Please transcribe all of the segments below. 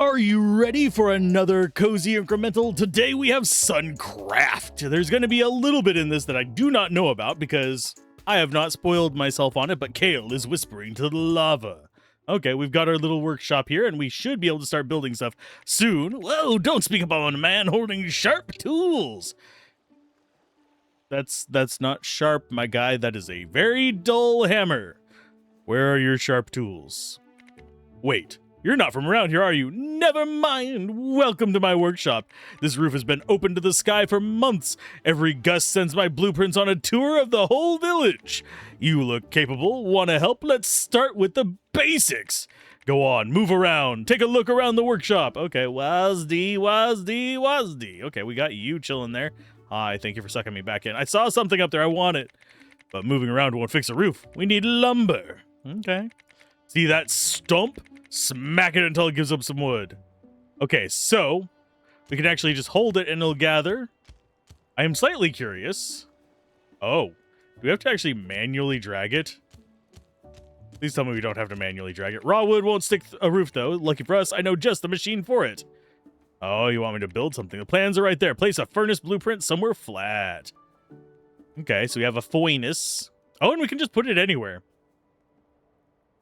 Are you ready for another cozy incremental? Today we have Suncraft. There's going to be a little bit in this that I do not know about because I have not spoiled myself on it, but Kale is whispering to the lava. Okay, we've got our little workshop here, and we should be able to start building stuff soon. Whoa, don't speak up on a man holding sharp tools. That's not sharp, my guy. That is a very dull hammer. Where are your sharp tools? Wait. You're not from around here, are you? Never mind. Welcome to my workshop. This roof has been open to the sky for months. Every gust sends my blueprints on a tour of the whole village. You look capable. Want to help? Let's start with the basics. Go on, move around. Take a look around the workshop. Okay, Wazdy. Okay, we got you chilling there. Hi, thank you for sucking me back in. I saw something up there. I want it. But moving around won't fix a roof. We need lumber. Okay. See that stump? Smack it until it gives up some wood. Okay, so we can actually just hold it and it'll gather. I am slightly curious. Oh, do we have to actually manually drag it? Please tell me we don't have to manually drag it. Raw wood won't stick a roof, though. Lucky for us, I know just the machine for it. Oh, you want me to build something? The plans are right there. Place a furnace blueprint somewhere flat. Okay, so we have a furnace. Oh, and we can just put it anywhere.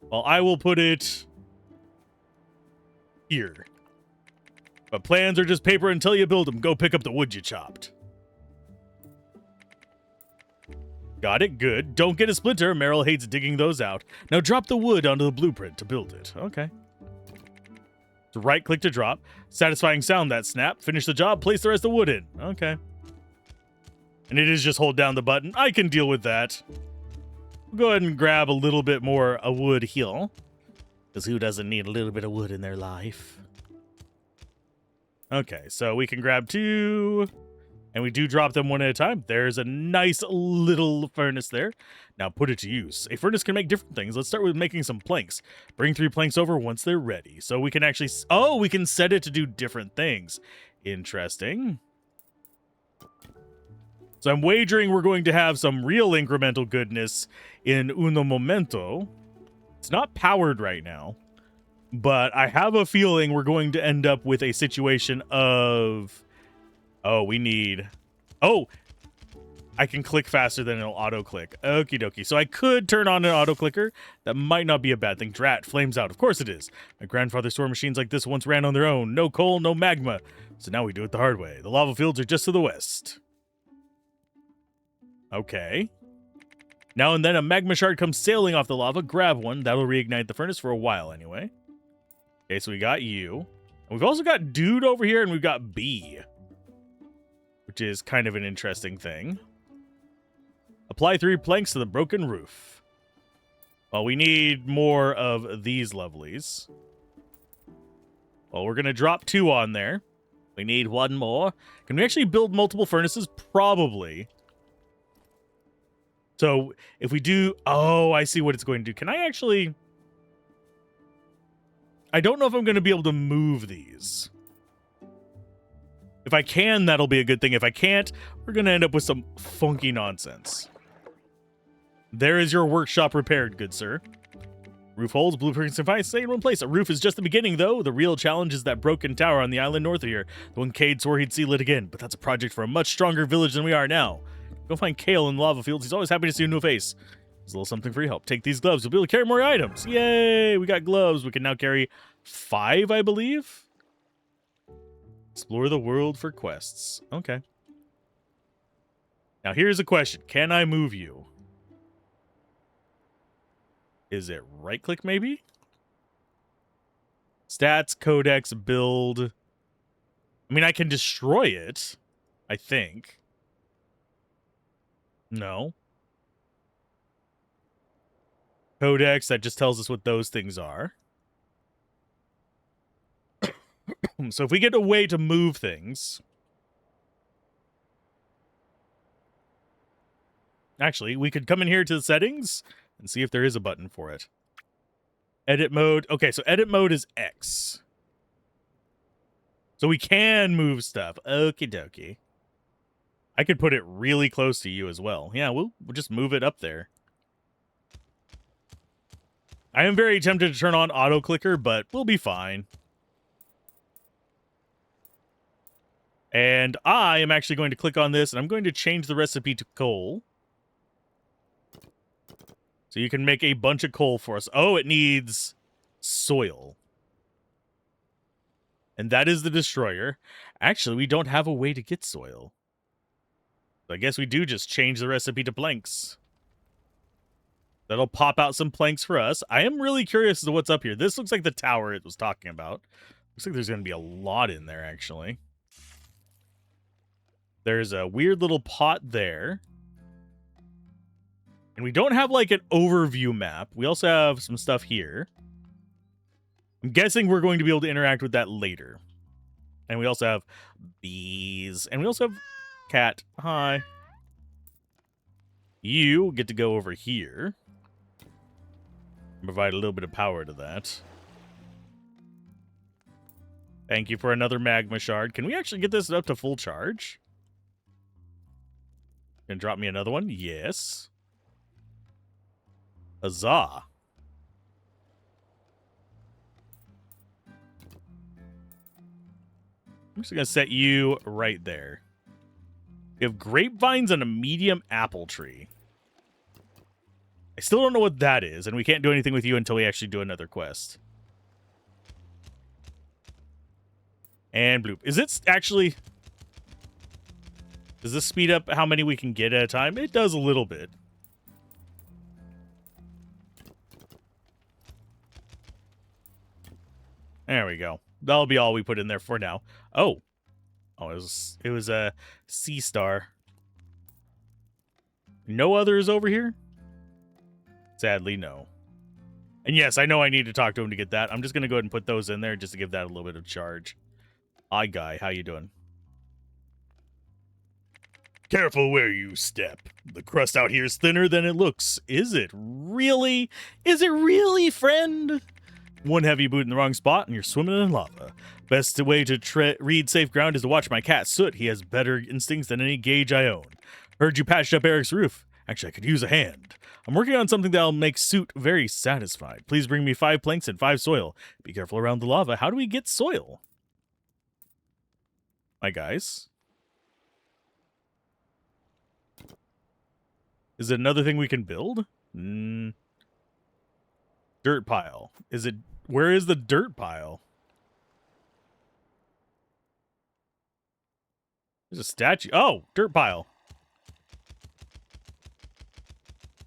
Well, I will put it here. But plans are just paper until you build them. Go pick up the wood you chopped. Got it. Good. Don't get a splinter. Meryl hates digging those out. Now drop the wood onto the blueprint to build it. Okay. So right click to drop. Satisfying sound, that snap. Finish the job. Place the rest of the wood in. Okay. And it is just hold down the button. I can deal with that. We'll go ahead and grab a little bit more wood here. Because who doesn't need a little bit of wood in their life? Okay, so we can grab two. And we do drop them one at a time. There's a nice little furnace there. Now put it to use. A furnace can make different things. Let's start with making some planks. Bring 3 planks over once they're ready. So we can actually... Oh, we can set it to do different things. Interesting. So I'm wagering we're going to have some real incremental goodness in uno momento. It's not powered right now, but I have a feeling we're going to end up with a situation of... Oh, we need... Oh! I can click faster than it'll auto-click. Okie dokie. So I could turn on an auto-clicker. That might not be a bad thing. Drat, flames out. Of course it is. My grandfather's store machines like this once ran on their own. No coal, no magma. So now we do it the hard way. The lava fields are just to the west. Okay. Now and then a magma shard comes sailing off the lava. Grab one. That'll reignite the furnace for a while anyway. Okay, so we got you. And we've also got Dude over here, and we've got B, which is kind of an interesting thing. Apply 3 planks to the broken roof. Well, we need more of these lovelies. Well, we're going to drop 2 on there. We need 1 more. Can we actually build multiple furnaces? Probably. So if we do... Oh, I see what it's going to do. Can I actually... I don't know if I'm going to be able to move these. If I can, that'll be a good thing. If I can't, we're going to end up with some funky nonsense. There is your workshop repaired, good sir. Roof holes, blueprints, and fine, stay in one place. A roof is just the beginning, though. The real challenge is that broken tower on the island north of here. The one Cade swore he'd seal it again, but that's a project for a much stronger village than we are now. Go find Kale in the lava fields. He's always happy to see a new face. There's a little something for your help. Take these gloves. You'll be able to carry more items. Yay! We got gloves. We can now carry 5, I believe. Explore the world for quests. Okay. Now here's a question. Can I move you? Is it right-click, maybe? Stats, codex, build. I mean, I can destroy it, I think. No. Codex, that just tells us what those things are. So if we get a way to move things... Actually, we could come in here to the settings and see if there is a button for it. Edit mode. Okay, so edit mode is X. So we can move stuff. Okie dokie. I could put it really close to you as well. Yeah, we'll just move it up there. I am very tempted to turn on auto clicker, but we'll be fine. And I am actually going to click on this, and I'm going to change the recipe to coal. So you can make a bunch of coal for us. Oh, it needs soil. And that is the destroyer. Actually, we don't have a way to get soil. So I guess we do just change the recipe to planks. That'll pop out some planks for us. I am really curious as to what's up here. This looks like the tower it was talking about. Looks like there's going to be a lot in there, actually. There's a weird little pot there. And we don't have, like, an overview map. We also have some stuff here. I'm guessing we're going to be able to interact with that later. And we also have bees. And we also have cat. Hi. You get to go over here. Provide a little bit of power to that. Thank you for another magma shard. Can we actually get this up to full charge? Can drop me another one? Yes. Huzzah. I'm just going to set you right there. We have grapevines and a medium apple tree. I still don't know what that is, and we can't do anything with you until we actually do another quest. And bloop. Is it actually... Does this speed up how many we can get at a time? It does a little bit. There we go. That'll be all we put in there for now. Oh. Oh, it was a sea star. No others over here? Sadly, no. And yes, I know I need to talk to him to get that. I'm just going to go ahead and put those in there just to give that a little bit of charge. Hi, guy. How you doing? Careful where you step. The crust out here is thinner than it looks. Is it really? Is it really, friend? One heavy boot in the wrong spot and you're swimming in lava. Best way to read safe ground is to watch my cat Soot. He has better instincts than any gauge I own. Heard you patched up Eric's roof. Actually, I could use a hand. I'm working on something that'll make Soot very satisfied. Please bring me 5 planks and 5 soil. Be careful around the lava. How do we get soil? My guys. Is it another thing we can build? Dirt pile. Is it... Where is the dirt pile? There's a statue. Oh, dirt pile.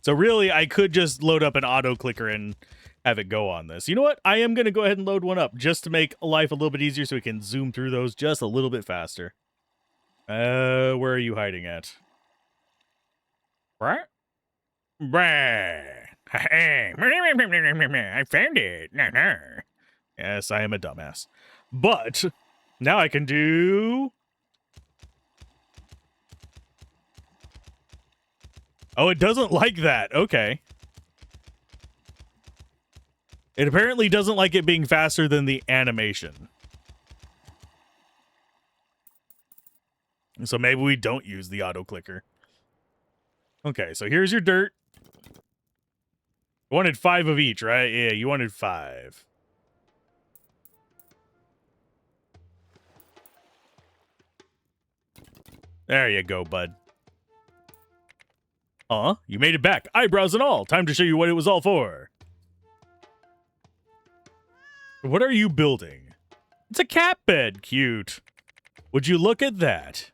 So really, I could just load up an auto clicker and have it go on this. You know what? I am going to go ahead and load one up just to make life a little bit easier so we can zoom through those just a little bit faster. Where are you hiding at? Right? I found it. Yes, I am a dumbass. But now I can do... Oh, it doesn't like that. Okay. It apparently doesn't like it being faster than the animation. So maybe we don't use the auto clicker. Okay, so here's your dirt. You wanted 5 of each, right? Yeah, you wanted 5. There you go, bud. You made it back. Eyebrows and all. Time to show you what it was all for. What are you building? It's a cat bed. Cute. Would you look at that?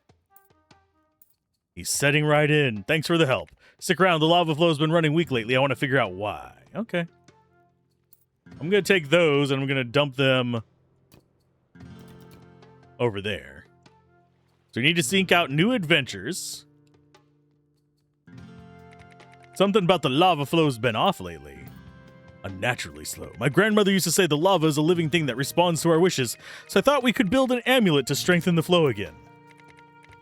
He's setting right in. Thanks for the help. Stick around. The lava flow's been running weak lately. I want to figure out why. Okay. I'm going to take those and I'm going to dump them over there. So we need to seek out new adventures. Something about the lava flow's been off lately. Unnaturally slow. My grandmother used to say the lava is a living thing that responds to our wishes, so I thought we could build an amulet to strengthen the flow again.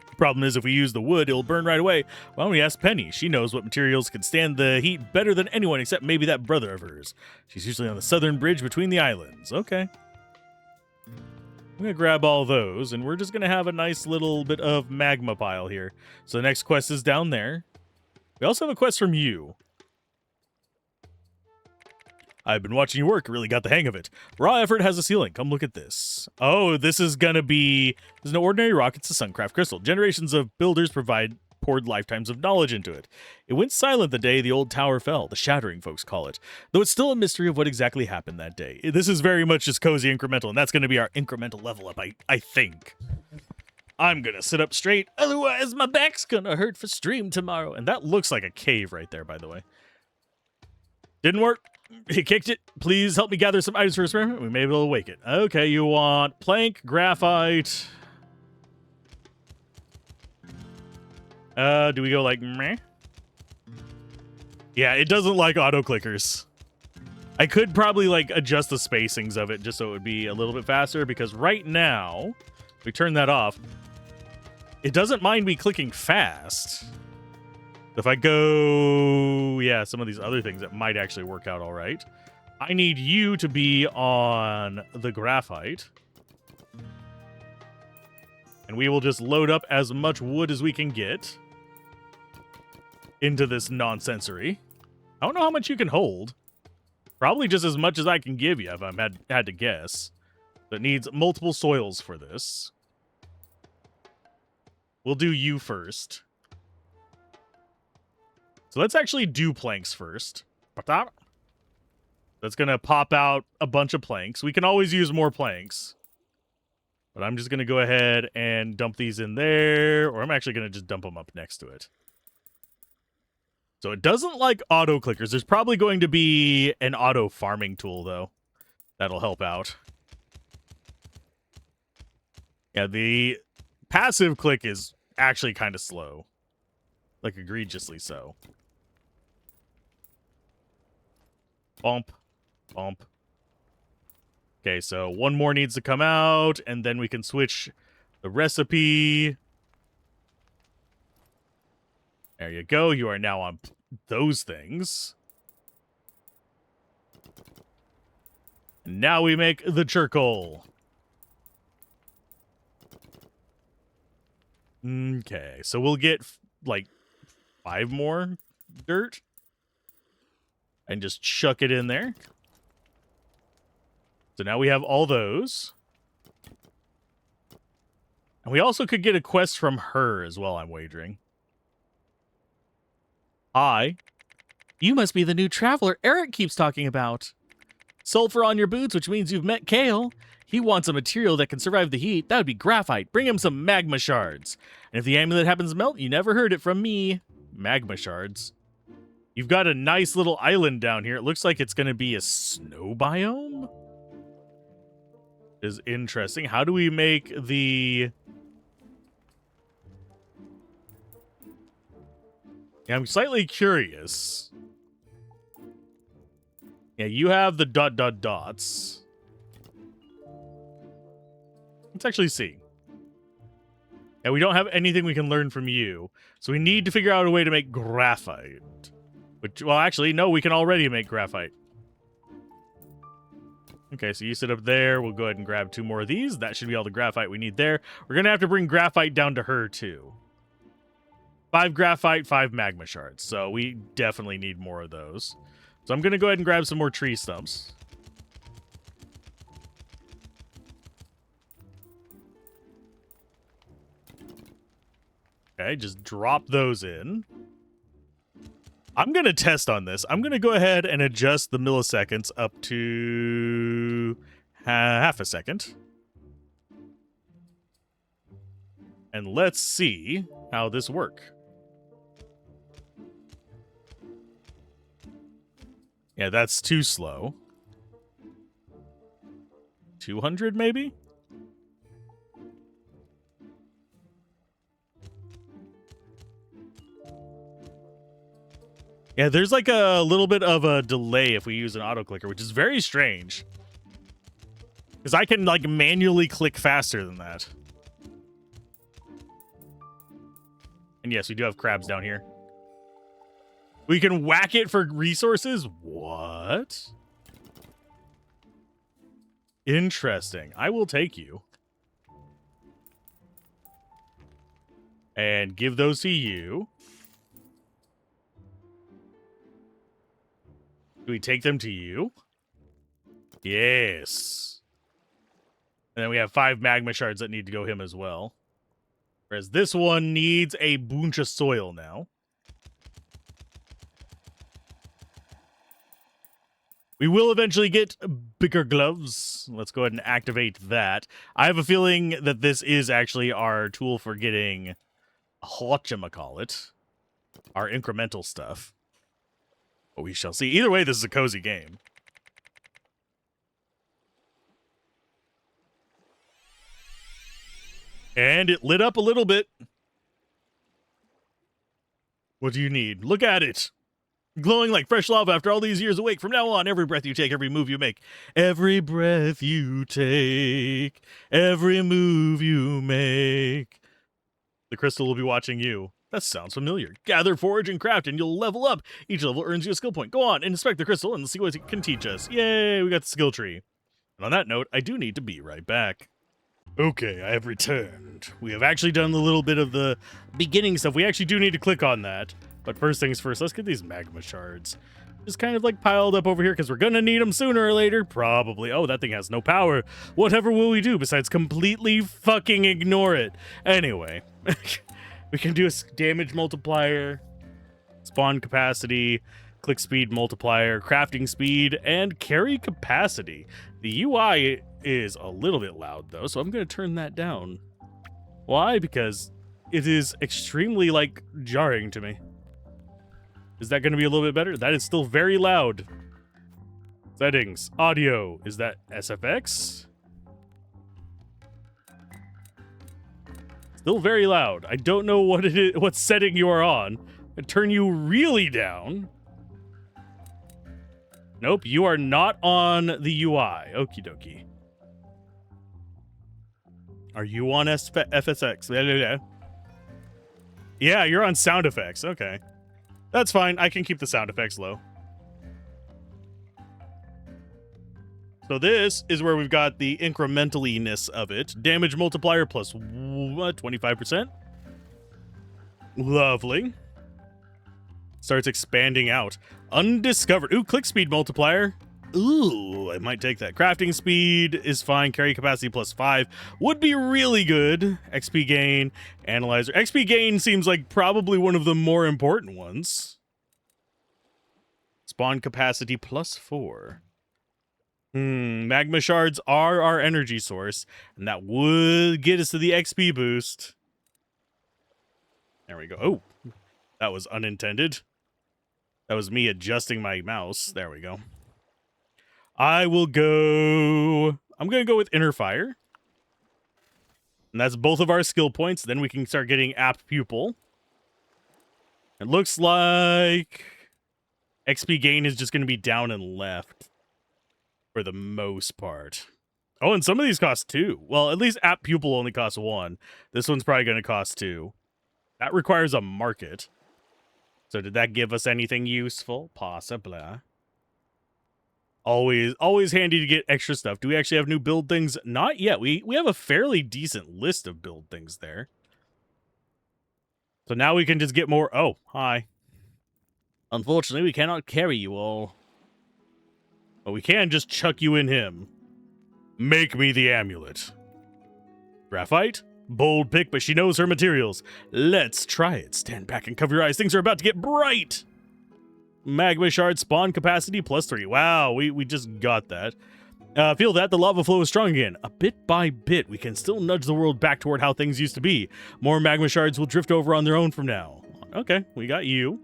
The problem is if we use the wood, it'll burn right away. Why don't we ask Penny? She knows what materials can stand the heat better than anyone except maybe that brother of hers. She's usually on the southern bridge between the islands. Okay. I'm going to grab all those, and we're just going to have a nice little bit of magma pile here. So the next quest is down there. We also have a quest from you. I've been watching you work, really got the hang of it. Raw effort has a ceiling. Come look at this. Oh, this is gonna be... There's no ordinary rock, it's a Suncraft crystal. Generations of builders poured lifetimes of knowledge into it. It went silent the day the old tower fell, the shattering folks call it. Though it's still a mystery of what exactly happened that day. This is very much just cozy incremental, and that's gonna be our incremental level up, I think. I'm gonna sit up straight, otherwise my back's gonna hurt for stream tomorrow. And that looks like a cave right there, by the way. Didn't work. He kicked it. Please help me gather some items for experiment. We may be able to wake it. Okay, you want plank, graphite. Do we go like meh? Yeah, it doesn't like auto clickers. I could probably like adjust the spacings of it just so it would be a little bit faster, because right now, if we turn that off, it doesn't mind me clicking fast. If I go, yeah, some of these other things, that might actually work out all right. I need you to be on the graphite. And we will just load up as much wood as we can get into this nonsensory. I don't know how much you can hold. Probably just as much as I can give you if I had to guess. That needs multiple soils for this. We'll do you first. So let's actually do planks first. That's going to pop out a bunch of planks. We can always use more planks. But I'm just going to go ahead and dump these in there. Or I'm actually going to just dump them up next to it. So it doesn't like auto clickers. There's probably going to be an auto farming tool, though. That'll help out. Yeah, the passive click is actually kind of slow. Like, egregiously so. Bump. Bump. Okay, so one more needs to come out, and then we can switch the recipe. There you go. You are now on those things. And now we make the charcoal. Okay, so we'll get, like, 5 more dirt. And just chuck it in there. So now we have all those. And we also could get a quest from her as well, I'm wagering. Hi. You must be the new traveler Eric keeps talking about. Sulfur on your boots, which means you've met Kale. He wants a material that can survive the heat. That would be graphite. Bring him some magma shards. And if the amulet happens to melt, you never heard it from me. Magma shards. You've got a nice little island down here. It looks like it's going to be a snow biome. Is interesting. How do we make the... Yeah, I'm slightly curious. Yeah, you have the ... dots. Let's actually see. Yeah, we don't have anything we can learn from you. So we need to figure out a way to make graphite. Which, well, actually, no, we can already make graphite. Okay, so you sit up there. We'll go ahead and grab 2 more of these. That should be all the graphite we need there. We're going to have to bring graphite down to her, too. 5 graphite, 5 magma shards. So we definitely need more of those. So I'm going to go ahead and grab some more tree stumps. Okay, just drop those in. I'm going to test on this. I'm going to go ahead and adjust the milliseconds up to half a second. And let's see how this works. Yeah, that's too slow. 200 maybe? Yeah, there's like a little bit of a delay if we use an auto clicker, which is very strange. Because I can like manually click faster than that. And yes, we do have crabs down here. We can whack it for resources? What? Interesting. I will take you. And give those to you. Do we take them to you? Yes. And then we have 5 magma shards that need to go him as well. Whereas this one needs a bunch of soil now. We will eventually get bigger gloves. Let's go ahead and activate that. I have a feeling that this is actually our tool for getting whatchamacallit, our incremental stuff. But we shall see. Either way, this is a cozy game. And it lit up a little bit. What do you need? Look at it. Glowing like fresh lava after all these years awake. From now on, every breath you take, every move you make. Every breath you take, every move you make. The crystal will be watching you. That sounds familiar. Gather, forage, and craft, and you'll level up. Each level earns you a skill point. Go on and inspect the crystal and see what it can teach us. Yay, we got the skill tree. And on that note, I do need to be right back. Okay, I have returned. We have actually done a little bit of the beginning stuff. We actually do need to click on that. But first things first, let's get these magma shards. Just kind of like piled up over here because we're going to need them sooner or later. Probably. Oh, that thing has no power. Whatever will we do besides completely fucking ignore it? Anyway, we can do a damage multiplier, spawn capacity, click speed multiplier, crafting speed, and carry capacity. The UI is a little bit loud though, so I'm going to turn that down. Why? Because it is extremely like jarring to me. Is that going to be a little bit better? That is still very loud. Settings. Audio. Is that SFX? Still very loud. I don't know what it is, what setting you are on. I turn you really down. Nope, you are not on the UI. Okie dokie. Are you on FSX? Yeah, you're on sound effects. Okay. That's fine. I can keep the sound effects low. So this is where we've got the incremental-ness of it. Damage multiplier plus 25%. Lovely. Starts expanding out. Undiscovered. Ooh, click speed multiplier. Ooh, I might take that. Crafting speed is fine. Carry capacity plus 5 would be really good. XP gain, analyzer. XP gain seems like probably one of the more important ones. Spawn capacity plus 4. Magma shards are our energy source, and that would get us to the XP boost. There we go. Oh, that was unintended. That was me adjusting my mouse. There we go. I'm going to go with Inner Fire. And that's both of our skill points. Then we can start getting Apt Pupil. It looks like XP gain is just going to be down and left for the most part. Oh, and some of these cost 2. Well, at least Apt Pupil only costs 1. This one's probably going to cost 2. That requires a market. So did that give us anything useful? Possibly. Always handy to get extra stuff. Do we actually have new build things? Not yet. We have a fairly decent list of build things there. So now we can just get more. Oh, hi. Unfortunately, we cannot carry you all. But we can just chuck you in him. Make me the amulet. Graphite? Bold pick, but she knows her materials. Let's try it. Stand back and cover your eyes. Things are about to get bright. Magma shard spawn capacity plus 3. Wow, we just got that. Feel that the lava flow is strong again. A bit by bit, we can still nudge the world back toward how things used to be. More magma shards will drift over on their own from now. Okay, we got you.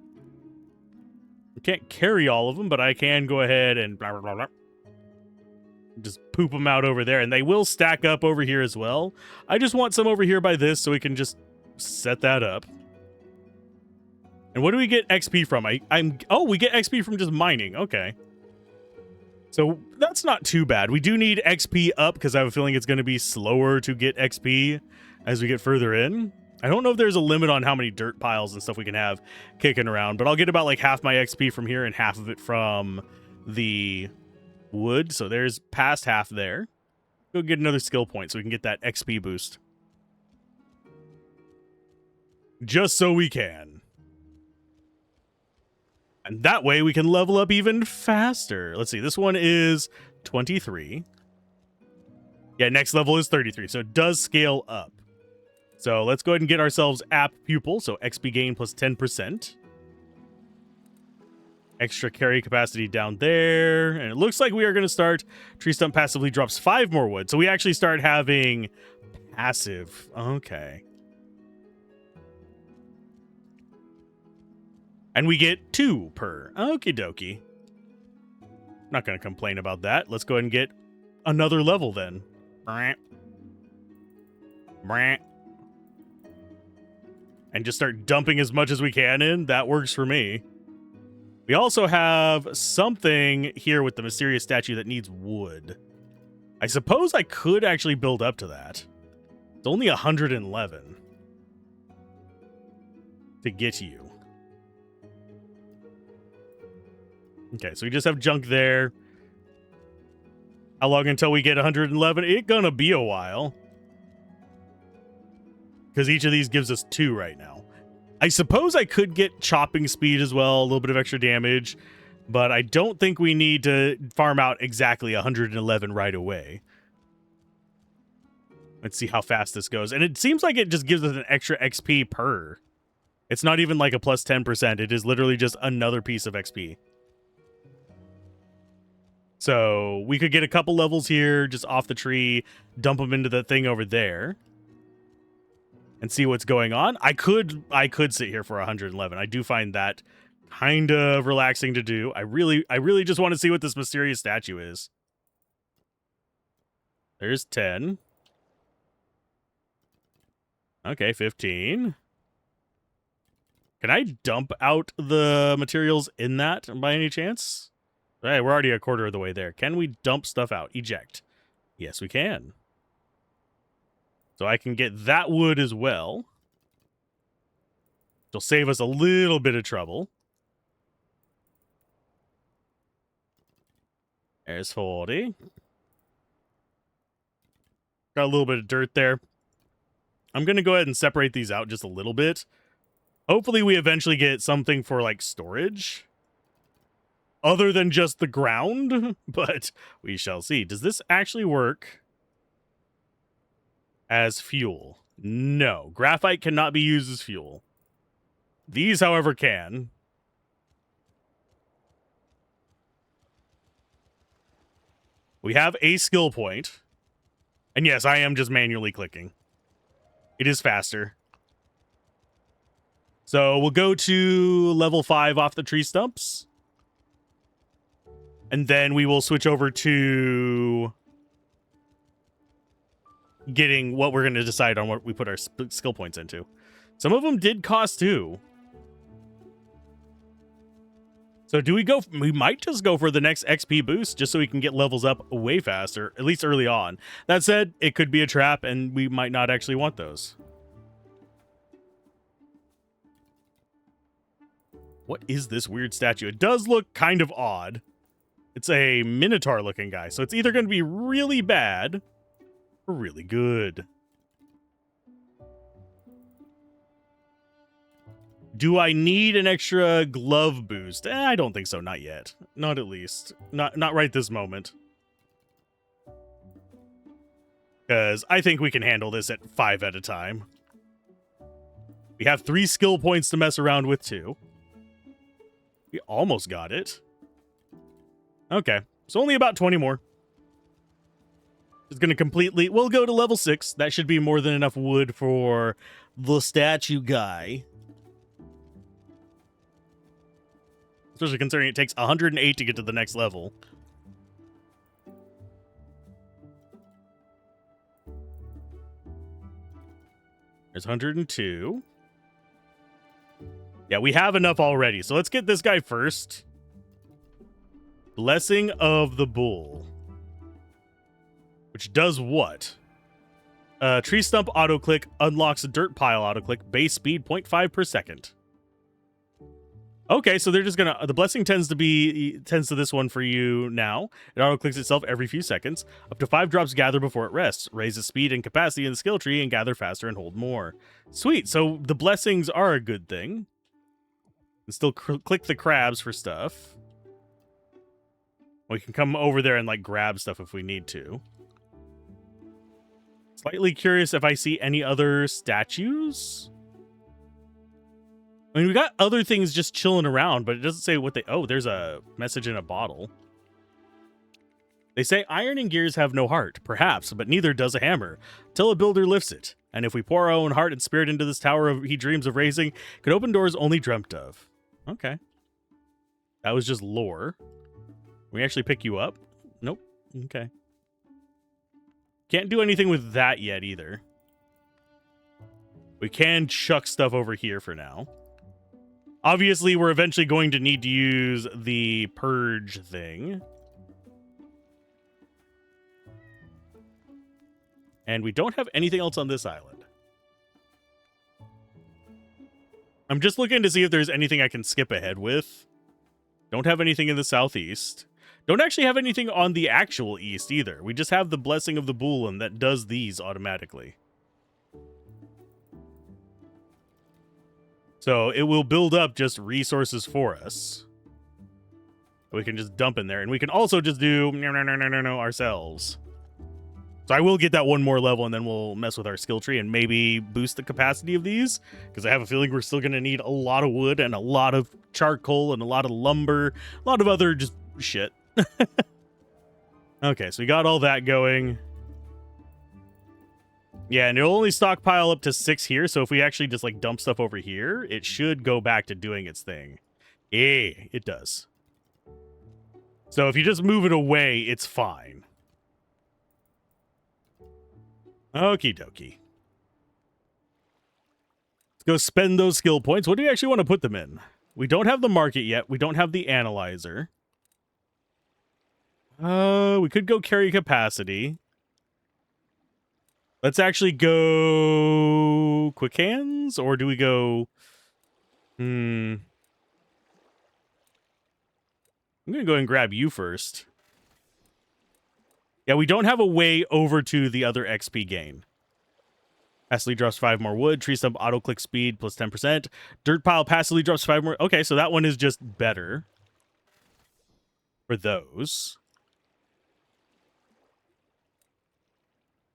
We can't carry all of them, but I can go ahead and blah, blah, blah, blah. Just poop them out over there, and they will stack up over here as well. I just want some over here by this so we can just set that up. And what do we get XP from? Oh, we get XP from just mining. Okay. So that's not too bad. We do need XP up because I have a feeling it's going to be slower to get XP as we get further in. I don't know if there's a limit on how many dirt piles and stuff we can have kicking around, but I'll get about like half my XP from here and half of it from the wood. So there's past half there. Go get another skill point so we can get that XP boost. Just so we can. And that way we can level up even faster. Let's see, this one is 23. Yeah, next level is 33, so it does scale up. So let's go ahead and get ourselves app pupil, so XP gain plus 10%. Extra carry capacity down there. And it looks like we are going to start. Tree stump passively drops 5 more wood. So we actually start having passive. Okay. And we get 2 per. Okie dokie. Not going to complain about that. Let's go ahead and get another level then. And just start dumping as much as we can in. That works for me. We also have something here with the mysterious statue that needs wood. I suppose I could actually build up to that. It's only 111 to get you. Okay, so we just have junk there. How long until we get 111? It's gonna be a while. Because each of these gives us 2 right now. I suppose I could get chopping speed as well, a little bit of extra damage, but I don't think we need to farm out exactly 111 right away. Let's see how fast this goes. And it seems like it just gives us an extra XP per. It's not even like a plus 10%. It is literally just another piece of XP. So we could get a couple levels here just off the tree, dump them into the thing over there, and see what's going on. I could sit here for 111. I do find that kind of relaxing to do. I really just want to see what this mysterious statue is. There's 10. Okay, 15. Can I dump out the materials in that by any chance? Hey, we're already a quarter of the way there. Can we dump stuff out? Eject. Yes, we can. So I can get that wood as well. It'll save us a little bit of trouble. There's 40. Got a little bit of dirt there. I'm going to go ahead and separate these out just a little bit. Hopefully we eventually get something for, like, storage. Other than just the ground. But we shall see. Does this actually work as fuel? No. Graphite cannot be used as fuel. These, however, can. We have a skill point. And yes, I am just manually clicking. It is faster. So we'll go to level 5 off the tree stumps. And then we will switch over to getting what we're going to decide on what we put our skill points into. Some of them did cost 2. So do we go? We might just go for the next XP boost just so we can get levels up way faster, at least early on. That said, it could be a trap and we might not actually want those. What is this weird statue? It does look kind of odd. It's a Minotaur looking guy. So it's either going to be really bad or really good. Do I need an extra glove boost? I don't think so. Not yet. Not at least. Not right this moment. Because I think we can handle this at 5 at a time. We have 3 skill points to mess around with too. We almost got it. Okay. So only about 20 more. It's going to completely... We'll go to level 6. That should be more than enough wood for the statue guy. Especially considering it takes 108 to get to the next level. There's 102. Yeah, we have enough already. So let's get this guy first. Blessing of the Bull. Which does what? Tree stump auto-click unlocks a dirt pile auto-click. Base speed 0.5 per second. Okay, so they're just gonna... The blessing tends to this one for you now. It auto-clicks itself every few seconds. Up to 5 drops gather before it rests. Raises speed and capacity in the skill tree and gather faster and hold more. Sweet, so the blessings are a good thing. And still click the crabs for stuff. We can come over there and, like, grab stuff if we need to. Slightly curious if I see any other statues. I mean, we got other things just chilling around, but it doesn't say what they... Oh, there's a message in a bottle. They say ironing gears have no heart, perhaps, but neither does a hammer, till a builder lifts it. And if we pour our own heart and spirit into this tower he dreams of raising, could open doors only dreamt of. Okay. That was just lore. Can we actually pick you up? Nope. Okay. Can't do anything with that yet either. We can chuck stuff over here for now. Obviously, we're eventually going to need to use the purge thing. And we don't have anything else on this island. I'm just looking to see if there's anything I can skip ahead with. Don't have anything in the southeast. Don't actually have anything on the actual east either. We just have the Blessing of the Bulan that does these automatically. So it will build up just resources for us. We can just dump in there. And we can also just do ourselves. So I will get that one more level, and then we'll mess with our skill tree and maybe boost the capacity of these, because I have a feeling we're still going to need a lot of wood and a lot of charcoal and a lot of lumber, a lot of other just shit. Okay, so we got all that going. Yeah, and it'll only stockpile up to 6 here, so if we actually just, like, dump stuff over here, it should go back to doing its thing. Yeah, it does. So if you just move it away, it's fine. Okie dokie. Let's go spend those skill points. What do you actually want to put them in? We don't have the market yet. We don't have the analyzer. We could go carry capacity. Let's actually go quick hands, or do we go... I'm going to go and grab you first. Yeah, we don't have a way over to the other XP gain. Passively drops 5 more wood. Tree stump auto click speed plus 10%. Dirt pile passively drops 5 more. Okay, so that one is just better for those.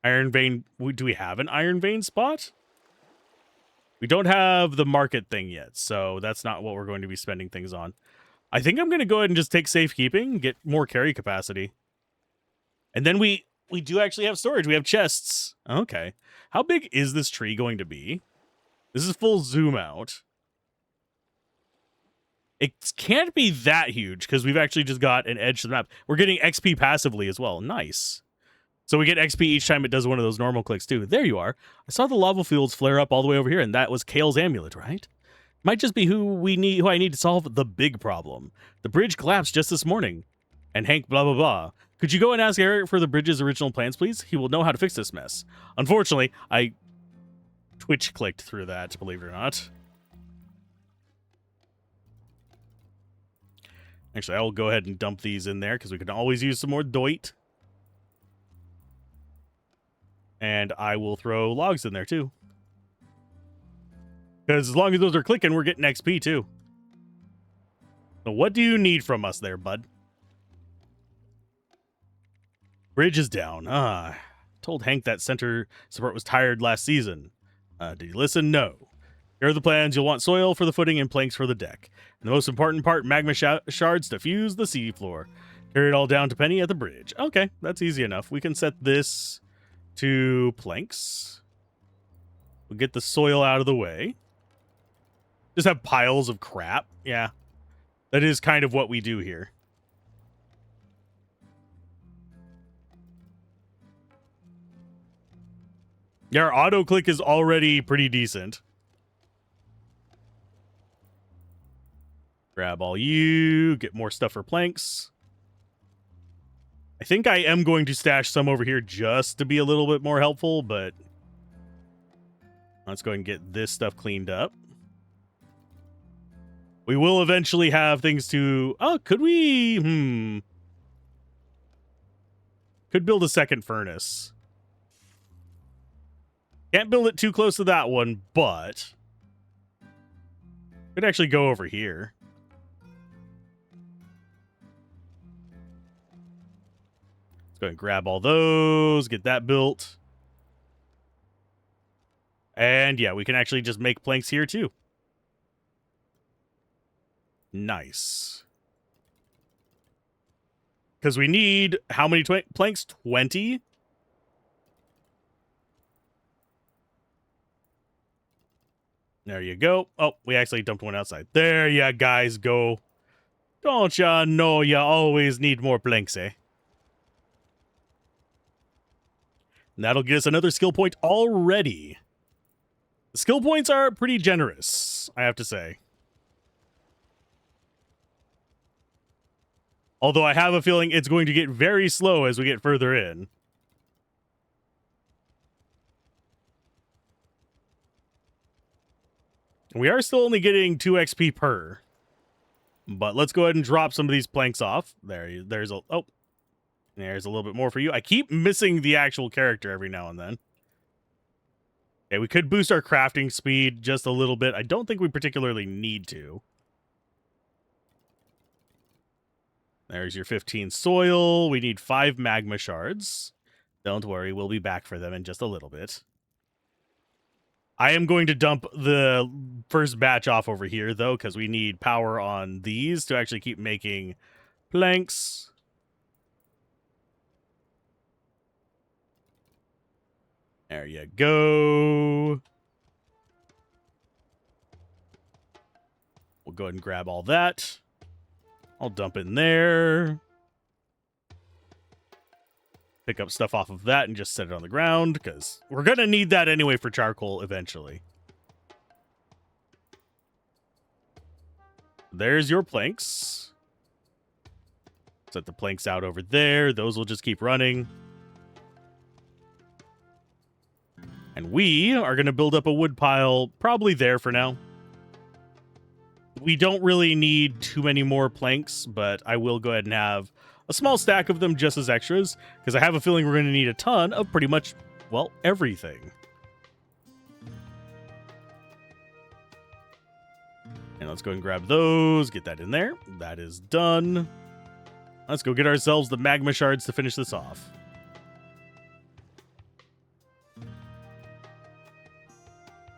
Iron vein. Do we have an iron vein spot? We don't have the market thing yet, so that's not what we're going to be spending things on. I think I'm going to go ahead and just take safekeeping, get more carry capacity. And then we do actually have storage. We have chests. Okay. How big is this tree going to be? This is full zoom out. It can't be that huge because we've actually just got an edge to the map. We're getting XP passively as well. Nice. So we get XP each time it does one of those normal clicks too. There you are. I saw the lava fields flare up all the way over here, and that was Kale's amulet, right? Might just be who I need to solve the big problem. The bridge collapsed just this morning. And Hank blah blah blah. Could you go and ask Eric for the bridge's original plans, please? He will know how to fix this mess. Unfortunately, I Twitch clicked through that, believe it or not. Actually, I will go ahead and dump these in there because we can always use some more doit. And I will throw logs in there too. Because as long as those are clicking, we're getting XP too. So what do you need from us there, bud? Bridge is down. Told Hank that center support was tired last season. Did he listen? No. Here are the plans. You'll want soil for the footing and planks for the deck. And the most important part, magma shards to fuse the seafloor. Carry it all down to Penny at the bridge. Okay, that's easy enough. We can set this to planks. We'll get the soil out of the way. Just have piles of crap. Yeah, that is kind of what we do here. Yeah, our auto click is already pretty decent. Grab all you, get more stuff for planks. I think I am going to stash some over here just to be a little bit more helpful, but let's go ahead and get this stuff cleaned up. We will eventually have things to... Oh, could we... Could build a second furnace. Can't build it too close to that one, but Could actually go over here. Let's go ahead and grab all those, get that built. And yeah, we can actually just make planks here too. Nice. Because we need how many planks? 20? There you go. Oh, we actually dumped one outside. There ya guys go. Don't ya know ya always need more planks, eh? And that'll get us another skill point already. The skill points are pretty generous, I have to say. Although I have a feeling it's going to get very slow as we get further in. We are still only getting 2 XP per. But let's go ahead and drop some of these planks off. There's a little bit more for you. I keep missing the actual character every now and then. Okay, we could boost our crafting speed just a little bit. I don't think we particularly need to. There's your 15 soil. We need 5 magma shards. Don't worry, we'll be back for them in just a little bit. I am going to dump the first batch off over here, though, because we need power on these to actually keep making planks. There you go. We'll go ahead and grab all that. I'll dump in there. Pick up stuff off of that and just set it on the ground, because we're going to need that anyway for charcoal eventually. There's your planks. Set the planks out over there. Those will just keep running. And we are going to build up a wood pile probably there for now. We don't really need too many more planks, but I will go ahead and have a small stack of them just as extras, because I have a feeling we're going to need a ton of pretty much, well, everything. And let's go and grab those, get that in there. That is done. Let's go get ourselves the magma shards to finish this off.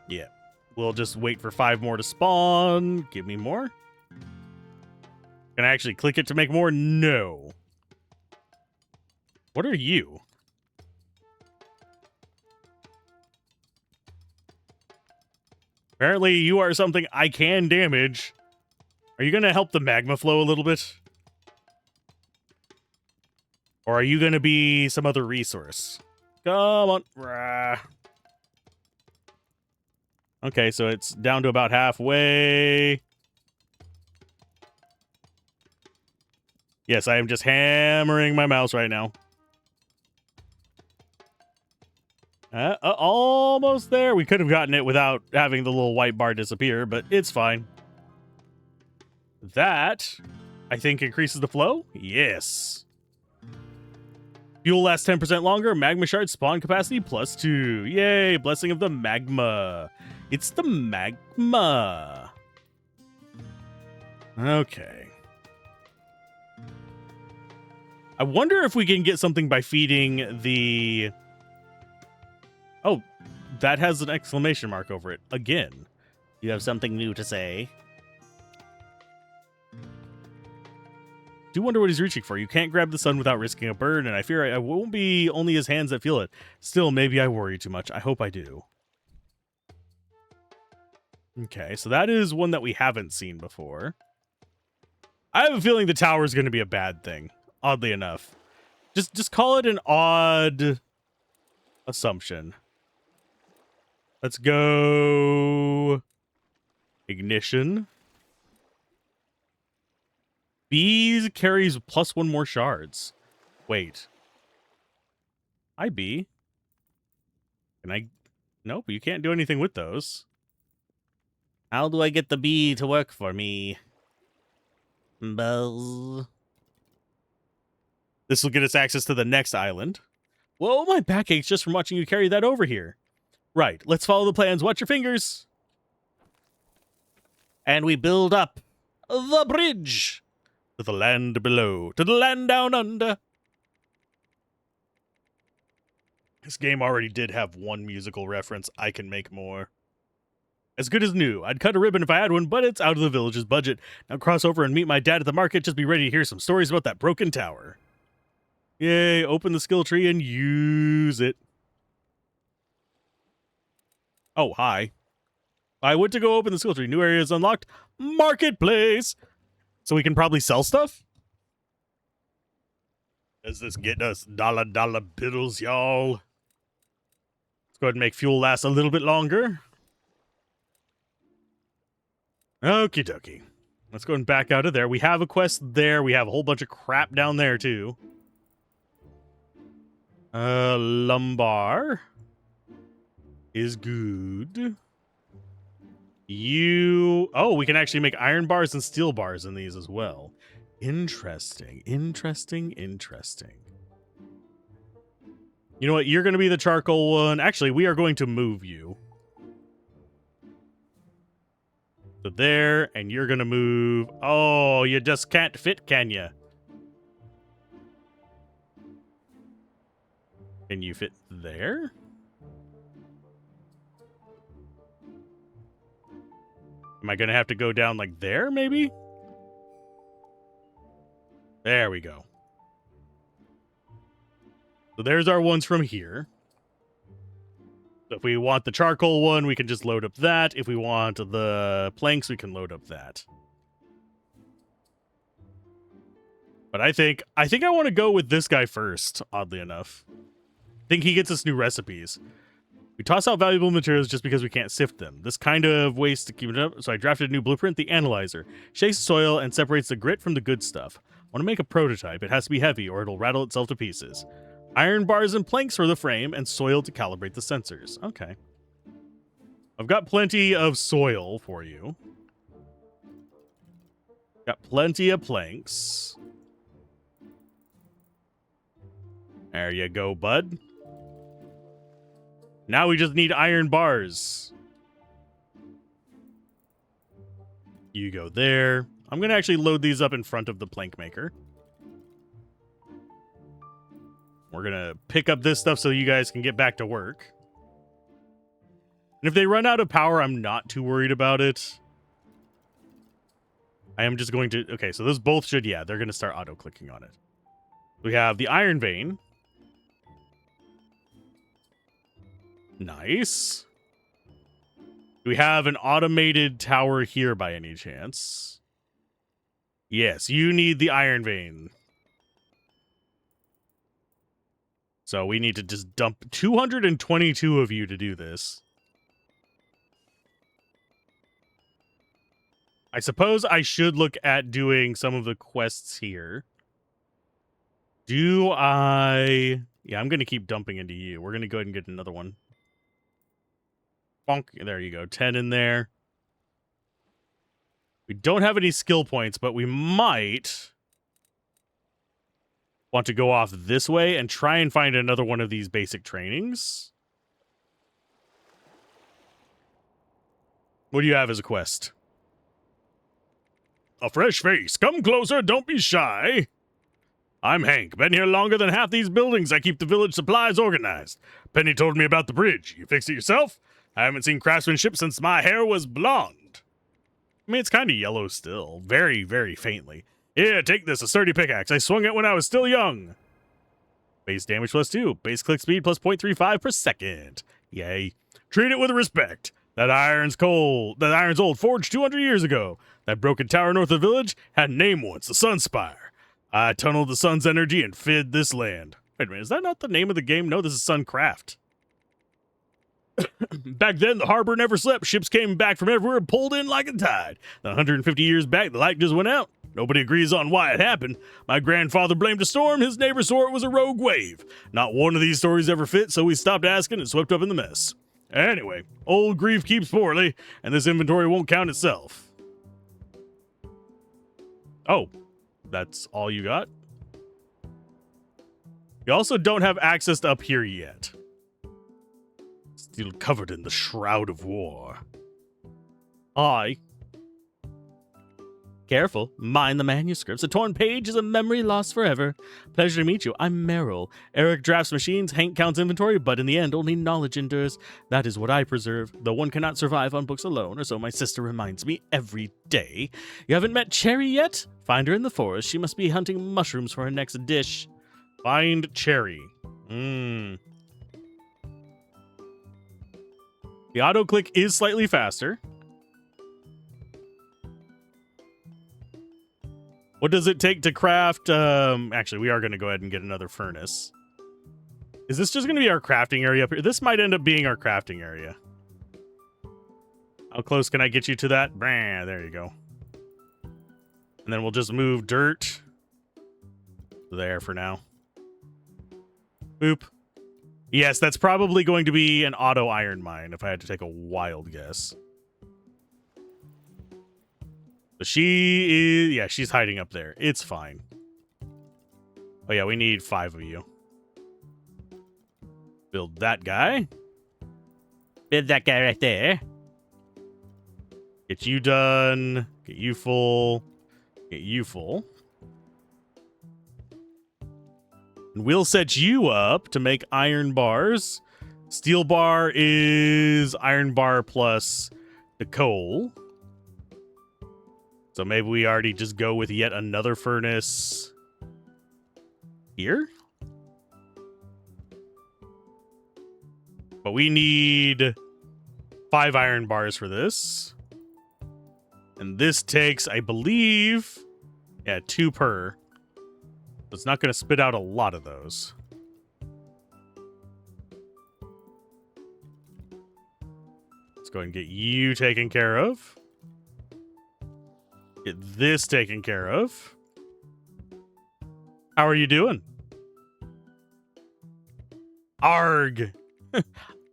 Yeah, we'll just wait for 5 more to spawn. Give me more. Can I actually click it to make more? No. What are you? Apparently you are something I can damage. Are you going to help the magma flow a little bit? Or are you going to be some other resource? Come on. Rah. Okay, so it's down to about halfway. Yes, I am just hammering my mouse right now. Almost there. We could have gotten it without having the little white bar disappear, but it's fine. That, I think, increases the flow. Yes. Fuel lasts 10% longer. Magma shard spawn capacity +2. Yay, blessing of the magma. It's the magma. Okay. I wonder if we can get something by feeding the... Oh, that has an exclamation mark over it. Again. You have something new to say? Do wonder what he's reaching for. You can't grab the sun without risking a burn, and I fear it won't be only his hands that feel it. Still, maybe I worry too much. I hope I do. Okay, so that is one that we haven't seen before. I have a feeling the tower is going to be a bad thing, oddly enough. Just call it an odd assumption. Let's go. Ignition. Bees carries +1 more shards. Wait. Hi, bee. Can I? Nope, you can't do anything with those. How do I get the bee to work for me? Buzz. This will get us access to the next island. Whoa, my back aches just from watching you carry that over here. Right, let's follow the plans. Watch your fingers. And we build up the bridge to the land below, to the land down under. This game already did have one musical reference. I can make more. As good as new. I'd cut a ribbon if I had one, but it's out of the village's budget. Now cross over and meet my dad at the market. Just be ready to hear some stories about that broken tower. Yay, open the skill tree and use it. Oh, hi. I went to go open the skill tree. New areas unlocked. Marketplace. So we can probably sell stuff? Does this get us dollar bills, y'all? Let's go ahead and make fuel last a little bit longer. Okie dokie. Let's go and back out of there. We have a quest there. We have a whole bunch of crap down there, too. Lumbar is good. Oh, we can actually make iron bars and steel bars in these as well. Interesting. You know what? You're going to be the charcoal one. Actually, we are going to move you. So there, and you're going to move. Oh, you just can't fit, can you? Can you fit there? Am I going to have to go down like there, maybe? There we go. So there's our ones from here. So if we want the charcoal one, we can just load up that. If we want the planks, we can load up that. But I think I want to go with this guy first, oddly enough. I think he gets us new recipes. We toss out valuable materials just because we can't sift them. This kind of waste to keep it up, so I drafted a new blueprint, the Analyzer. Shakes the soil and separates the grit from the good stuff. I want to make a prototype. It has to be heavy or it'll rattle itself to pieces. Iron bars and planks for the frame, and soil to calibrate the sensors. Okay. I've got plenty of soil for you. Got plenty of planks. There you go, bud. Now we just need iron bars. You go there. I'm going to actually load these up in front of the plank maker. We're going to pick up this stuff so you guys can get back to work. And if they run out of power, I'm not too worried about it. I am just going to... Okay, so those both should... Yeah, they're going to start auto-clicking on it. We have the iron vein. Nice. Do we have an automated tower here by any chance? Yes, you need the iron vein. So we need to just dump 222 of you to do this. I suppose I should look at doing some of the quests here. Do I... Yeah, I'm going to keep dumping into you. We're going to go ahead and get another one. Bonk. There you go. 10 in there. We don't have any skill points, but we might want to go off this way and try and find another one of these basic trainings. What do you have as a quest? A fresh face. Come closer. Don't be shy. I'm Hank. Been here longer than half these buildings. I keep the village supplies organized. Penny told me about the bridge. You fix it yourself? I haven't seen craftsmanship since my hair was blonde. I mean, it's kind of yellow still. Very, very faintly. Here, take this. A sturdy pickaxe. I swung it when I was still young. Base damage +2. Base click speed +0.35 per second. Yay. Treat it with respect. That iron's cold. That iron's old. Forged 200 years ago. That broken tower north of the village had a name once. The Sunspire. I tunneled the sun's energy and fed this land. Wait a minute. Is that not the name of the game? No, this is Suncraft. Back then, the harbor never slept. Ships came back from everywhere and pulled in like a tide. 150 years back, the light just went out. Nobody agrees on why it happened. My grandfather blamed a storm. His neighbor swore it was a rogue wave. Not one of these stories ever fit, so we stopped asking and swept up in the mess. Anyway, old grief keeps poorly, and this inventory won't count itself. Oh, that's all you got? You also don't have access to up here yet. Still covered in the shroud of war. Hi. Careful, mind the manuscripts. A torn page is a memory lost forever. Pleasure to meet you. I'm Meryl. Eric drafts machines, Hank counts inventory, but in the end, only knowledge endures. That is what I preserve, though one cannot survive on books alone, or so my sister reminds me every day. You haven't met Cherry yet? Find her in the forest. She must be hunting mushrooms for her next dish. Find Cherry. The auto-click is slightly faster. What does it take to craft? Actually, we are going to go ahead and get another furnace. Is this just going to be our crafting area up here? This might end up being our crafting area. How close can I get you to that? Brah, there you go. And then we'll just move dirt there for now. Boop. Yes, that's probably going to be an auto iron mine if I had to take a wild guess. But she is, yeah, she's hiding up there. It's fine. Oh yeah, we need 5 of you. Build that guy. Build that guy right there. Get you done. Get you full. Get you full. And we'll set you up to make iron bars. Steel bar is iron bar plus the coal. So maybe we already just go with yet another furnace here. But we need 5 iron bars for this. And this takes, I believe, yeah, 2 per. It's not going to spit out a lot of those. Let's go ahead and get you taken care of. Get this taken care of. How are you doing? Arg.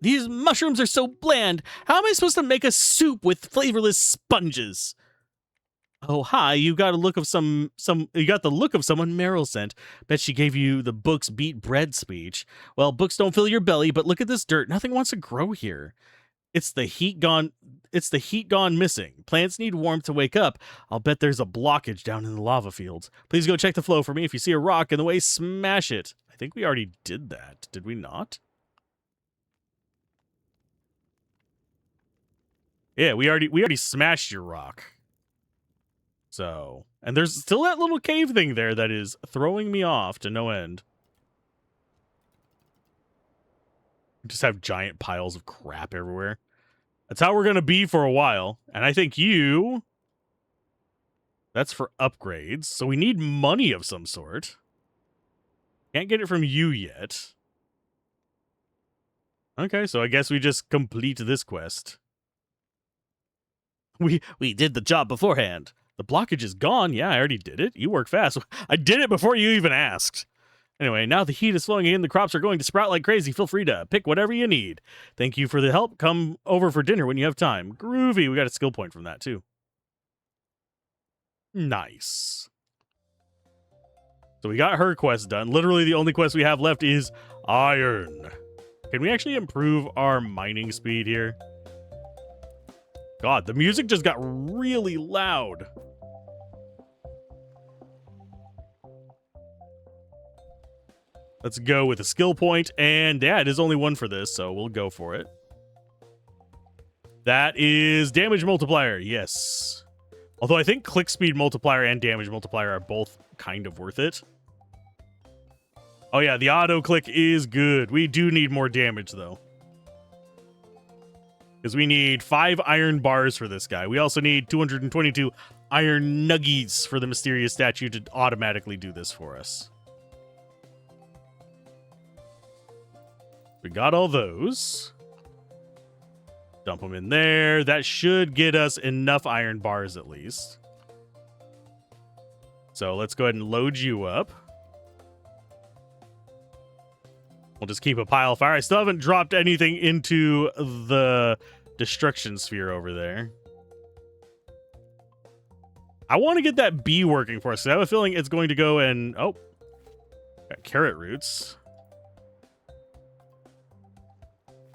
These mushrooms are so bland. How am I supposed to make a soup with flavorless sponges? Oh, hi. You got a look of you got the look of someone Meryl sent. Bet she gave you the books beat bread speech. Well, books don't fill your belly, but look at this dirt. Nothing wants to grow here. It's the heat gone missing. Plants need warmth to wake up. I'll bet there's a blockage down in the lava fields. Please go check the flow for me. If you see a rock in the way, smash it. I think we already did that. Did we not? Yeah, we already smashed your rock. So, and there's still that little cave thing there that is throwing me off to no end. Just have giant piles of crap everywhere. That's how we're going to be for a while. And I think that's for upgrades. So we need money of some sort. Can't get it from you yet. Okay, so I guess we just complete this quest. We did the job beforehand. The blockage is gone. Yeah, I already did it. You work fast. I did it before you even asked. Anyway, now the heat is flowing in. The crops are going to sprout like crazy. Feel free to pick whatever you need. Thank you for the help. Come over for dinner when you have time. Groovy. We got a skill point from that, too. Nice. So we got her quest done. Literally the only quest we have left is iron. Can we actually improve our mining speed here? God, the music just got really loud. Let's go with a skill point, and yeah, it is only 1 for this, so we'll go for it. That is damage multiplier, yes. Although I think click speed multiplier and damage multiplier are both kind of worth it. Oh yeah, the auto click is good. We do need more damage, though. Because we need 5 iron bars for this guy. We also need 222 iron nuggies for the mysterious statue to automatically do this for us. We got all those. Dump them in there. That should get us enough iron bars at least. So let's go ahead and load you up. We'll just keep a pile of fire. I still haven't dropped anything into the destruction sphere over there. I want to get that bee working for us. I have a feeling it's going to go and... Oh. Got carrot roots.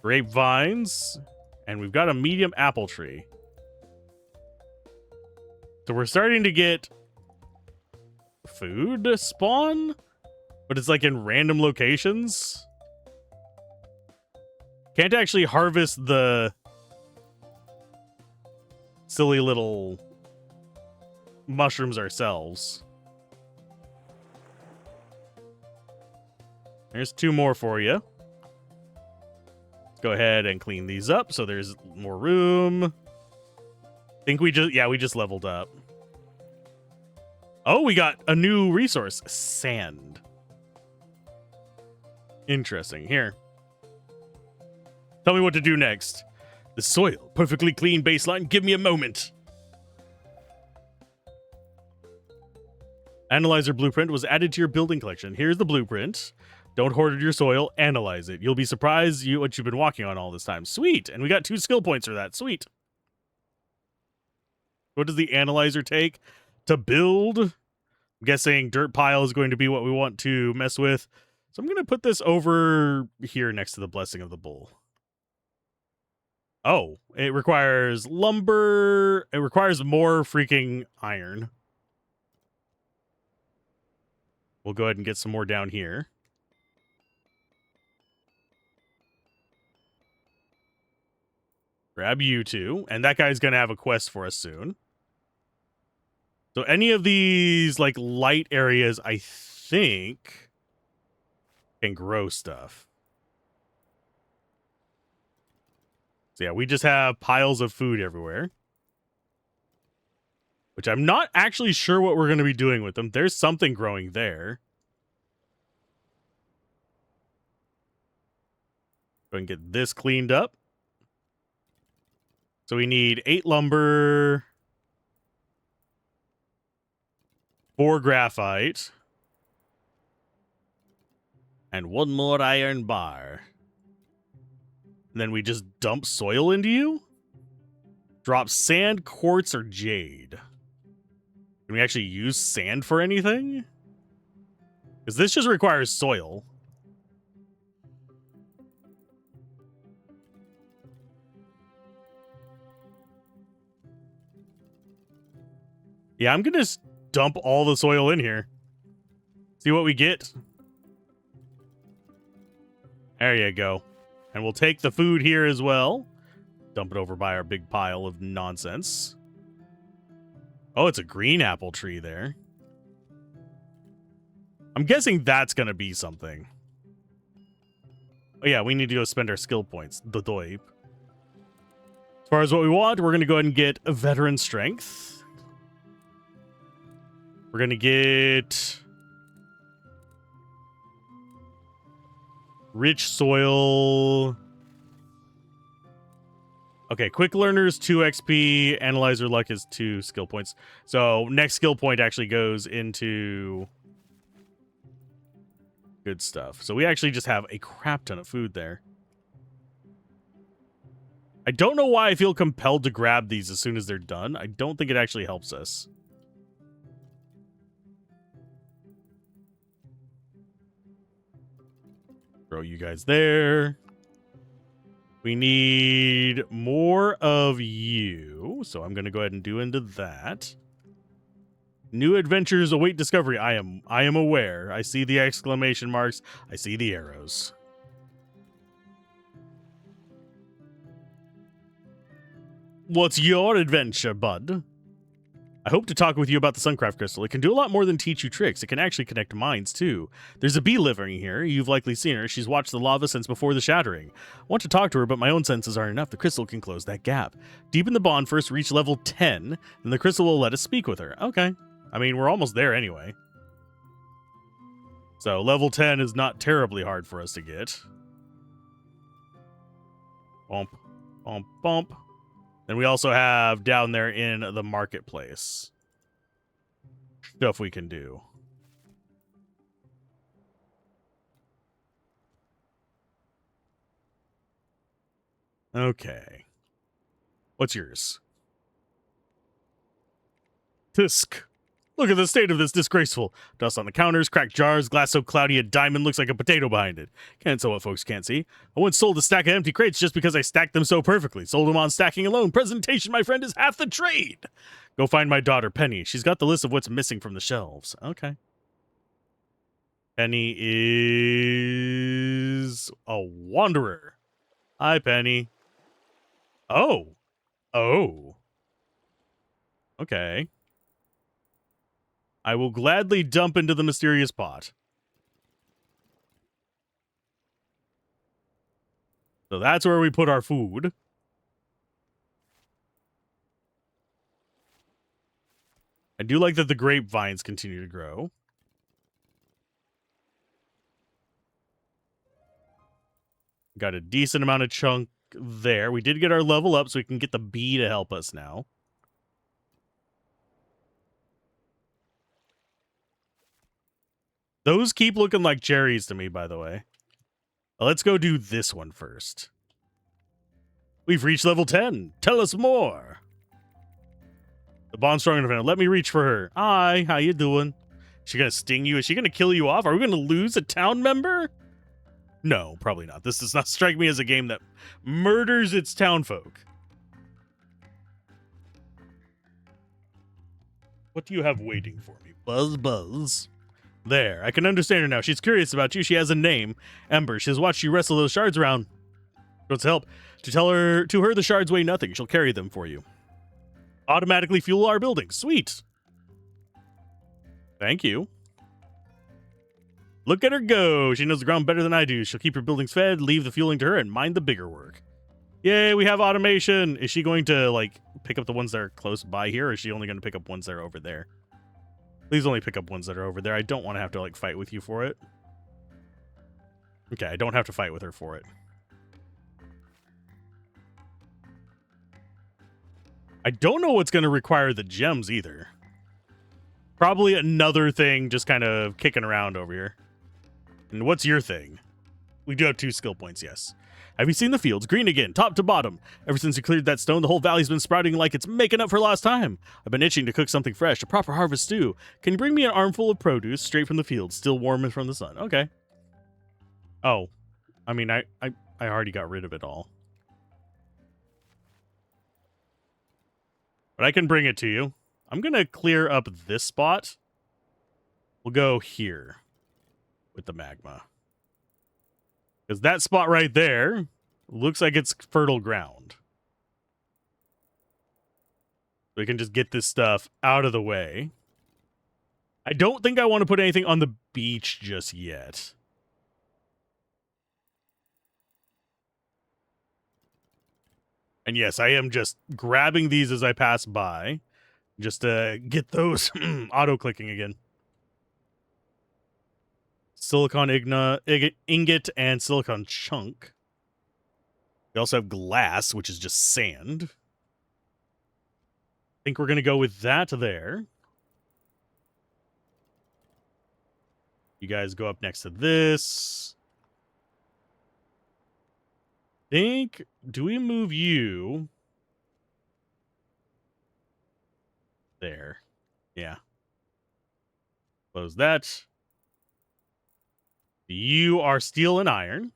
Grapevines. And we've got a medium apple tree. So we're starting to get food spawn, but it's like in random locations. Can't actually harvest the silly little mushrooms ourselves. There's 2 more for you. Let's go ahead and clean these up so there's more room. I think we just leveled up. Oh, we got a new resource, sand. Interesting. Here. Tell me what to do next. The soil, perfectly clean baseline. Give me a moment. Analyzer blueprint was added to your building collection. Here's the blueprint. Don't hoard your soil. Analyze it. You'll be surprised what you've been walking on all this time. Sweet. And we got 2 skill points for that. Sweet. What does the analyzer take to build? I'm guessing dirt pile is going to be what we want to mess with. So I'm going to put this over here next to the blessing of the bull. Oh, it requires lumber. It requires more freaking iron. We'll go ahead and get some more down here. Grab you 2. And that guy's going to have a quest for us soon. So any of these, like, light areas, I think, can grow stuff. So yeah, we just have piles of food everywhere. Which I'm not actually sure what we're going to be doing with them. There's something growing there. Go and get this cleaned up. So we need 8 lumber, 4 graphite, and 1 more iron bar. And then we just dump soil into you? Drop sand, quartz, or jade. Can we actually use sand for anything? Because this just requires soil. Yeah, I'm going to dump all the soil in here. See what we get. There you go. And we'll take the food here as well. Dump it over by our big pile of nonsense. Oh, it's a green apple tree there. I'm guessing that's going to be something. Oh yeah, we need to go spend our skill points. The doip. As far as what we want, we're going to go ahead and get a veteran strength. We're going to get rich soil. Okay, quick learners 2 XP, analyzer luck is 2 skill points. So next skill point actually goes into good stuff. So we actually just have a crap ton of food there. I don't know why I feel compelled to grab these as soon as they're done. I don't think it actually helps us. Throw you guys there. We need more of you, so I'm going to go ahead and do into that. New adventures await discovery. I am aware. I see the exclamation marks. I see the arrows. What's your adventure, bud? I hope to talk with you about the Suncraft crystal. It can do a lot more than teach you tricks. It can actually connect minds, too. There's a bee living here. You've likely seen her. She's watched the lava since before the shattering. I want to talk to her, but my own senses aren't enough. The crystal can close that gap. Deepen the bond first, reach level 10, and the crystal will let us speak with her. Okay. I mean, we're almost there anyway. So level 10 is not terribly hard for us to get. Bump, bump, bump. Then we also have down there in the marketplace stuff we can do. Okay. What's yours? Tisk. Look at the state of this disgraceful. Dust on the counters, cracked jars, glass so cloudy a diamond looks like a potato behind it. Can't sell what folks can't see. I once sold a stack of empty crates just because I stacked them so perfectly. Sold them on stacking alone. Presentation, my friend, is half the trade. Go find my daughter, Penny. She's got the list of what's missing from the shelves. Okay. Penny is a wanderer. Hi, Penny. Oh. Oh. Okay. I will gladly dump into the mysterious pot. So that's where we put our food. I do like that the grapevines continue to grow. Got a decent amount of chunk there. We did get our level up so we can get the bee to help us now. Those keep looking like cherries to me, by the way. Let's go do this one first. We've reached level 10. Tell us more. The bond's strong enough. Let me reach for her. Hi, how you doing? Is she gonna sting you? Is she gonna kill you off? Are we gonna lose a town member? No, probably not. This does not strike me as a game that murders its townfolk. What do you have waiting for me? Buzz, buzz. There, I can understand her now. She's curious about you. She has a name, Ember. She has watched you wrestle those shards around. What's help? To her, the shards weigh nothing. She'll carry them for you. Automatically fuel our buildings. Sweet. Thank you. Look at her go. She knows the ground better than I do. She'll keep her buildings fed, leave the fueling to her, and mind the bigger work. Yay, we have automation. Is she going to, like, pick up the ones that are close by here, or is she only going to pick up ones that are over there? Please only pick up ones that are over there. I don't want to have to, like, fight with you for it. Okay, I don't have to fight with her for it. I don't know what's going to require the gems either. Probably another thing just kind of kicking around over here. And what's your thing? We do have 2 skill points, yes. Have you seen the fields? Green again, top to bottom. Ever since you cleared that stone, the whole valley's been sprouting like it's making up for lost time. I've been itching to cook something fresh, a proper harvest stew. Can you bring me an armful of produce straight from the fields, still warm from the sun? Okay. Oh. I mean, I already got rid of it all. But I can bring it to you. I'm going to clear up this spot. We'll go here with the magma. Because that spot right there looks like it's fertile ground. We can just get this stuff out of the way. I don't think I want to put anything on the beach just yet. And yes, I am just grabbing these as I pass by. Just to get those auto-clicking again. Silicon ingot and silicon chunk. We also have glass, which is just sand. I think we're going to go with that there. You guys go up next to this. Do we move you? There. Yeah. Close that. You are steel and iron.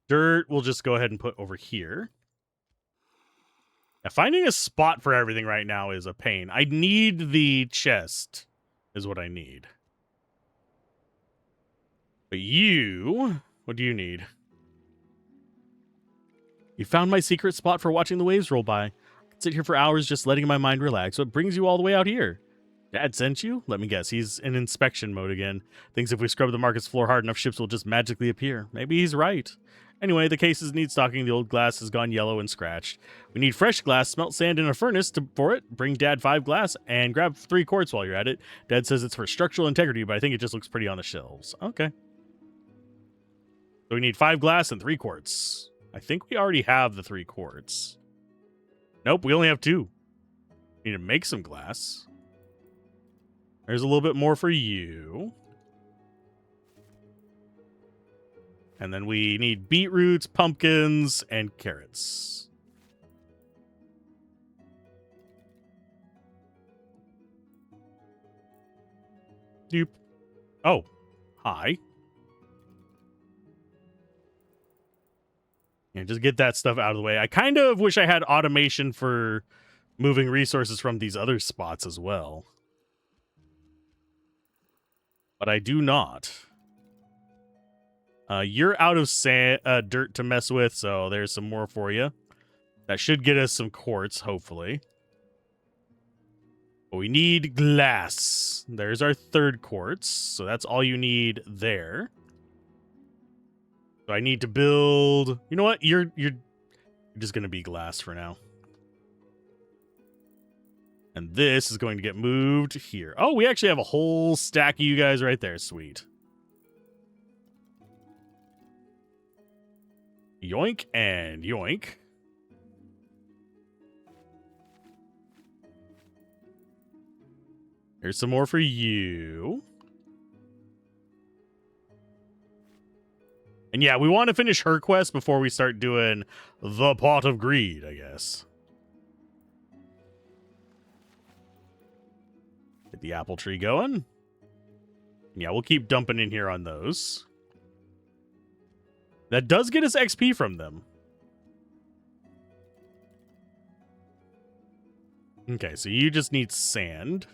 Dirt, we'll just go ahead and put over here. Now, finding a spot for everything right now is a pain. I need the chest, is what I need. But you, what do you need? You found my secret spot for watching the waves roll by. I could sit here for hours just letting my mind relax. What brings you all the way out here? Dad sent you? Let me guess. He's in inspection mode again. Thinks if we scrub the market's floor hard enough, ships will just magically appear. Maybe he's right. Anyway, the cases need stocking. The old glass has gone yellow and scratched. We need fresh glass. Smelt sand in a furnace for it. Bring Dad 5 glass and grab 3 quartz while you're at it. Dad says it's for structural integrity, but I think it just looks pretty on the shelves. Okay. So we need 5 glass and 3 quartz. I think we already have the 3 quartz. Nope, we only have 2. We need to make some glass. There's a little bit more for you. And then we need beetroots, pumpkins, and carrots. Doop. Oh, hi. Yeah, just get that stuff out of the way. I kind of wish I had automation for moving resources from these other spots as well. But I do not. You're out of sand, dirt to mess with, so there's some more for you. That should get us some quartz, hopefully. But we need glass. There's our third quartz, so that's all you need there. So I need to build... You know what? You're just going to be glass for now. And this is going to get moved here. Oh, we actually have a whole stack of you guys right there. Sweet. Yoink and yoink. Here's some more for you. And yeah, we want to finish her quest before we start doing the Pot of Greed, I guess. Get the apple tree going. Yeah, we'll keep dumping in here on those. That does get us XP from them. Okay, so you just need sand.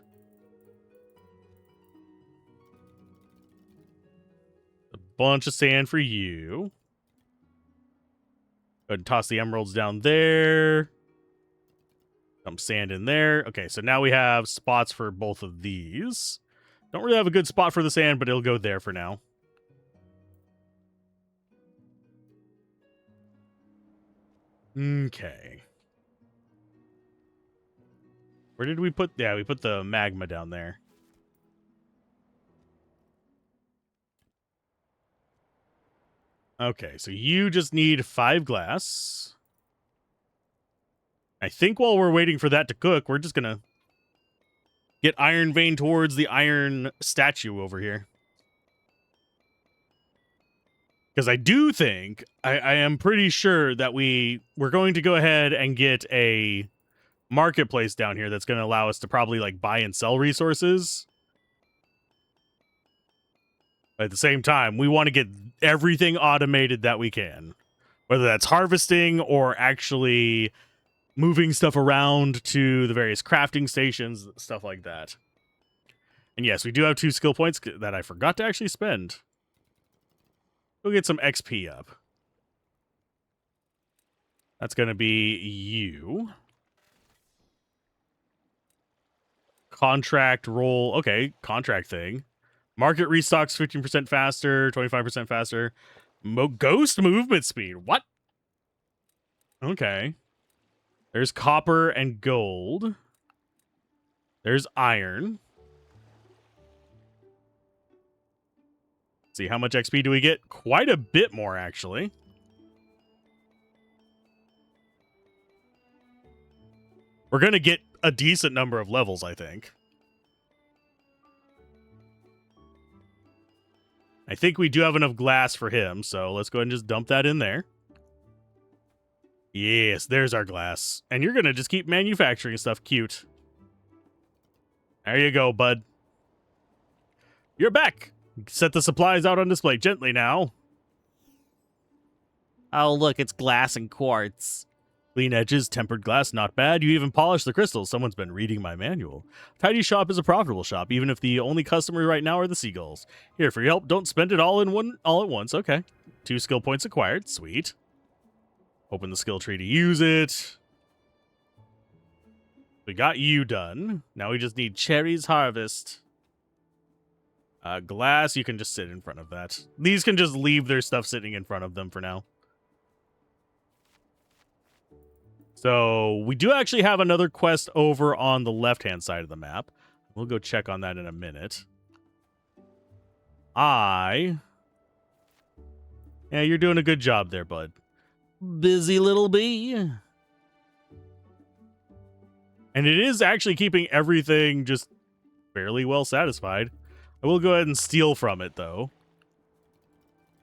A bunch of sand for you. Go ahead and toss the emeralds down there. Some sand in there. Okay, so now we have spots for both of these. Don't really have a good spot for the sand, but it'll go there for now. Okay. Where did we put... Yeah, we put the magma down there. Okay, so you just need 5 glass. I think while we're waiting for that to cook, we're just gonna get Iron Vein towards the iron statue over here. Because I do think, I am pretty sure that we're going to go ahead and get a marketplace down here that's going to allow us to probably like buy and sell resources. But at the same time, we want to get everything automated that we can. Whether that's harvesting or actually moving stuff around to the various crafting stations, stuff like that. And yes, we do have 2 skill points that I forgot to actually spend. We'll get some XP up. That's going to be you. Contract roll. Okay, contract thing. Market restocks 15% faster, 25% faster. Ghost movement speed. What? Okay. There's copper and gold. There's iron. See, how much XP do we get? Quite a bit more, actually. We're going to get a decent number of levels, I think. I think we do have enough glass for him, so let's go ahead and just dump that in there. Yes, there's our glass. And you're going to just keep manufacturing stuff. Cute. There you go, bud. You're back. Set the supplies out on display gently now. Oh, look, it's glass and quartz. Clean edges, tempered glass, not bad. You even polished the crystals. Someone's been reading my manual. Tidy shop is a profitable shop, even if the only customer right now are the seagulls. Here, for your help, don't spend it all at once. Okay. 2 skill points acquired. Sweet. Open the skill tree to use it. We got you done. Now we just need cherries harvest. Glass, you can just sit in front of that. These can just leave their stuff sitting in front of them for now. So, we do actually have another quest over on the left-hand side of the map. We'll go check on that in a minute. Yeah, you're doing a good job there, bud. Busy little bee. And it is actually keeping everything just fairly well satisfied. I will go ahead and steal from it, though.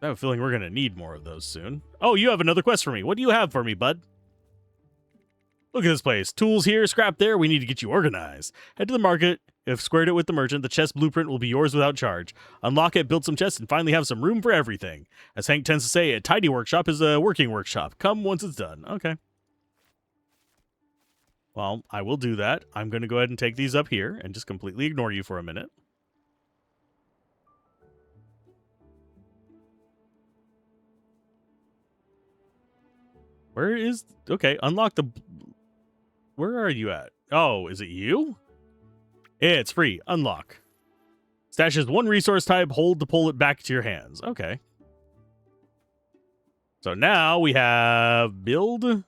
I have a feeling we're going to need more of those soon. Oh, you have another quest for me. What do you have for me, bud? Look at this place. Tools here, scrap there. We need to get you organized. Head to the market. If squared it with the merchant, the chest blueprint will be yours without charge. Unlock it, build some chests, and finally have some room for everything. As Hank tends to say, a tidy workshop is a working workshop. Come once it's done. Okay. Well, I will do that. I'm going to go ahead and take these up here and just completely ignore you for a minute. Where is... Okay, unlock the... Where are you at? Oh, is it you? It's free. Unlock. Stashes one resource type. Hold to pull it back to your hands. Okay. So now we have build,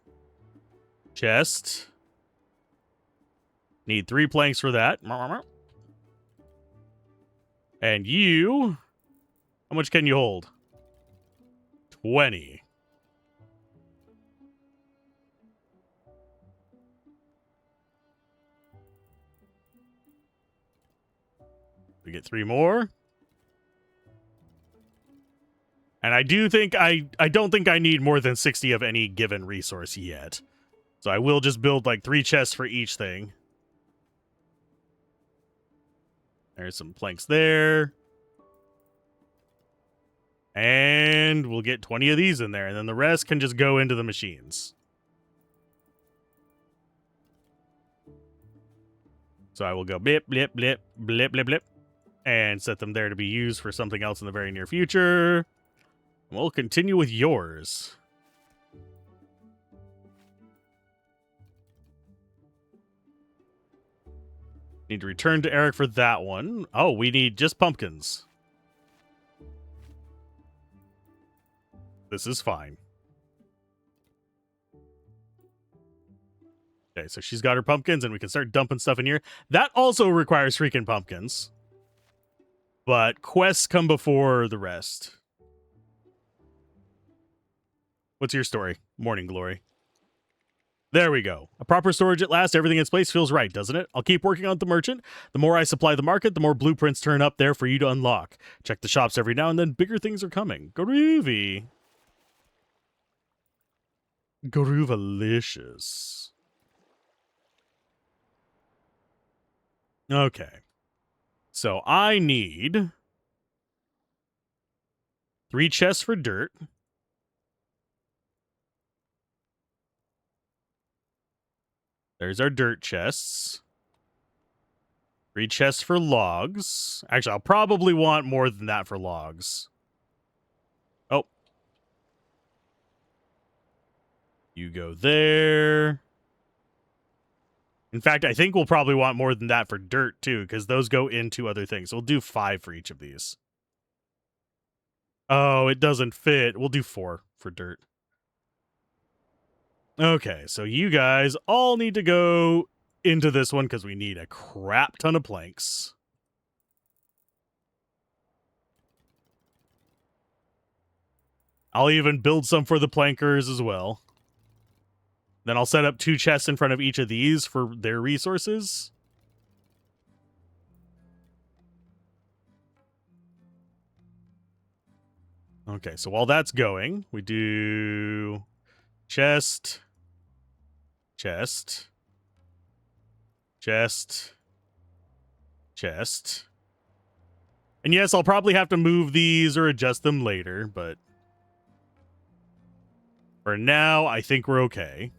chest. Need 3 planks for that. And you, how much can you hold? 20. We get 3 more. And I do think I don't think I need more than 60 of any given resource yet. So I will just build like 3 chests for each thing. There's some planks there. And we'll get 20 of these in there, and then the rest can just go into the machines. So I will go blip, blip, blip, blip, blip, blip, and set them there to be used for something else in the very near future. We'll continue with yours. Need to return to Eric for that one. Oh, we need just pumpkins. This is fine. Okay, so she's got her pumpkins, and we can start dumping stuff in here. That also requires freaking pumpkins. But quests come before the rest. What's your story? Morning Glory. There we go. A proper storage at last. Everything in its place feels right, doesn't it? I'll keep working on the merchant. The more I supply the market, the more blueprints turn up there for you to unlock. Check the shops every now and then. Bigger things are coming. Groovy. Groovalicious. Okay. So I need 3 chests for dirt. There's our dirt chests. 3 chests for logs. Actually, I'll probably want more than that for logs. Oh. You go there. In fact, I think we'll probably want more than that for dirt, too, because those go into other things. So we'll do 5 for each of these. Oh, it doesn't fit. We'll do 4 for dirt. Okay, so you guys all need to go into this one because we need a crap ton of planks. I'll even build some for the plankers as well. Then I'll set up 2 chests in front of each of these for their resources. Okay, so while that's going, we do chest, chest, chest, chest. And yes, I'll probably have to move these or adjust them later, but for now, I think we're okay.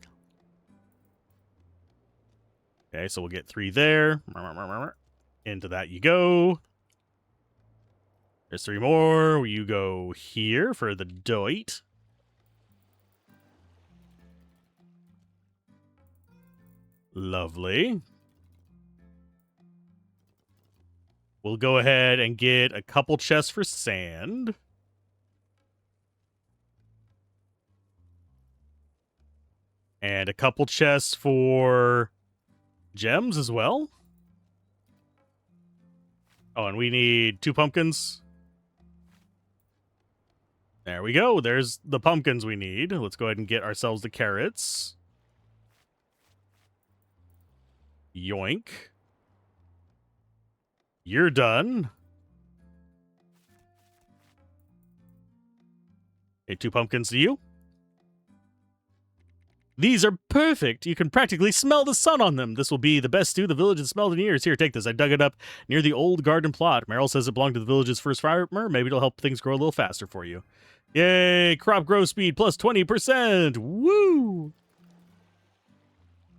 Okay, so we'll get 3 there. Into that you go. There's 3 more. You go here for the doit. Lovely. We'll go ahead and get a couple chests for sand. And a couple chests for gems as well. Oh, and we need 2 pumpkins. There we go. There's the pumpkins we need. Let's go ahead and get ourselves the carrots. Yoink. You're done. Okay, 2 pumpkins to you. These are perfect. You can practically smell the sun on them. This will be the best stew the village has smelled in years. Here, take this. I dug it up near the old garden plot. Meryl says it belonged to the village's first farmer. Maybe it'll help things grow a little faster for you. Yay! Crop growth speed plus 20%. Woo!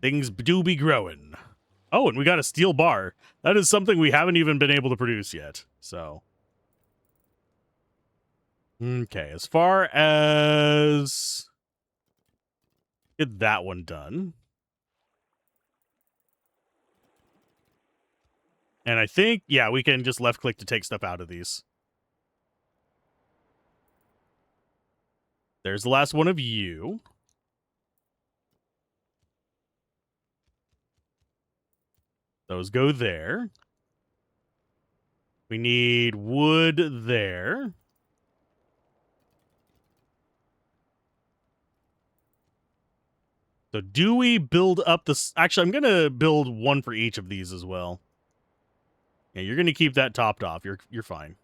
Things do be growing. Oh, and we got a steel bar. That is something we haven't even been able to produce yet. So, okay. As far as get that one done. And I think, yeah, we can just left click to take stuff out of these. There's the last one of you. Those go there. We need wood there. So do we build up this? Actually, I'm going to build one for each of these as well. Yeah, you're going to keep that topped off. You're fine.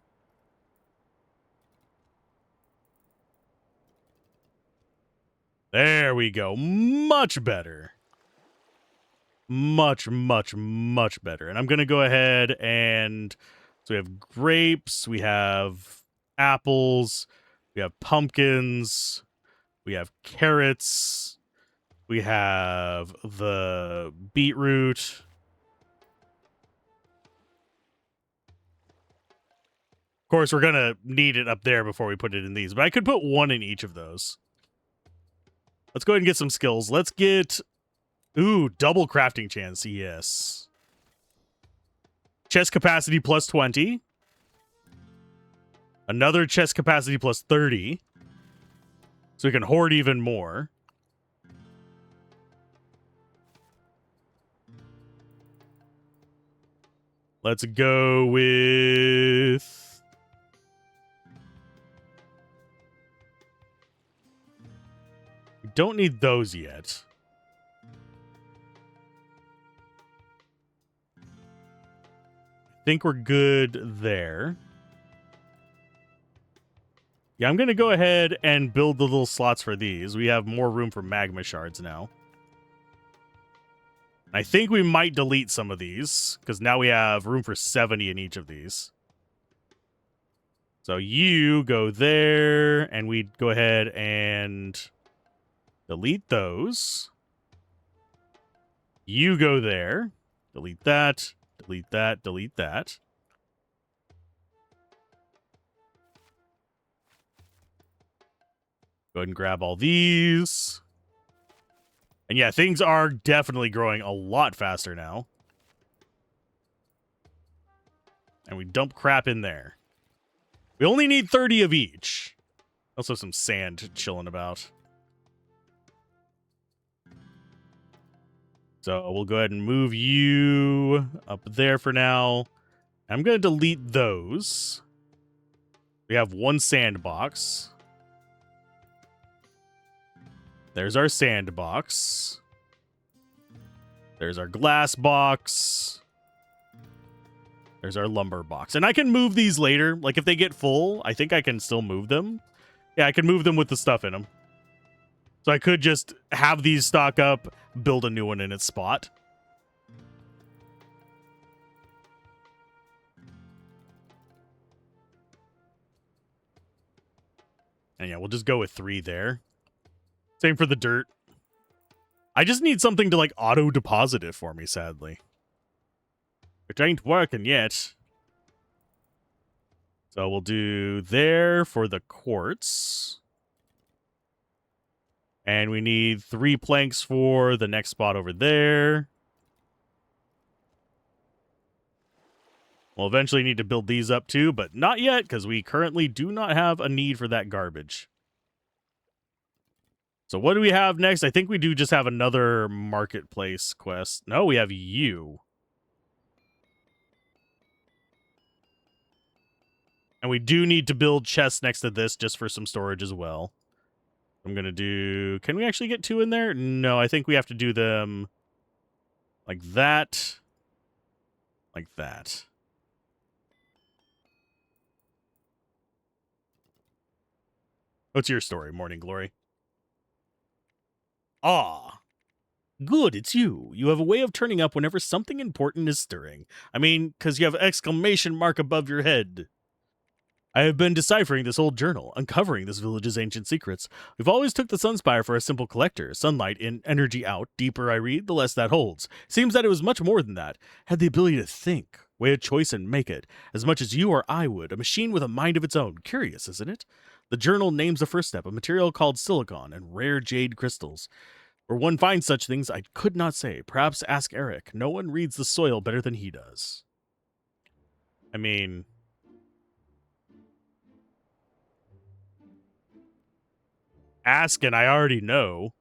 There we go. Much better. Much, much, much better. And I'm going to go ahead and... So we have grapes. We have apples. We have pumpkins. We have carrots. We have the beetroot. Of course, we're going to need it up there before we put it in these. But I could put one in each of those. Let's go ahead and get some skills. Let's get... Ooh, double crafting chance. Yes. Chest capacity plus 20. Another chest capacity plus 30. So we can hoard even more. Let's go with... We don't need those yet. I think we're good there. Yeah, I'm going to go ahead and build the little slots for these. We have more room for magma shards now. I think we might delete some of these, because now we have room for 70 in each of these. So you go there, and we go ahead and delete those. You go there. Delete that. Delete that. Delete that. Go ahead and grab all these. And yeah, things are definitely growing a lot faster now. And we dump crap in there. We only need 30 of each. Also some sand chilling about. So we'll go ahead and move you up there for now. I'm going to delete those. We have one sandbox. There's our sandbox. There's our glass box. There's our lumber box. And I can move these later. Like, if they get full, I think I can still move them. Yeah, I can move them with the stuff in them. So I could just have these stock up, build a new one in its spot. And yeah, we'll just go with 3 there. Same for the dirt. I just need something to, like, auto-deposit it for me, sadly. It ain't working yet. So we'll do there for the quartz. And we need 3 planks for the next spot over there. We'll eventually need to build these up too, but not yet, because we currently do not have a need for that garbage. So what do we have next? I think we do just have another marketplace quest. No, we have you. And we do need to build chests next to this just for some storage as well. I'm going to do... Can we actually get 2 in there? No, I think we have to do them like that. Like that. What's your story, Morning Glory? Ah, good, it's you. You have a way of turning up whenever something important is stirring. I mean, because you have exclamation mark above your head. I have been deciphering this old journal, uncovering this village's ancient secrets. We've always took the Sunspire for a simple collector. Sunlight in, energy out. Deeper I read, the less that holds. Seems that it was much more than that. Had the ability to think, weigh a choice and make it, as much as you or I would. A machine with a mind of its own. Curious, isn't it? The journal names the first step, a material called silicon and rare jade crystals. Where one finds such things, I could not say. Perhaps ask Eric. No one reads the soil better than he does. I mean... asking, I already know.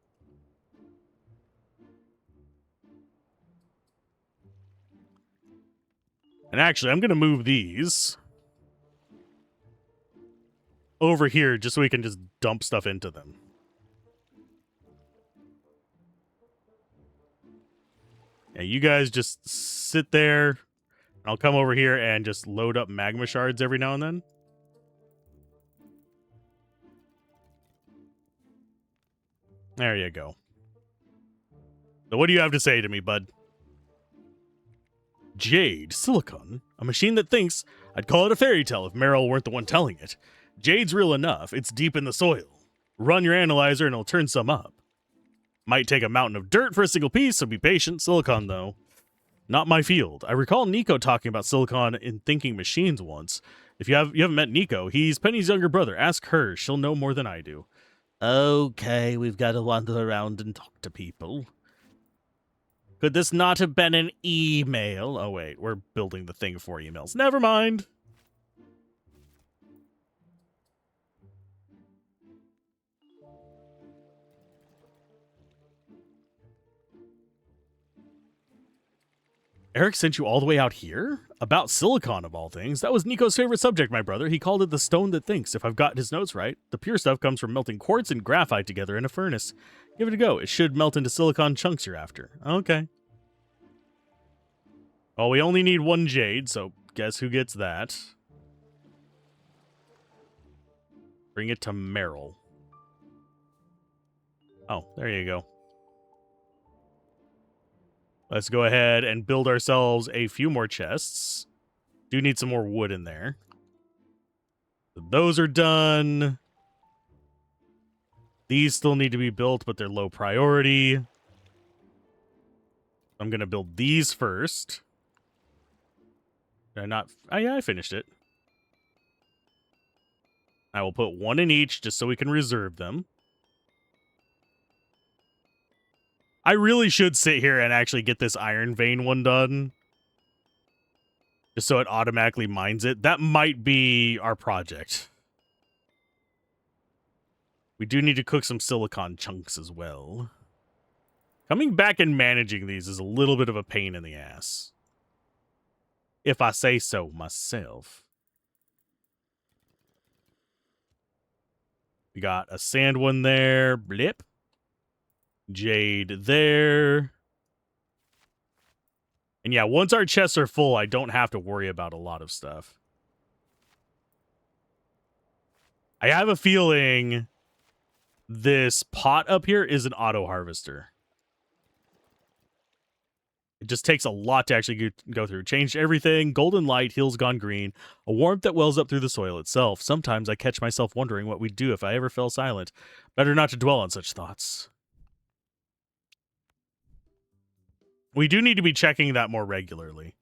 And actually, I'm going to move these over here just so we can just dump stuff into them. Yeah, you guys just sit there. I'll come over here and just load up magma shards every now and then. There you go. So what do you have to say to me, bud? Jade, silicon, a machine that thinks. I'd call it a fairy tale if Meryl weren't the one telling it. Jade's real enough. It's deep in the soil. Run your analyzer and it'll turn some up. Might take a mountain of dirt for a single piece, so be patient. Silicon, though, not my field. I recall Nico talking about silicon in Thinking Machines once. If you haven't met Nico, he's Penny's younger brother. Ask her. She'll know more than I do. Okay, we've got to wander around and talk to people. Could this not have been an email? Oh, wait, we're building the thing for emails. Never mind. Eric sent you all the way out here? About silicon, of all things. That was Nico's favorite subject, my brother. He called it the stone that thinks, if I've got his notes right. The pure stuff comes from melting quartz and graphite together in a furnace. Give it a go. It should melt into silicon chunks you're after. Okay. Well, we only need one jade, so guess who gets that? Bring it to Meryl. Oh, there you go. Let's go ahead and build ourselves a few more chests. Do need some more wood in there. Those are done. These still need to be built, but they're low priority. I'm going to build these first. Did I not? Oh, yeah, I finished it. I will put one in each just so we can reserve them. I really should sit here and actually get this iron vein one done. Just so it automatically mines it. That might be our project. We do need to cook some silicon chunks as well. Coming back and managing these is a little bit of a pain in the ass. If I say so myself. We got a sand one there. Blip. Jade there. And yeah, once our chests are full, I don't have to worry about a lot of stuff. I have a feeling this pot up here is an auto harvester. It just takes a lot to actually go through. Changed everything. Golden light, hills gone green. A warmth that wells up through the soil itself. Sometimes I catch myself wondering what we'd do if I ever fell silent. Better not to dwell on such thoughts. We do need to be checking that more regularly.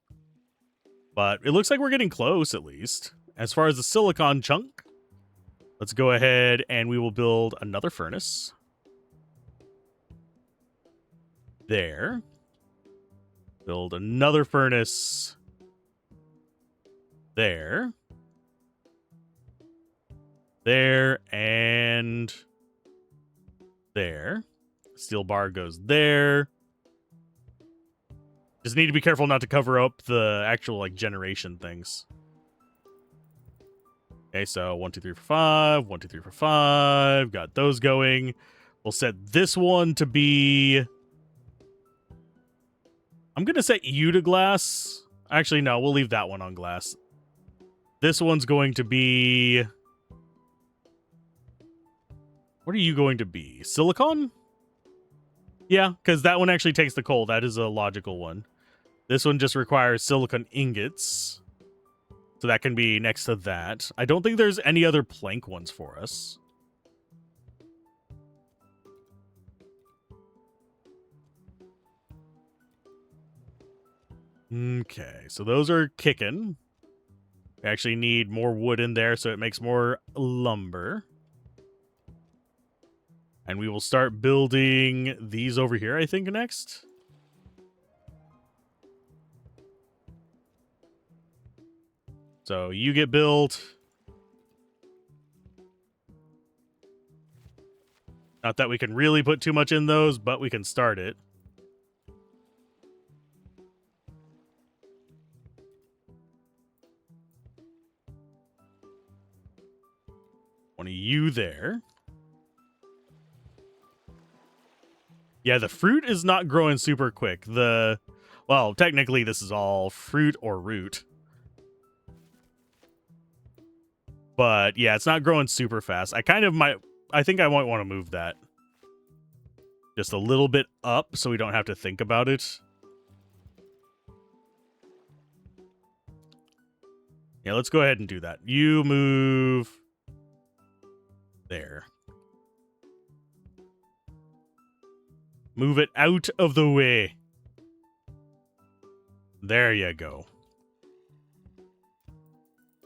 But it looks like we're getting close, at least. As far as the silicon chunk, let's go ahead and we will build another furnace. There. Build another furnace. There. There and there. Steel bar goes there. Just need to be careful not to cover up the actual, like, generation things. Okay, so 1, 2, 3, 4, 5. 1, 2, 3, 4, 5. Got those going. We'll set this one to be... I'm going to set you to glass. Actually, no, we'll leave that one on glass. This one's going to be... What are you going to be? Silicon? Yeah, because that one actually takes the coal. That is a logical one. This one just requires silicon ingots. So that can be next to that. I don't think there's any other plank ones for us. Okay, so those are kicking. We actually need more wood in there so it makes more lumber. And we will start building these over here, I think, next. So you get built. Not that we can really put too much in those, but we can start it. One of you there. Yeah, the fruit is not growing super quick. Well, technically this is all fruit or root. But yeah, it's not growing super fast. I think I might want to move that just a little bit up so we don't have to think about it. Yeah, let's go ahead and do that. You move there. Move it out of the way. There you go.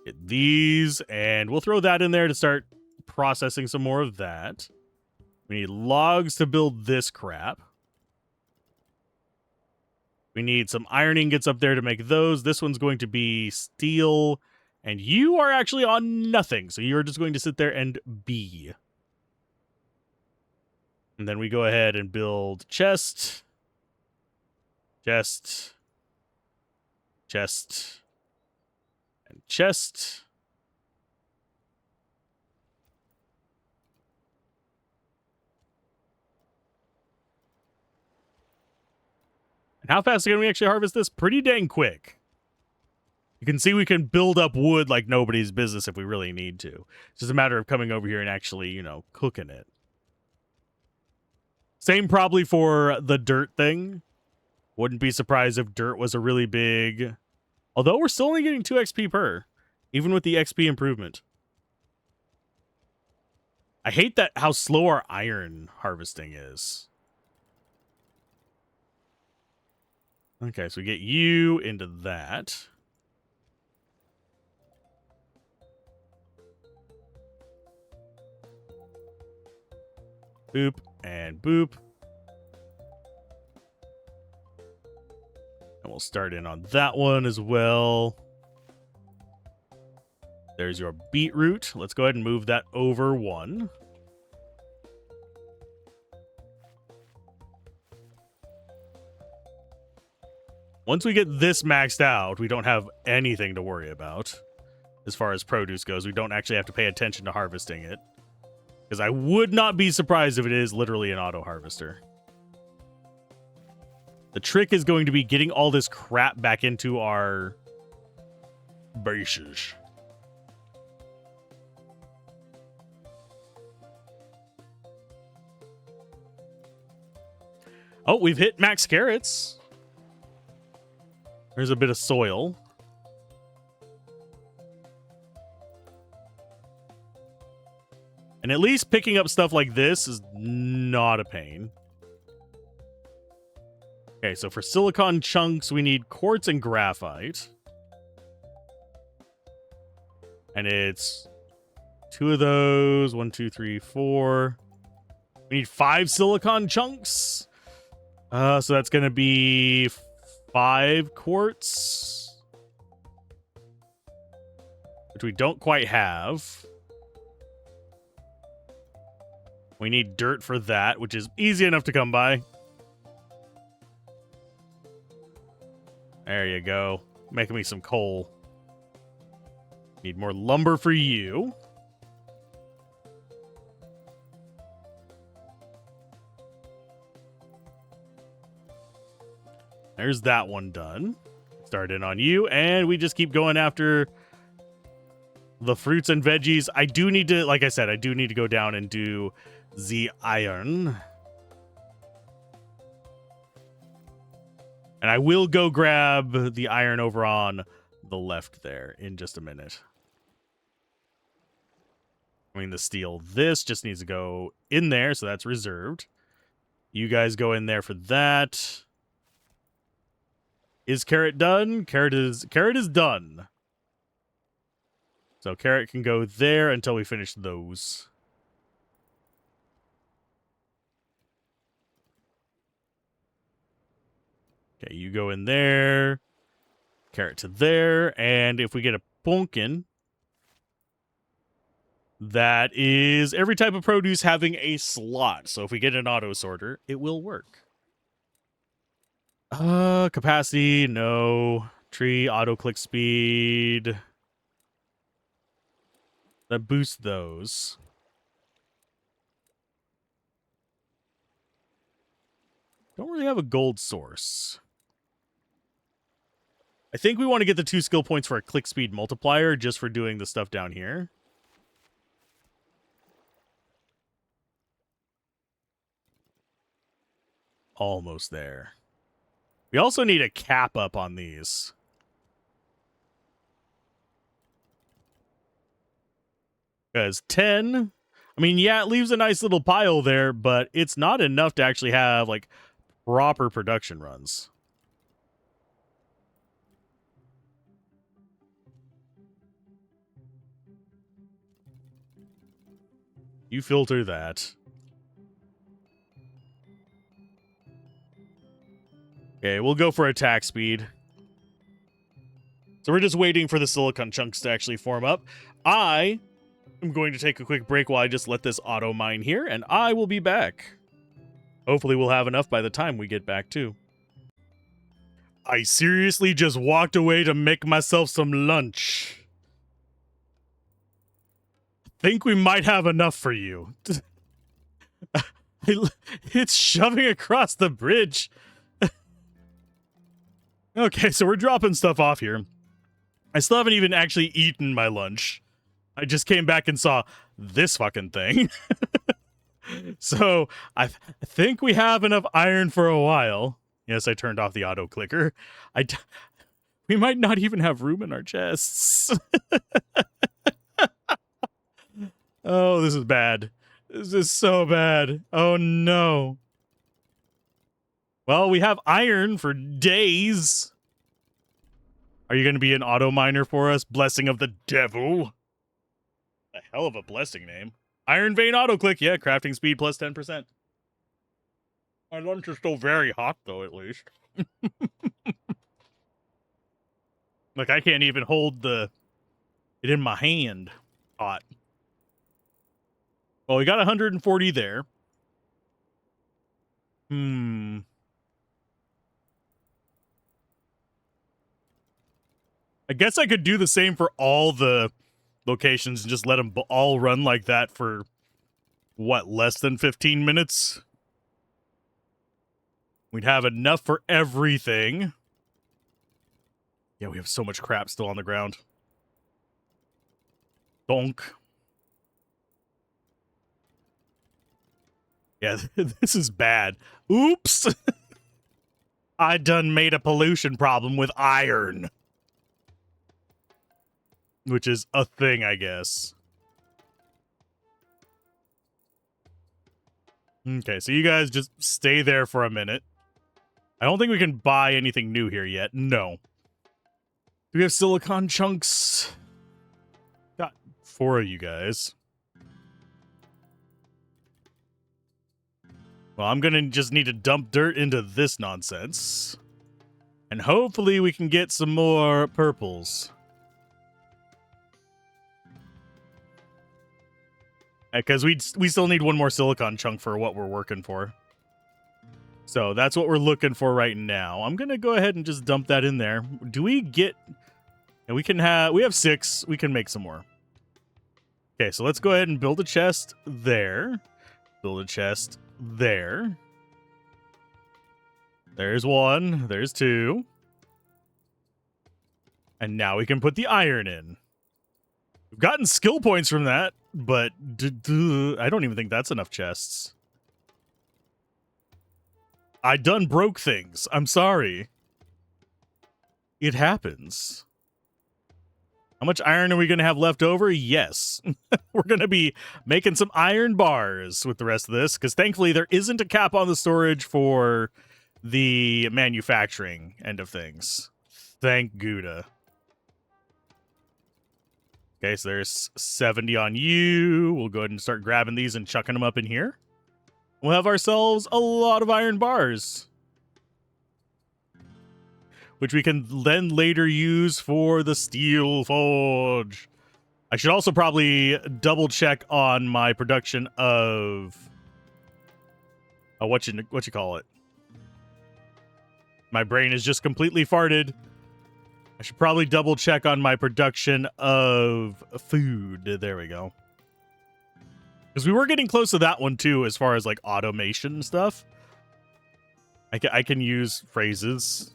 Get these, and we'll throw that in there to start processing some more of that. We need logs to build this crap. We need some iron ingots up there to make those. This one's going to be steel, and you are actually on nothing, so you're just going to sit there and be. And then we go ahead and build chest, chest, chest, and chest. And how fast can we actually harvest this? Pretty dang quick. You can see we can build up wood like nobody's business if we really need to. It's just a matter of coming over here and actually, cooking it. Same probably for the dirt thing. Wouldn't be surprised if dirt was a really big... Although we're still only getting 2 XP per, even with the XP improvement. I hate that how slow our iron harvesting is. Okay, so we get you into that. Boop and boop. And we'll start in on that one as well. There's your beetroot. Let's go ahead and move that over 1. Once we get this maxed out, we don't have anything to worry about. As far as produce goes, we don't actually have to pay attention to harvesting it. Because I would not be surprised if it is literally an auto harvester. The trick is going to be getting all this crap back into our bases. Oh, we've hit max carrots. There's a bit of soil. And at least picking up stuff like this is not a pain. Okay, so for silicon chunks, we need quartz and graphite. And it's 2 of those. 1, 2, 3, 4. We need 5 silicon chunks. So that's going to be 5 quartz. Which we don't quite have. We need dirt for that, which is easy enough to come by. There you go. Making me some coal. Need more lumber for you. There's that one done. Start in on you, and we just keep going after the fruits and veggies. I do need to, like I said, I do need to go down and do the iron. And I will go grab the iron over on the left there in just a minute. I mean, the steel. This just needs to go in there, so that's reserved. You guys go in there for that. Is carrot done? Carrot is done. So carrot can go there until we finish those. Okay, you go in there. Carrot to there. And if we get a pumpkin, that is every type of produce having a slot. So if we get an auto sorter, it will work. Capacity, no. Tree, auto click speed. That boosts those. Don't really have a gold source. I think we want to get the 2 skill points for a click speed multiplier just for doing the stuff down here. Almost there. We also need a cap up on these. Because 10, I mean, yeah, it leaves a nice little pile there, but it's not enough to actually have, like, proper production runs. You filter that. Okay, we'll go for attack speed. So we're just waiting for the silicon chunks to actually form up. I am going to take a quick break while I just let this auto mine here, and I will be back. Hopefully we'll have enough by the time we get back, too. I seriously just walked away to make myself some lunch. Think we might have enough for you. It's shoving across the bridge. Okay, so we're dropping stuff off here. I still haven't even actually eaten my lunch. I just came back and saw this fucking thing. So I think we have enough iron for a while. Yes, I turned off the auto clicker. We might not even have room in our chests. Oh, this is bad. This is so bad. Oh, no. Well, we have iron for days. Are you going to be an auto miner for us? Blessing of the devil. A hell of a blessing name. Iron Vein auto click. Yeah, crafting speed plus 10%. My lunch is still very hot, though, at least. Like, I can't even hold it in my hand. Hot. Well, we got 140 there. I guess I could do the same for all the locations and just let them all run like that for, what, less than 15 minutes? We'd have enough for everything. Yeah, we have so much crap still on the ground. Donk. Yeah, this is bad. Oops! I done made a pollution problem with iron. Which is a thing, I guess. Okay, so you guys just stay there for a minute. I don't think we can buy anything new here yet. No. Do we have silicon chunks? Got 4 of you guys. Well, I'm gonna just need to dump dirt into this nonsense. And hopefully we can get some more purples. Because we still need 1 more silicon chunk for what we're working for. So that's what we're looking for right now. I'm going to go ahead and just dump that in there. Do we get... And we have 6. We can make some more. Okay, so let's go ahead and build a chest there. Build a chest there. There's 1. There's 2. And now we can put the iron in. We've gotten skill points from that, but I don't even think that's enough chests. I done broke things. I'm sorry. It happens. How much iron are we going to have left over? Yes. We're going to be making some iron bars with the rest of this, because thankfully there isn't a cap on the storage for the manufacturing end of things. Thank Gouda. Okay, so there's 70 on you. We'll go ahead and start grabbing these and chucking them up in here. We'll have ourselves a lot of iron bars, which we can then later use for the steel forge. I should also probably double check on my production of what you call it. My brain is just completely farted. I should probably double check on my production of food. There we go. Because we were getting close to that one too, as far as like automation stuff. I can use phrases.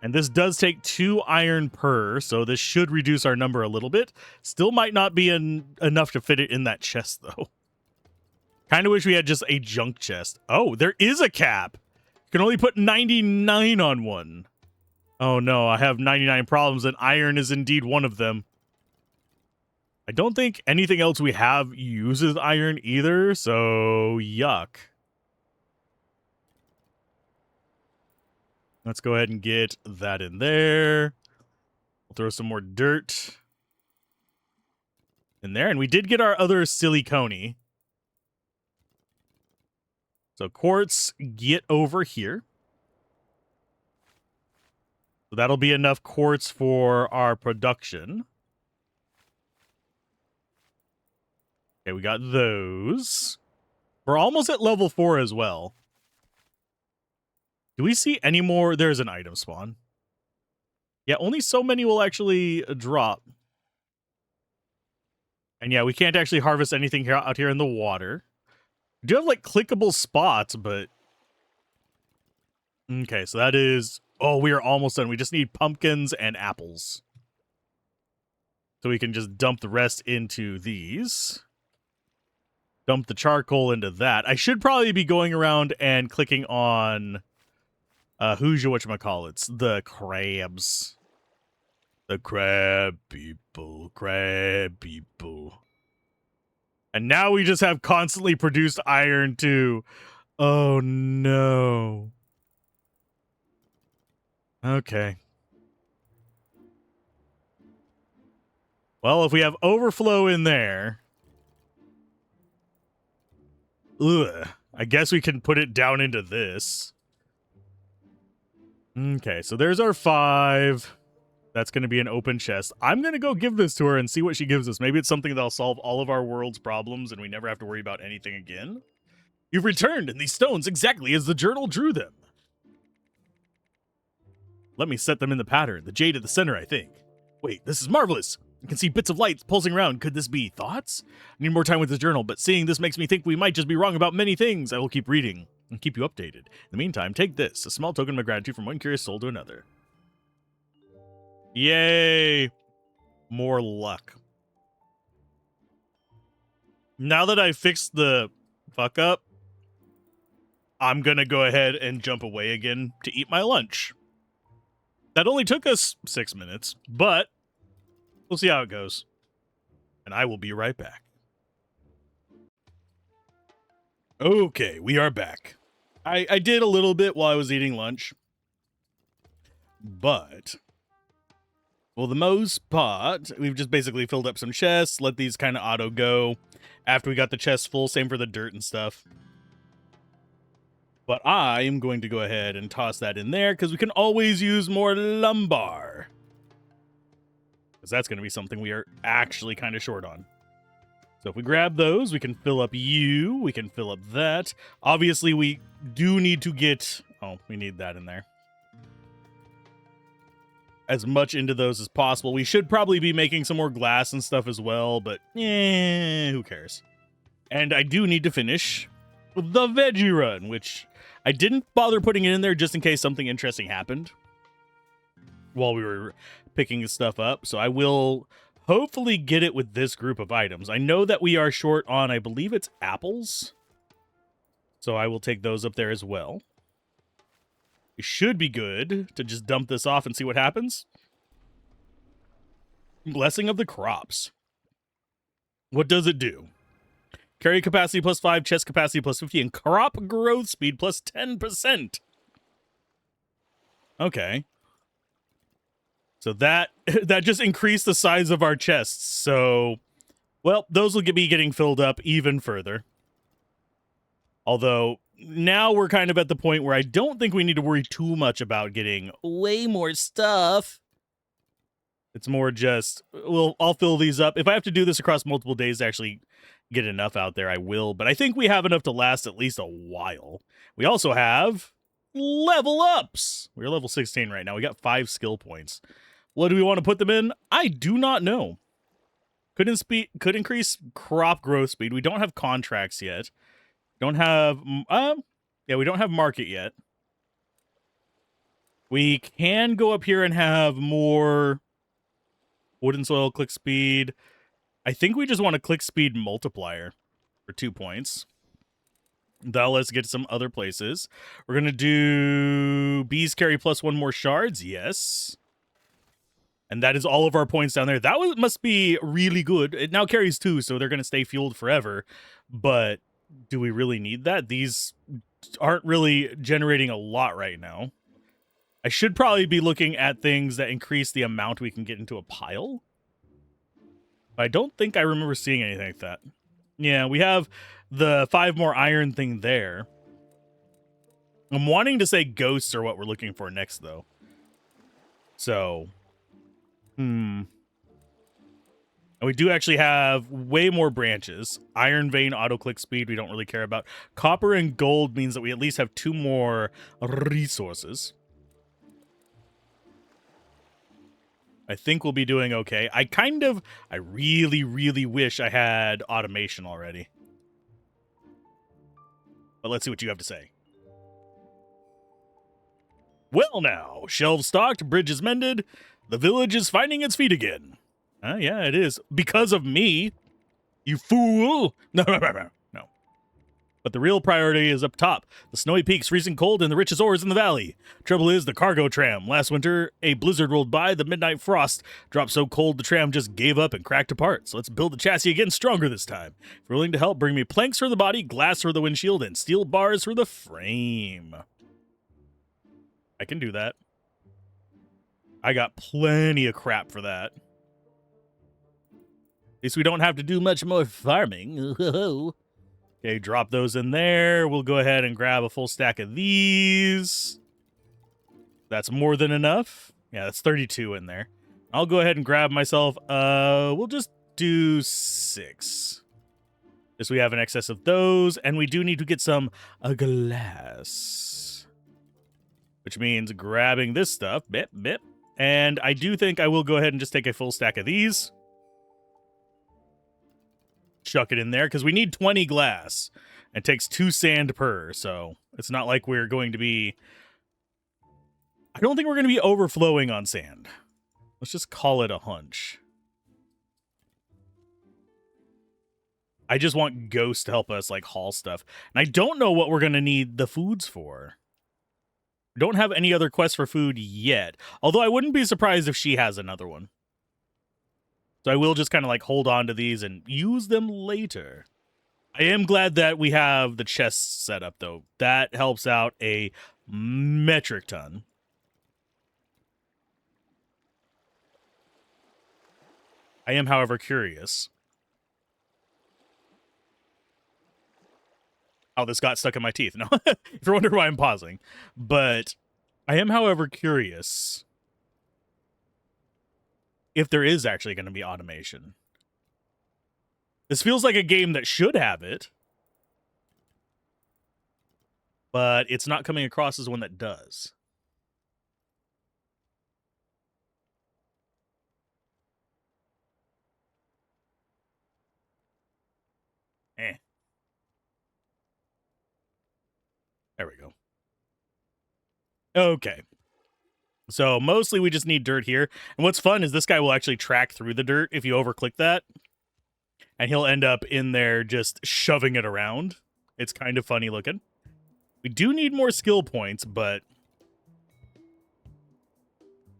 And this does take 2 iron per, so this should reduce our number a little bit. Still might not be enough to fit it in that chest, though. Kind of wish we had just a junk chest. Oh, there is a cap. You can only put 99 on one. Oh, no, I have 99 problems, and iron is indeed one of them. I don't think anything else we have uses iron either, so yuck. Let's go ahead and get that in there. We'll throw some more dirt in there. And we did get our other silicone. So quartz, get over here. So that'll be enough quartz for our production. Okay, we got those. We're almost at level 4 as well. Do we see any more? There's an item spawn. Yeah, only so many will actually drop. And yeah, we can't actually harvest anything here out here in the water. We do have like clickable spots, but... Okay, so that is... Oh, we are almost done. We just need pumpkins and apples. So we can just dump the rest into these. Dump the charcoal into that. I should probably be going around and clicking on... who's your whatchamacallits? The crabs. The crab people. Crab people. And now we just have constantly produced iron too. Oh no. Okay. Well, if we have overflow in there... Ugh. I guess we can put it down into this. Okay, so there's our 5. That's going to be an open chest. I'm going to go give this to her and see what she gives us. Maybe it's something that'll solve all of our world's problems and we never have to worry about anything again. You've returned in these stones exactly as the journal drew them. Let me set them in the pattern. The jade at the center, I think. Wait, this is marvelous. I can see bits of light pulsing around. Could this be thoughts? I need more time with this journal, but seeing this makes me think we might just be wrong about many things. I will keep reading and keep you updated. In the meantime, take this, a small token of my gratitude from one curious soul to another. Yay! More luck. Now that I fixed the fuck up, I'm gonna go ahead and jump away again to eat my lunch. That only took us 6 minutes, but we'll see how it goes. And I will be right back. Okay, we are back. I did a little bit while I was eating lunch. But, for the most part, we've just basically filled up some chests, let these kind of auto go. After we got the chests full, same for the dirt and stuff. But I am going to go ahead and toss that in there, because we can always use more lumber. Because that's going to be something we are actually kind of short on. So if we grab those, we can fill up you. We can fill up that. Obviously, we do need to get... Oh, we need that in there. As much into those as possible. We should probably be making some more glass and stuff as well, but who cares? And I do need to finish the veggie run, which I didn't bother putting it in there just in case something interesting happened while we were picking stuff up. So I will hopefully get it with this group of items. I know that we are short on, I believe it's apples. So I will take those up there as well. It should be good to just dump this off and see what happens. Blessing of the crops. What does it do? Carry capacity plus 5, chest capacity plus 50, and crop growth speed plus 10%. Okay. So that just increased the size of our chests. So, well, those will be getting filled up even further. Although, now we're kind of at the point where I don't think we need to worry too much about getting way more stuff. It's more just, I'll fill these up. If I have to do this across multiple days to actually get enough out there, I will. But I think we have enough to last at least a while. We also have level ups. We're level 16 right now. We got 5 skill points. What do we want to put them in? I do not know. Could increase crop growth speed. We don't have contracts yet. Don't have, we don't have market yet. We can go up here and have more wood and soil click speed. I think we just want a click speed multiplier for 2 points. That'll let us get to some other places. We're going to do bees carry plus 1 more shards. Yes. And that is all of our points down there. That must be really good. It now carries 2, so they're going to stay fueled forever. But do we really need that? These aren't really generating a lot right now. I should probably be looking at things that increase the amount we can get into a pile. I don't think I remember seeing anything like that. Yeah, we have the 5 more iron thing there. I'm wanting to say ghosts are what we're looking for next, though. So, And we do actually have way more branches. Iron vein, auto click speed, we don't really care about. Copper and gold means that we at least have 2 more resources. I think we'll be doing okay. I really, really wish I had automation already. But let's see what you have to say. Well now, shelves stocked, bridges mended, the village is finding its feet again. Yeah, it is. Because of me, you fool. No. But the real priority is up top. The snowy peaks, freezing cold, and the richest ores in the valley. Trouble is, the cargo tram. Last winter, a blizzard rolled by, the midnight frost dropped so cold the tram just gave up and cracked apart. So let's build the chassis again stronger this time. If you're willing to help, bring me planks for the body, glass for the windshield, and steel bars for the frame. I can do that. I got plenty of crap for that. At least we don't have to do much more farming. Okay, drop those in there. We'll go ahead and grab a full stack of these. That's more than enough. Yeah, that's 32 in there. I'll go ahead and grab myself, we'll just do 6. Just so we have an excess of those, and we do need to get some glass. Which means grabbing this stuff, bip. And I do think I will go ahead and just take a full stack of these. Chuck it in there, because we need 20 glass. It takes 2 sand per, so it's not like we're going to be... I don't think we're going to be overflowing on sand. Let's just call it a hunch. I just want Ghost to help us, like, haul stuff. And I don't know what we're going to need the foods for. Don't have any other quests for food yet. Although I wouldn't be surprised if she has another one. So I will just kind of like hold on to these and use them later. I am glad that we have the chests set up, though. That helps out a metric ton. I am, however, curious. Oh, this got stuck in my teeth. No, if you're wondering why I'm pausing. But I am, however, curious if there is actually going to be automation. This feels like a game that should have it, but it's not coming across as one that does. There we go. Okay. So mostly we just need dirt here. And what's fun is this guy will actually track through the dirt if you overclick that. And he'll end up in there just shoving it around. It's kind of funny looking. We do need more skill points, but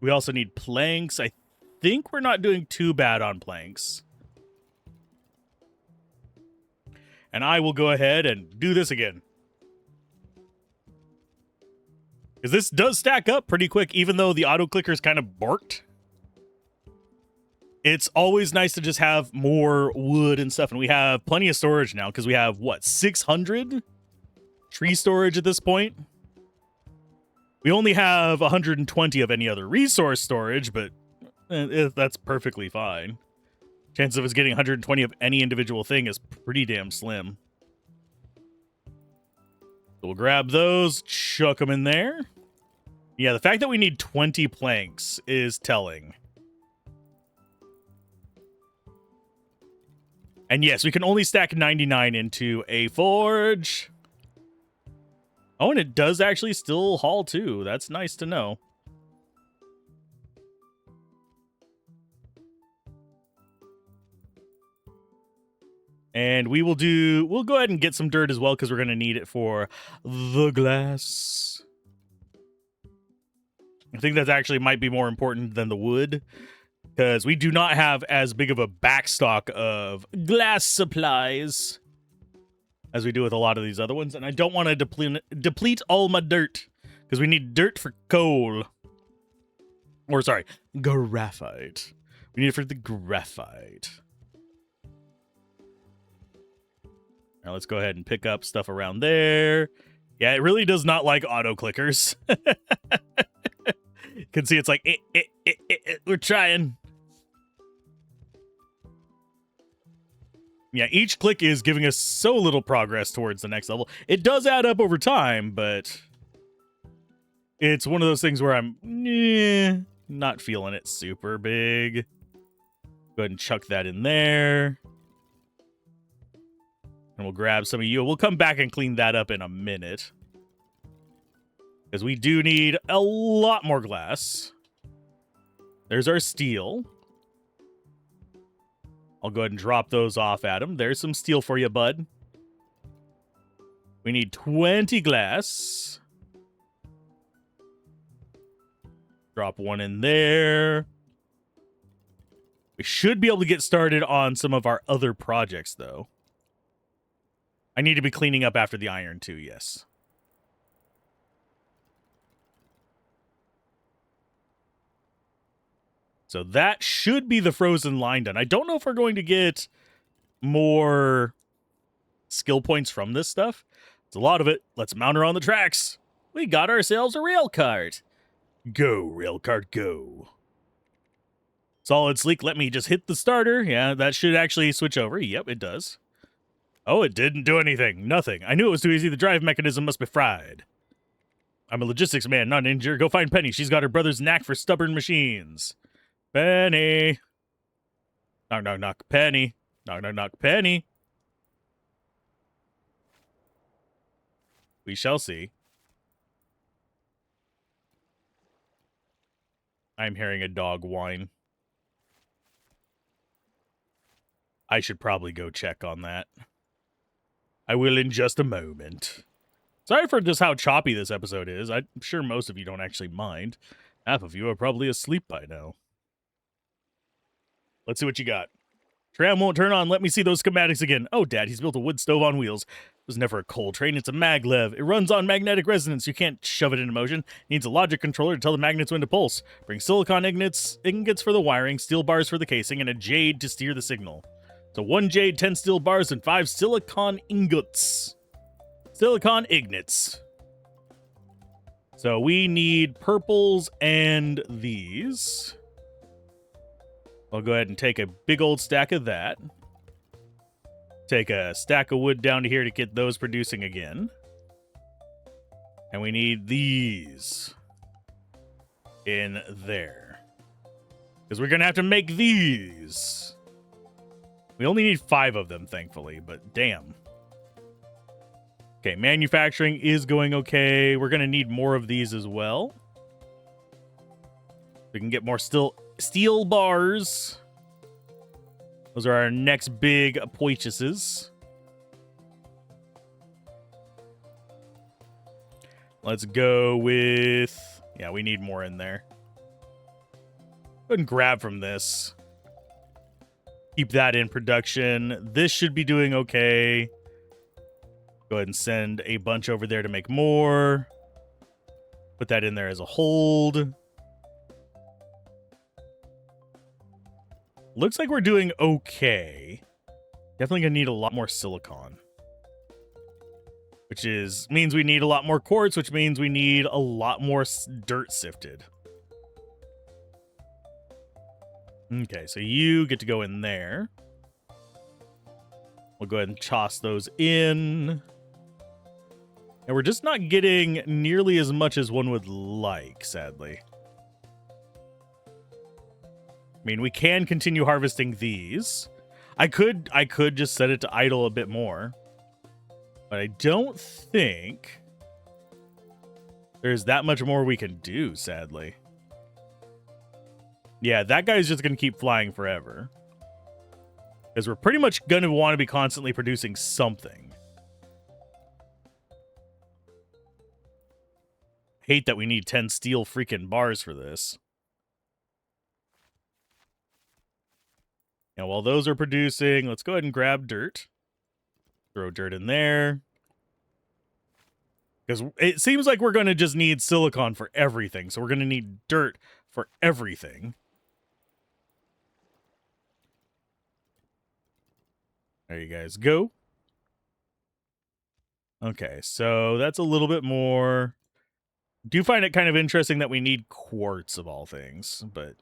We also need planks. I think we're not doing too bad on planks. And I will go ahead and do this again. Because this does stack up pretty quick, even though the auto clicker is kind of borked. It's always nice to just have more wood and stuff. And we have plenty of storage now because we have, what, 600 tree storage at this point? We only have 120 of any other resource storage, but that's perfectly fine. Chance of us getting 120 of any individual thing is pretty damn slim. So we'll grab those, chuck them in there. Yeah, the fact that we need 20 planks is telling. And yes, we can only stack 99 into a forge. Oh, and it does actually still haul too. That's nice to know. And we'll go ahead and get some dirt as well because we're going to need it for the glass. I think that actually might be more important than the wood because we do not have as big of a backstock of glass supplies as we do with a lot of these other ones. And I don't want to deplete all my dirt because we need dirt for coal. Or sorry, graphite. We need it for the graphite. Now let's go ahead and pick up stuff around there. Yeah, it really does not like auto clickers. You can see it's like, we're trying. Yeah, each click is giving us so little progress towards the next level. It does add up over time, but it's one of those things where I'm not feeling it super big. Go ahead and chuck that in there. And we'll grab some of you. We'll come back and clean that up in a minute. Because we do need a lot more glass. There's our steel. I'll go ahead and drop those off at him. There's some steel for you, bud. We need 20 glass. Drop one in there. We should be able to get started on some of our other projects, though. I need to be cleaning up after the iron, too, yes. So that should be the frozen line done. I don't know if we're going to get more skill points from this stuff. It's a lot of it. Let's mount her on the tracks. We got ourselves a rail cart. Go, rail cart, go. Solid sleek. Let me just hit the starter. Yeah, that should actually switch over. Yep, it does. Oh, it didn't do anything. Nothing. I knew it was too easy. The drive mechanism must be fried. I'm a logistics man, not an engineer. Go find Penny. She's got her brother's knack for stubborn machines. Penny. Knock, knock, knock. Penny. Knock, knock, knock. Penny. We shall see. I'm hearing a dog whine. I should probably go check on that. I will in just a moment. Sorry for just how choppy this episode is. I'm sure most of you don't actually mind. Half of you are probably asleep by now. Let's see what you got. Tram won't turn on. Let me see those schematics again. Oh, Dad, he's built a wood stove on wheels. It was never a coal train. It's a maglev. It runs on magnetic resonance. You can't shove it into motion. It needs a logic controller to tell the magnets when to pulse. Bring silicon ingots for the wiring, steel bars for the casing, and a jade to steer the signal. So 1 jade, 10 steel bars, and 5 silicon ingots. Silicon ignits. So we need purples and these. I'll go ahead and take a big old stack of that. Take a stack of wood down to here to get those producing again. And we need these in there. Because we're going to have to make these. We only need 5 of them, thankfully, but damn. Okay, manufacturing is going okay. We're going to need more of these as well. We can get more steel bars. Those are our next big purchases. Let's go with... Yeah, we need more in there. Go ahead and grab from this. Keep that in production. This should be doing okay. Go ahead and send a bunch over there to make more. Put that in there as a hold. Looks like we're doing okay. Definitely gonna need a lot more silicon. Which means we need a lot more quartz, which means we need a lot more dirt sifted. Okay, so you get to go in there. We'll go ahead and toss those in. And we're just not getting nearly as much as one would like, sadly. I mean, we can continue harvesting these. I could just set it to idle a bit more. But I don't think there's that much more we can do, sadly. Yeah, that guy's just going to keep flying forever. Because we're pretty much going to want to be constantly producing something. Hate that we need 10 steel freaking bars for this. Now, while those are producing, let's go ahead and grab dirt. Throw dirt in there. Because it seems like we're going to just need silicon for everything. So we're going to need dirt for everything. There you guys go. Okay, so that's a little bit more. Do find it kind of interesting that we need quartz of all things, but...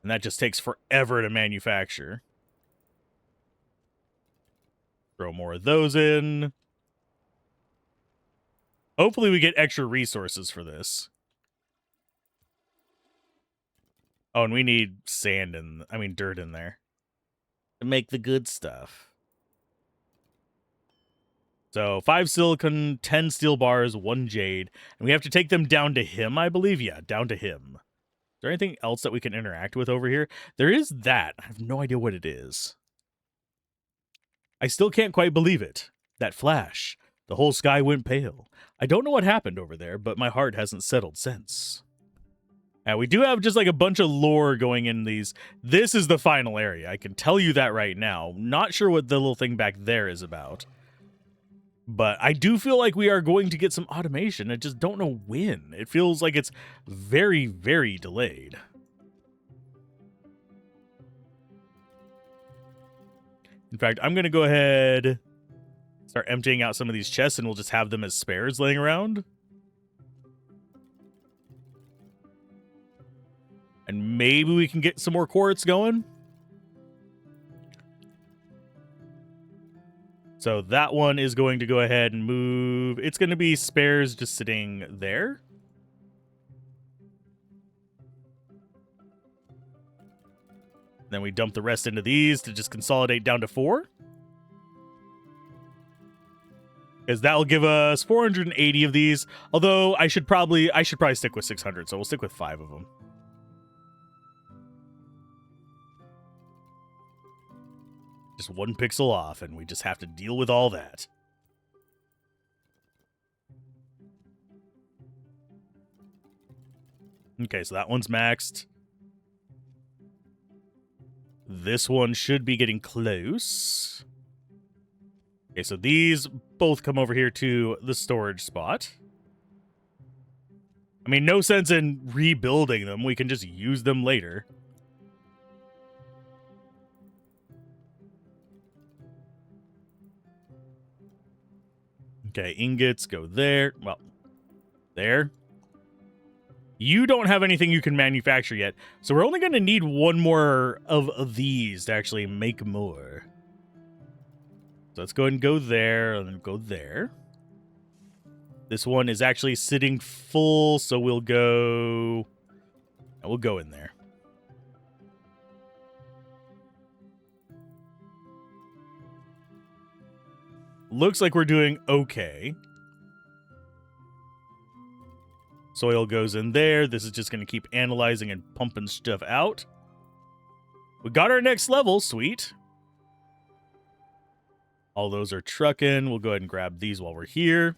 And that just takes forever to manufacture. Throw more of those in. Hopefully we get extra resources for this. Oh, and we need dirt in there. To make the good stuff. So 5 silicon, 10 steel bars, 1 jade. And we have to take them down to him, I believe. Yeah, down to him. Is there anything else that we can interact with over here? There is that. I have no idea what it is. I still can't quite believe it. That flash. The whole sky went pale. I don't know what happened over there, but my heart hasn't settled since. We do have just like a bunch of lore going in these. This is the final area. I can tell you that right now. Not sure what the little thing back there is about. But I do feel like we are going to get some automation. I just don't know when. It feels like it's very, very delayed. In fact, I'm going to go ahead, start emptying out some of these chests, and we'll just have them as spares laying around. And maybe we can get some more quartz going. So that one is going to go ahead and move. It's going to be spares just sitting there. Then we dump the rest into these to just consolidate down to 4. Because that will give us 480 of these. Although I should probably stick with 600, so we'll stick with 5 of them. Just 1 pixel off, and we just have to deal with all that. Okay, so that one's maxed. This one should be getting close. Okay, so these both come over here to the storage spot. I mean, no sense in rebuilding them. We can just use them later. Okay, ingots go there. Well, there. You don't have anything you can manufacture yet, so we're only going to need 1 more of these to actually make more. So let's go ahead and go there, and then go there. This one is actually sitting full, so we'll go in there. Looks like we're doing okay. Soil goes in there. This is just going to keep analyzing and pumping stuff out. We got our next level. Sweet. All those are trucking. We'll go ahead and grab these while we're here.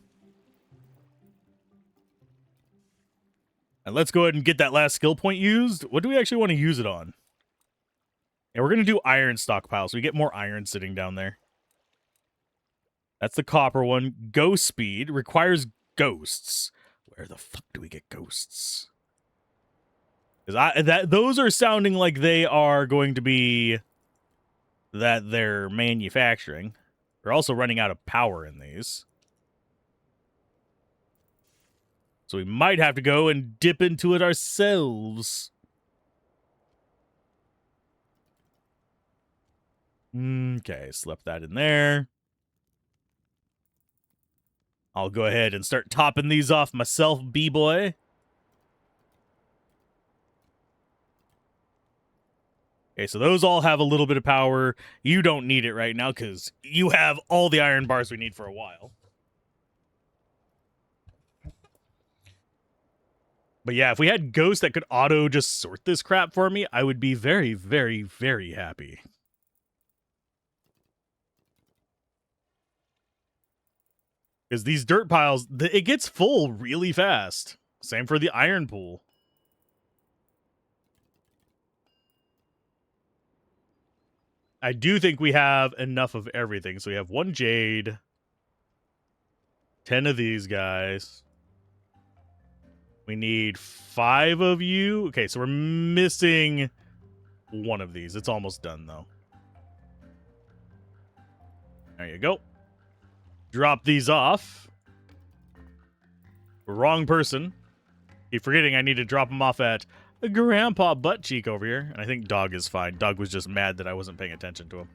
And let's go ahead and get that last skill point used. What do we actually want to use it on? Yeah, we're going to do iron stockpile, so we get more iron sitting down there. That's the copper one. Ghost speed requires ghosts. Where the fuck do we get ghosts? Because those are sounding like they are going to be that they're manufacturing. We're also running out of power in these. So we might have to go and dip into it ourselves. Okay, slip that in there. I'll go ahead and start topping these off myself, B-boy. Okay, so those all have a little bit of power. You don't need it right now because you have all the iron bars we need for a while. But yeah, if we had ghosts that could auto just sort this crap for me, I would be very, very, very happy. Because these dirt piles, it gets full really fast. Same for the iron pool. I do think we have enough of everything. So we have 1 jade, 10 of these guys. We need 5 of you. Okay, so we're missing 1 of these. It's almost done, though. There you go. Drop these off. Wrong person. Keep forgetting I need to drop them off at Grandpa Butt Cheek over here. And I think Dog is fine. Dog was just mad that I wasn't paying attention to him.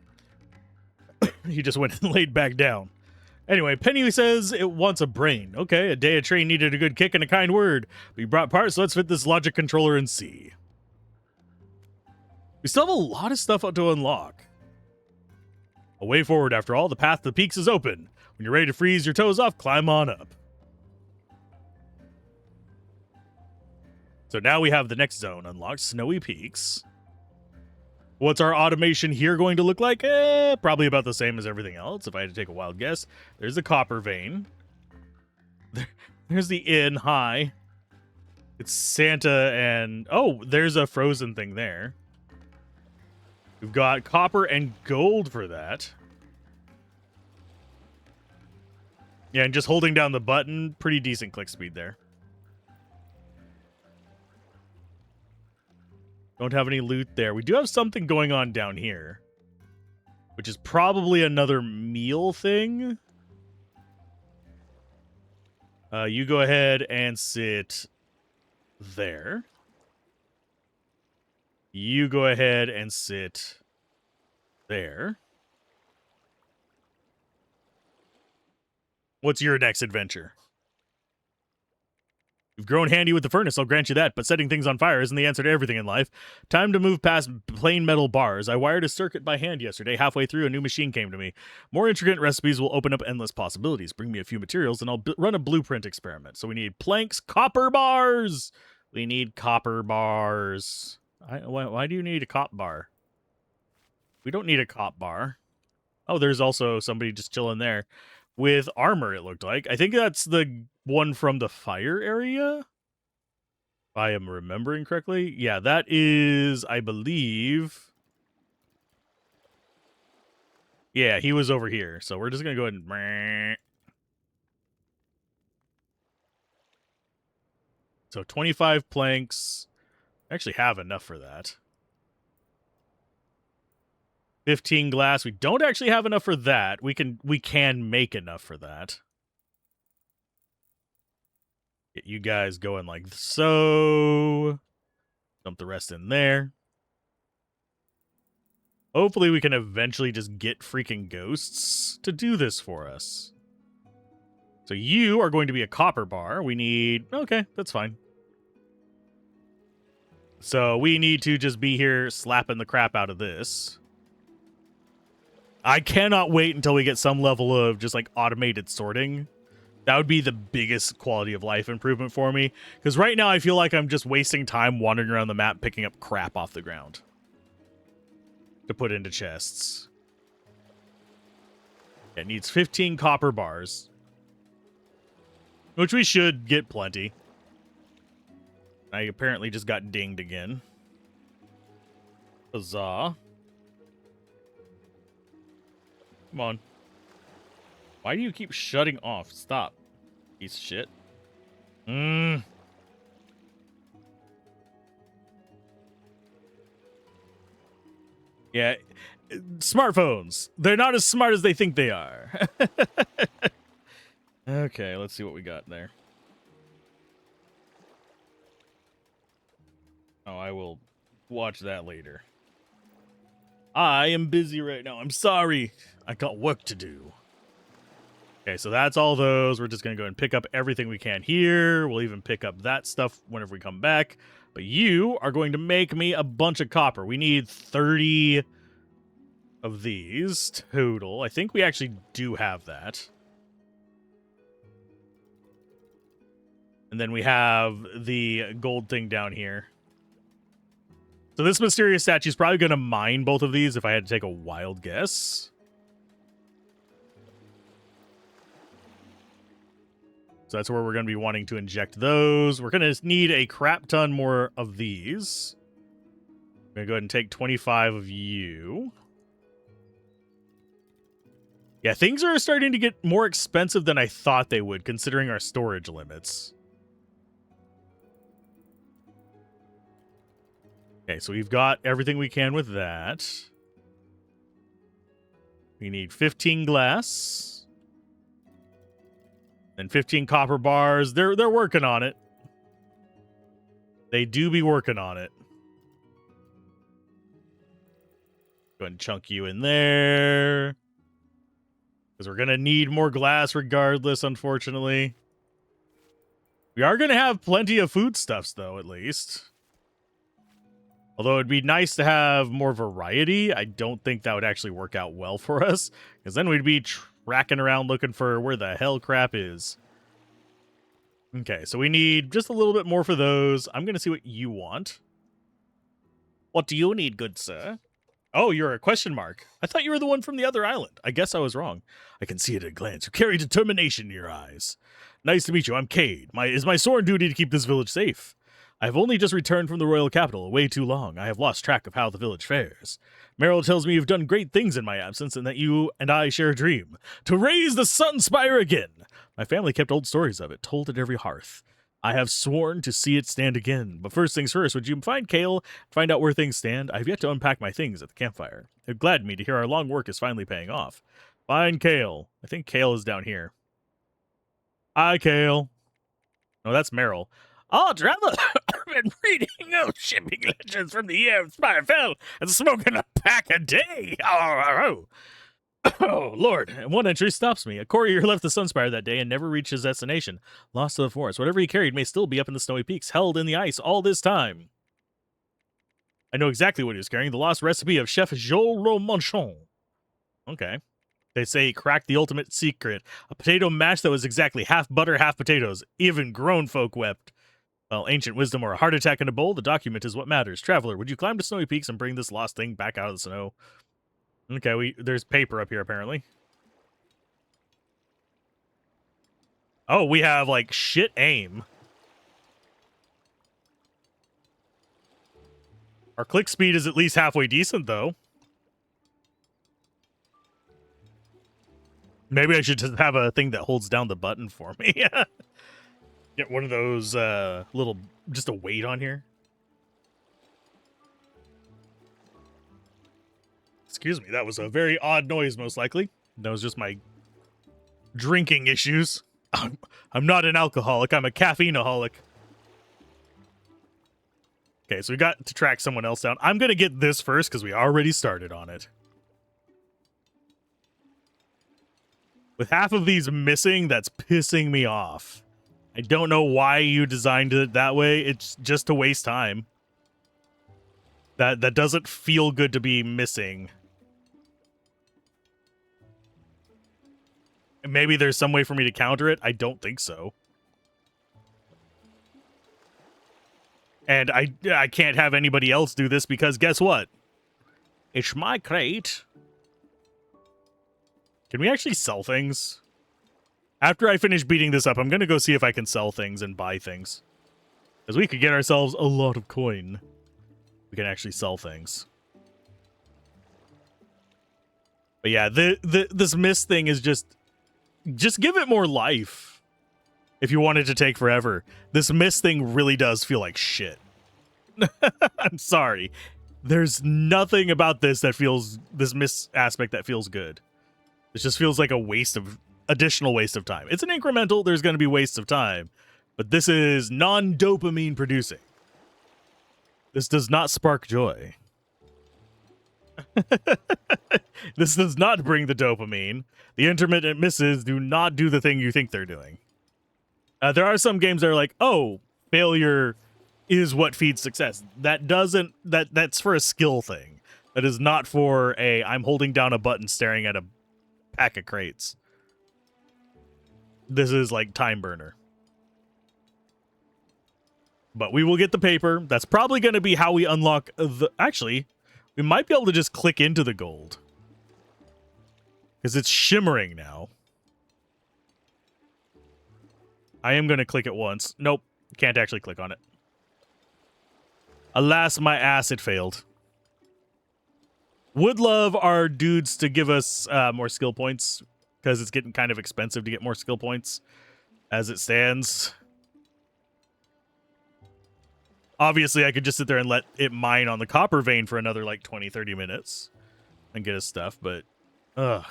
He just went and laid back down. Anyway, Penny says it wants a brain. Okay, a day a train needed a good kick and a kind word. We brought parts, so let's fit this logic controller and see. We still have a lot of stuff to unlock. A way forward, after all, the path to the peaks is open. When you're ready to freeze your toes off, climb on up. So now we have the next zone unlocked, Snowy Peaks. What's our automation here going to look like? Probably about the same as everything else, if I had to take a wild guess. There's the copper vein. There's the inn. Hi. It's Santa and... Oh, there's a frozen thing there. We've got copper and gold for that. Yeah, and just holding down the button, pretty decent click speed there. Don't have any loot there. We do have something going on down here, which is probably another meal thing. You go ahead and sit there. You go ahead and sit there. What's your next adventure? You've grown handy with the furnace, I'll grant you that, but setting things on fire isn't the answer to everything in life. Time to move past plain metal bars. I wired a circuit by hand yesterday. Halfway through, a new machine came to me. More intricate recipes will open up endless possibilities. Bring me a few materials, and I'll run a blueprint experiment. So we need planks, copper bars! We need copper bars. Why do you need a cop bar? We don't need a cop bar. Oh, there's also somebody just chilling there. With armor, it looked like. I think that's the one from the fire area. If I am remembering correctly. Yeah, that is, I believe... Yeah, he was over here. So we're just going to go ahead and... So 25 planks. I actually have enough for that. 15 glass. We don't actually have enough for that. We can make enough for that. Get you guys going like so. Dump the rest in there. Hopefully we can eventually just get freaking ghosts to do this for us. So you are going to be a copper bar. We need... Okay, that's fine. So we need to just be here slapping the crap out of this. I cannot wait until we get some level of just like automated sorting. That would be the biggest quality of life improvement for me. Because right now I feel like I'm just wasting time wandering around the map picking up crap off the ground to put into chests. It needs 15 copper bars, which we should get plenty. I apparently just got dinged again. Huzzah. Come on. Why do you keep shutting off? Stop. Piece of shit. Yeah. Smartphones. They're not as smart as they think they are. Okay, let's see what we got there. Oh, I will watch that later. I am busy right now. I'm sorry. I got work to do. Okay, so that's all those. We're just going to go and pick up everything we can here. We'll even pick up that stuff whenever we come back. But you are going to make me a bunch of copper. We need 30 of these total. I think we actually do have that. And then we have the gold thing down here. So this mysterious statue is probably going to mine both of these if I had to take a wild guess. So that's where we're going to be wanting to inject those. We're going to need a crap ton more of these. I'm going to go ahead and take 25 of you. Yeah, things are starting to get more expensive than I thought they would, considering our storage limits. Okay, so we've got everything we can with that. We need 15 glass. And 15 copper bars. They're working on it. They do be working on it. Go ahead and chunk you in there. Because we're going to need more glass regardless, unfortunately. We are going to have plenty of foodstuffs, though, at least. Although it'd be nice to have more variety, I don't think that would actually work out well for us. Because then we'd be tracking around looking for where the hell crap is. Okay, so we need just a little bit more for those. I'm going to see what you want. What do you need, good sir? Oh, you're a question mark. I thought you were the one from the other island. I guess I was wrong. I can see it at a glance. You carry determination in your eyes. Nice to meet you. I'm Cade. Is my sworn duty to keep this village safe. I have only just returned from the royal capital, way too long. I have lost track of how the village fares. Merrill tells me you've done great things in my absence and that you and I share a dream. To raise the Sun Spire again. My family kept old stories of it, told at every hearth. I have sworn to see it stand again. But first things first, would you find Kale, find out where things stand? I have yet to unpack my things at the campfire. It gladdened me to hear our long work is finally paying off. Find Kale. I think Kale is down here. Hi, Kale. No, that's Merrill. Oh, traveler, I've been reading shipping legends from the year of Spire Fell and smoking a pack a day. Oh, Lord. And one entry stops me. A courier left the Sunspire that day and never reached his destination. Lost to the forest. Whatever he carried may still be up in the snowy peaks, held in the ice all this time. I know exactly what he was carrying. The lost recipe of Chef Joel Romanchon. Okay. They say he cracked the ultimate secret. A potato mash that was exactly half butter, half potatoes. Even grown folk wept. Well, ancient wisdom or a heart attack in a bowl, the document is what matters. Traveler, would you climb to snowy peaks and bring this lost thing back out of the snow? Okay, there's paper up here, apparently. Oh, we have, like, shit aim. Our click speed is at least halfway decent, though. Maybe I should just have a thing that holds down the button for me. Get one of those little, just a weight on here. Excuse me, that was a very odd noise, most likely. That was just my drinking issues. I'm not an alcoholic, I'm a caffeineaholic. Okay, so we got to track someone else down. I'm going to get this first because we already started on it. With half of these missing, that's pissing me off. I don't know why you designed it that way. It's just to waste time. That doesn't feel good to be missing. Maybe there's some way for me to counter it. I don't think so. And I can't have anybody else do this because guess what? It's my crate. Can we actually sell things? After I finish beating this up, I'm going to go see if I can sell things and buy things. Because we could get ourselves a lot of coin. We can actually sell things. But yeah, this mist thing is just give it more life. If you want it to take forever. This mist thing really does feel like shit. I'm sorry. There's nothing about this mist aspect that feels good. It just feels like additional waste of time. It's an incremental, there's going to be wastes of time. But this is non-dopamine producing. This does not spark joy. This does not bring the dopamine. The intermittent misses do not do the thing you think they're doing. There are some games that are like, oh, failure is what feeds success. That's for a skill thing. That is not for I'm holding down a button staring at a pack of crates. This is like time burner. But we will get the paper. That's probably going to be how we unlock the... Actually, we might be able to just click into the gold. Because it's shimmering now. I am going to click it once. Nope. Can't actually click on it. Alas, my ass, it failed. Would love our dudes to give us more skill points. Because it's getting kind of expensive to get more skill points. As it stands. Obviously, I could just sit there and let it mine on the copper vein for another, like, 20, 30 minutes. And get his stuff, but... Ugh.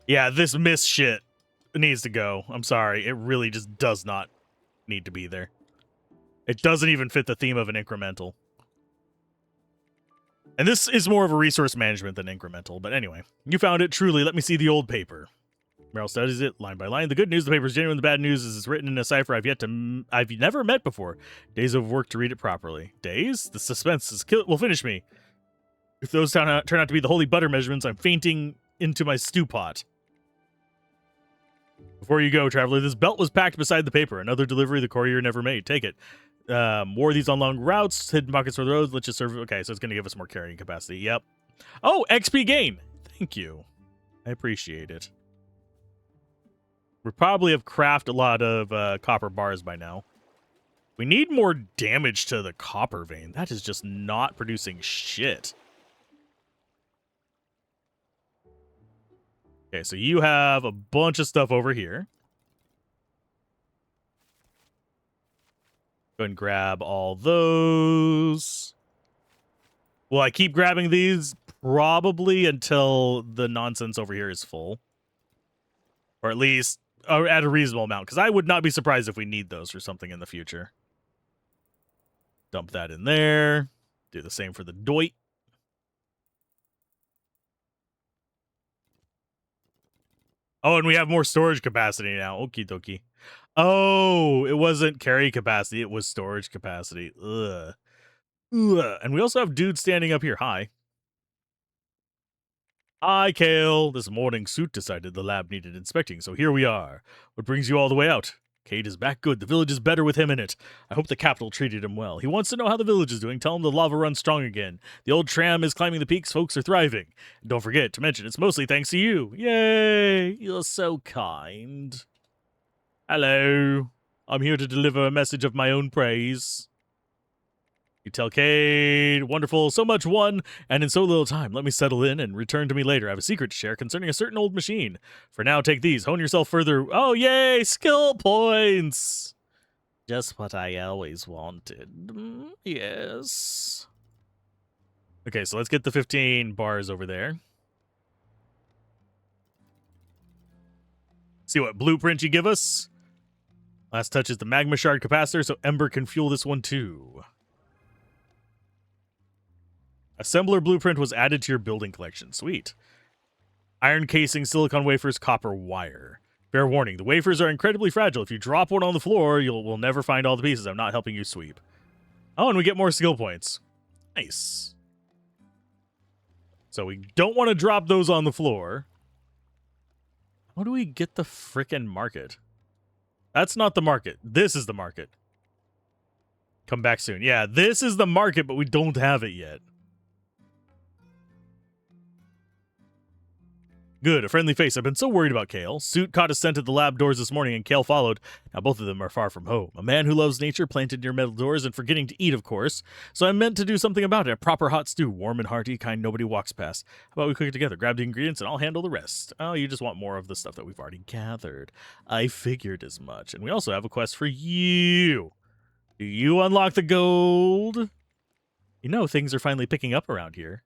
Yeah, this mist shit needs to go. I'm sorry. It really just does not need to be there. It doesn't even fit the theme of an incremental. And this is more of a resource management than incremental. But anyway, you found it. Truly, let me see the old paper. Meryl studies it line by line. The good news, the paper is genuine. The bad news is it's written in a cipher I've never met before. Days of work to read it properly. Days? The suspense will finish me. If those turn out to be the holy butter measurements, I'm fainting into my stew pot. Before you go, traveler, this belt was packed beside the paper. Another delivery the courier never made. Take it. Wore these on long routes, hidden pockets for the roads. Let's just serve. Okay, so it's going to give us more carrying capacity. Yep. Oh, XP gain. Thank you. I appreciate it. We probably have crafted a lot of copper bars by now. We need more damage to the copper vein. That is just not producing shit. Okay, so you have a bunch of stuff over here. Go and grab all those. Will I keep grabbing these? Probably until the nonsense over here is full. Or at least at a reasonable amount. Because I would not be surprised if we need those for something in the future. Dump that in there. Do the same for the doit. Oh, and we have more storage capacity now. Okie dokie. Oh, it wasn't carry capacity. It was storage capacity. Ugh. Ugh. And we also have dudes standing up here. Hi. Hi, Kale. This morning suit decided the lab needed inspecting, so here we are. What brings you all the way out? Kate is back good. The village is better with him in it. I hope the capital treated him well. He wants to know how the village is doing. Tell him the lava runs strong again. The old tram is climbing the peaks. Folks are thriving. And don't forget to mention it's mostly thanks to you. Yay! You're so kind. Hello. I'm here to deliver a message of my own praise. You tell Cade, wonderful, so much won, and in so little time. Let me settle in and return to me later. I have a secret to share concerning a certain old machine. For now, take these. Hone yourself further. Oh, yay, skill points. Just what I always wanted. Yes. Okay, so let's get the 15 bars over there. See what blueprint you give us. Last touch is the magma shard capacitor, so Ember can fuel this one too. Assembler blueprint was added to your building collection. Sweet. Iron casing, silicon wafers, copper wire. Fair warning, the wafers are incredibly fragile. If you drop one on the floor, we'll never find all the pieces. I'm not helping you sweep. Oh, and we get more skill points. Nice. So we don't want to drop those on the floor. How do we get the frickin' market? That's not the market. This is the market. Come back soon. Yeah, this is the market, but we don't have it yet. Good, a friendly face. I've been so worried about Kale. Suit caught a scent at the lab doors this morning, and Kale followed. Now both of them are far from home. A man who loves nature, planted near metal doors, and forgetting to eat, of course. So I meant to do something about it. A proper hot stew, warm and hearty, kind nobody walks past. How about we cook it together? Grab the ingredients, and I'll handle the rest. Oh, you just want more of the stuff that we've already gathered. I figured as much. And we also have a quest for you. Do you unlock the gold? You know, things are finally picking up around here.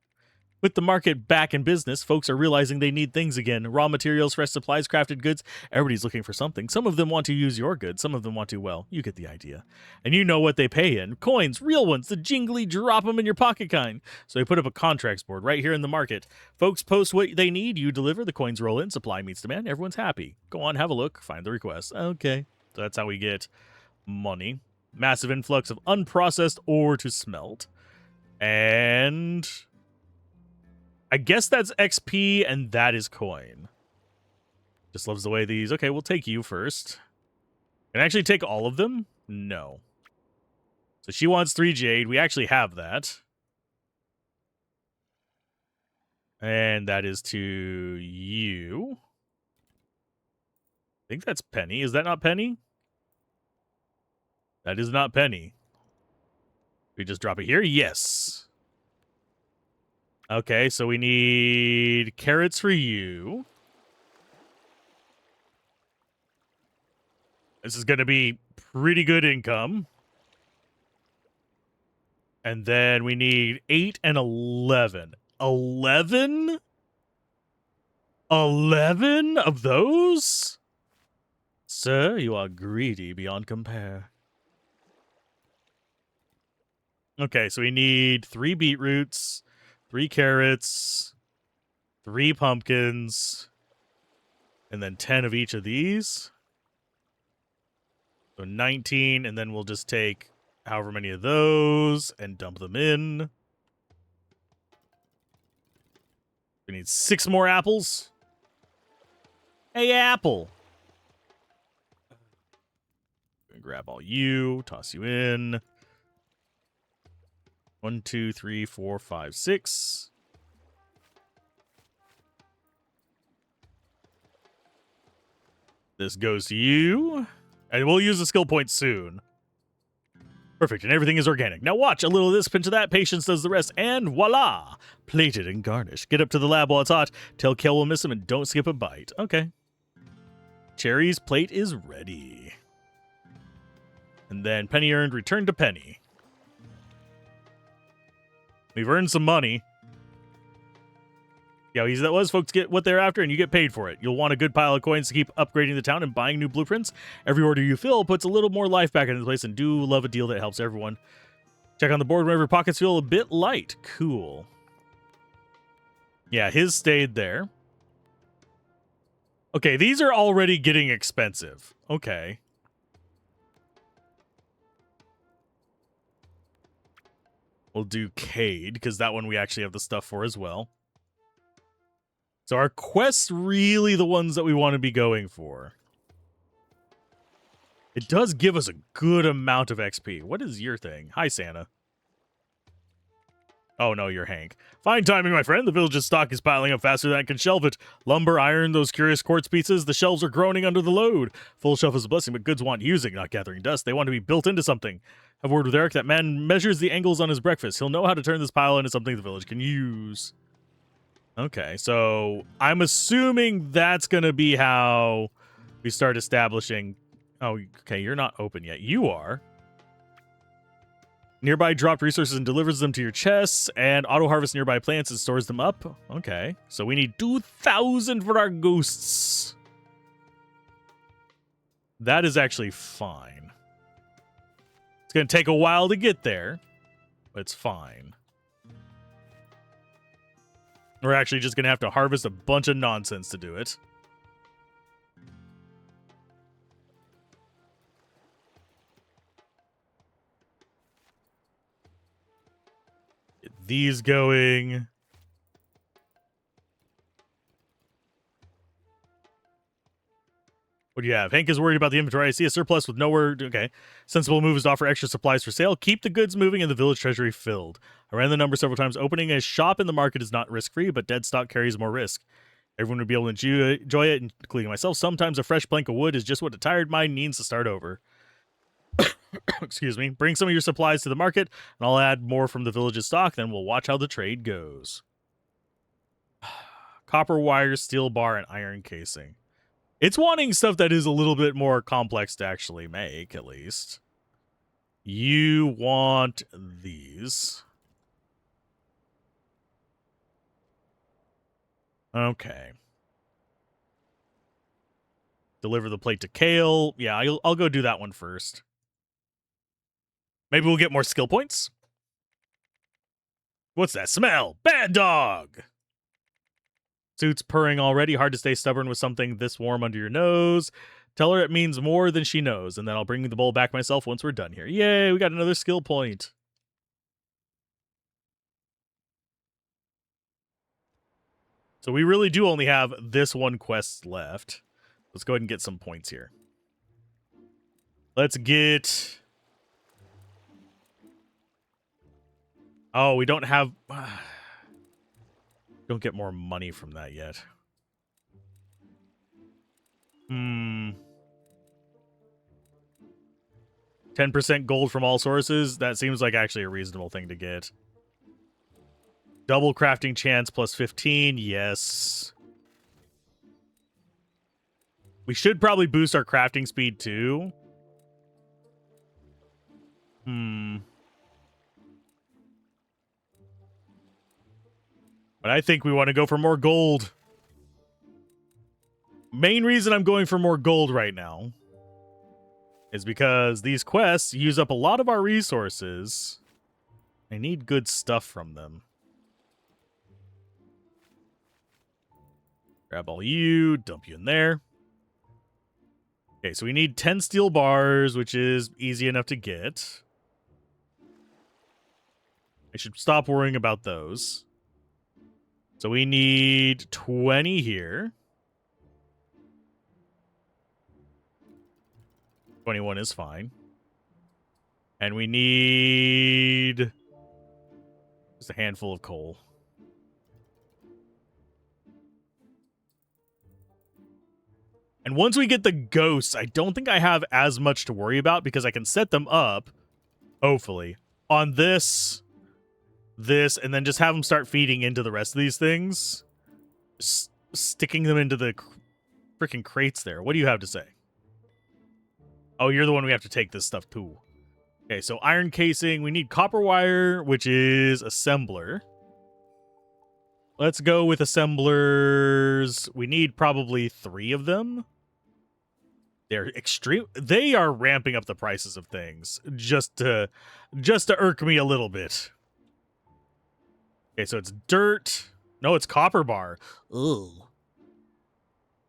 With the market back in business, folks are realizing they need things again. Raw materials, fresh supplies, crafted goods. Everybody's looking for something. Some of them want to use your goods. Some of them want to, well, you get the idea. And you know what they pay in. Coins, real ones, the jingly drop them in your pocket kind. So they put up a contracts board right here in the market. Folks post what they need. You deliver. The coins roll in. Supply meets demand. Everyone's happy. Go on, have a look. Find the request. Okay. So that's how we get money. Massive influx of unprocessed ore to smelt. And I guess that's XP, and that is coin. Just loves the way these... Okay, we'll take you first. Can I actually take all of them? No. So she wants 3 jade. We actually have that. And that is to you. I think that's Penny. Is that not Penny? That is not Penny. We just drop it here? Yes. Okay, so we need carrots for you. This is going to be pretty good income. And then we need 8 and 11. 11? 11 of those? Sir, you are greedy beyond compare. Okay, so we need 3 beetroots, 3 carrots, 3 pumpkins, and then 10 of each of these. So 19, and then we'll just take however many of those and dump them in. We need 6 more apples. Hey, apple. Grab all you, toss you in. 1, 2, 3, 4, 5, 6. This goes to you. And we'll use the skill point soon. Perfect, and everything is organic. Now watch, a little of this, pinch of that, patience does the rest, and voila! Plated and garnished. Get up to the lab while it's hot. Tell Kel we'll miss him and don't skip a bite. Okay. Cherry's plate is ready. And then penny earned, return to Penny. We've earned some money. Yeah, easy that was. Folks get what they're after, and you get paid for it. You'll want a good pile of coins to keep upgrading the town and buying new blueprints. Every order you fill puts a little more life back into the place, and do love a deal that helps everyone. Check on the board whenever pockets feel a bit light. Cool. Yeah, his stayed there. Okay, these are already getting expensive. Okay. We'll do Cade, because that one we actually have the stuff for as well. So our quests really the ones that we want to be going for. It does give us a good amount of XP. What is your thing? Hi, Santa. Oh, no, you're Hank. Fine timing, my friend. The village's stock is piling up faster than I can shelve it. Lumber, iron, those curious quartz pieces. The shelves are groaning under the load. Full shelf is a blessing, but goods want using, not gathering dust. They want to be built into something. Have a word with Eric. That man measures the angles on his breakfast. He'll know how to turn this pile into something the village can use. Okay, so I'm assuming that's going to be how we start establishing... Oh, okay, you're not open yet. You are. Nearby dropped resources and delivers them to your chests, and auto-harvest nearby plants and stores them up. Okay, so we need 2,000 for our ghosts. That is actually fine. It's going to take a while to get there, but it's fine. We're actually just going to have to harvest a bunch of nonsense to do it. Get these going. What do you have? Hank is worried about the inventory. I see a surplus with nowhere. Okay. Sensible move is to offer extra supplies for sale. Keep the goods moving and the village treasury filled. I ran the number several times. Opening a shop in the market is not risk-free, but dead stock carries more risk. Everyone would be able to enjoy it, including myself. Sometimes a fresh plank of wood is just what a tired mind needs to start over. Excuse me. Bring some of your supplies to the market, and I'll add more from the village's stock, then we'll watch how the trade goes. Copper wire, steel bar, and iron casing. It's wanting stuff that is a little bit more complex to actually make, at least. You want these. Okay. Deliver the plate to Kale. Yeah, I'll go do that one first. Maybe we'll get more skill points. What's that smell? Bad dog! Suit's purring already. Hard to stay stubborn with something this warm under your nose. Tell her it means more than she knows, and then I'll bring the bowl back myself once we're done here. Yay, we got another skill point. So we really do only have this one quest left. Let's go ahead and get some points here. Let's get... Oh, we don't have... Don't get more money from that yet. 10% gold from all sources? That seems like actually a reasonable thing to get. Double crafting chance plus 15. Yes. We should probably boost our crafting speed too. But I think we want to go for more gold. Main reason I'm going for more gold right now is because these quests use up a lot of our resources. I need good stuff from them. Grab all you, dump you in there. Okay, so we need 10 steel bars, which is easy enough to get. I should stop worrying about those. So we need 20 here. 21 is fine. And we need just a handful of coal. And once we get the ghosts, I don't think I have as much to worry about because I can set them up, hopefully, on this, and then just have them start feeding into the rest of these things. Sticking them into the freaking crates there. What do you have to say? Oh, you're the one we have to take this stuff to. Okay, so iron casing. We need copper wire, which is assembler. Let's go with assemblers. We need probably 3 of them. They're extreme. They are ramping up the prices of things just to irk me a little bit. Okay, so it's dirt. No, it's copper bar. Ugh.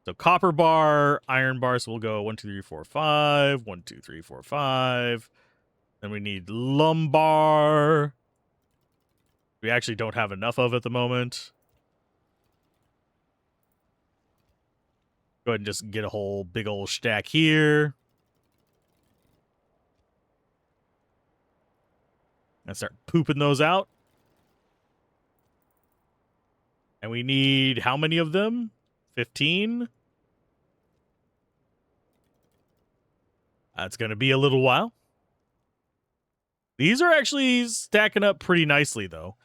So copper bar, iron bar. So we'll go 1, 2, 3, 4, 5. 1, 2, 3, 4, 5. Then we need lumbar. We actually don't have enough of at the moment. Go ahead and just get a whole big old stack here. And start pooping those out. And we need how many of them? 15? That's going to be a little while. These are actually stacking up pretty nicely, though.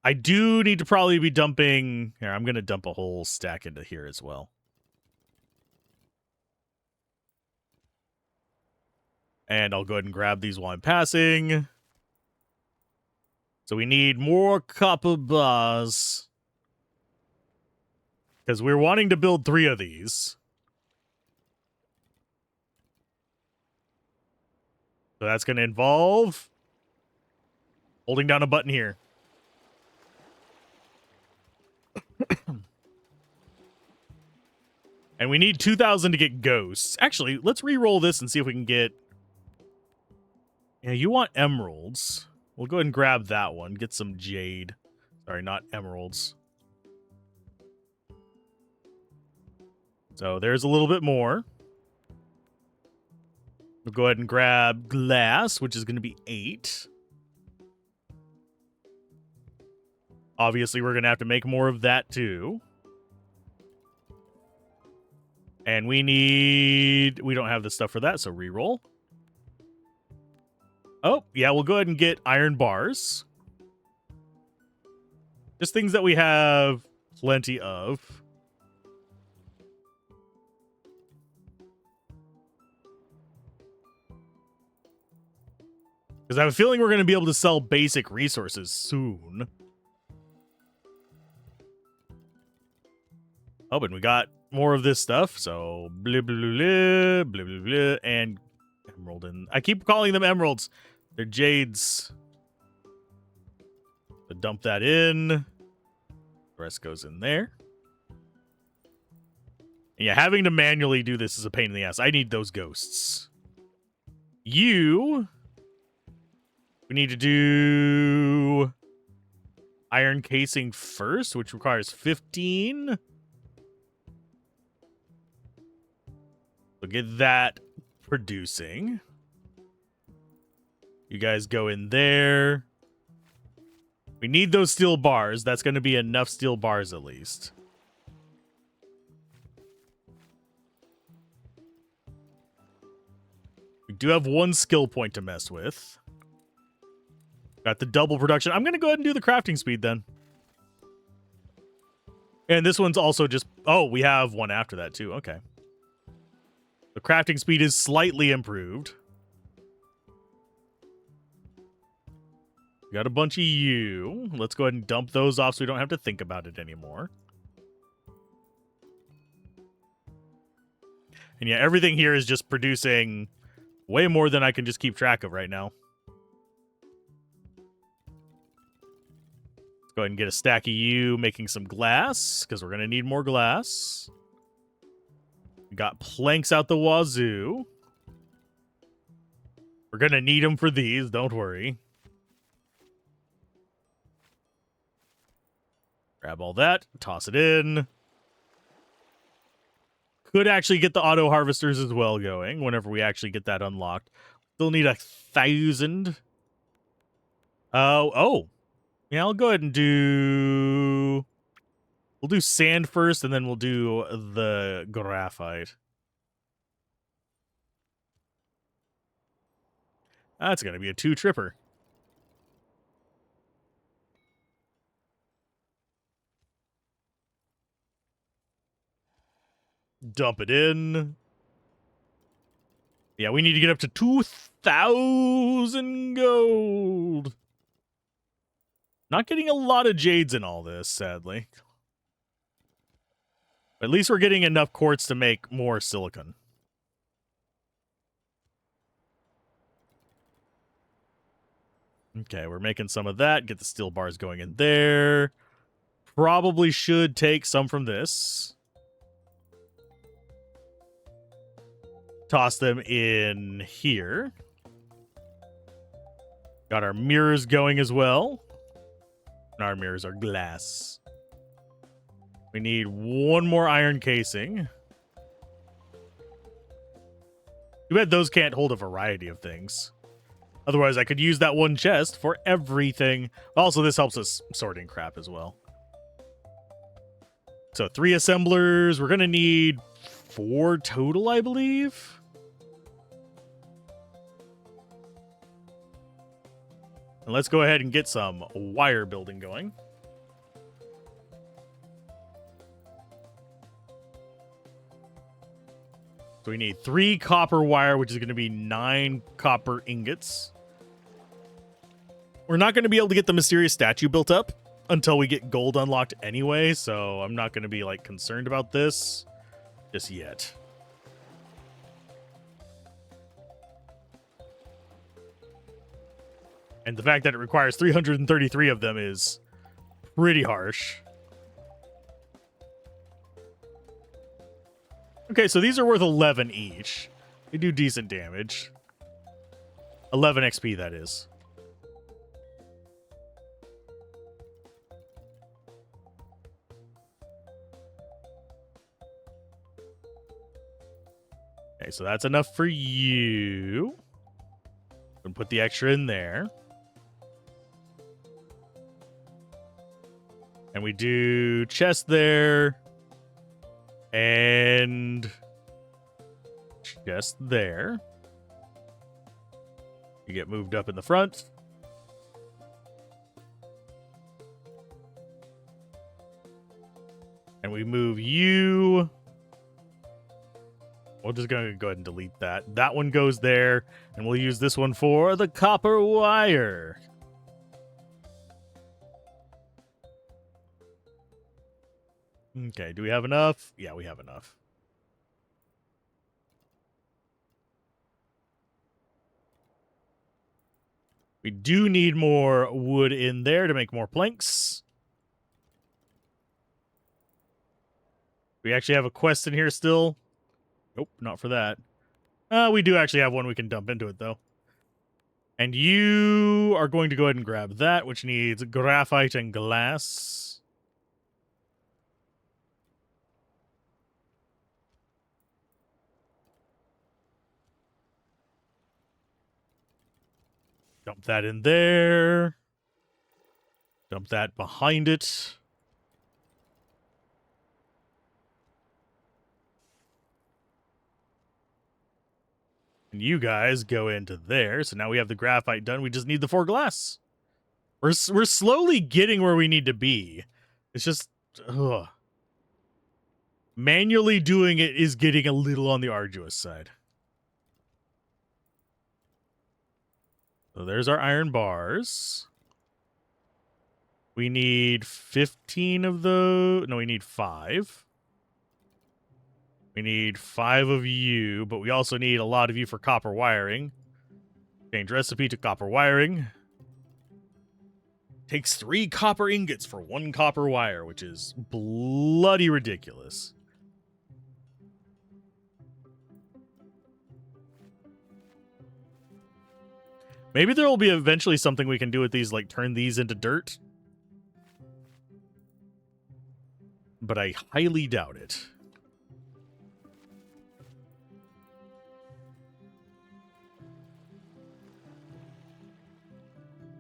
I do need to probably be dumping... Here, I'm going to dump a whole stack into here as well. And I'll go ahead and grab these while I'm passing. So we need more copper bars. Because we're wanting to build 3 of these. So that's going to involve holding down a button here. And we need 2,000 to get ghosts. Actually, let's re-roll this and see if we can get... Yeah, you want emeralds. We'll go ahead and grab that one. Get some jade. Sorry, not emeralds. So there's a little bit more. We'll go ahead and grab glass, which is going to be 8. Obviously, we're going to have to make more of that too. And we don't have the stuff for that, so reroll. Oh, yeah, we'll go ahead and get iron bars. Just things that we have plenty of. Because I have a feeling we're going to be able to sell basic resources soon. Oh, and we got more of this stuff. So, blah, blah, blah, blah, blah, blah, blah, and emerald. And I keep calling them emeralds. They're jades. So dump that in. The rest goes in there. And yeah, having to manually do this is a pain in the ass. I need those ghosts. We need to do iron casing first, which requires 15. So get that producing. You guys go in there. We need those steel bars. That's going to be enough steel bars at least. We do have one skill point to mess with. Got the double production. I'm going to go ahead and do the crafting speed then. And this one's also just... Oh, we have one after that too. Okay. The crafting speed is slightly improved. We got a bunch of you. Let's go ahead and dump those off so we don't have to think about it anymore. And yeah, everything here is just producing way more than I can just keep track of right now. Let's go ahead and get a stack of you making some glass, because we're going to need more glass. We got planks out the wazoo. We're going to need them for these, don't worry. Grab all that, toss it in. Could actually get the auto harvesters as well going whenever we actually get that unlocked. Still need 1,000. Oh. Yeah, I'll go ahead and do... We'll do sand first, and then we'll do the graphite. That's going to be a 2-tripper. Dump it in. Yeah, we need to get up to 2,000 gold. Not getting a lot of jades in all this, sadly. But at least we're getting enough quartz to make more silicon. Okay, we're making some of that. Get the steel bars going in there. Probably should take some from this. Toss them in here. Got our mirrors going as well. And our mirrors are glass. We need one more iron casing. Too bad those can't hold a variety of things. Otherwise, I could use that one chest for everything. Also, this helps us sorting crap as well. So 3 assemblers. We're going to need 4 total, I believe. And let's go ahead and get some wire building going. So we need 3 copper wire, which is going to be 9 copper ingots. We're not going to be able to get the mysterious statue built up until we get gold unlocked anyway, so I'm not going to be like concerned about this just yet. And the fact that it requires 333 of them is pretty harsh. Okay, so these are worth 11 each. They do decent damage. 11 XP, that is. Okay, so that's enough for you. And put the extra in there. And we do chest there. And Just there. You get moved up in the front. And we move you. We're just going to go ahead and delete that. That one goes there. And we'll use this one for the copper wire. Okay, do we have enough? Yeah, we have enough. We do need more wood in there to make more planks. We actually have a quest in here still. Nope, not for that. We do actually have one we can dump into it, though. And you are going to go ahead and grab that, which needs graphite and glass. Dump that in there. Dump that behind it. And you guys go into there. So now we have the graphite done. We just need the 4 glass. We're slowly getting where we need to be. It's just... ugh. Manually doing it is getting a little on the arduous side. So there's our iron bars. We need 15 of those. No, we need 5. We need 5 of you, but we also need a lot of you for copper wiring. Change recipe to copper wiring. Takes 3 copper ingots for 1 copper wire, which is bloody ridiculous. Maybe there will be eventually something we can do with these, like turn these into dirt. But I highly doubt it.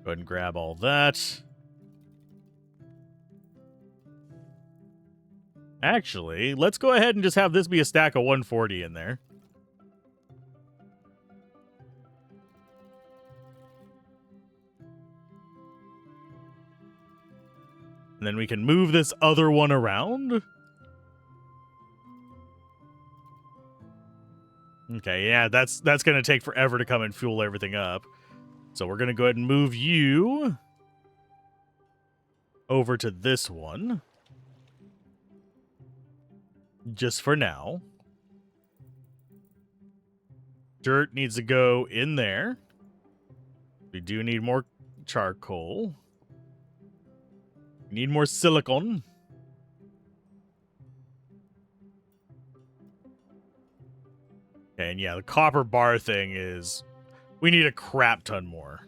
Go ahead and grab all that. Actually, let's go ahead and just have this be a stack of 140 in there. And then we can move this other one around. Okay, yeah, that's going to take forever to come and fuel everything up. So we're going to go ahead and move you over to this one. Just for now. Dirt needs to go in there. We do need more charcoal. We need more silicon. And yeah, the copper bar thing is... we need a crap ton more.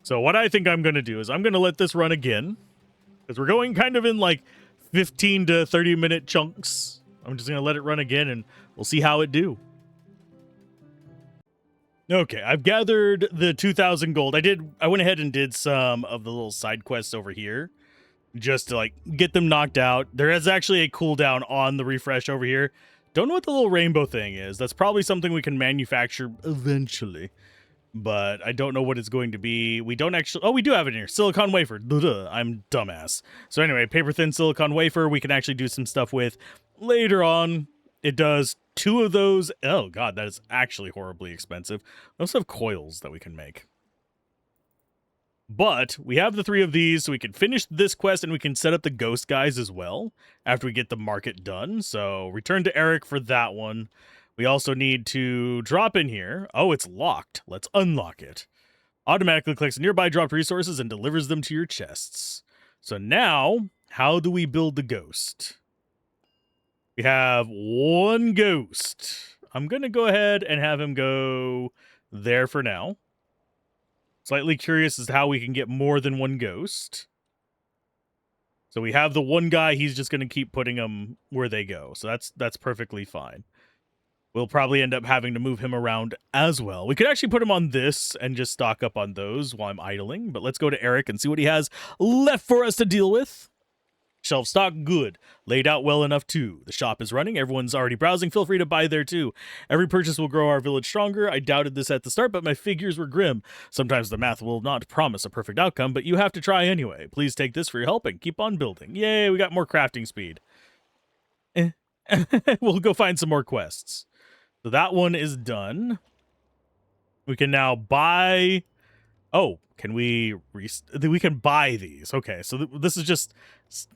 So what I think I'm going to do is I'm going to let this run again. Because we're going kind of in like 15 to 30 minute chunks. I'm just going to let it run again and we'll see how it do. Okay, I've gathered the 2,000 gold. I went ahead and did some of the little side quests over here. Just to like get them knocked out. There is actually a cooldown on the refresh over here. Don't know what the little rainbow thing is. That's probably something we can manufacture eventually. But I don't know what it's going to be. We don't actually... oh, we do have it in here. Silicon wafer. Duh, I'm dumbass. So anyway, paper thin silicon wafer we can actually do some stuff with later on. It does 2 of those. Oh, God, that is actually horribly expensive. We also have coils that we can make. But we have the 3 of these, so we can finish this quest and we can set up the ghost guys as well after we get the market done. So return to Eric for that one. We also need to drop in here. Oh, it's locked. Let's unlock it. Automatically clicks nearby dropped resources and delivers them to your chests. So now, how do we build the ghost? We have 1 ghost. I'm going to go ahead and have him go there for now. Slightly curious as to how we can get more than 1 ghost. So we have the 1 guy, he's just going to keep putting them where they go. So that's perfectly fine. We'll probably end up having to move him around as well. We could actually put him on this and just stock up on those while I'm idling. But let's go to Eric and see what he has left for us to deal with. Shelf stock, good. Laid out well enough, too. The shop is running. Everyone's already browsing. Feel free to buy there, too. Every purchase will grow our village stronger. I doubted this at the start, but my figures were grim. Sometimes the math will not promise a perfect outcome, but you have to try anyway. Please take this for your help and keep on building. Yay, we got more crafting speed. We'll go find some more quests. So that one is done. We can now buy... Oh, can we... We can buy these. Okay, so this is just...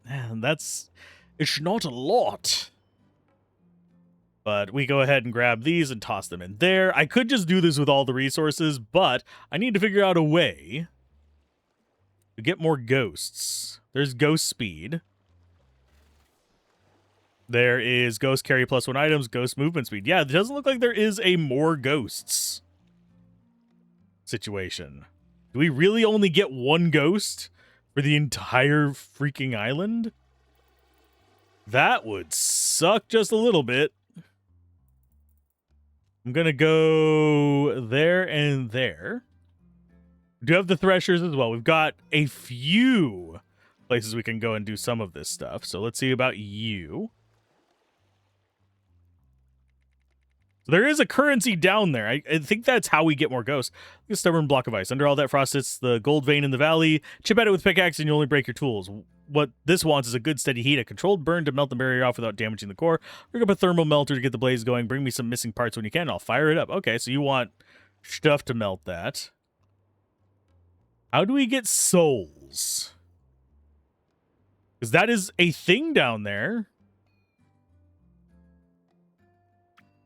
That's... It's not a lot. But we go ahead and grab these and toss them in there. I could just do this with all the resources, but I need to figure out a way to get more ghosts. There's ghost speed. There is ghost carry +1 items, ghost movement speed. Yeah, it doesn't look like there is a more ghosts situation. Do we really only get one ghost for the entire freaking island? That would suck just a little bit. I'm going to go there and there. We do have the threshers as well. We've got a few places we can go and do some of this stuff. So let's see about you. So there is a currency down there. I think that's how we get more ghosts. A stubborn block of ice. Under all that frost sits the gold vein in the valley. Chip at it with pickaxe and you only break your tools. What this wants is a good steady heat, a controlled burn to melt the barrier off without damaging the core. Rig up a thermal melter to get the blaze going. Bring me some missing parts when you can. I'll fire it up. Okay, so you want stuff to melt that. How do we get souls? Because that is a thing down there.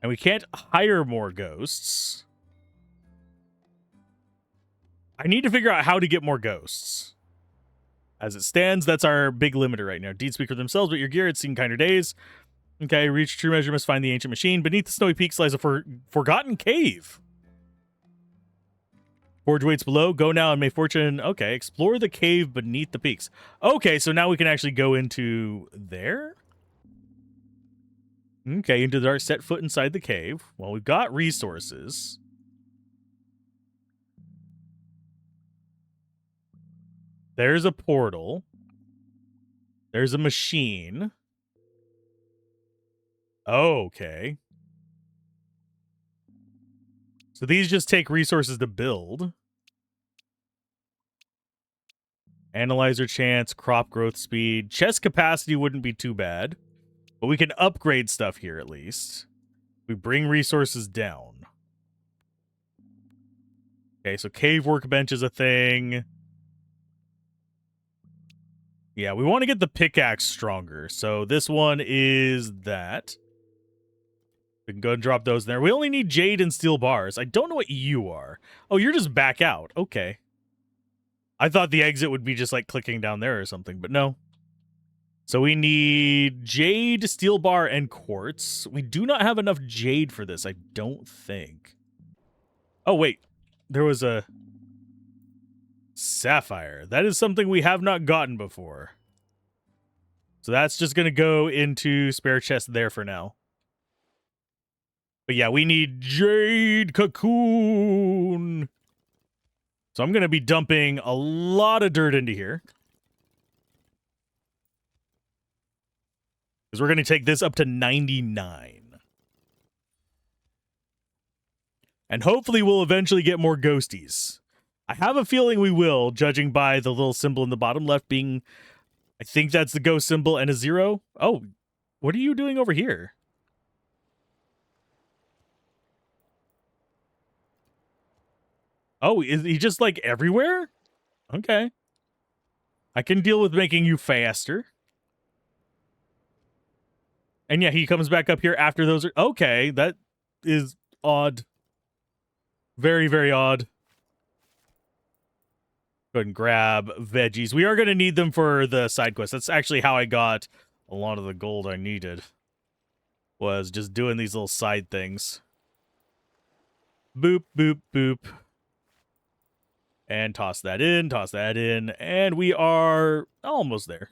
And we can't hire more ghosts. I need to figure out how to get more ghosts. As it stands, that's our big limiter right now. Deed speak for themselves, but your gear had seen kinder days. Okay, reach true measure, must find the ancient machine. Beneath the snowy peaks lies a forgotten cave. Forge waits below. Go now and may fortune... Okay, explore the cave beneath the peaks. Okay, so now we can actually go into there? Okay, into the dark, set foot inside the cave. Well, we've got resources. There's a portal. There's a machine. Okay. So these just take resources to build. Analyzer chance, crop growth speed. Chest capacity wouldn't be too bad. But we can upgrade stuff here at least. We bring resources down. Okay, so cave workbench is a thing. Yeah, we want to get the pickaxe stronger. So this one is that. We can go and drop those in there. We only need jade and steel bars. I don't know what you are. Oh, you're just back out. Okay. I thought the exit would be just like clicking down there or something, but no. So we need jade, steel bar, and quartz. We do not have enough jade for this, I don't think. Oh, wait. There was a sapphire. That is something we have not gotten before. So that's just going to go into spare chest there for now. But yeah, we need jade cocoon. So I'm going to be dumping a lot of dirt into here. Because we're going to take this up to 99. And hopefully we'll eventually get more ghosties. I have a feeling we will, judging by the little symbol in the bottom left being... I think that's the ghost symbol and a 0. Oh, what are you doing over here? Oh, is he just like everywhere? Okay. I can deal with making you faster. And yeah, he comes back up here after those are... Okay, that is odd. Very, very odd. Go ahead and grab veggies. We are going to need them for the side quest. That's actually how I got a lot of the gold I needed. Was just doing these little side things. Boop, boop, boop. And toss that in, and we are almost there.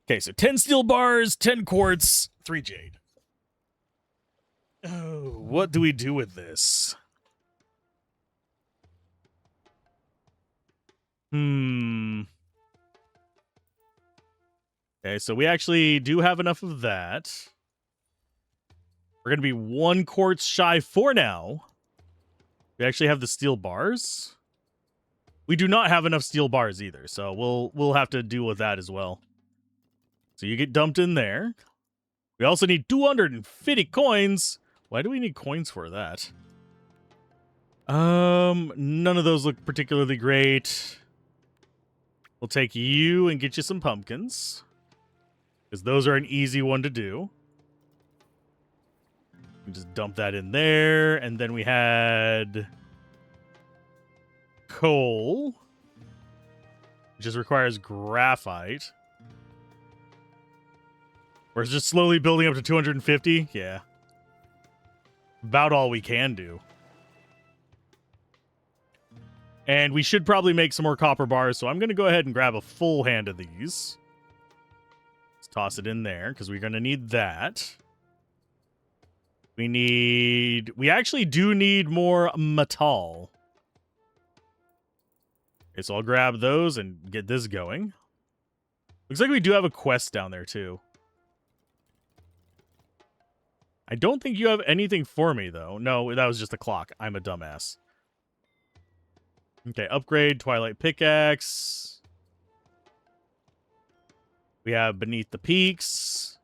Okay, so 10 steel bars, 10 quartz, 3 jade. Oh, what do we do with this? Okay, so we actually do have enough of that. We're going to be 1 quartz shy for now. We actually have the steel bars. We do not have enough steel bars either, so we'll have to deal with that as well. So you get dumped in there. We also need 250 coins. Why do we need coins for that? None of those look particularly great. We'll take you and get you some pumpkins, because those are an easy one to do. We just dump that in there, and then we had coal, which just requires graphite. We're just slowly building up to 250. Yeah. About all we can do. And we should probably make some more copper bars, so I'm going to go ahead and grab a full hand of these. Let's toss it in there, because we're going to need that. We actually do need more metal. Okay, so I'll grab those and get this going. Looks like we do have a quest down there, too. I don't think you have anything for me, though. No, that was just a clock. I'm a dumbass. Okay, upgrade, Twilight Pickaxe. We have Beneath the Peaks.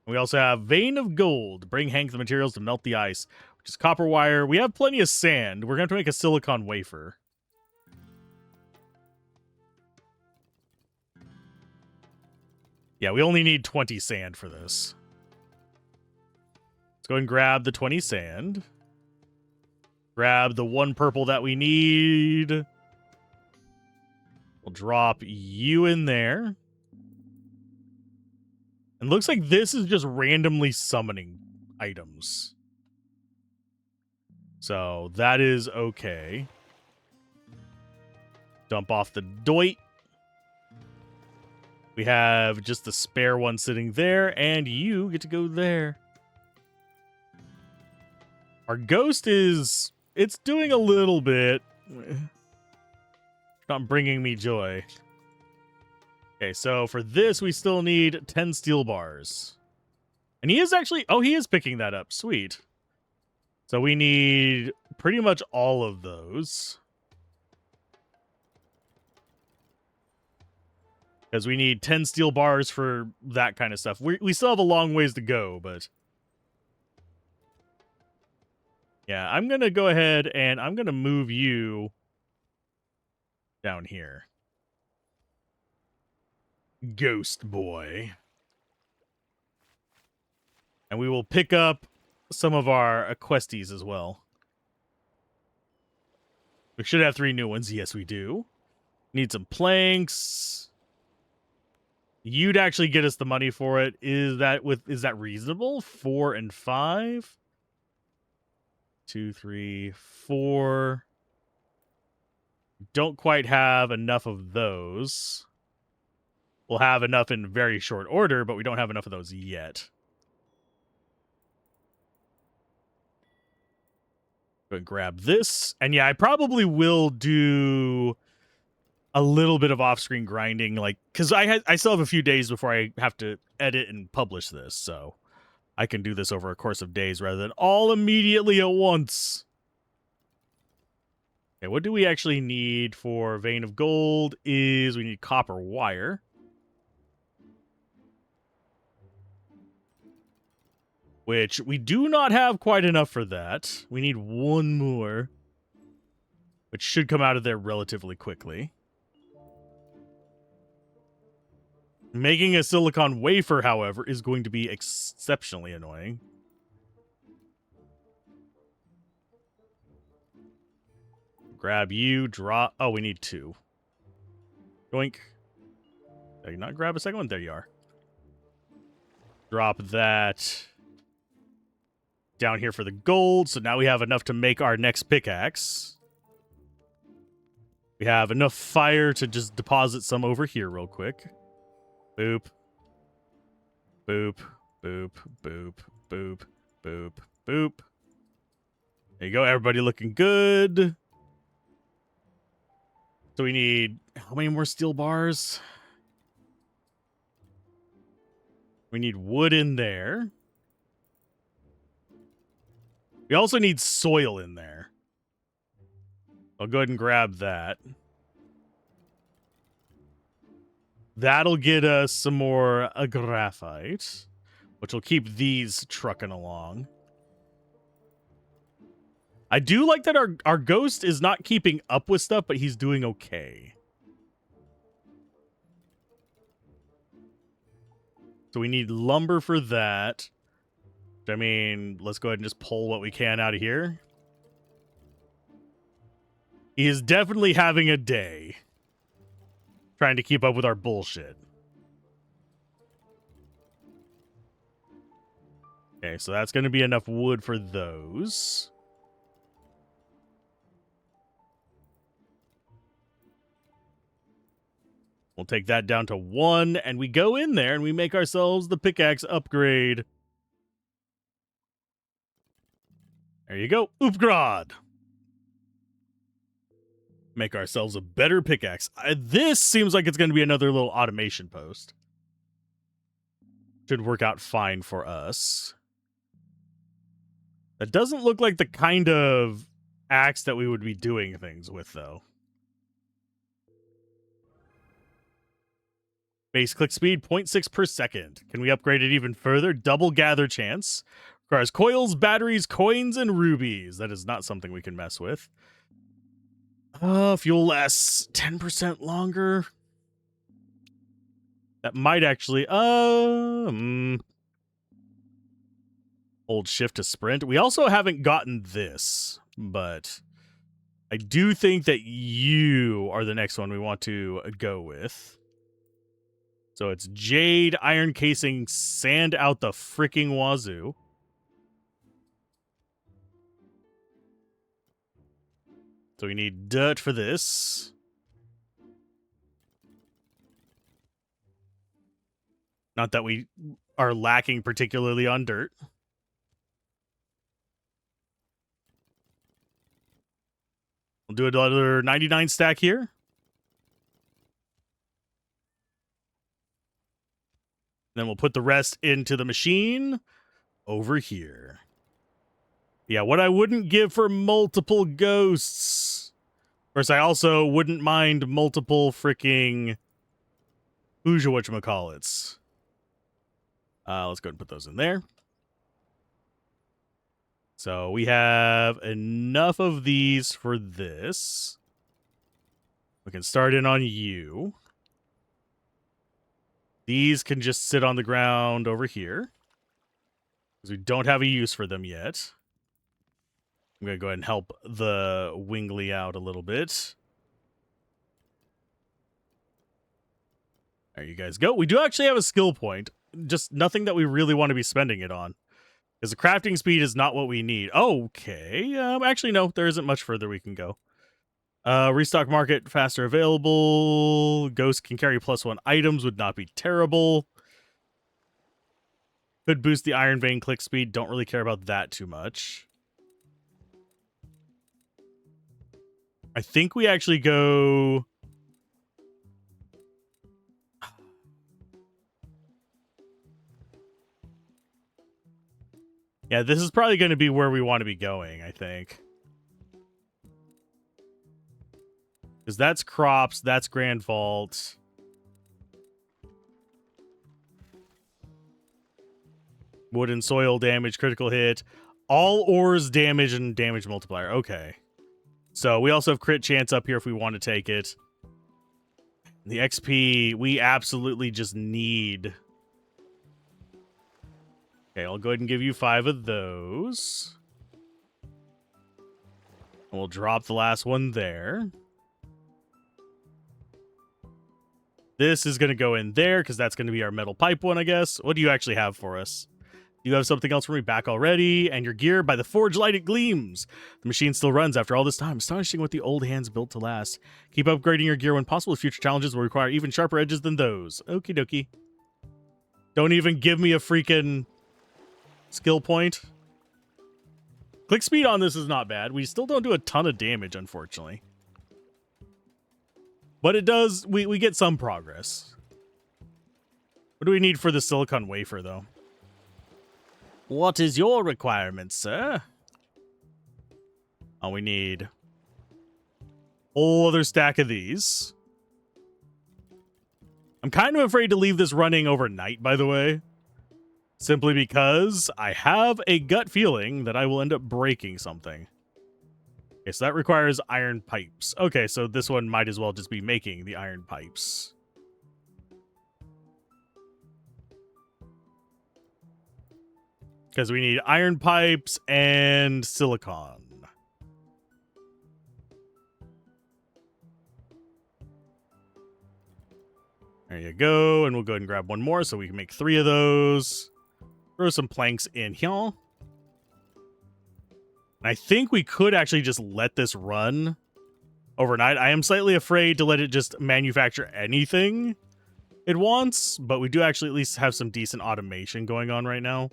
We also have Vein of Gold. Bring Hank the materials to melt the ice, which is copper wire. We have plenty of sand. We're going to have to make a silicon wafer. Yeah, we only need 20 sand for this. Let's go and grab the 20 sand. Grab the 1 purple that we need. We'll drop you in there. And looks like this is just randomly summoning items. So that is okay. Dump off the doit. We have just the spare one sitting there, and you get to go there. Our ghost is... it's doing a little bit. Not bringing me joy. Okay, so for this, we still need 10 steel bars. And he is actually... oh, he is picking that up. Sweet. So we need pretty much all of those. Because we need 10 steel bars for that kind of stuff. We still have a long ways to go, but... yeah, I'm going to go ahead and I'm going to move you down here. Ghost boy. And we will pick up some of our questies as well. We should have 3 new ones. Yes, we do. Need some planks. You'd actually get us the money for it. Is that reasonable? 4 and 5? 2, 3, 4. Don't quite have enough of those. We'll have enough in very short order, but we don't have enough of those yet. Go and grab this. And yeah, I probably will do a little bit of off-screen grinding, like, because I still have a few days before I have to edit and publish this, so I can do this over a course of days rather than all immediately at once. Okay, what do we actually need for Vein of Gold is we need copper wire. Which we do not have quite enough for that. We need 1 more, which should come out of there relatively quickly. Making a silicon wafer, however, is going to be exceptionally annoying. Grab you, drop... oh, we need 2. Yoink. Did you not grab a second one? There you are. Drop that down here for the gold, so now we have enough to make our next pickaxe. We have enough fire to just deposit some over here real quick. Boop. Boop. Boop. Boop. Boop. Boop. Boop. There you go. Everybody looking good. So we need... how many more steel bars? We need wood in there. We also need soil in there. I'll go ahead and grab that. That'll get us some more graphite, which will keep these trucking along. I do like that our ghost is not keeping up with stuff, but he's doing okay. So we need lumber for that. I mean, let's go ahead and just pull what we can out of here. He is definitely having a day trying to keep up with our bullshit. Okay, so that's going to be enough wood for those. We'll take that down to 1, and we go in there and we make ourselves the pickaxe upgrade. There you go. Upgrade. Make ourselves a better pickaxe. This seems like it's going to be another little automation post. Should work out fine for us. That doesn't look like the kind of axe that we would be doing things with, though. Base click speed, 0.6 per second. Can we upgrade it even further? Double gather chance. Requires coils, batteries, coins, and rubies. That is not something we can mess with. Fuel lasts 10% longer. That might actually... Hold shift to sprint. We also haven't gotten this, but I do think that you are the next one we want to go with. So it's jade, iron casing, sand out the freaking wazoo. So we need dirt for this. Not that we are lacking particularly on dirt. We'll do another 99 stack here. Then we'll put the rest into the machine over here. Yeah, what I wouldn't give for multiple ghosts. Of course, I also wouldn't mind multiple freaking whatchamacallits. Let's go ahead and put those in there. So we have enough of these for this. We can start in on you. These can just sit on the ground over here, because we don't have a use for them yet. I'm going to go ahead and help the Wingly out a little bit. There you guys go. We do actually have a skill point, just nothing that we really want to be spending it on, because the crafting speed is not what we need. Okay. Actually, no, there isn't much further we can go. Restock market, faster available. Ghost can carry +1 items, would not be terrible. Could boost the Iron Vein click speed. Don't really care about that too much. I think we actually go... Yeah, this is probably going to be where we want to be going, I think. Because that's crops, that's Grand Vault. Wood and soil damage, critical hit. All ores damage and damage multiplier. Okay. So we also have crit chance up here if we want to take it. The XP, we absolutely just need. Okay, I'll go ahead and give you 5 of those. And we'll drop the last one there. This is going to go in there because that's going to be our metal pipe one, I guess. What do you actually have for us? You have something else for me back already, and your gear, by the forge light it gleams. The machine still runs after all this time. Astonishing what the old hands built to last. Keep upgrading your gear when possible. Future challenges will require even sharper edges than those. Okie dokie. Don't even give me a freaking skill point. Click speed on this is not bad. We still don't do a ton of damage, unfortunately. But it does, we get some progress. What do we need for the silicon wafer, though? What is your requirement, sir? Oh, we need a whole other stack of these. I'm kind of afraid to leave this running overnight, by the way. Simply because I have a gut feeling that I will end up breaking something. Okay, so that requires iron pipes. Okay, so this one might as well just be making the iron pipes. Because we need iron pipes and silicon. There you go. And we'll go ahead and grab one more so we can make 3 of those. Throw some planks in here. And I think we could actually just let this run overnight. I am slightly afraid to let it just manufacture anything it wants, but we do actually at least have some decent automation going on right now.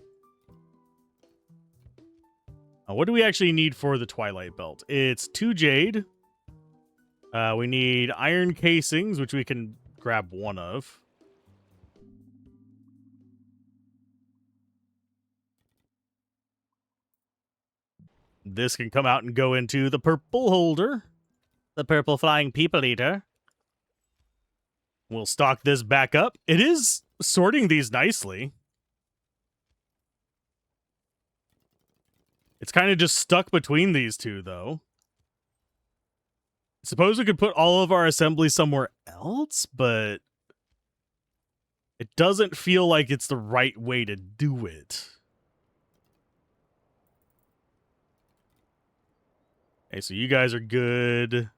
What do we actually need for the Twilight Belt? It's 2 jade. We need iron casings, which we can grab 1 of. This can come out and go into the purple holder. The purple flying people eater. We'll stock this back up. It is sorting these nicely. It's kind of just stuck between these two, though. Suppose we could put all of our assembly somewhere else, but it doesn't feel like it's the right way to do it. Okay, so you guys are good.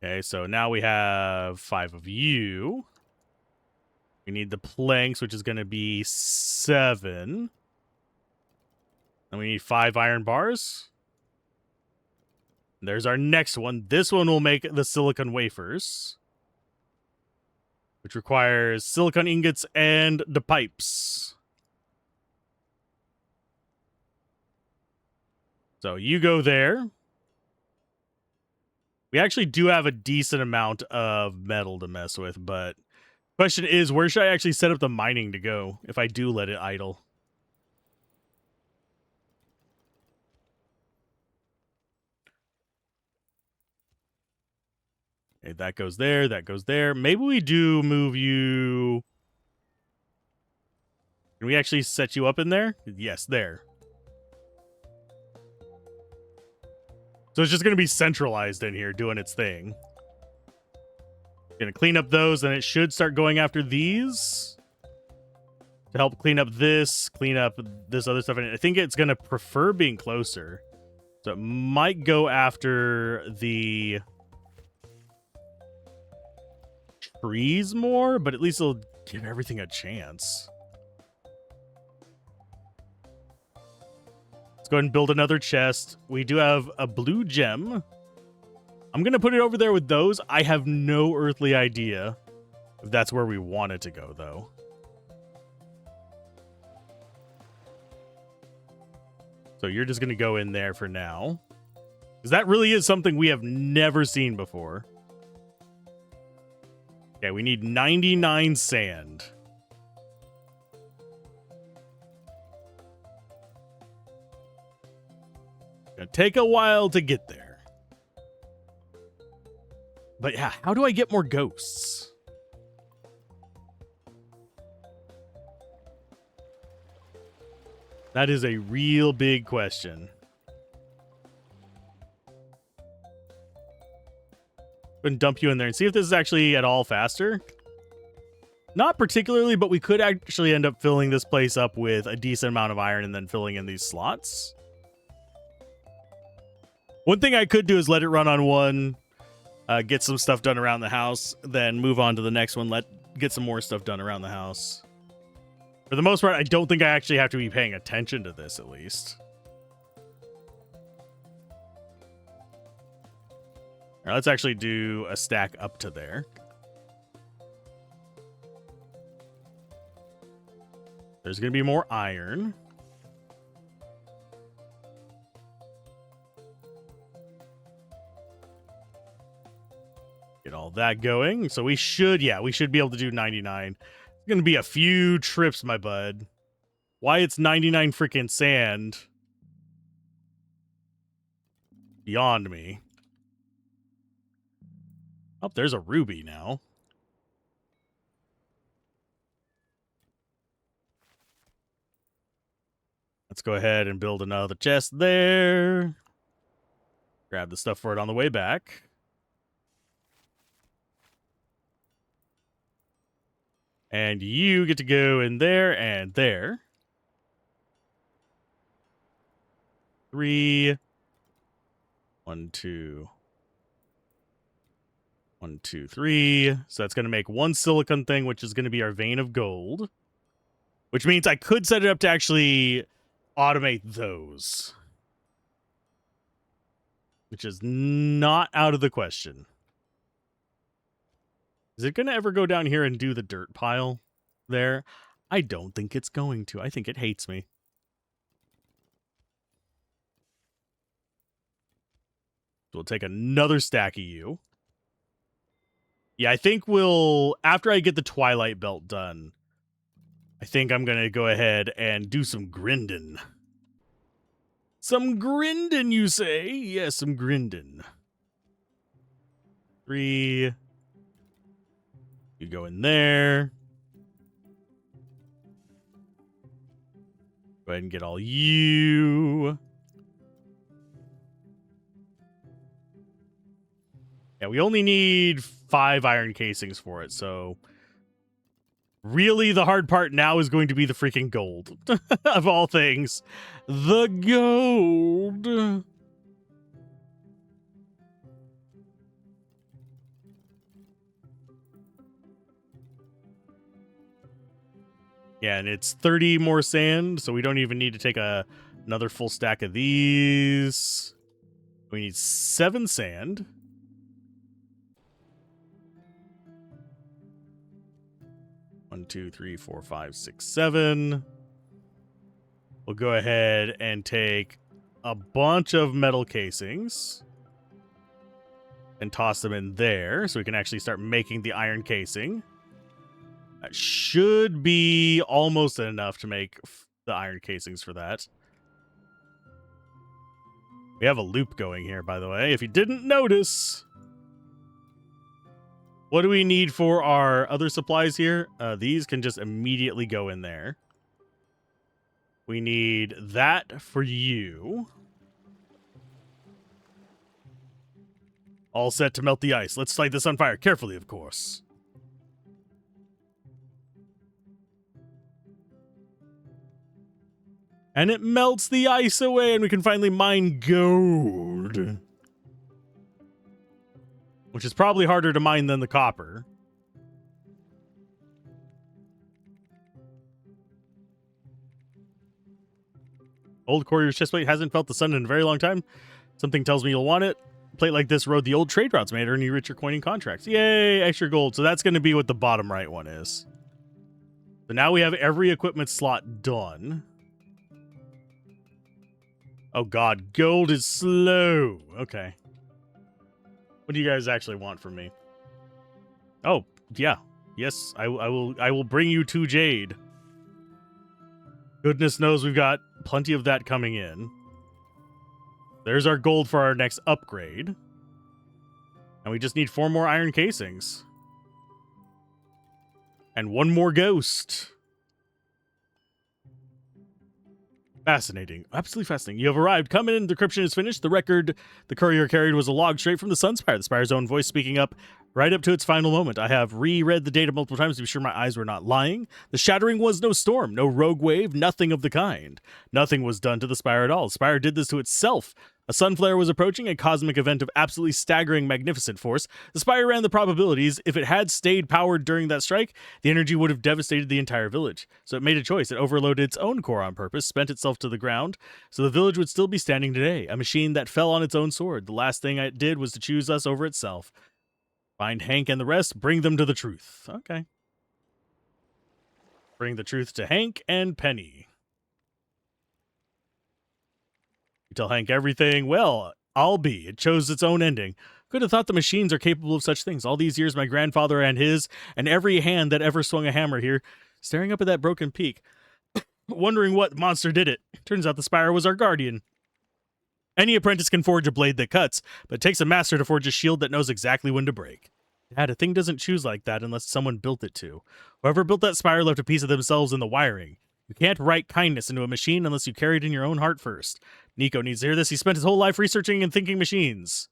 Okay, so now we have 5 of you. We need the planks, which is going to be 7. And we need 5 iron bars. There's our next one. This one will make the silicon wafers, which requires silicon ingots and the pipes. So you go there. We actually do have a decent amount of metal to mess with, but question is, where should I actually set up the mining to go if I do let it idle? Okay, that goes there, that goes there. Maybe we do move you... Can we actually set you up in there? Yes, there. So it's just going to be centralized in here doing its thing. Going to clean up those, and it should start going after these to help clean up this other stuff. And I think it's going to prefer being closer. So it might go after the trees more, but at least it'll give everything a chance. Let's go ahead and build another chest. We do have a blue gem. I'm going to put it over there with those. I have no earthly idea if that's where we want it to go, though. So you're just going to go in there for now. Because that really is something we have never seen before. Okay, we need 99 sand. Gonna take a while to get there. But yeah, how do I get more ghosts? That is a real big question. Go and dump you in there and see if this is actually at all faster. Not particularly, but we could actually end up filling this place up with a decent amount of iron and then filling in these slots. One thing I could do is let it run on one, get some stuff done around the house, then move on to the next one, get some more stuff done around the house. For the most part, I don't think I actually have to be paying attention to this, at least. All right, let's actually do a stack up to there. There's going to be more iron. that going. So we should be able to do 99. It's going to be a few trips, my bud. Why it's 99 freaking sand? Beyond me. Oh, there's a ruby now. Let's go ahead and build another chest there. Grab the stuff for it on the way back. And you get to go in there and there. 3. 1, 2. 1, 2, 3. So that's going to make one silicon thing, which is going to be our vein of gold. Which means I could set it up to actually automate those. Which is not out of the question. Is it going to ever go down here and do the dirt pile there? I don't think it's going to. I think it hates me. So we'll take another stack of you. Yeah, I think after I get the Twilight Belt done, I think I'm going to go ahead and do some grinding. Some grinding, you say? Yes, some grinding. 3. You go in there. Go ahead and get all you. Yeah, we only need 5 iron casings for it, so really the hard part now is going to be the freaking gold. Of all things. The gold. Yeah, and it's 30 more sand, so we don't even need to take another full stack of these. We need 7 sand. One, 2, 3, 4, 5, 6, 7. We'll go ahead and take a bunch of metal casings and toss them in there so we can actually start making the iron casing. That should be almost enough to make the iron casings for that. We have a loop going here, by the way, if you didn't notice. What do we need for our other supplies here? These can just immediately go in there. We need that for you. All set to melt the ice. Let's light this on fire carefully, of course. And it melts the ice away, and we can finally mine gold. Which is probably harder to mine than the copper. Old courier's chestplate hasn't felt the sun in a very long time. Something tells me you'll want it. A plate like this rode the old trade routes, made earn you richer coining contracts. Yay, extra gold. So that's going to be what the bottom right one is. So now we have every equipment slot done. Oh god, gold is slow. Okay. What do you guys actually want from me? Oh, yeah. Yes, I will bring you 2 jade. Goodness knows we've got plenty of that coming in. There's our gold for our next upgrade. And we just need 4 more iron casings. And 1 more ghost. Fascinating. Absolutely fascinating. You have arrived. Come in. The decryption is finished. The record the courier carried was a log straight from the Sunspire. The Spire's own voice speaking up right up to its final moment. I have reread the data multiple times to be sure my eyes were not lying. The shattering was no storm, no rogue wave, nothing of the kind. Nothing was done to the Spire at all. The Spire did this to itself. A sun flare was approaching, a cosmic event of absolutely staggering, magnificent force. The Spire ran the probabilities. If it had stayed powered during that strike, the energy would have devastated the entire village. So it made a choice. It overloaded its own core on purpose, spent itself to the ground, so the village would still be standing today. A machine that fell on its own sword. The last thing it did was to choose us over itself. Find Hank and the rest, bring them to the truth. Okay. Bring the truth to Hank and Penny. You tell Hank everything. Well, I'll be. It chose its own ending. Could have thought the machines are capable of such things. All these years, my grandfather and his, and every hand that ever swung a hammer here, staring up at that broken peak, wondering what monster did it. Turns out the spire was our guardian. Any apprentice can forge a blade that cuts, but it takes a master to forge a shield that knows exactly when to break. Dad, a thing doesn't choose like that unless someone built it to. Whoever built that spire left a piece of themselves in the wiring. You can't write kindness into a machine unless you carry it in your own heart first. Nico needs to hear this. He spent his whole life researching and thinking machines.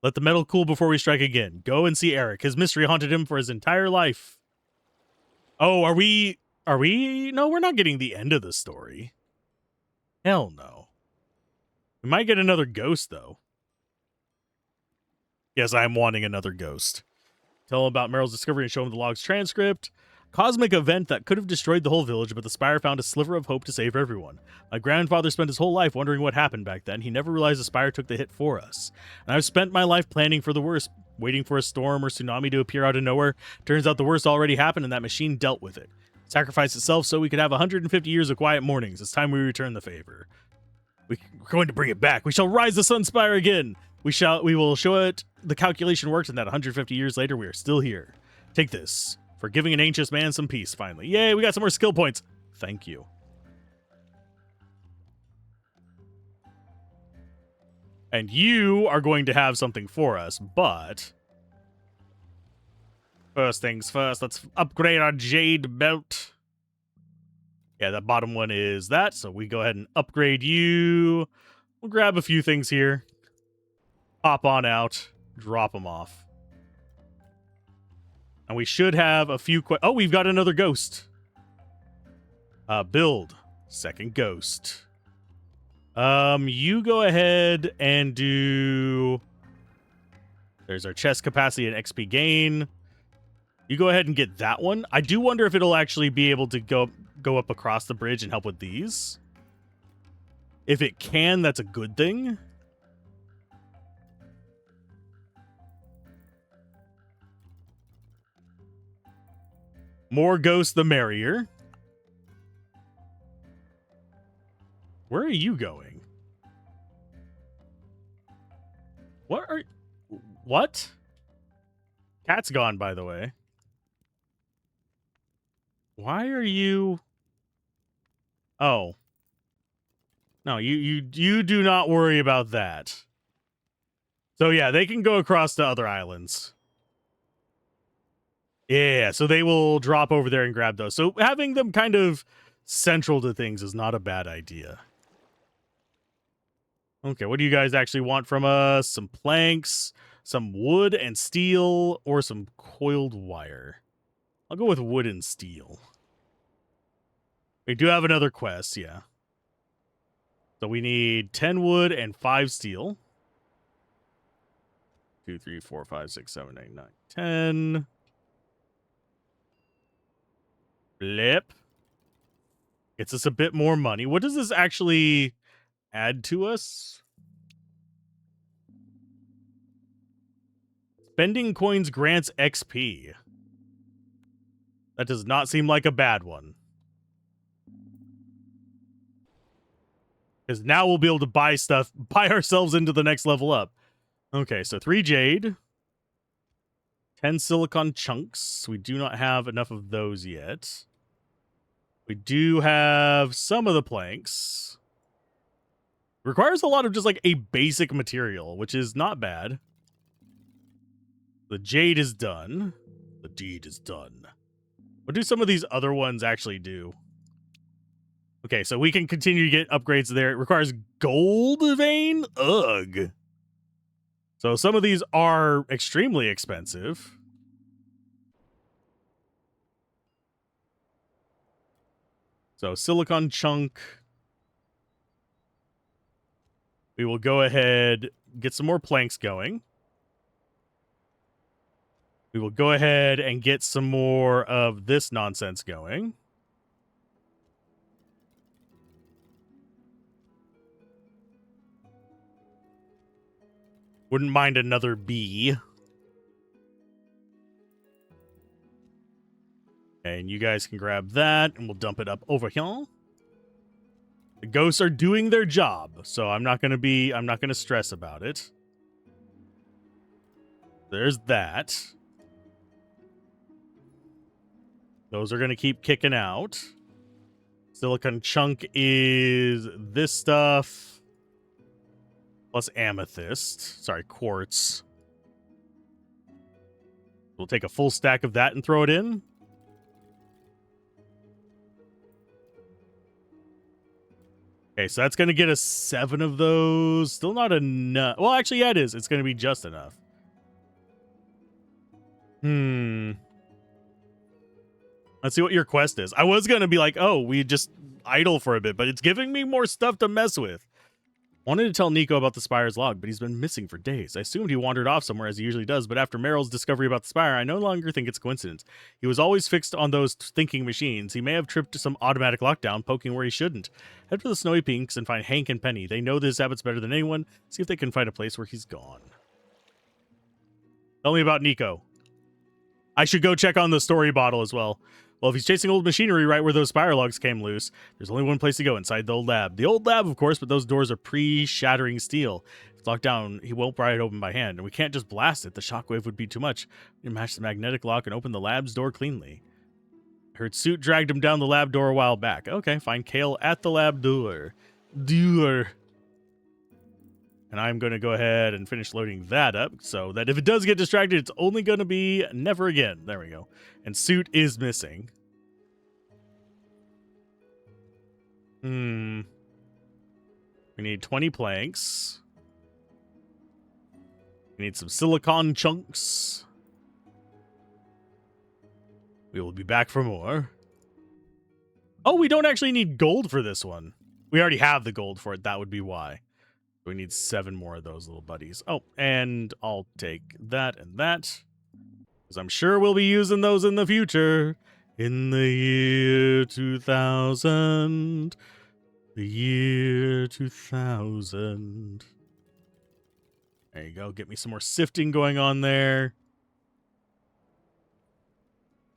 Let the metal cool before we strike again. Go and see Eric. His mystery haunted him for his entire life. Oh, are we... No, we're not getting the end of the story. Hell no. We might get another ghost, though. Yes, I am wanting another ghost. Tell him about Meryl's discovery and show him the log's transcript. Cosmic event that could have destroyed the whole village, but the spire found a sliver of hope to save everyone. My grandfather spent his whole life wondering what happened back then. He never realized the spire took the hit for us. And I've spent my life planning for the worst, waiting for a storm or tsunami to appear out of nowhere. Turns out the worst already happened and that machine dealt with it. Sacrificed itself so we could have 150 years of quiet mornings. It's time we return the favor. We're going to bring it back. We shall rise the Sun Spire again. We will show it the calculation worked and that 150 years later we are still here. Take this. For giving an anxious man some peace, finally. Yay, we got some more skill points. Thank you. And you are going to have something for us, but... First things first, let's upgrade our jade belt. Yeah, that bottom one is that, so we go ahead and upgrade you. We'll grab a few things here. Hop on out. Drop them off. And we should have a few... Oh, we've got another ghost. Build. Second ghost. You go ahead and do... There's our chest capacity and XP gain. You go ahead and get that one. I do wonder if it'll actually be able to go up across the bridge and help with these. If it can, that's a good thing. More ghosts, the merrier. Where are you going? What? Cat's gone, by the way. Why are you... Oh. No, you do not worry about that. So yeah, they can go across to other islands. Yeah, so they will drop over there and grab those. So having them kind of central to things is not a bad idea. Okay, what do you guys actually want from us? Some planks, some wood and steel, or some coiled wire? I'll go with wood and steel. We do have another quest, yeah. So we need 10 wood and 5 steel. 2, 3, 4, 5, 6, 7, 8, 9, 10. Blip. Gets us a bit more money. What does this actually add to us? Spending coins grants XP. That does not seem like a bad one. Because now we'll be able to buy stuff, buy ourselves into the next level up. Okay, so 3 jade. 10 silicon chunks. We do not have enough of those yet. We do have some of the planks. Requires a lot of just like a basic material, which is not bad. The jade is done. The deed is done. What do some of these other ones actually do? Okay, so we can continue to get upgrades there. It requires gold vein? Ugh. So some of these are extremely expensive. So silicon chunk. We will go ahead, get some more planks going. We will go ahead and get some more of this nonsense going. Wouldn't mind another bee. And you guys can grab that, and we'll dump it up over here. The ghosts are doing their job, so I'm not gonna stress about it. There's that. Those are going to keep kicking out. Silicon chunk is this stuff. Plus amethyst. Sorry, quartz. We'll take a full stack of that and throw it in. Okay, so that's going to get us 7 of those. Still not enough. Well, actually, yeah, it is. It's going to be just enough. Let's see what your quest is. I was going to be like, oh, we just idle for a bit, but it's giving me more stuff to mess with. Wanted to tell Nico about the Spire's log, but he's been missing for days. I assumed he wandered off somewhere as he usually does, but after Meryl's discovery about the Spire, I no longer think it's a coincidence. He was always fixed on those thinking machines. He may have tripped some automatic lockdown, poking where he shouldn't. Head to the Snowy Peaks and find Hank and Penny. They know his habits better than anyone. See if they can find a place where he's gone. Tell me about Nico. I should go check on the story bottle as well. Well, if he's chasing old machinery right where those Spire logs came loose, there's only one place to go, inside the old lab. The old lab, of course, but those doors are pre-shattering steel. If it's locked down, he won't pry it open by hand, and we can't just blast it. The shockwave would be too much. We can match the magnetic lock and open the lab's door cleanly. I heard Suit dragged him down the lab door a while back. Okay, find Kale at the lab door. And I'm going to go ahead and finish loading that up so that if it does get distracted, it's only going to be never again. There we go. And Suit is missing. We need 20 planks. We need some silicon chunks. We will be back for more. Oh, we don't actually need gold for this one. We already have the gold for it. That would be why. We need 7 more of those little buddies. Oh, and I'll take that and that, because I'm sure we'll be using those in the future. In the year 2000. The year 2000. There you go. Get me some more sifting going on there.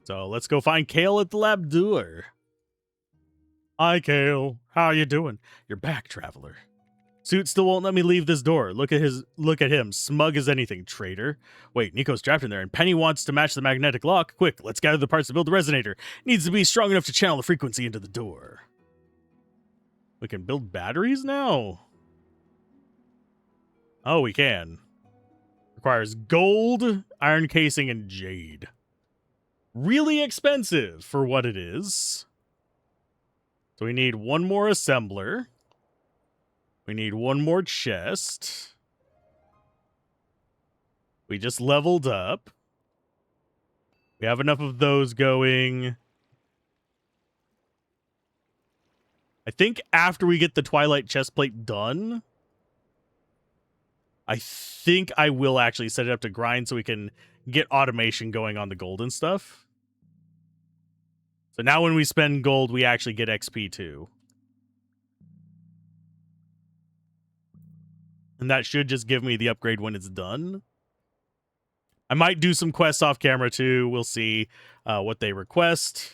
So let's go find Kale at the lab door. Hi, Kale. How you doing? You're back, traveler. Suit still won't let me leave this door. Look at him, smug as anything, traitor. Wait, Nico's trapped in there, and Penny wants to match the magnetic lock. Quick, let's gather the parts to build the resonator. Needs to be strong enough to channel the frequency into the door. We can build batteries now? Oh, we can. Requires gold, iron casing, and jade. Really expensive for what it is. So we need 1 more assembler. We need 1 more chest. We just leveled up. We have enough of those going. I think after we get the Twilight chestplate done, I think I will actually set it up to grind so we can get automation going on the gold and stuff. So now when we spend gold, we actually get XP too. And that should just give me the upgrade when it's done. I might do some quests off camera too. We'll see what they request.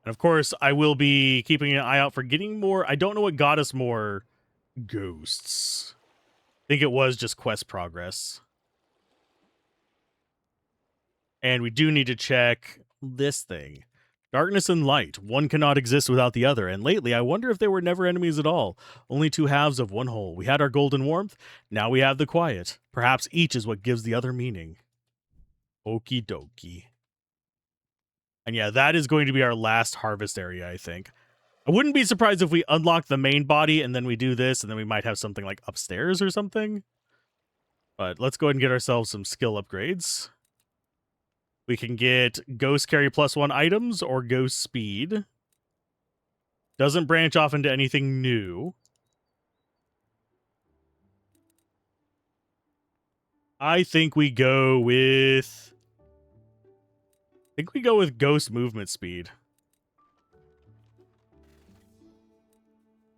And of course, I will be keeping an eye out for getting more. I don't know what got us more ghosts. I think it was just quest progress. And we do need to check this thing. Darkness and light. One cannot exist without the other. And lately, I wonder if they were never enemies at all. Only 2 halves of one whole. We had our golden warmth. Now we have the quiet. Perhaps each is what gives the other meaning. Okie dokie. And yeah, that is going to be our last harvest area, I think. I wouldn't be surprised if we unlock the main body and then we do this and then we might have something like upstairs or something. But let's go ahead and get ourselves some skill upgrades. We can get Ghost Carry +1 items or Ghost Speed. Doesn't branch off into anything new. I think we go with Ghost Movement Speed.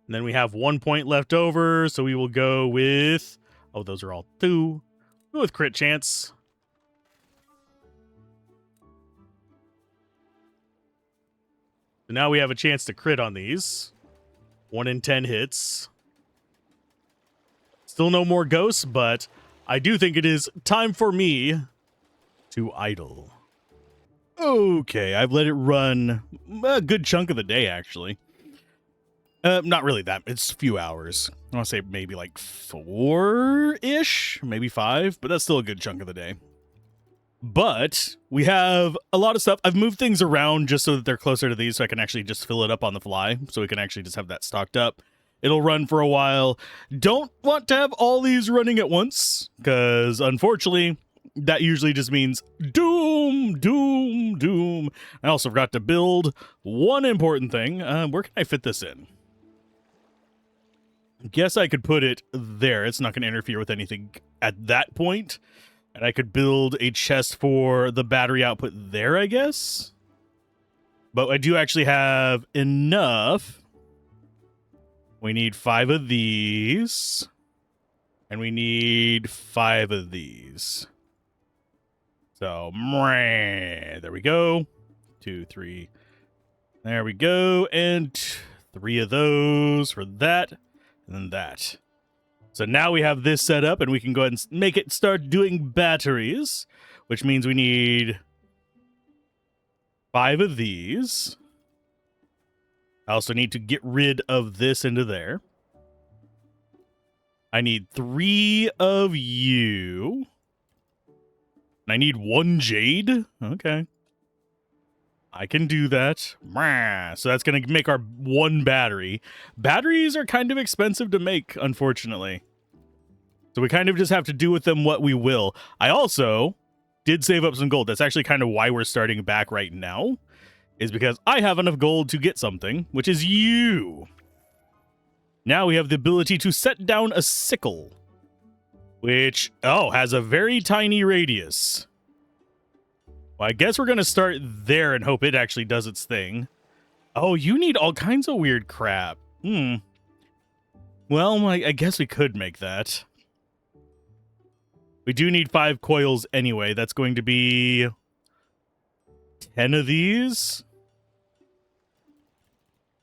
And then we have 1 point left over, so we will go with... Oh, those are all 2. Go with Crit Chance. So now we have a chance to crit on these. 1 in 10 hits. Still no more ghosts, but I do think it is time for me to idle. Okay, I've let it run a good chunk of the day, actually. Not really that. It's a few hours. I want to say maybe like 4-ish, maybe 5, but that's still a good chunk of the day. But we have a lot of stuff. I've moved things around just so that they're closer to these so I can actually just fill it up on the fly. So we can actually just have that stocked up. It'll run for a while. Don't want to have all these running at once because unfortunately that usually just means doom, doom, doom. I also forgot to build one important thing. Where can I fit this in? Guess I could put it there. It's not going to interfere with anything at that point. And I could build a chest for the battery output there, I guess. But I do actually have enough. We need 5 of these. And we need 5 of these. So, there we go. 2, 3. There we go. And 3 of those for that. And then that. So now we have this set up and we can go ahead and make it start doing batteries, which means we need 5 of these. I also need to get rid of this into there. I need 3 of you. And I need 1 jade. Okay. I can do that. So that's going to make our 1 battery. Batteries are kind of expensive to make, unfortunately. So we kind of just have to do with them what we will. I also did save up some gold. That's actually kind of why we're starting back right now. Is because I have enough gold to get something, which is you. Now we have the ability to set down a sickle. Which, has a very tiny radius. Well, I guess we're going to start there and hope it actually does its thing. Oh, you need all kinds of weird crap. Well, I guess we could make that. We do need 5 coils anyway. That's going to be 10 of these.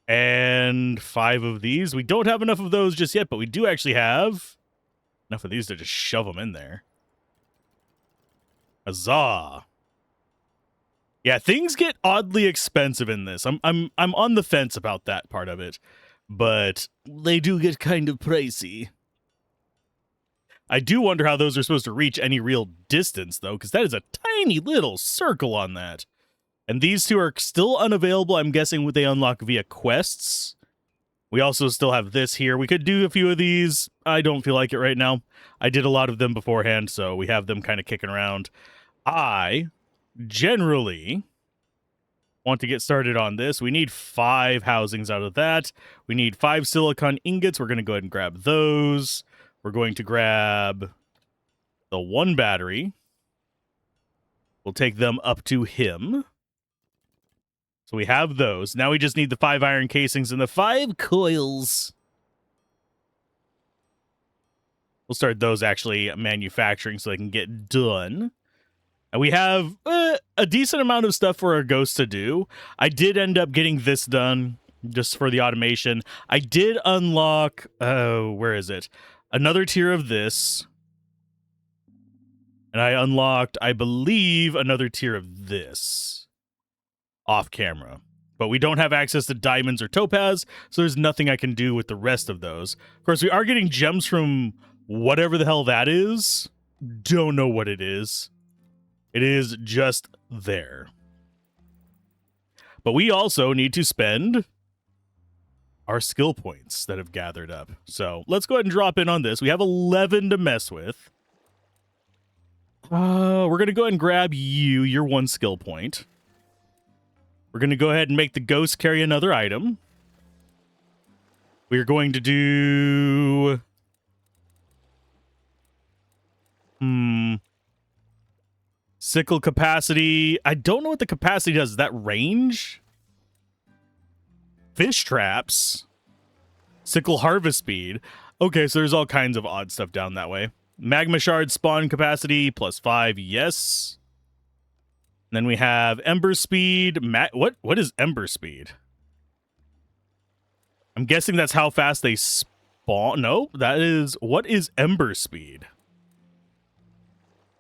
And 5 of these. We don't have enough of those just yet, but we do actually have enough of these to just shove them in there. Huzzah. Yeah, things get oddly expensive in this. I'm on the fence about that part of it, but they do get kind of pricey. I do wonder how those are supposed to reach any real distance, though, because that is a tiny little circle on that. And these 2 are still unavailable. I'm guessing they unlock via quests. We also still have this here. We could do a few of these. I don't feel like it right now. I did a lot of them beforehand, so we have them kind of kicking around. I generally want to get started on this. We need 5 housings out of that. We need 5 silicon ingots. We're going to go ahead and grab those. We're going to grab the 1 battery. We'll take them up to him. So we have those. Now we just need the 5 iron casings and the 5 coils. We'll start those actually manufacturing so they can get done. And we have a decent amount of stuff for our ghosts to do. I did end up getting this done just for the automation. I did unlock, where is it? Another tier of this. And I unlocked, I believe, another tier of this off camera. But we don't have access to diamonds or topaz, so there's nothing I can do with the rest of those. Of course, we are getting gems from whatever the hell that is. Don't know what it is. It is just there. But we also need to spend our skill points that have gathered up. So let's go ahead and drop in on this. We have 11 to mess with. We're going to go ahead and grab you, your 1 skill point. We're going to go ahead and make the ghost carry another item. We're going to do... sickle capacity. I don't know what the capacity does. Is that range? Fish traps. Sickle harvest speed. Okay, so there's all kinds of odd stuff down that way. Magma shard spawn capacity +5. Yes. And then we have ember speed. What is ember speed? I'm guessing that's how fast they spawn. No, that is... What is ember speed?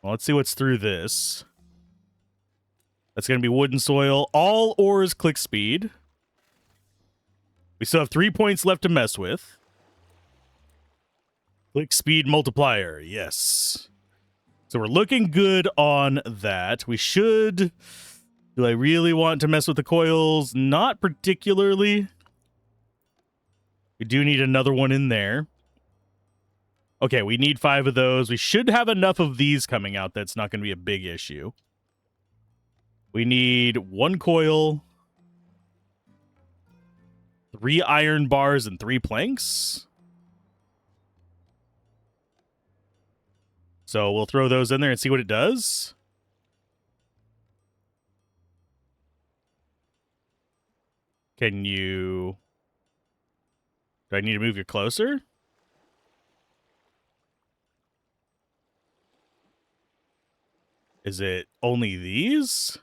Well, let's see what's through this. That's going to be wood and soil. All ores click speed. We still have 3 points left to mess with. Click speed multiplier. Yes. So we're looking good on that. We should... Do I really want to mess with the coils? Not particularly. We do need another one in there. Okay, we need 5 of those. We should have enough of these coming out. That's not going to be a big issue. We need 1 coil, 3 iron bars, and 3 planks. So we'll throw those in there and see what it does. Can you... Do I need to move you closer? Is it only these?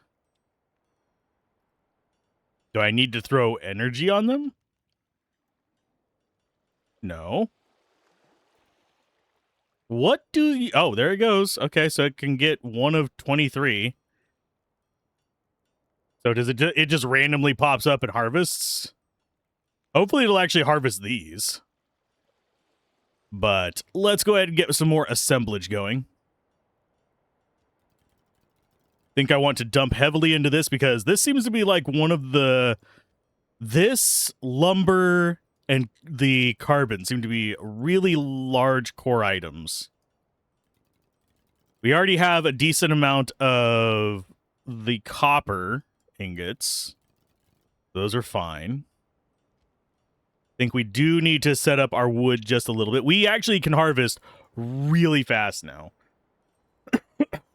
Do I need to throw energy on them? No. What do you... Oh, there it goes. Okay, so it can get 1 of 23. So does it just randomly pops up and harvests? Hopefully it'll actually harvest these. But let's go ahead and get some more assemblage going. Think I want to dump heavily into this because this seems to be like one of the... This, lumber, and the carbon seem to be really large core items. We already have a decent amount of the copper ingots. Those are fine. Think we do need to set up our wood just a little bit. We actually can harvest really fast now.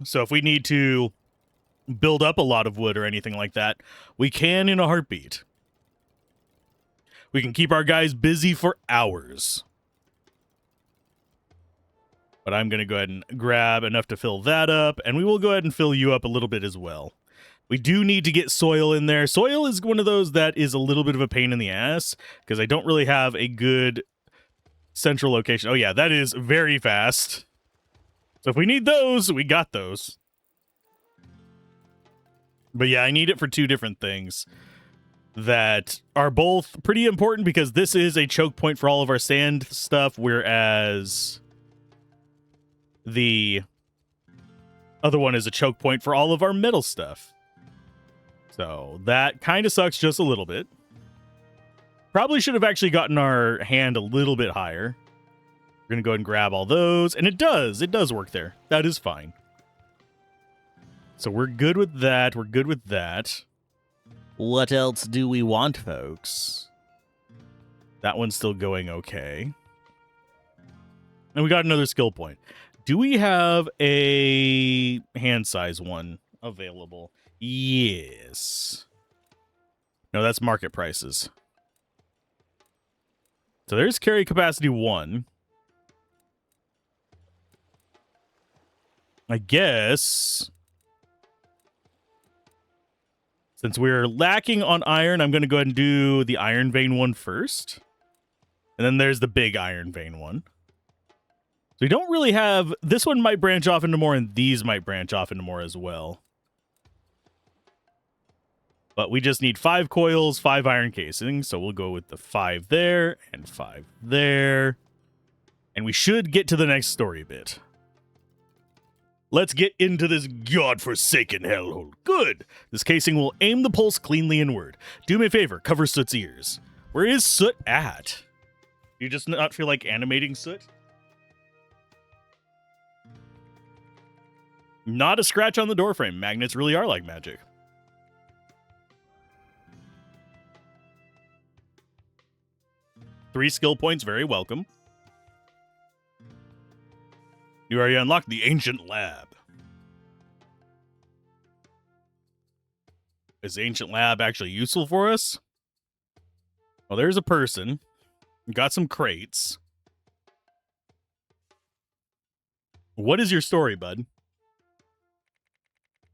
So if we need to build up a lot of wood or anything like that, we can in a heartbeat. We can keep our guys busy for hours. But I'm going to go ahead and grab enough to fill that up, and we will go ahead and fill you up a little bit as well. We do need to get soil in there. Soil is one of those that is a little bit of a pain in the ass, because I don't really have a good central location. Oh yeah, that is very fast. So if we need those, we got those. But yeah, I need it for 2 different things that are both pretty important, because this is a choke point for all of our sand stuff, whereas the other one is a choke point for all of our metal stuff. So that kind of sucks just a little bit. Probably should have actually gotten our hand a little bit higher. We're going to go ahead and grab all those, and it does work there. That is fine. So we're good with that. We're good with that. What else do we want, folks? That one's still going okay. And we got another skill point. Do we have a hand size one available? Yes. No, that's market prices. So there's carry capacity 1. I guess... Since we're lacking on iron, I'm going to go ahead and do the iron vein one first. And then there's the big iron vein one. So we don't really have... This one might branch off into more, and these might branch off into more as well. But we just need 5 coils, 5 iron casings. So we'll go with the 5 there and 5 there. And we should get to the next story bit. Let's get into this godforsaken hellhole. Good! This casing will aim the pulse cleanly inward. Do me a favor, cover Soot's ears. Where is Soot at? You just not feel like animating Soot? Not a scratch on the doorframe. Magnets really are like magic. Three skill points, very welcome. You already unlocked the Ancient Lab. Is the Ancient Lab actually useful for us? Well, there's a person. Got some crates. What is your story, bud?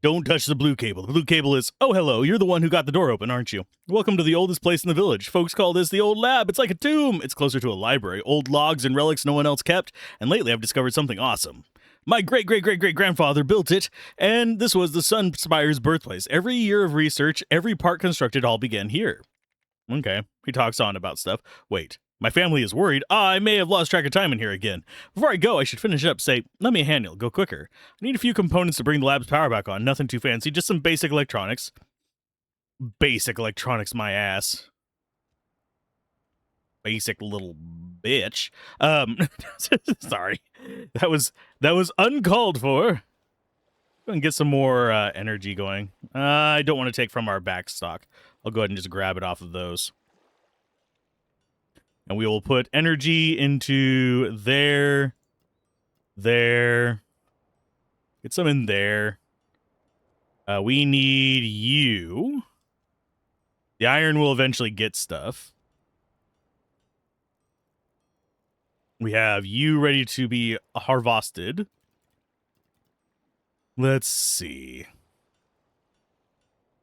Don't touch the blue cable. The blue cable is, oh, hello, you're the one who got the door open, aren't you? Welcome to the oldest place in the village. Folks call this the old lab. It's like a tomb. It's closer to a library. Old logs and relics no one else kept. And lately I've discovered something awesome. My great-great-great-great-grandfather built it, and this was the Sun Spire's birthplace. Every year of research, every part constructed all began here. Okay, he talks on about stuff. Wait, my family is worried. I may have lost track of time in here again. Before I go, I should finish up. Say, let me handle. Go quicker. I need a few components to bring the lab's power back on. Nothing too fancy, just some basic electronics. Basic electronics, my ass. Basic little bitch. Sorry, that was uncalled for. Go and get some more energy going. I don't want to take from our back stock. I'll go ahead and just grab it off of those. And we will put energy into there. Get some in there. We need you. The iron will eventually get stuff. We have you ready to be harvested. Let's see.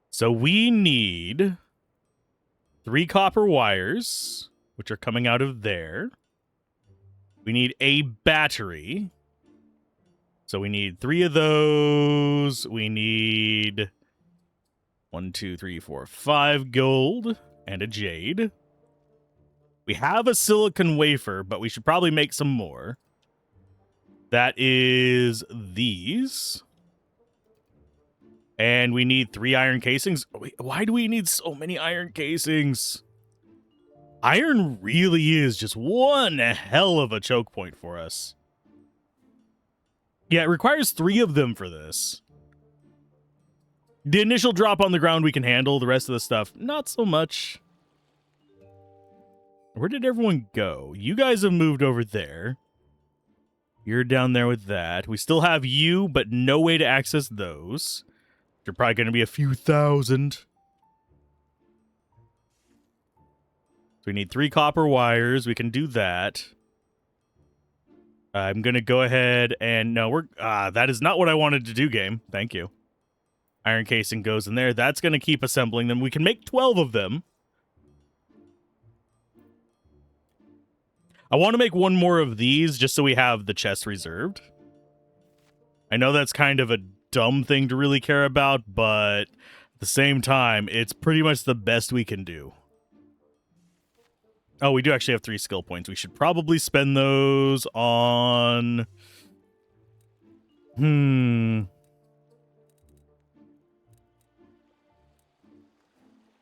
So we need 3 copper wires, which are coming out of there. We need a battery. So we need 3 of those. We need 1, 2, 3, 4, 5 gold and a jade. We have a silicon wafer, but we should probably make some more. That is these. And we need 3 iron casings. Why do we need so many iron casings? Iron really is just one hell of a choke point for us. Yeah, it requires 3 of them for this. The initial drop on the ground we can handle. The rest of the stuff, not so much. Where did everyone go? You guys have moved over there. You're down there with that. We still have you, but no way to access those. They're probably going to be a few thousand. So we need 3 copper wires. We can do that. I'm going to go ahead and... No, that is not what I wanted to do, game. Thank you. Iron casing goes in there. That's going to keep assembling them. We can make 12 of them. I want to make 1 more of these just so we have the chest reserved. I know that's kind of a dumb thing to really care about, but at the same time, it's pretty much the best we can do. Oh, we do actually have 3 skill points. We should probably spend those on...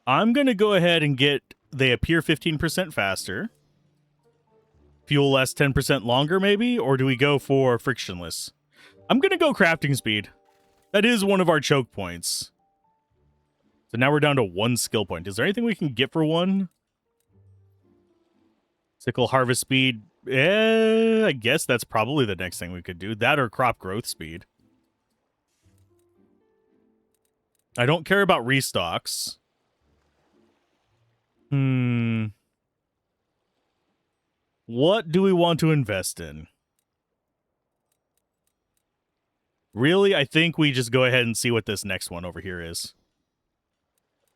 I'm going to go ahead and get... They appear 15% faster. Fuel less 10% longer, maybe? Or do we go for frictionless? I'm going to go crafting speed. That is one of our choke points. So now we're down to 1 skill point. Is there anything we can get for 1? Sickle harvest speed. I guess that's probably the next thing we could do. That or crop growth speed. I don't care about restocks. What do we want to invest in? Really, I think we just go ahead and see what this next one over here is.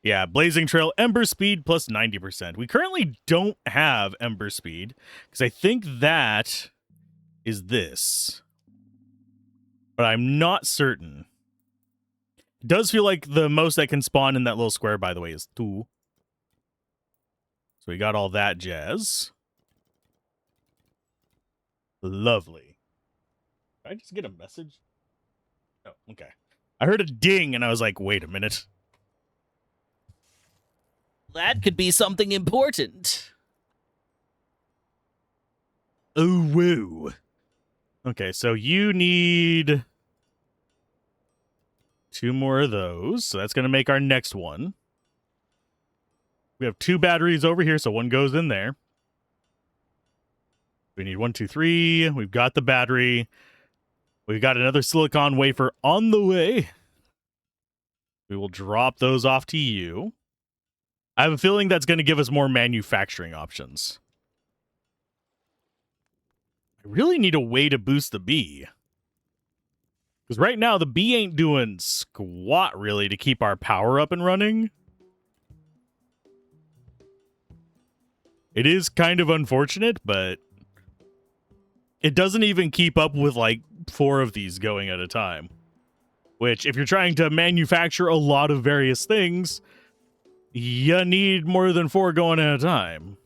Yeah, Blazing Trail, Ember Speed plus 90%. We currently don't have Ember Speed, because I think that is this. But I'm not certain. It does feel like the most that can spawn in that little square, by the way, is 2. So we got all that jazz. Lovely. Did I just get a message? Oh, okay. I heard a ding, and I was like, wait a minute. That could be something important. Oh, whoa. Okay, so you need 2 more of those. So that's going to make our next one. We have 2 batteries over here, so 1 goes in there. We need 1, 2, 3. We've got the battery. We've got another silicon wafer on the way. We will drop those off to you. I have a feeling that's going to give us more manufacturing options. I really need a way to boost the bee. Because right now, the bee ain't doing squat, really, to keep our power up and running. It is kind of unfortunate, but it doesn't even keep up with, like, keep 4 of these going at a time. Which, if you're trying to manufacture a lot of various things, you need more than 4 going at a time.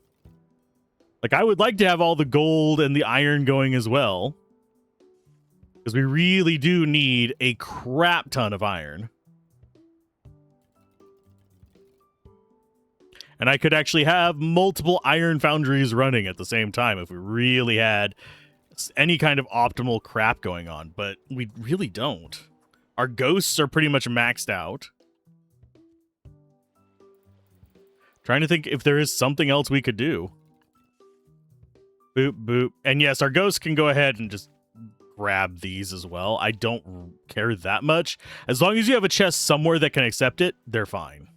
Like, I would like to have all the gold and the iron going as well. Because we really do need a crap ton of iron. And I could actually have multiple iron foundries running at the same time if we really had any kind of optimal crap going on. But we really don't. Our ghosts are pretty much maxed out. Trying to think if there is something else we could do. Boop, boop. And yes, our ghosts can go ahead and just grab these as well. I don't care that much. As long as you have a chest somewhere that can accept it, they're fine.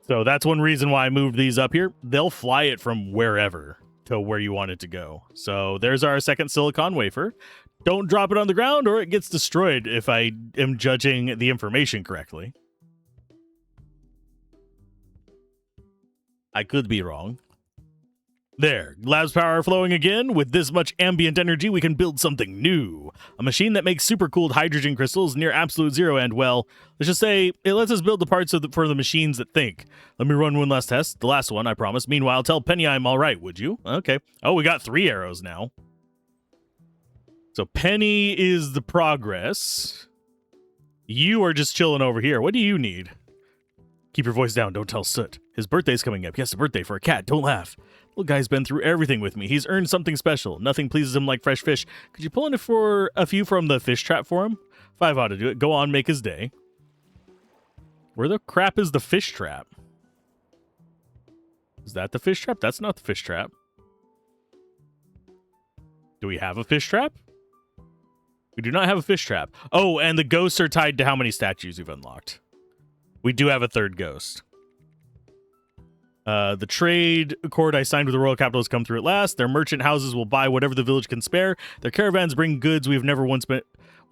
So that's one reason why I moved these up here. They'll fly it from wherever to where you want it to go. So there's our second silicon wafer. Don't drop it on the ground or it gets destroyed if I am judging the information correctly. I could be wrong. There, lab's power flowing again. With this much ambient energy, we can build something new. A machine that makes supercooled hydrogen crystals near absolute zero and, well, let's just say it lets us build the parts for the machines that think. Let me run one last test. The last one, I promise. Meanwhile, tell Penny I'm all right, would you? Okay. Oh, we got 3 arrows now. So Penny is the progress. You are just chilling over here. What do you need? Keep your voice down. Don't tell Soot. His birthday's coming up. Yes, a birthday for a cat. Don't laugh. Little guy's been through everything with me. He's earned something special. Nothing pleases him like fresh fish. Could you pull in for a few from the fish trap for him? 5 ought to do it. Go on, make his day. Where the crap is the fish trap? Is that the fish trap? That's not the fish trap. Do we have a fish trap? We do not have a fish trap. Oh, and the ghosts are tied to how many statues we've unlocked. We do have a 3rd ghost. The trade accord I signed with the royal capital has come through at last. Their merchant houses will buy whatever the village can spare. Their caravans bring goods we've never once been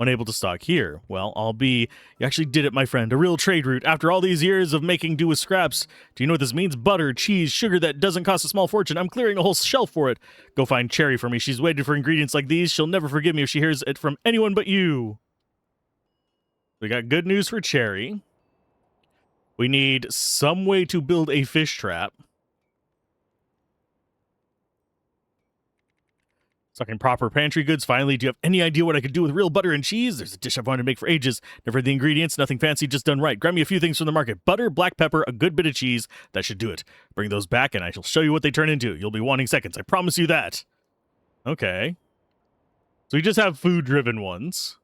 unable to stock here. Well, you actually did it, my friend. A real trade route. After all these years of making do with scraps, do you know what this means? Butter, cheese, sugar that doesn't cost a small fortune. I'm clearing a whole shelf for it. Go find Cherry for me. She's waited for ingredients like these. She'll never forgive me if she hears it from anyone but you. We got good news for Cherry. We need some way to build a fish trap. Talking proper pantry goods. Finally, do you have any idea what I could do with real butter and cheese? There's a dish I've wanted to make for ages. Never had the ingredients, nothing fancy, just done right. Grab me a few things from the market. Butter, black pepper, a good bit of cheese. That should do it. Bring those back and I shall show you what they turn into. You'll be wanting seconds. I promise you that. Okay. So we just have food-driven ones.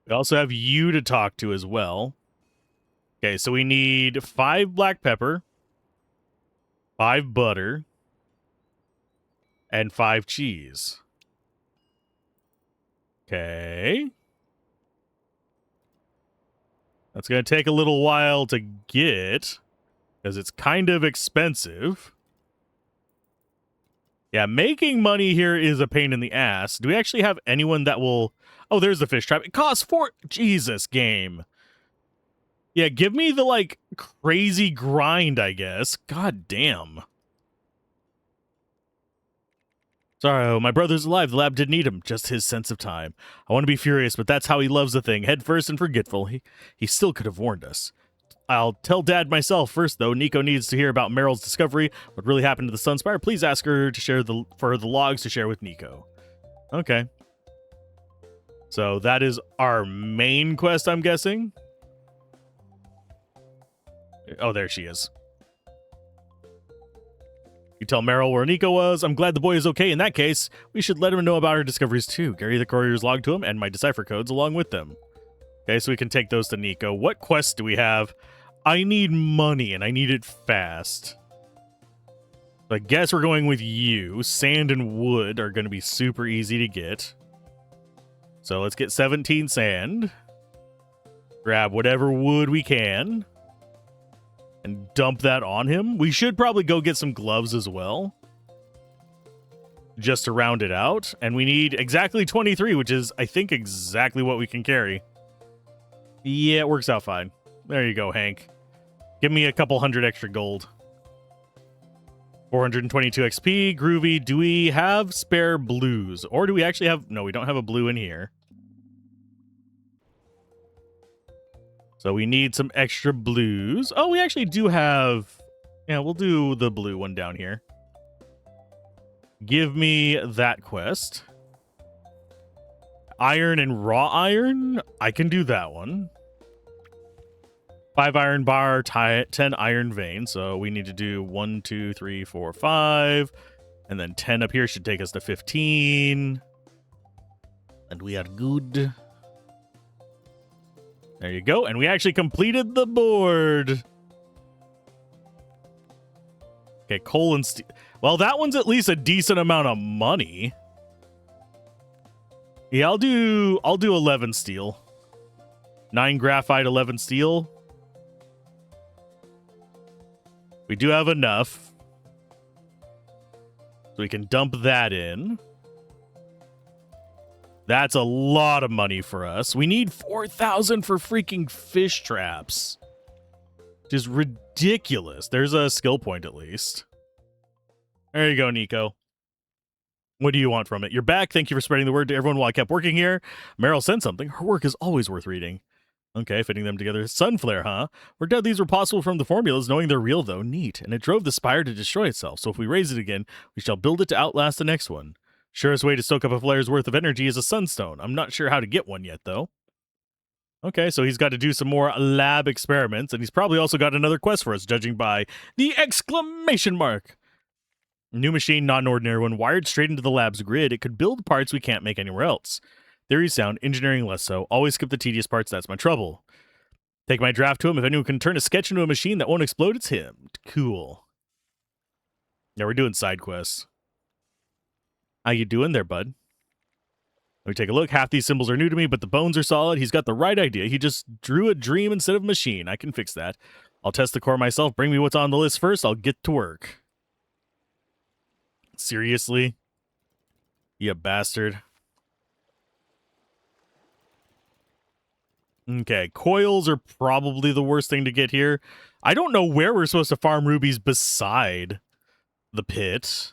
We also have you to talk to as well. Okay, so we need 5 black pepper, 5 butter, and 5 cheese. Okay. That's going to take a little while to get, because it's kind of expensive. Yeah, making money here is a pain in the ass. Do we actually have anyone that will... Oh, there's the fish trap. It costs 4... Jesus, game. Yeah, give me the, like, crazy grind, I guess. God damn. Sorry, my brother's alive. The lab didn't need him. Just his sense of time. I want to be furious, but that's how he loves the thing. Head first and forgetful. He still could have warned us. I'll tell Dad myself first, though. Nico needs to hear about Meryl's discovery. What really happened to the Sunspire? Please ask her to share for the logs to share with Nico. Okay. So that is our main quest, I'm guessing. Oh, there she is. You tell Meryl where Nico was. I'm glad the boy is okay. In that case, we should let him know about our discoveries too. Carry the courier's log to him and my decipher codes along with them. Okay, so we can take those to Nico. What quests do we have? I need money and I need it fast. I guess we're going with you. Sand and wood are going to be super easy to get. So let's get 17 sand. Grab whatever wood we can. And dump that on him. We should probably go get some gloves as well. Just to round it out. And we need exactly 23, which is, I think, exactly what we can carry. Yeah, it works out fine. There you go, Hank. Give me a couple hundred extra gold. 422 XP, groovy. Do we have spare blues? Or do we actually have... No, we don't have a blue in here. So we need some extra blues. Oh, we actually do have... Yeah, we'll do the blue one down here. Give me that quest. Iron and raw iron? I can do that one. 5 iron bar, 10 iron vein. So we need to do 1, 2, 3, 4, 5. And then 10 up here should take us to 15. And we are good. There you go. And we actually completed the board. Okay, coal and steel. Well, that one's at least a decent amount of money. Yeah, I'll do 11 steel. 9 graphite, 11 steel. We do have enough. So we can dump that in. That's a lot of money for us. We need 4,000 for freaking fish traps. Which is ridiculous. There's a skill point at least. There you go, Nico. What do you want from it? You're back. Thank you for spreading the word to everyone while I kept working here. Meryl sent something. Her work is always worth reading. Okay, fitting them together. Sunflare, huh? Worked out these were possible from the formulas, knowing they're real, though. Neat. And it drove the spire to destroy itself, so if we raise it again, we shall build it to outlast the next one. Surest way to soak up a flare's worth of energy is a sunstone. I'm not sure how to get one yet, though. Okay, so he's got to do some more lab experiments, and he's probably also got another quest for us, judging by the exclamation mark. New machine, not an ordinary one, wired straight into the lab's grid. It could build parts we can't make anywhere else. Theory sound, engineering less so. Always skip the tedious parts, that's my trouble. Take my draft to him. If anyone can turn a sketch into a machine that won't explode, it's him. Cool. Yeah, we're doing side quests. How you doing there, bud? Let me take a look. Half these symbols are new to me, but the bones are solid. He's got the right idea. He just drew a dream instead of a machine. I can fix that. I'll test the core myself. Bring me what's on the list first. I'll get to work. Seriously? You bastard. Okay, coils are probably the worst thing to get here. I don't know where we're supposed to farm rubies beside the pit.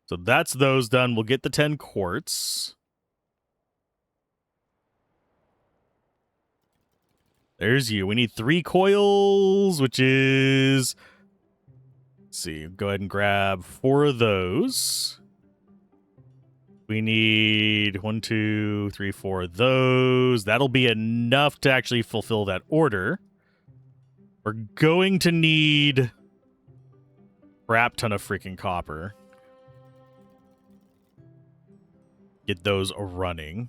So that's those done. We'll get the 10 quartz. There's you. We need 3 coils, which is... Let's see. Go ahead and grab 4 of those. We need 1, 2, 3, 4 of those. That'll be enough to actually fulfill that order. We're going to need a crap ton of freaking copper. Get those running.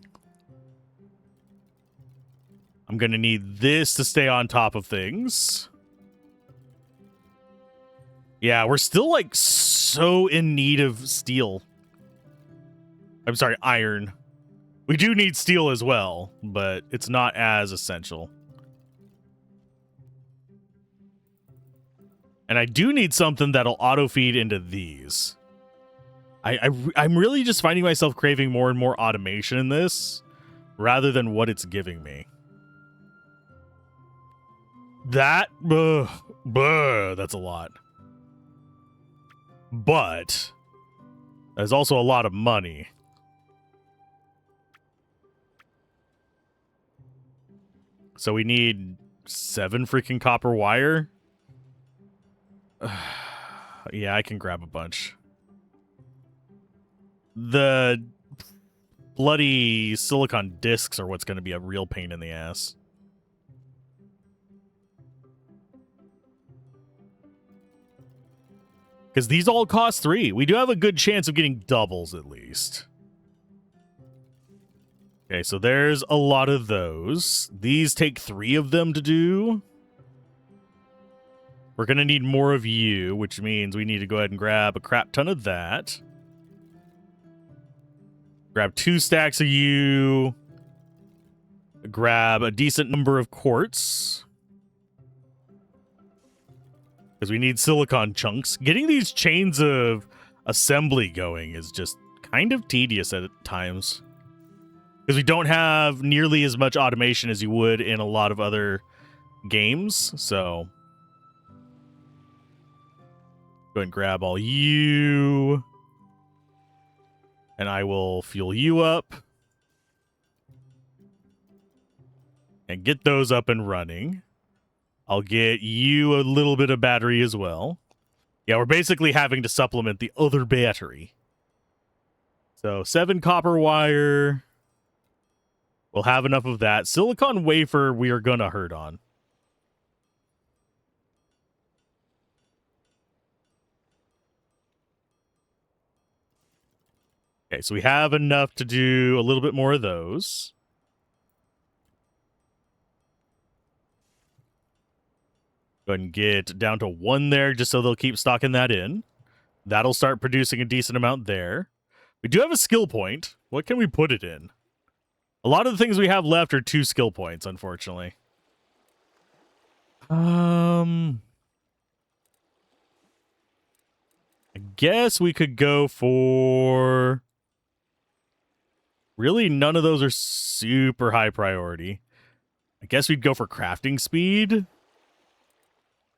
I'm going to need this to stay on top of things. Yeah, we're still, like, so in need of steel. I'm sorry, iron. We do need steel as well, but it's not as essential. And I do need something that'll auto-feed into these. I'm really just finding myself craving more and more automation in this, rather than what it's giving me. That, that's a lot. But there's also a lot of money. So we need 7 freaking copper wire. Yeah, I can grab a bunch. The bloody silicon discs are what's going to be a real pain in the ass. Because these all cost 3. We do have a good chance of getting doubles at least. Okay, so there's a lot of those. These take 3 of them to do. We're going to need more of you, which means we need to go ahead and grab a crap ton of that. Grab 2 stacks of you. Grab a decent number of quartz. Because we need silicon chunks. Getting these chains of assembly going is just kind of tedious at times. Because we don't have nearly as much automation as you would in a lot of other games, so... Go ahead and grab all you. And I will fuel you up. And get those up and running. I'll get you a little bit of battery as well. Yeah, we're basically having to supplement the other battery. So 7 copper wire. We'll have enough of that. Silicon wafer we are going to hurt on. Okay, so we have enough to do a little bit more of those. Go ahead and get down to 1 there just so they'll keep stocking that in. That'll start producing a decent amount there. We do have a skill point. What can we put it in? A lot of the things we have left are 2 skill points, unfortunately. I guess we could go for... Really, none of those are super high priority. I guess we'd go for crafting speed.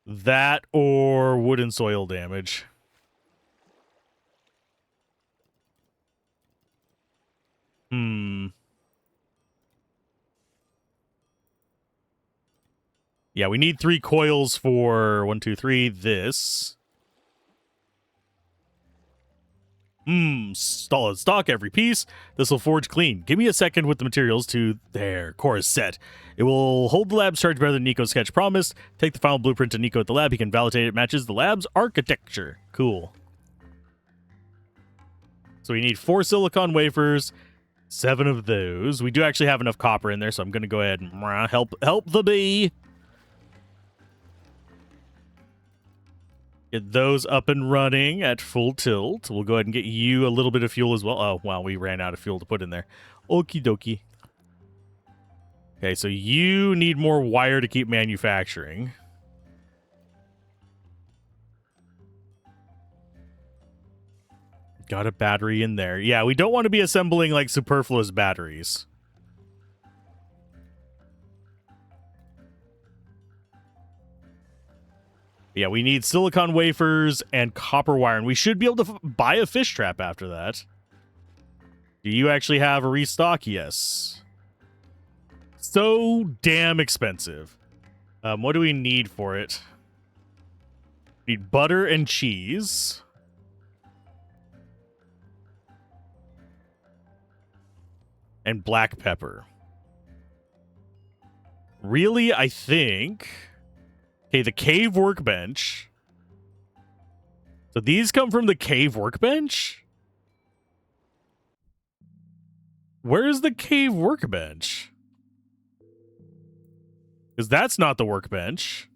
That or wood and soil damage. Yeah, we need 3 coils for 1, 2, 3. This. Solid stock every piece. This will forge clean. Give me a second with the materials to there. Core is set. It will hold the lab's charge better than Nico's sketch promised. Take the final blueprint to Nico at the lab. He can validate it matches the lab's architecture. Cool. So we need 4 silicon wafers, 7 of those. We do actually have enough copper in there, so I'm going to go ahead and help the bee. Get those up and running at full tilt. We'll go ahead and get you a little bit of fuel as well. Oh, wow, we ran out of fuel to put in there. Okie dokie. Okay, so you need more wire to keep manufacturing. Got a battery in there. Yeah, we don't want to be assembling, like, superfluous batteries. Yeah, we need silicon wafers and copper wire, and we should be able to buy a fish trap after that. Do you actually have a restock? Yes. So damn expensive. What do we need for it? We need butter and cheese. And black pepper. Really, I think... Okay, the cave workbench. So these come from the cave workbench? Where's the cave workbench? Because that's not the workbench.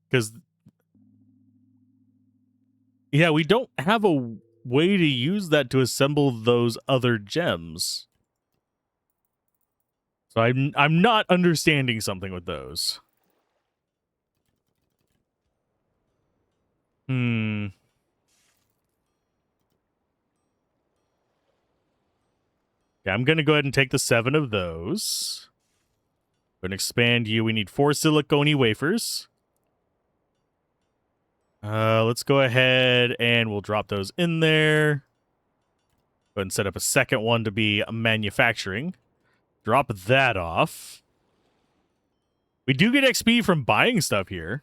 Because... Yeah, we don't have a way to use that to assemble those other gems. So I'm not understanding something with those. Okay, I'm going to go ahead and take the 7 of those. Going to expand you. We need 4 silicone wafers. Let's go ahead and we'll drop those in there. Go ahead and set up a second one to be manufacturing. Drop that off. We do get XP from buying stuff here.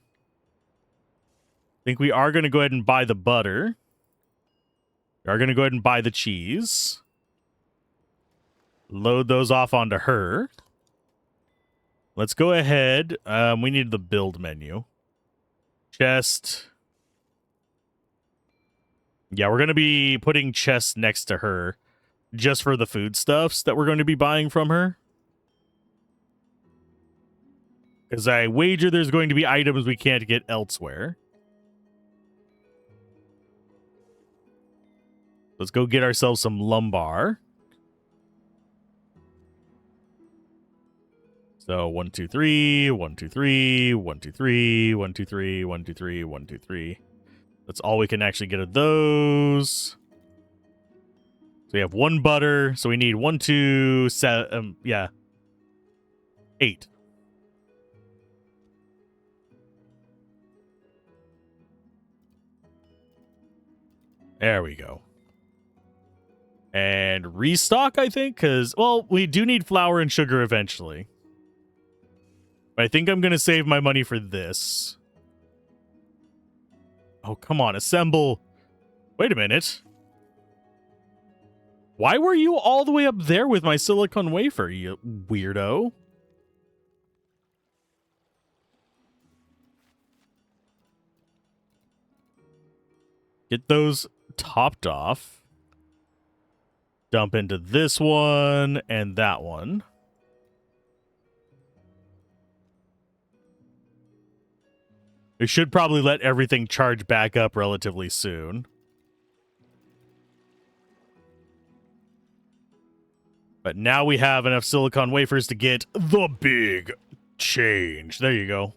I think we are going to go ahead and buy the butter. We are going to go ahead and buy the cheese. Load those off onto her. Let's go ahead. We need the build menu. Chest. Yeah, we're going to be putting chests next to her just for the foodstuffs that we're going to be buying from her. Because I wager there's going to be items we can't get elsewhere. Let's go get ourselves some lumbar. So 1, 2, 3, 1, 2, 3, 1, 2, 3, 1, 2, 3, 1, 2, 3, 1, 2, 3. That's all we can actually get of those. So we have 1 butter. So we need 1, 2, 7. Yeah. 8. There we go. And restock, I think, because, well, we do need flour and sugar eventually. But I think I'm going to save my money for this. Oh, come on, assemble. Wait a minute. Why were you all the way up there with my silicone wafer, you weirdo? Get those topped off. Dump into this one and that one. We should probably let everything charge back up relatively soon. But now we have enough silicon wafers to get the big change. There you go.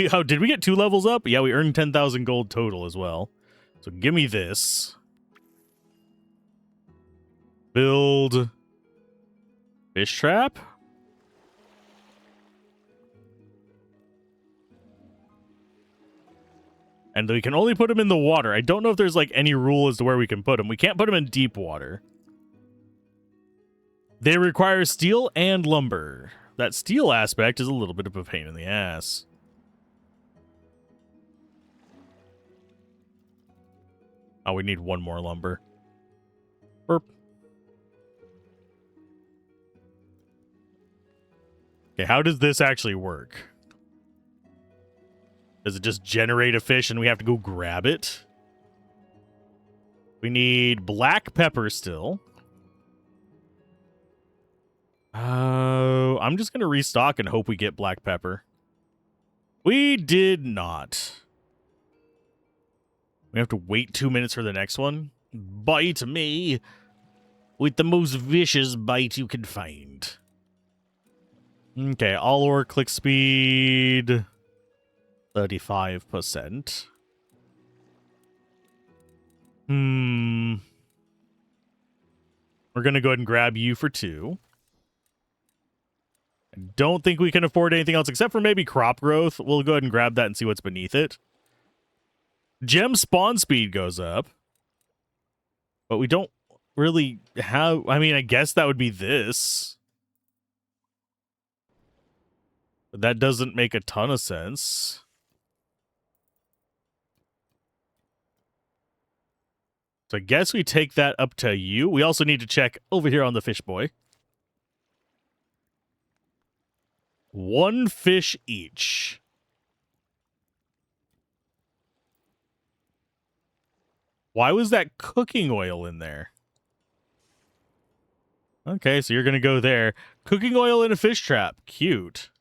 How did we get 2 levels up? Yeah, we earned 10,000 gold total as well. So give me this. Build fish trap. And we can only put them in the water. I don't know if there's like any rule as to where we can put them. We can't put them in deep water. They require steel and lumber. That steel aspect is a little bit of a pain in the ass. Oh, we need 1 more lumber. Burp. Okay, how does this actually work? Does it just generate a fish and we have to go grab it? We need black pepper still. I'm just going to restock and hope we get black pepper. We did not. We have to wait 2 minutes for the next one. Bite me with the most vicious bite you can find. Okay, all ore click speed 35%. We're going to go ahead and grab you for 2. I don't think we can afford anything else except for maybe crop growth. We'll go ahead and grab that and see what's beneath it. Gem spawn speed goes up. But we don't really have... I mean, I guess that would be this. But that doesn't make a ton of sense. So I guess we take that up to you. We also need to check over here on the fish boy. 1 fish each. Why was that cooking oil in there? Okay, so you're going to go there. Cooking oil in a fish trap. Cute.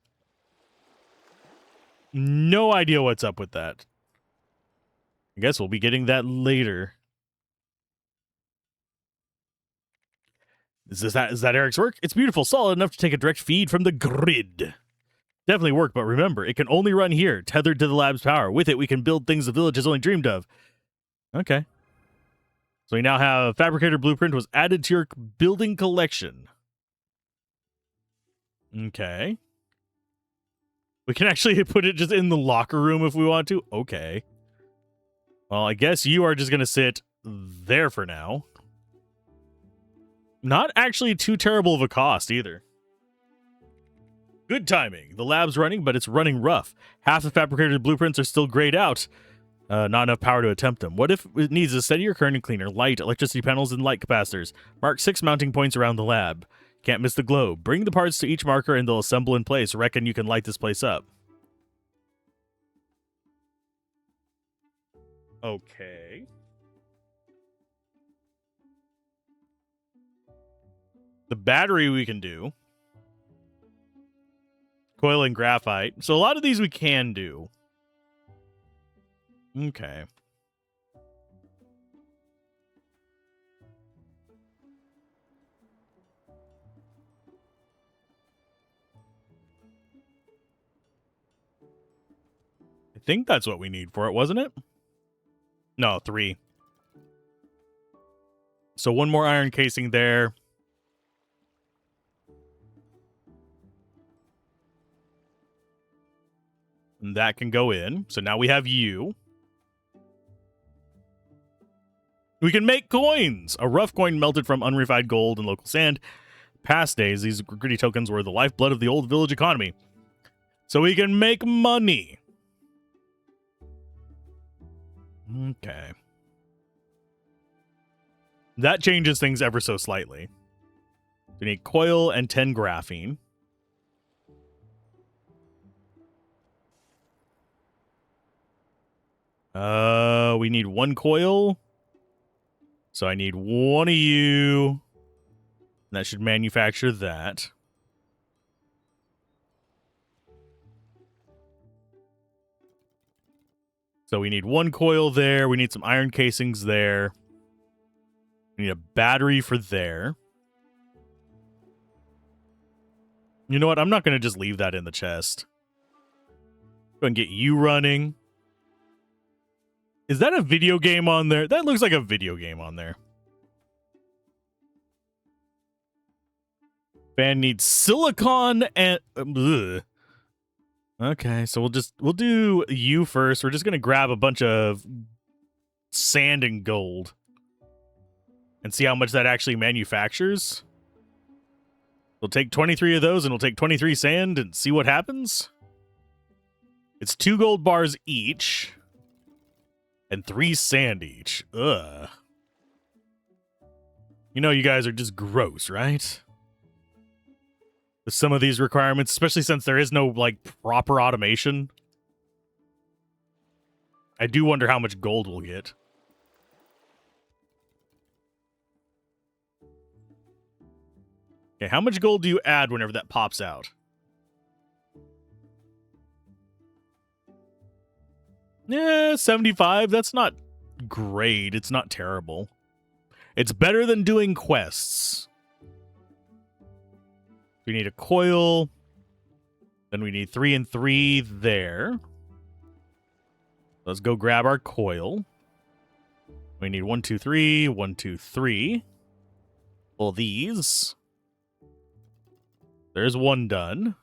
No idea what's up with that. I guess we'll be getting that later. Is that Eric's work? It's beautiful, solid enough to take a direct feed from the grid. Definitely work, but remember, it can only run here, tethered to the lab's power. With it, we can build things the village has only dreamed of. Okay. So we now have Fabricator Blueprint was added to your building collection. Okay. We can actually put it just in the locker room if we want to. Okay. Well, I guess you are just going to sit there for now. Not actually too terrible of a cost either. Good timing. The lab's running, but it's running rough. Half the fabricated blueprints are still grayed out. Not enough power to attempt them. What if it needs a steadier current cleaner, light, electricity panels, and light capacitors? Mark 6 mounting points around the lab. Can't miss the globe. Bring the parts to each marker and they'll assemble in place. Reckon you can light this place up. Okay. The battery we can do. Coil and graphite. So a lot of these we can do. Okay. I think that's what we need for it, wasn't it? No, 3. So one more iron casing there. And that can go in. So now we have you. We can make coins! A rough coin melted from unrefined gold and local sand. Past days, these gritty tokens were the lifeblood of the old village economy. So we can make money. Okay. That changes things ever so slightly. We need coil and 10 graphene. We need 1 coil. So I need 1 of you. That should manufacture that. So we need 1 coil there. We need some iron casings there. We need a battery for there. You know what? I'm not going to just leave that in the chest. Go and get you running. Is that a video game on there? That looks like a video game on there. Fan needs silicon and... Okay, so we'll do you first. We're just going to grab a bunch of sand and gold. And see how much that actually manufactures. We'll take 23 of those and we'll take 23 sand and see what happens. It's 2 gold bars each. And 3 sand each. Ugh. You know you guys are just gross, right? With some of these requirements, especially since there is no, like, proper automation. I do wonder how much gold we'll get. Okay, how much gold do you add whenever that pops out? Yeah, 75. That's not great. It's not terrible. It's better than doing quests. We need a coil. Then we need 3 and 3 there. Let's go grab our coil. We need 1, 2, 3. 1, 2, 3. Pull these. There's 1 done.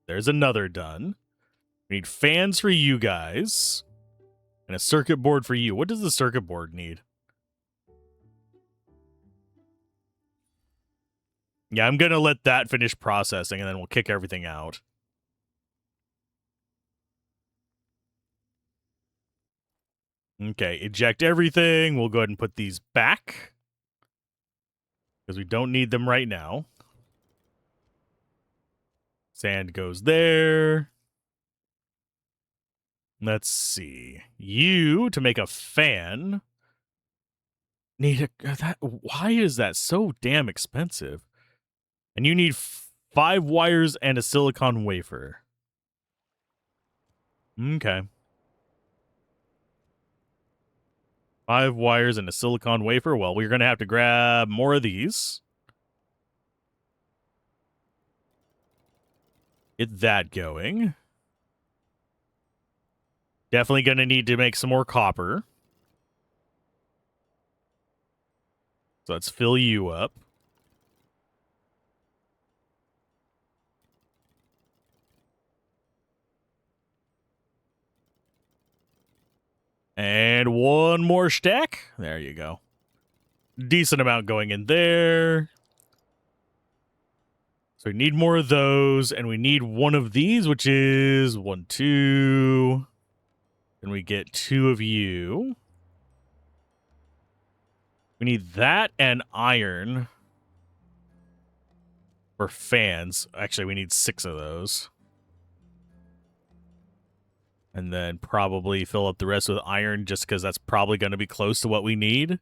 There's another done. We need fans for you guys. And a circuit board for you. What does the circuit board need? Yeah, I'm going to let that finish processing, and then we'll kick everything out. Okay, eject everything. We'll go ahead and put these back. Because we don't need them right now. Sand goes there. Let's see. You, to make a fan, need a... why is that so damn expensive? And you need 5 wires and a silicon wafer. Okay. 5 wires and a silicon wafer. Well, we're going to have to grab more of these. Get that going. Definitely going to need to make some more copper. So let's fill you up. And 1 more stack. There you go. Decent amount going in there. So we need more of those, and we need 1 of these, which is 1, 2. And we get 2 of you. We need that and iron for fans. Actually, we need 6 of those. And then probably fill up the rest with iron just because that's probably going to be close to what we need.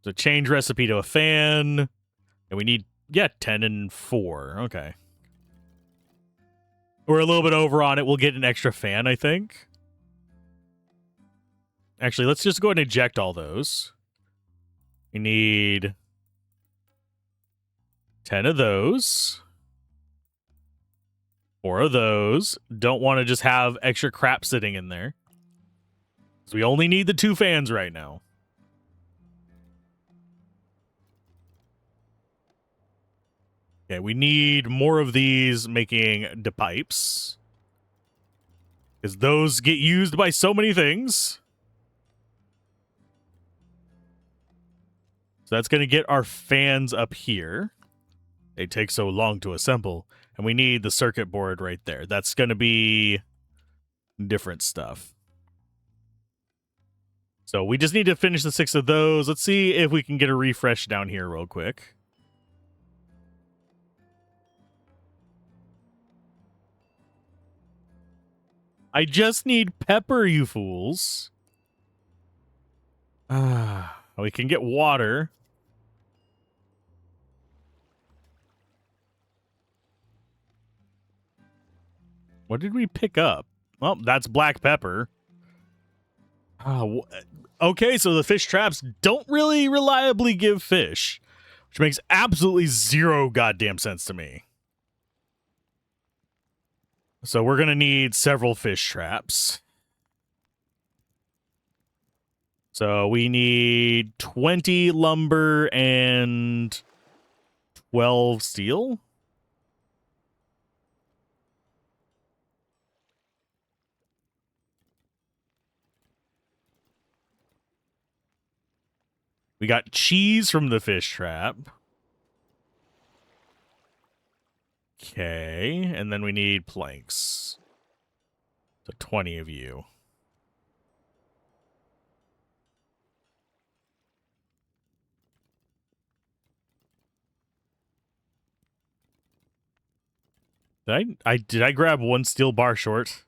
So change recipe to a fan. And we need, 10 and 4. Okay. We're a little bit over on it. We'll get an extra fan, I think. Actually, let's just go ahead and eject all those. We need 10 of those. 4 of those. Don't want to just have extra crap sitting in there. So we only need the 2 fans right now. Okay, we need more of these making the pipes. Because those get used by so many things. So that's going to get our fans up here. They take so long to assemble. And we need the circuit board right there. That's going to be different stuff. So we just need to finish the 6 of those. Let's see if we can get a refresh down here real quick. I just need pepper, you fools. We can get water. What did we pick up? Well, that's black pepper. Okay, so the fish traps don't really reliably give fish, which makes absolutely zero goddamn sense to me. So we're going to need several fish traps. So we need 20 lumber and 12 steel. We got cheese from the fish trap. Okay, and then we need planks. So 20 of you. Did I grab one steel bar short?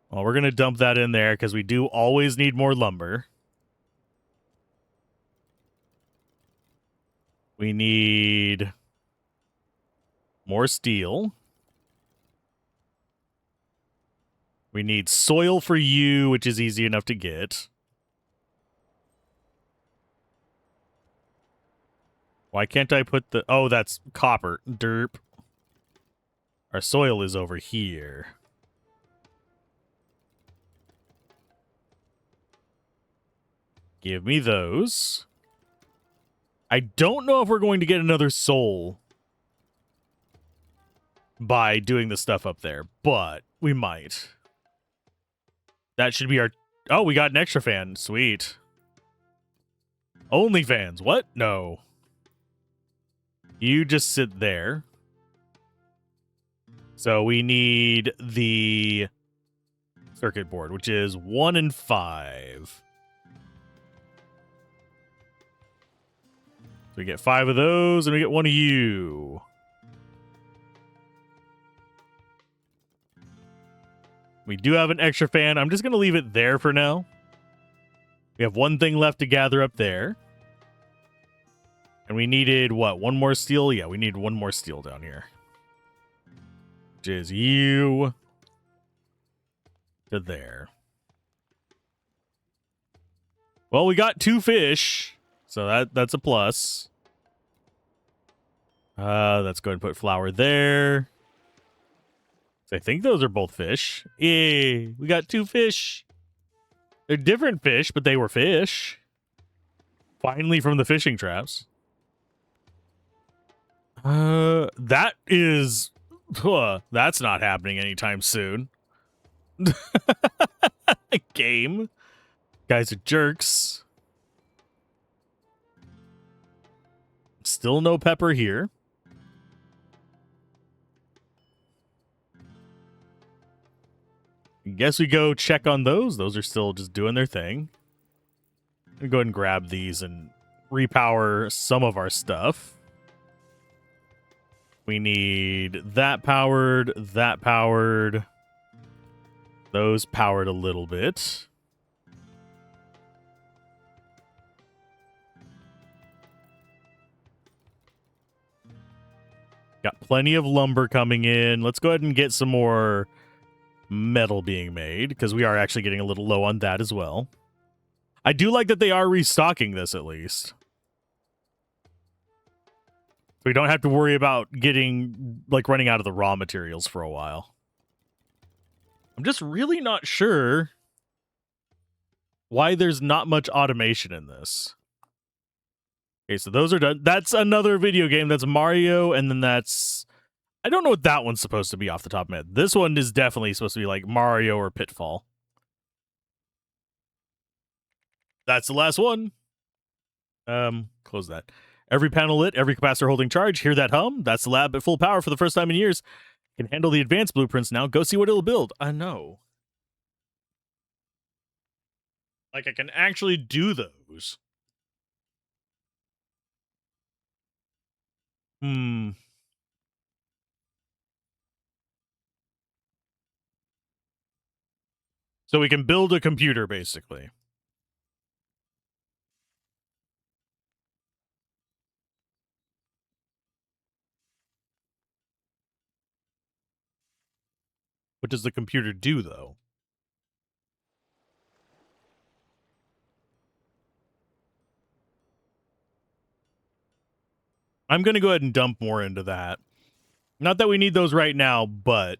Well, we're going to dump that in there because we do always need more lumber. We need more steel. We need soil for you, which is easy enough to get. Why can't I put the... Oh, that's copper. Derp. Our soil is over here. Give me those. I don't know if we're going to get another soul by doing the stuff up there, but we might. That should be our... Oh, we got an extra fan. Sweet. Only fans. What? No. You just sit there. So we need the circuit board, which is 1 and 5. So we get 5 of those, and we get 1 of you. We do have an extra fan. I'm just going to leave it there for now. We have 1 thing left to gather up there. And we needed, what, 1 more steel? Yeah, we need 1 more steel down here. Which is you to there. Well, we got 2 fish. So that's a plus. Let's go ahead and put flour there. So I think those are both fish. Yay, we got 2 fish. They're different fish, but they were fish. Finally from the fishing traps. That is... that's not happening anytime soon. Game. Guys are jerks. Still no pepper here. Guess we go check on those. Those are still just doing their thing. I'm gonna go ahead and grab these and repower some of our stuff. We need that powered, those powered a little bit. Got plenty of lumber coming in. Let's go ahead and get some more metal being made, because we are actually getting a little low on that as well. I do like that they are restocking this at least. We don't have to worry about getting, like, running out of the raw materials for a while. I'm just really not sure why there's not much automation in this. Okay, so those are done. That's another video game. That's Mario, and then that's... I don't know what that one's supposed to be off the top of my head. This one is definitely supposed to be like Mario or Pitfall. That's the last one. Close that. Every panel lit, every capacitor holding charge. Hear that hum? That's the lab at full power for the first time in years. Can handle the advanced blueprints now. Go see what it'll build. I know. Like, I can actually do those. So we can build a computer, basically. What does the computer do, though? I'm going to go ahead and dump more into that. Not that we need those right now, but...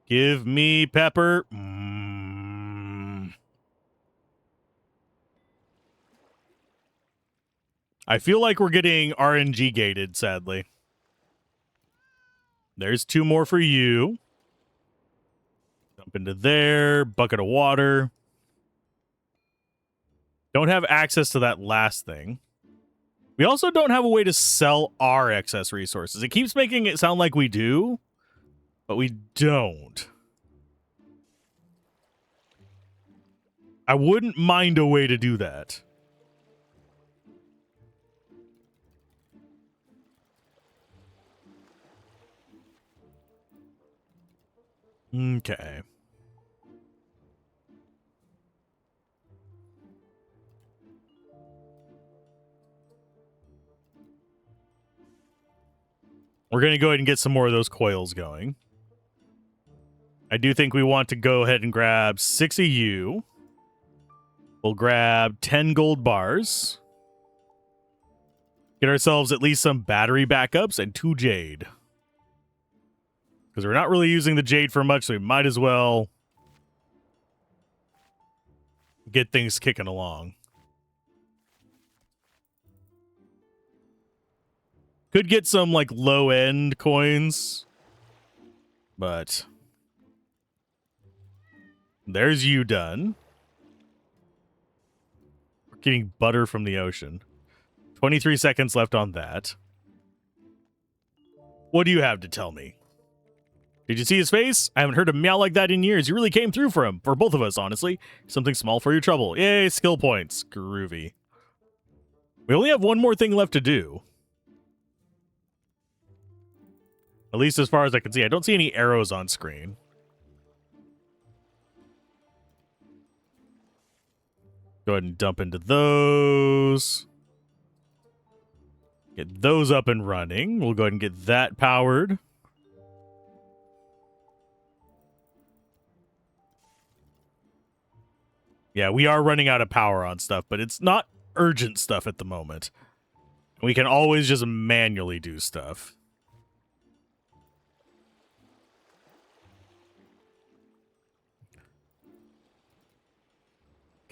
Give me pepper. I feel like we're getting RNG gated, sadly. There's 2 more for you. Dump into there. Bucket of water. Don't have access to that last thing. We also don't have a way to sell our excess resources. It keeps making it sound like we do, but we don't. I wouldn't mind a way to do that. Okay. We're going to go ahead and get some more of those coils going. I do think we want to go ahead and grab 6 of you. We'll grab 10 gold bars. Get ourselves at least some battery backups and 2 jade. Because we're not really using the jade for much, so we might as well get things kicking along. Could get some, like, low-end coins. But there's you done. We're getting butter from the ocean. 23 seconds left on that. What do you have to tell me? Did you see his face? I haven't heard him meow like that in years. You really came through for him. For both of us, honestly. Something small for your trouble. Yay, skill points. Groovy. We only have one more thing left to do. At least as far as I can see. I don't see any arrows on screen. Go ahead and dump into those. Get those up and running. We'll go ahead and get that powered. Yeah, we are running out of power on stuff, but it's not urgent stuff at the moment. We can always just manually do stuff.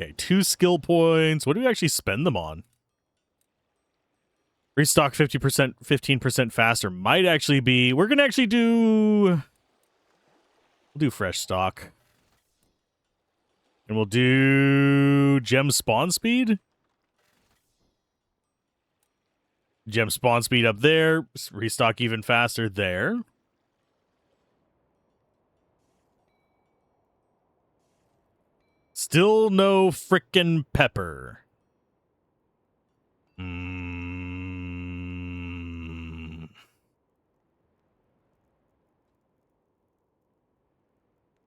Okay, 2 skill points. What do we actually spend them on? Restock 50%, 15% faster might actually be... We're going to actually do... We'll do fresh stock. And we'll do gem spawn speed. Gem spawn speed up there. Restock even faster there. Still no frickin' pepper.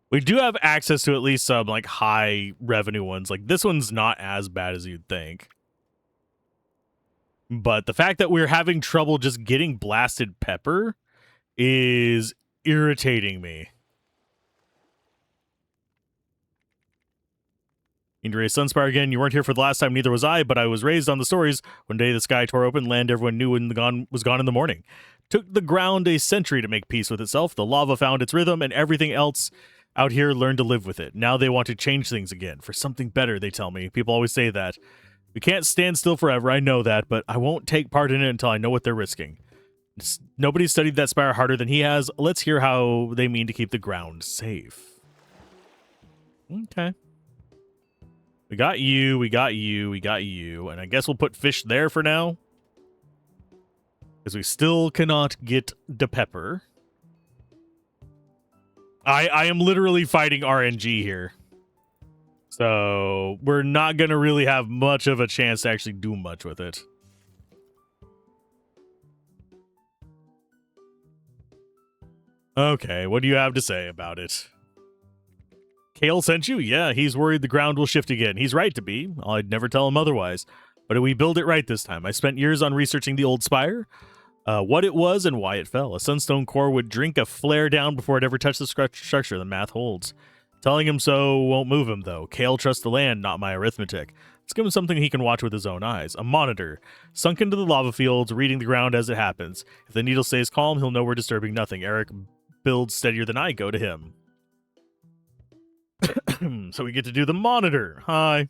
We do have access to at least some, like, high revenue ones. Like, this one's not as bad as you'd think. But the fact that we're having trouble just getting blasted pepper is irritating me. Indra Sunspire again. You weren't here for the last time, neither was I, but I was raised on the stories. One day the sky tore open, land everyone knew was gone in the morning. Took the ground a century to make peace with itself. The lava found its rhythm, and everything else out here learned to live with it. Now they want to change things again for something better, they tell me. People always say that. We can't stand still forever, I know that, but I won't take part in it until I know what they're risking. Nobody's studied that spire harder than he has. Let's hear how they mean to keep the ground safe. Okay. We got you, we got you, we got you, and I guess we'll put fish there for now. Because we still cannot get the pepper. I am literally fighting RNG here. So we're not going to really have much of a chance to actually do much with it. Okay, what do you have to say about it? Kale sent you? Yeah, he's worried the ground will shift again. He's right to be. I'd never tell him otherwise. But we build it right this time. I spent years on researching the old spire, what it was and why it fell. A sunstone core would drink a flare down before it ever touched the structure. The math holds. Telling him so won't move him, though. Kale trusts the land, not my arithmetic. Let's give him something he can watch with his own eyes. A monitor. Sunk into the lava fields, reading the ground as it happens. If the needle stays calm, he'll know we're disturbing nothing. Eric builds steadier than I. Go to him. So we get to do the monitor. Hi.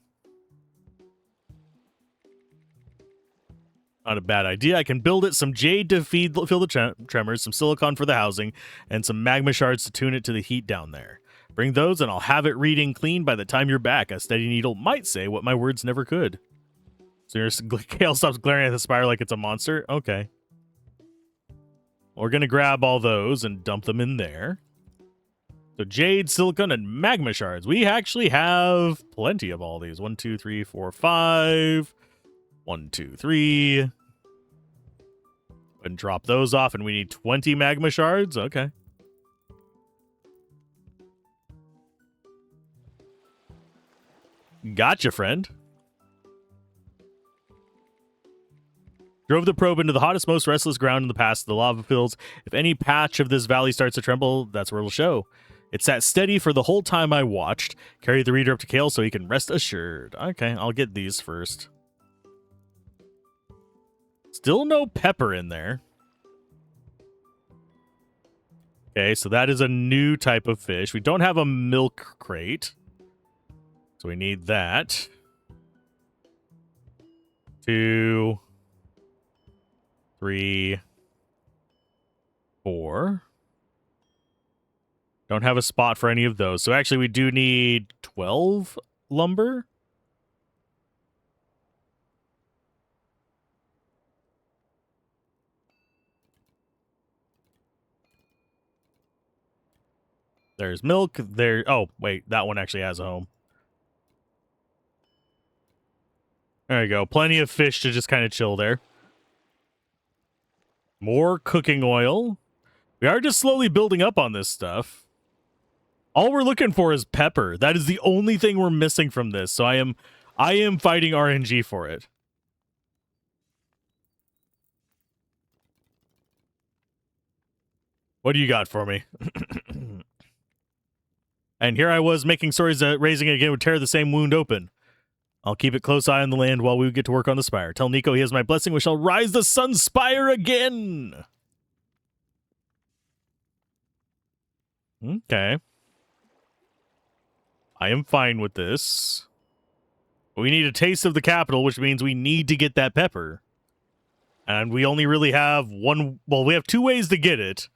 Not a bad idea. I can build it some jade to fill the tremors, some silicon for the housing, and some magma shards to tune it to the heat down there. Bring those and I'll have it reading clean by the time you're back. A steady needle might say what my words never could. So Kale stops glaring at the spire like it's a monster? Okay. We're going to grab all those and dump them in there. So jade, silicon, and magma shards. We actually have plenty of all these. 1, 2, 3, 4, 5. 1, 2, 3. And drop those off, and we need 20 magma shards? Okay. Gotcha, friend. Drove the probe into the hottest, most restless ground in the past, the lava fields. If any patch of this valley starts to tremble, that's where it'll show. It sat steady for the whole time I watched. Carried the reader up to Kale so he can rest assured. Okay, I'll get these first. Still no pepper in there. Okay, so that is a new type of fish. We don't have a milk crate. So we need that. 2, 3, 4. Don't have a spot for any of those. So actually we do need 12 lumber. There's milk. There. Oh, wait. That one actually has a home. There you go. Plenty of fish to just kind of chill there. More cooking oil. We are just slowly building up on this stuff. All we're looking for is pepper. That is the only thing we're missing from this. So I am fighting RNG for it. What do you got for me? And here I was making stories that raising it again would tear the same wound open. I'll keep a close eye on the land while we get to work on the spire. Tell Nico he has my blessing. We shall rise the sun spire again. Okay. I am fine with this. We need a taste of the capital, which means we need to get that pepper. And we only really have one... Well, we have 2 ways to get it.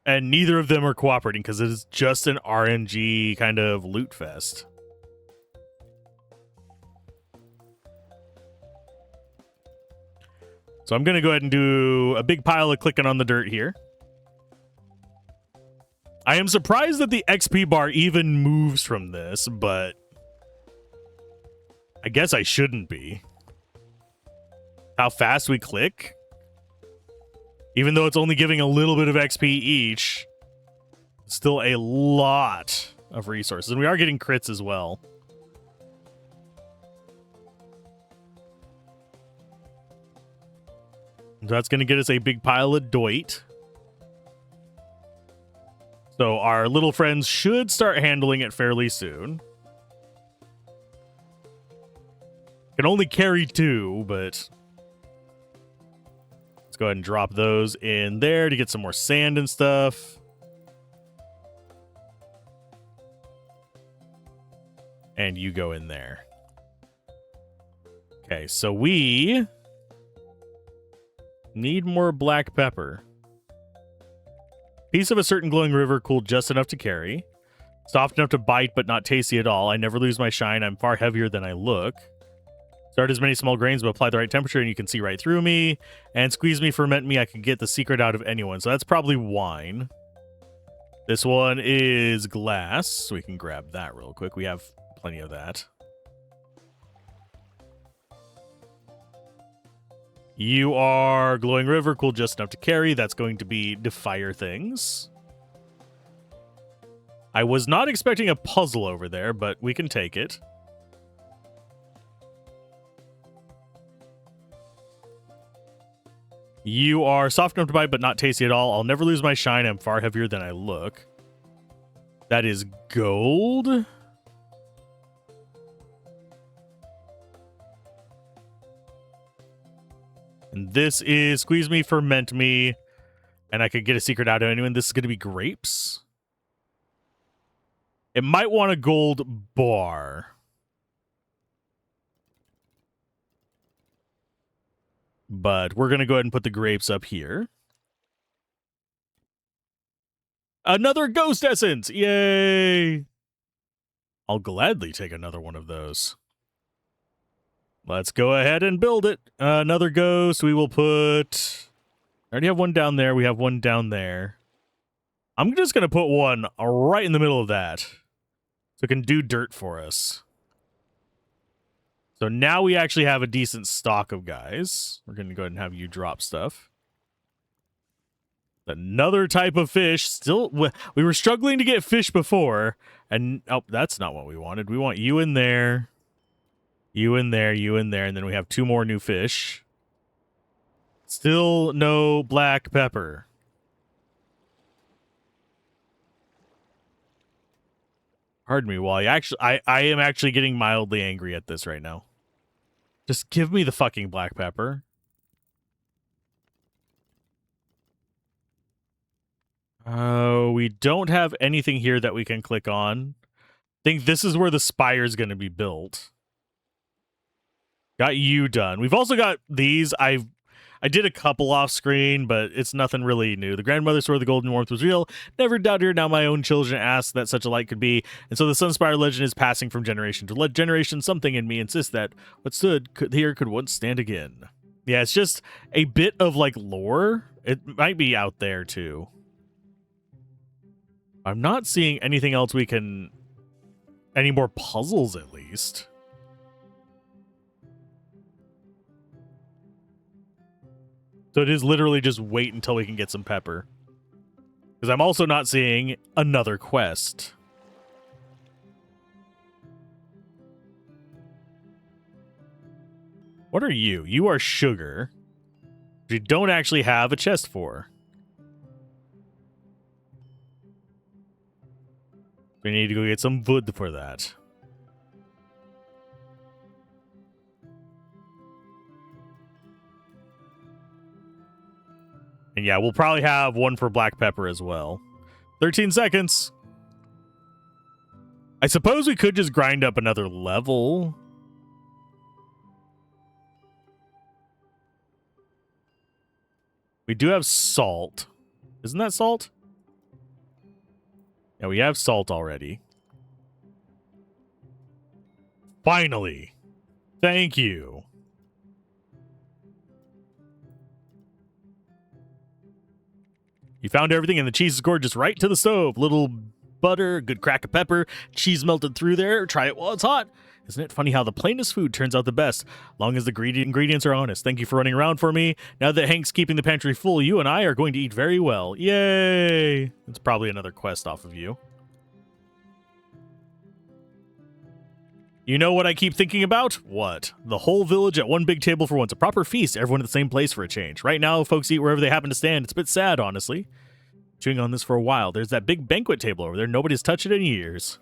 And neither of them are cooperating because it is just an RNG kind of loot fest. So I'm going to go ahead and do a big pile of clicking on the dirt here. I am surprised that the XP bar even moves from this, but I guess I shouldn't be. How fast we click? Even though it's only giving a little bit of XP each, still a lot of resources. And we are getting crits as well. So that's going to get us a big pile of doit. So our little friends should start handling it fairly soon. Can only carry 2, but... Let's go ahead and drop those in there to get some more sand and stuff. And you go in there. Okay, so we need more black pepper. Piece of a certain glowing river, cooled just enough to carry. Soft enough to bite, but not tasty at all. I never lose my shine. I'm far heavier than I look. Start as many small grains, but apply the right temperature, and you can see right through me. And squeeze me, ferment me. I can get the secret out of anyone. So that's probably wine. This one is glass, so we can grab that real quick. We have plenty of that. You are glowing river, cool just enough to carry. That's going to be defire things. I was not expecting a puzzle over there, but we can take it. You are soft enough to bite, but not tasty at all. I'll never lose my shine. I'm far heavier than I look. That is gold. And this is squeeze me, ferment me, and I could get a secret out of anyone. This is going to be grapes. It might want a gold bar. But we're going to go ahead and put the grapes up here. Another ghost essence! Yay! I'll gladly take another one of those. Let's go ahead and build it. Another ghost. We will put... I already have one down there. We have one down there. I'm just going to put one right in the middle of that. So it can do dirt for us. So now we actually have a decent stock of guys. We're going to go ahead and have you drop stuff. Another type of fish. Still, we were struggling to get fish before. And, oh, that's not what we wanted. We want you in there. You in there, you in there. And then we have two more new fish. Still no black pepper. Pardon me, Wally. Actually, I am actually getting mildly angry at this right now. Just give me the fucking black pepper. Oh, we don't have anything here that we can click on. I think this is where the spire is going to be built. Got you done. We've also got these. I did a couple off screen, but it's nothing really new. The grandmother swore the golden warmth was real. Never doubted her. Now my own children ask that such a light could be. And so the Sunspire legend is passing from generation to generation. Something in me insists that what stood here could once stand again. Yeah, it's just a bit of like lore. It might be out there too. I'm not seeing anything else we can... Any more puzzles at least. So it is literally just wait until we can get some pepper. Because I'm also not seeing another quest. What are you? You are sugar. You don't actually have a chest for. We need to go get some wood for that. And yeah, we'll probably have one for black pepper as well. 13 seconds. I suppose we could just grind up another level. We do have salt. Isn't that salt? Yeah, we have salt already. Finally. Thank you. You found everything and the cheese is gorgeous right to the stove. Little butter, good crack of pepper, cheese melted through there. Try it while it's hot. Isn't it funny how the plainest food turns out the best, long as the ingredients are honest? Thank you for running around for me. Now that Hank's keeping the pantry full, you and I are going to eat very well. Yay! It's probably another quest off of you. You know what I keep thinking about? What? The whole village at one big table for once. A proper feast, everyone at the same place for a change. Right now, folks eat wherever they happen to stand. It's a bit sad, honestly. Chewing on this for a while. There's that big banquet table over there. Nobody's touched it in years.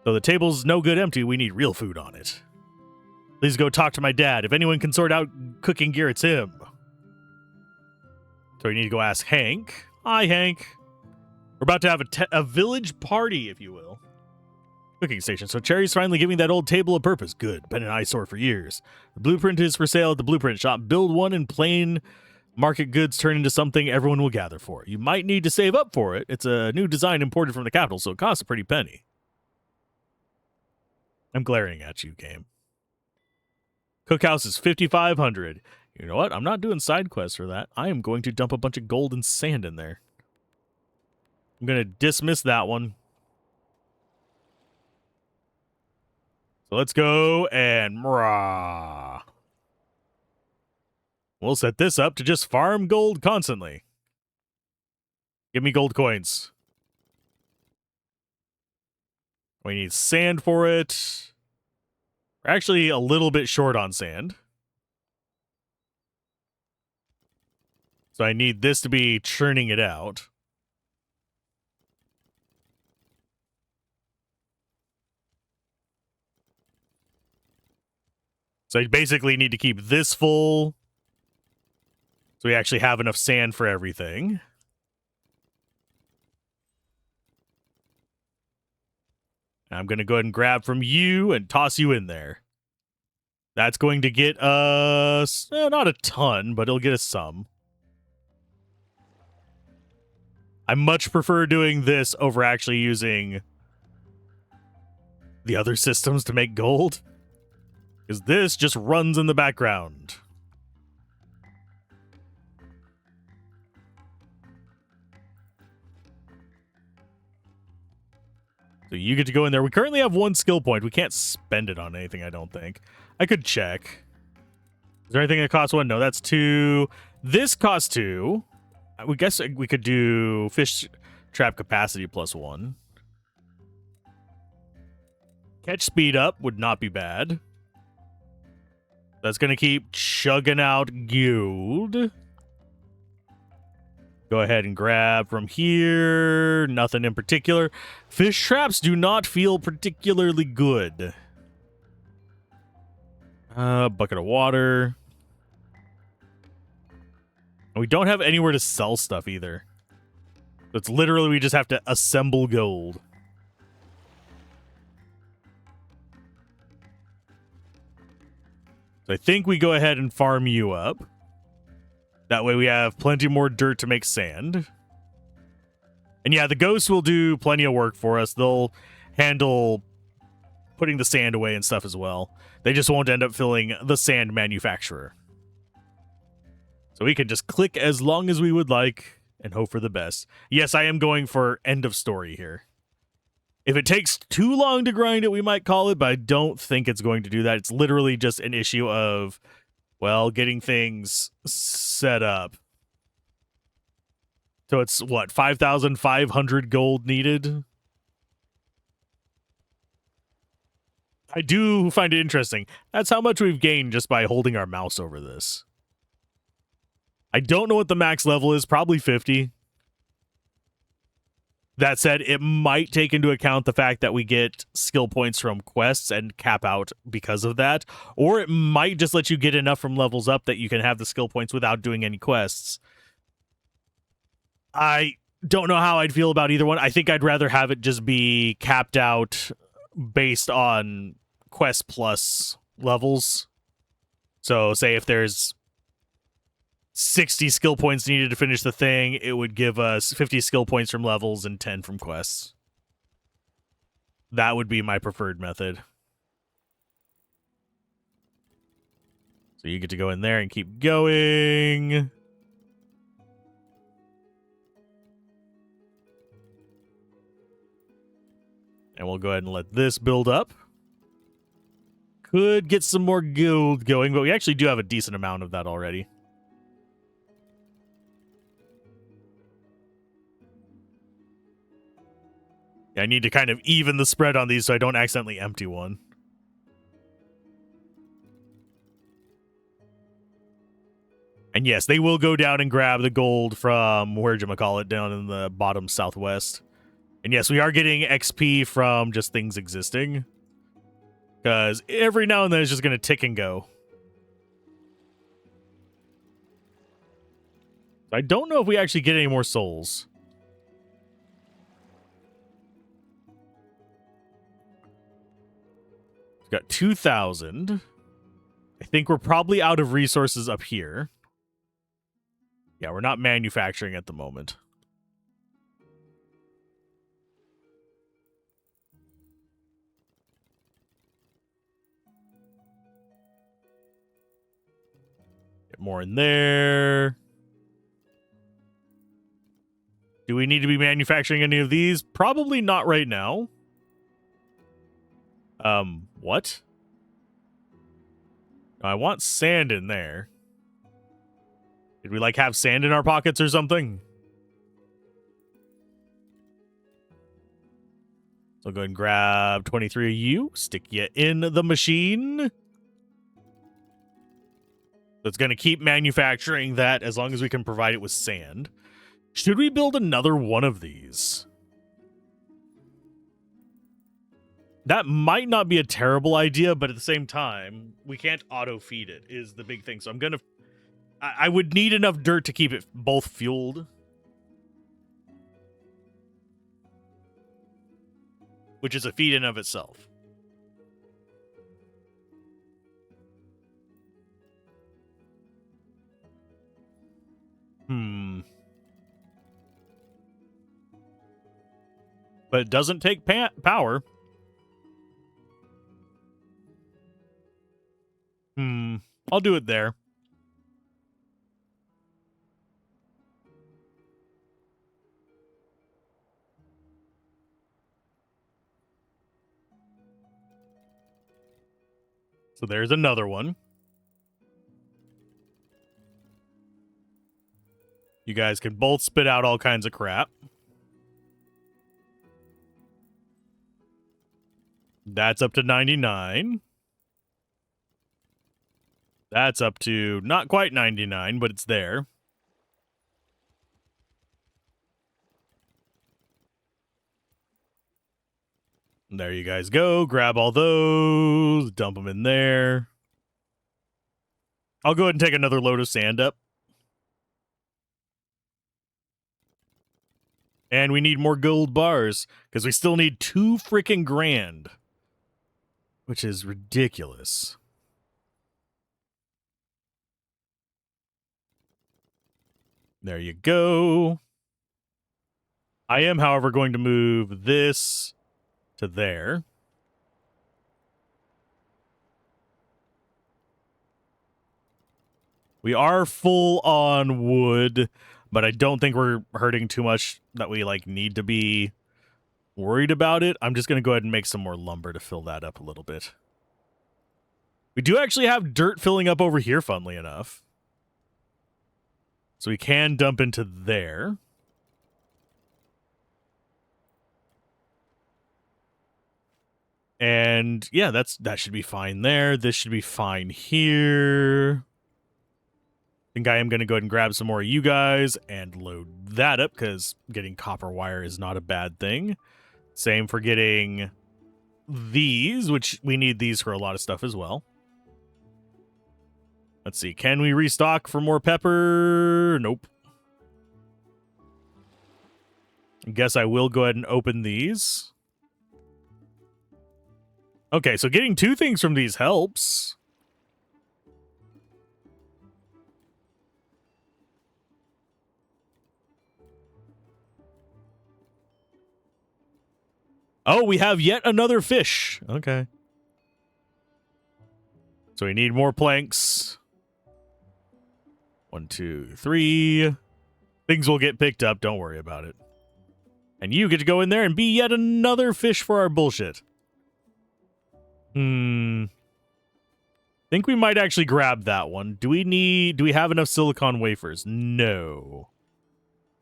Though the table's no good empty, we need real food on it. Please go talk to my dad. If anyone can sort out cooking gear, it's him. So we need to go ask Hank. Hi, Hank. We're about to have a village party, if you will. Cooking station. So Cherry's finally giving that old table a purpose. Good. Been an eyesore for years. The blueprint is for sale at the blueprint shop. Build one and plain market goods turn into something everyone will gather for. You might need to save up for it. It's a new design imported from the capital, so it costs a pretty penny. I'm glaring at you, game. Cookhouse is 5,500. You know what? I'm not doing side quests for that. I am going to dump a bunch of gold and sand in there. I'm going to dismiss that one. So let's go and we'll set this up to just farm gold constantly. Give me gold coins. We need sand for it. We're actually a little bit short on sand. So I need this to be churning it out. So I basically need to keep this full. So we actually have enough sand for everything. I'm going to go ahead and grab from you and toss you in there. That's going to get us, not a ton, but it'll get us some. I much prefer doing this over actually using the other systems to make gold. Because this just runs in the background. So you get to go in there. We currently have 1 skill point. We can't spend it on anything, I don't think. I could check. Is there anything that costs 1? No, that's 2. This costs 2. We guess we could do fish trap capacity plus 1. Catch speed up would not be bad. That's going to keep chugging out gold. Go ahead and grab from here. Nothing in particular. Fish traps do not feel particularly good. Bucket of water. And we don't have anywhere to sell stuff either. It's literally we just have to assemble gold. So I think we go ahead and farm you up. That way we have plenty more dirt to make sand. And yeah, the ghosts will do plenty of work for us. They'll handle putting the sand away and stuff as well. They just won't end up filling the sand manufacturer. So we can just click as long as we would like and hope for the best. Yes, I am going for end of story here. If it takes too long to grind it, we might call it, but I don't think it's going to do that. It's literally just an issue of, well, getting things set up. So it's, what, 5,500 gold needed? I do find it interesting. That's how much we've gained just by holding our mouse over this. I don't know what the max level is, probably 50. That said, it might take into account the fact that we get skill points from quests and cap out because of that. Or it might just let you get enough from levels up that you can have the skill points without doing any quests. I don't know how I'd feel about either one. I think I'd rather have it just be capped out based on quest plus levels. So say if there's 60 skill points needed to finish the thing, it would give us 50 skill points from levels and 10 from quests. That would be my preferred method. So you get to go in there and keep going. And we'll go ahead and let this build up. Could get some more gold going, but we actually do have a decent amount of that already. I need to kind of even the spread on these so I don't accidentally empty one. And yes, they will go down and grab the gold from, where'd down in the bottom southwest. And yes, we are getting XP from just things existing. Because every now and then it's just going to tick and go. I don't know if we actually get any more souls. Got 2,000. I think we're probably out of resources up here. Yeah, we're not manufacturing at the moment. Get more in there. Do we need to be manufacturing any of these? Probably not right now. What? I want sand in there. Did we, like, have sand in our pockets or something? So go ahead and grab 23 of you. Stick you in the machine. It's going to keep manufacturing that as long as we can provide it with sand. Should we build another one of these? That might not be a terrible idea, but at the same time, we can't auto-feed it, is the big thing. So I'm going to... I would need enough dirt to keep it both fueled. Which is a feat in of itself. But it doesn't take power. I'll do it there. So there's another one. You guys can both spit out all kinds of crap. That's up to 99. That's up to not quite 99, but it's there. There you guys go. Grab all those. Dump them in there. I'll go ahead and take another load of sand up. And we need more gold bars, because we still need 2 freaking grand. Which is ridiculous. There you go. I am, however, going to move this to there. We are full on wood, but I don't think we're hurting too much that we, like, need to be worried about it. I'm just going to go ahead and make some more lumber to fill that up a little bit. We do actually have dirt filling up over here, funnily enough. So we can dump into there. And yeah, that should be fine there. This should be fine here. I think I am going to go ahead and grab some more of you guys and load that up, because getting copper wire is not a bad thing. Same for getting these, which we need these for a lot of stuff as well. Let's see. Can we restock for more pepper? Nope. I guess I will go ahead and open these. Okay, so getting 2 things from these helps. Oh, we have yet another fish. Okay. So we need more planks. 1, 2, 3. Things will get picked up. Don't worry about it. And you get to go in there and be yet another fish for our bullshit. Think we might actually grab that one. Do we have enough silicon wafers? No.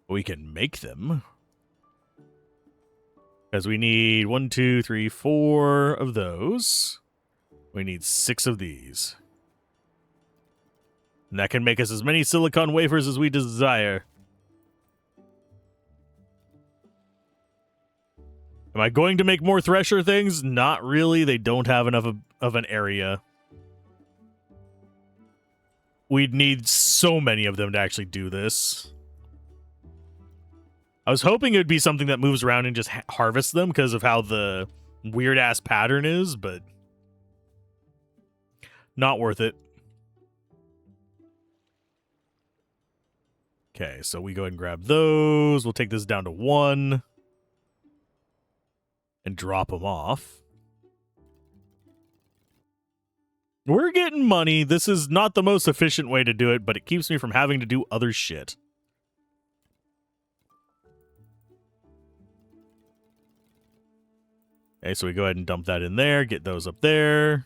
We can make them. Because we need 1, 2, 3, 4 of those. We need 6 of these. And that can make us as many silicon wafers as we desire. Am I going to make more thresher things? Not really. They don't have enough of an area. We'd need so many of them to actually do this. I was hoping it would be something that moves around and just harvests them because of how the weird-ass pattern is, but Not worth it. Okay, so we go ahead and grab those. We'll take this down to 1 and drop them off. We're getting money. This is not the most efficient way to do it, but it keeps me from having to do other shit. Okay, so we go ahead and dump that in there, get those up there.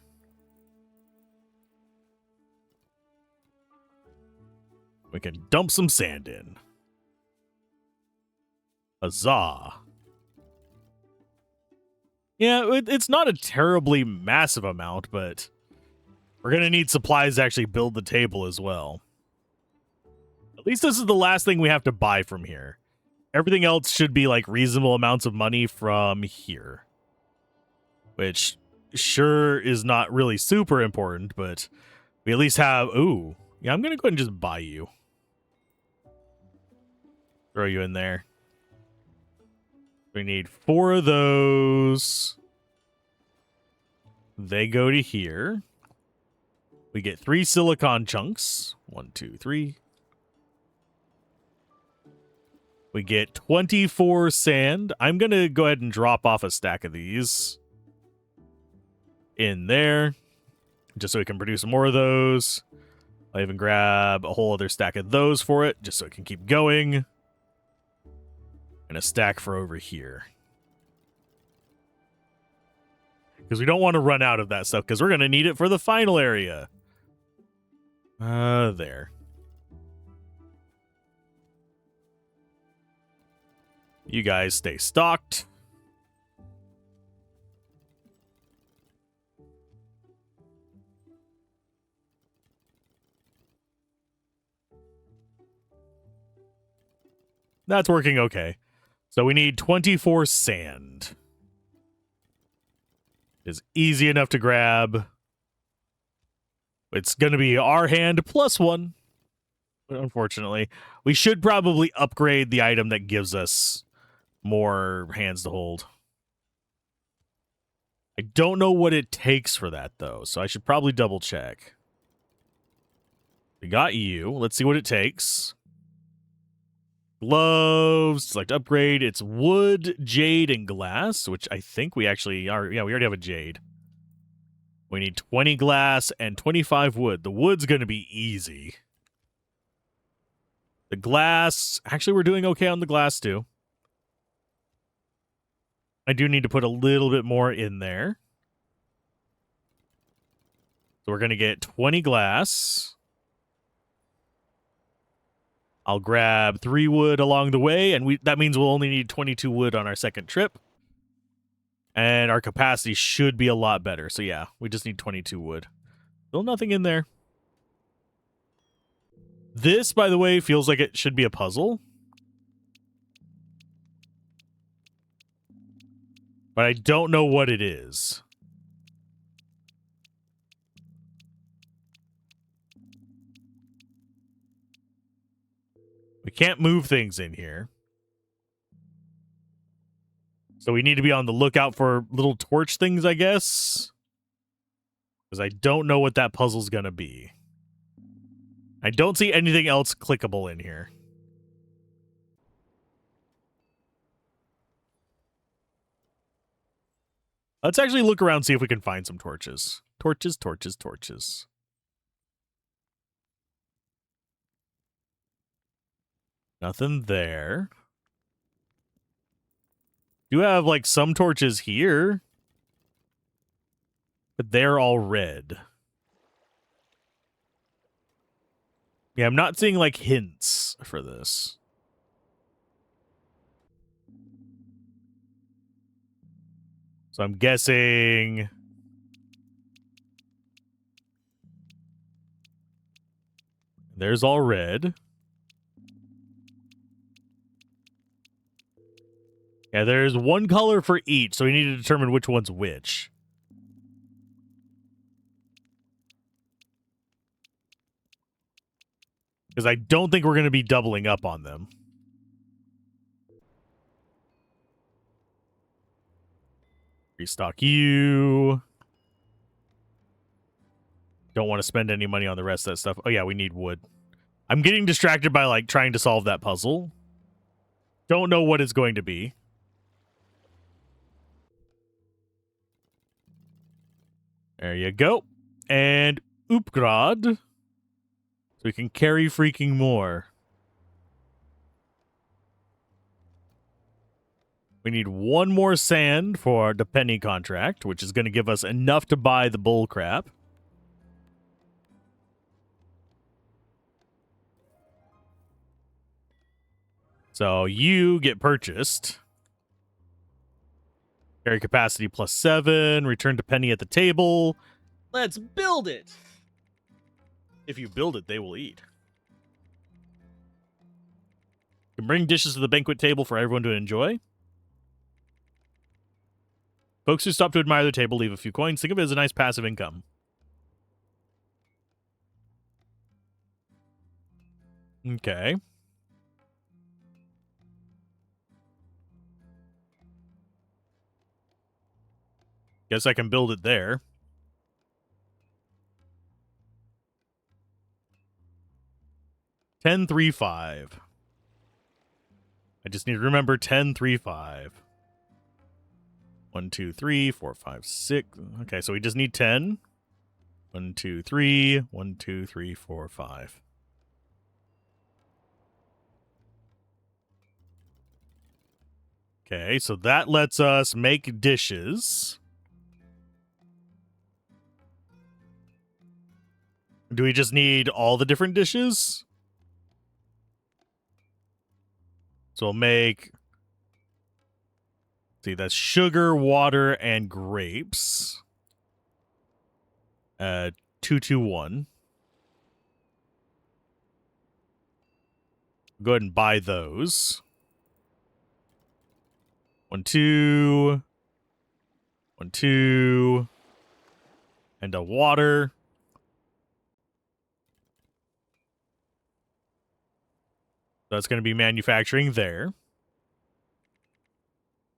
We can dump some sand in. Huzzah. Yeah, it's not a terribly massive amount, but we're going to need supplies to actually build the table as well. At least this is the last thing we have to buy from here. Everything else should be like reasonable amounts of money from here. Which sure is not really super important, but we at least have... Ooh. Yeah, I'm going to go ahead and just buy you. Throw you in there. We need 4 of those. They go to here. We get 3 silicon chunks. 1, 2, 3. We get 24 sand. I'm going to go ahead and drop off a stack of these in there, just so we can produce more of those. I'll even grab a whole other stack of those for it, just so it can keep going. And a stack for over here. Because we don't want to run out of that stuff, because we're going to need it for the final area. There. You guys stay stocked. That's working okay. So we need 24 sand. It's easy enough to grab. It's going to be our hand plus 1. But unfortunately, we should probably upgrade the item that gives us more hands to hold. I don't know what it takes for that, though, so I should probably double check. We got you. Let's see what it takes. Gloves, select upgrade. It's wood, jade, and glass, which I think we actually are. Yeah, we already have a jade. We need 20 glass and 25 wood. The wood's going to be easy. The glass, actually, we're doing okay on the glass, too. I do need to put a little bit more in there. So we're going to get 20 glass. I'll grab 3 wood along the way, and that means we'll only need 22 wood on our second trip. And our capacity should be a lot better. So yeah, we just need 22 wood. Still nothing in there. This, by the way, feels like it should be a puzzle. But I don't know what it is. We can't move things in here. So we need to be on the lookout for little torch things, I guess. Because I don't know what that puzzle's going to be. I don't see anything else clickable in here. Let's actually look around, see if we can find some torches. Torches, torches, torches. Nothing there. Do have, like, some torches here. But they're all red. Yeah, I'm not seeing, like, hints for this. So I'm guessing... There's all red. Yeah, there's one color for each, so we need to determine which one's which. Because I don't think we're going to be doubling up on them. Restock you. Don't want to spend any money on the rest of that stuff. Oh, yeah, we need wood. I'm getting distracted by, like, trying to solve that puzzle. Don't know what it's going to be. There you go. And Oopgrad. So we can carry freaking more. We need one more sand for the penny contract, which is going to give us enough to buy the bull crap. So you get purchased. Carry capacity +7. Return to penny at the table. Let's build it. If you build it, they will eat. You can bring dishes to the banquet table for everyone to enjoy. Folks who stop to admire the table leave a few coins. Think of it as a nice passive income. Okay. Guess I can build it there. $10.35. I just need to remember 10.35. 1, 2, 3, 4, 5, 6. Okay, so we just need 10. 1, 2, 3. 1, 2, 3, 4, 5. Okay, so that lets us make dishes. Do we just need all the different dishes? So we'll make... See, that's sugar, water, and grapes. 2, 2, 1. Go ahead and buy those. 1, 2. 1, 2. And a water. That's going to be manufacturing there.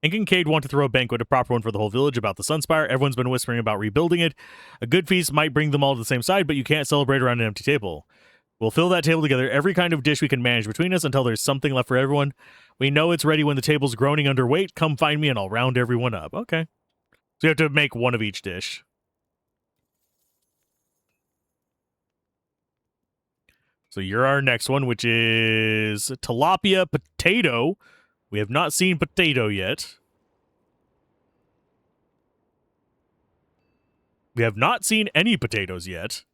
And Kincaid want to throw a banquet, a proper one for the whole village, about the Sunspire. Everyone's been whispering about rebuilding it. A good feast might bring them all to the same side, but you can't celebrate around an empty table. We'll fill that table together, every kind of dish we can manage between us until there's something left for everyone. We know it's ready when the table's groaning underweight. Come find me and I'll round everyone up. Okay. So you have to make one of each dish. So you're our next one, which is tilapia potato. We have not seen potato yet. We have not seen any potatoes yet.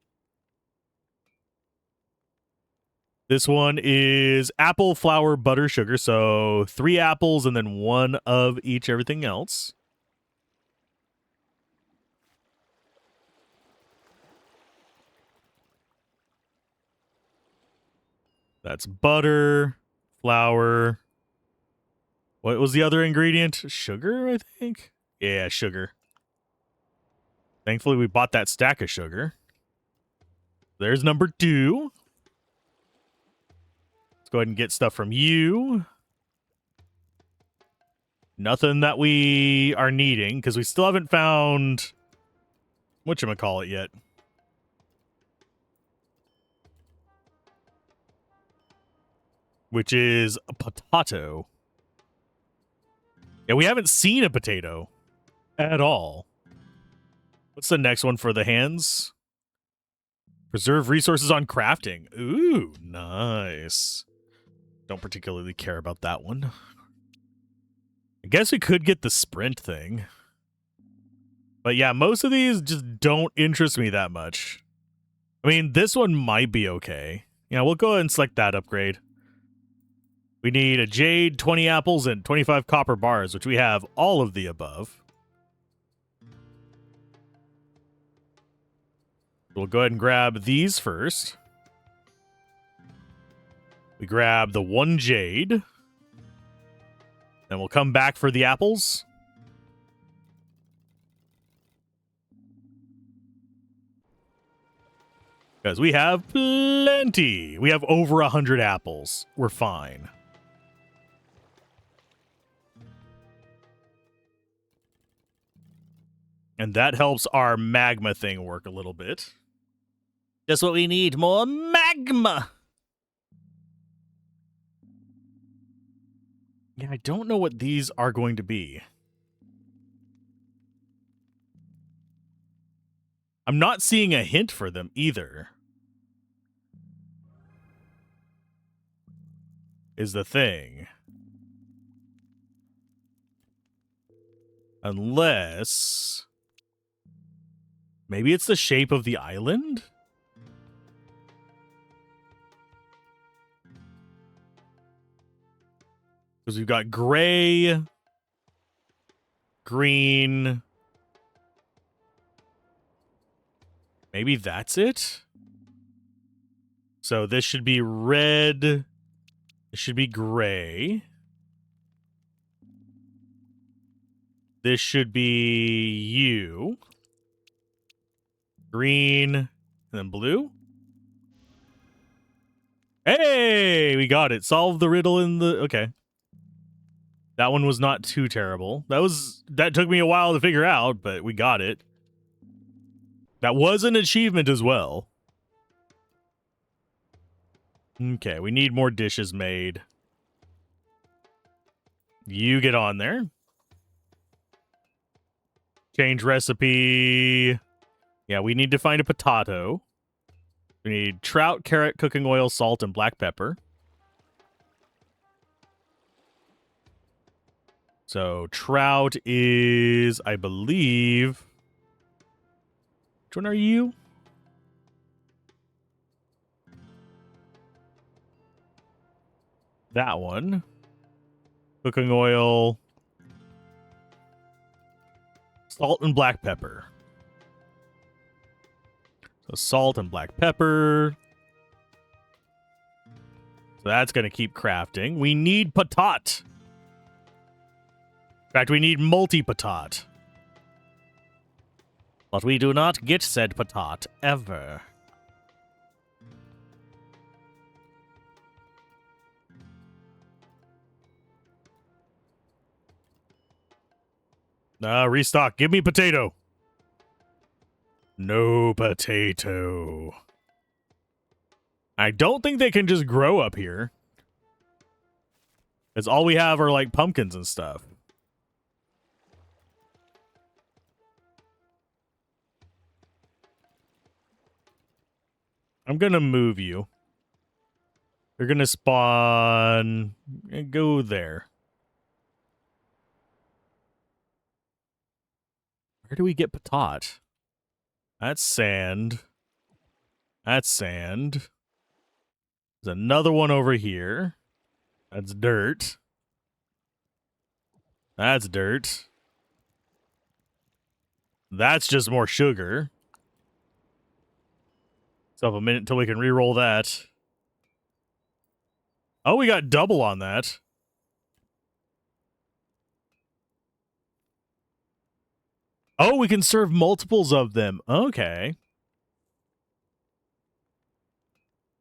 This one is apple, flour, butter, sugar. So 3 apples and then 1 of each everything else. That's butter, flour. What was the other ingredient? Sugar, I think? Yeah, sugar. Thankfully, we bought that stack of sugar. There's number 2. Let's go ahead and get stuff from you. Nothing that we are needing, because we still haven't found whatchamacallit yet. Which is a potato. Yeah, we haven't seen a potato at all. What's the next one for the hands? Preserve resources on crafting. Ooh, nice. Don't particularly care about that one. I guess we could get the sprint thing. But yeah, most of these just don't interest me that much. I mean, this one might be okay. Yeah, we'll go ahead and select that upgrade. We need a jade, 20 apples, and 25 copper bars, which we have all of the above. We'll go ahead and grab these first. We grab the 1 jade. Then we'll come back for the apples. Because we have plenty. We have over 100 apples. We're fine. And that helps our magma thing work a little bit. Just what we need, more magma. Yeah, I don't know what these are going to be. I'm not seeing a hint for them either. Is the thing. Unless... maybe it's the shape of the island? Because we've got gray, green. Maybe that's it? So this should be red. It should be gray. This should be you. Green. And then blue. Hey! We got it. Solve the riddle in the... okay. That one was not too terrible. That took me a while to figure out, but we got it. That was an achievement as well. Okay, we need more dishes made. You get on there. Change recipe. Yeah, we need to find a potato. We need trout, carrot, cooking oil, salt, and black pepper. So trout is, I believe... which one are you? That one. Cooking oil. Salt and black pepper. So salt and black pepper. So that's going to keep crafting. We need patat. In fact, we need multi-patat. But we do not get said patat ever. Restock. Give me potato. No potato. I don't think they can just grow up here. Because all we have are, like, pumpkins and stuff. I'm gonna move you. You're gonna spawn... go there. Where do we get patat? That's sand. That's sand. There's another one over here. That's dirt. That's dirt. That's just more sugar. So a minute until we can re-roll that. Oh, we got double on that. Oh, we can serve multiples of them. Okay.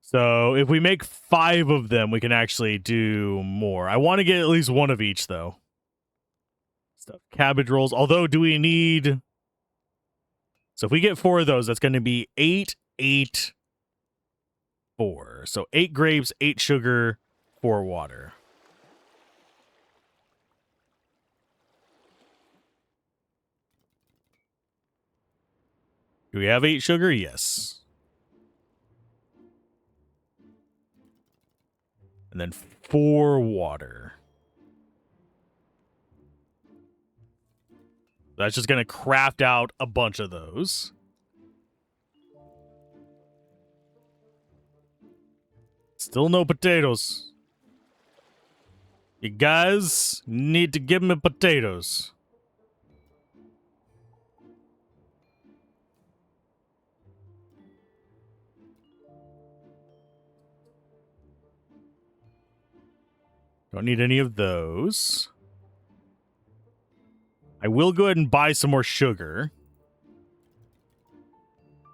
So if we make 5 of them, we can actually do more. I want to get at least one of each, though. Stuffed cabbage rolls. Although, do we need... so if we get 4 of those, that's going to be 8, 8, 4. So 8 grapes, 8 sugar, 4 water. Do we have 8 sugar? Yes. And then 4 water. That's just going to craft out a bunch of those. Still no potatoes. You guys need to give me potatoes. Don't need any of those. I will go ahead and buy some more sugar.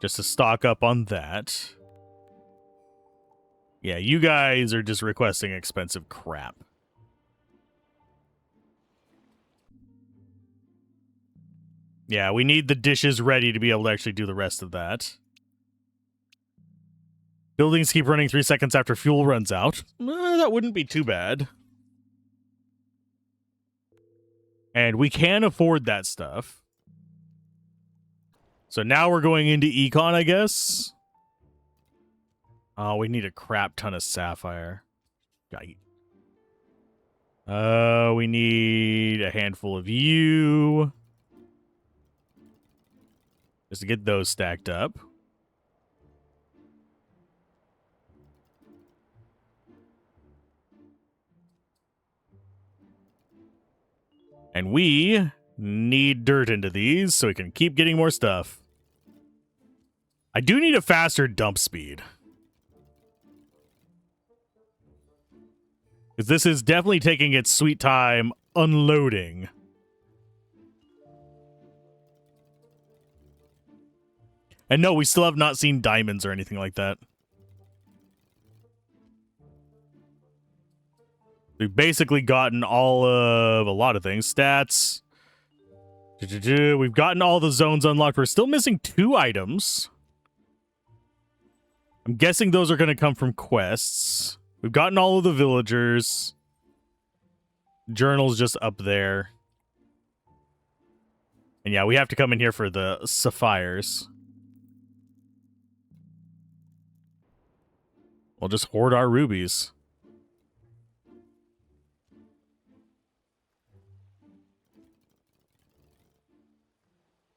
Just to stock up on that. Yeah, you guys are just requesting expensive crap. Yeah, we need the dishes ready to be able to actually do the rest of that. Buildings keep running 3 seconds after fuel runs out. That wouldn't be too bad. And we can afford that stuff. So now we're going into econ, I guess. Oh, we need a crap ton of sapphire. We need a handful of you. Just to get those stacked up. And we need dirt into these so we can keep getting more stuff. I do need a faster dump speed. Because this is definitely taking its sweet time unloading. And no, we still have not seen diamonds or anything like that. We've basically gotten all of a lot of things. Stats. We've gotten all the zones unlocked. We're still missing 2 items. I'm guessing those are going to come from quests. We've gotten all of the villagers. Journal's just up there. And yeah, we have to come in here for the sapphires. We'll just hoard our rubies.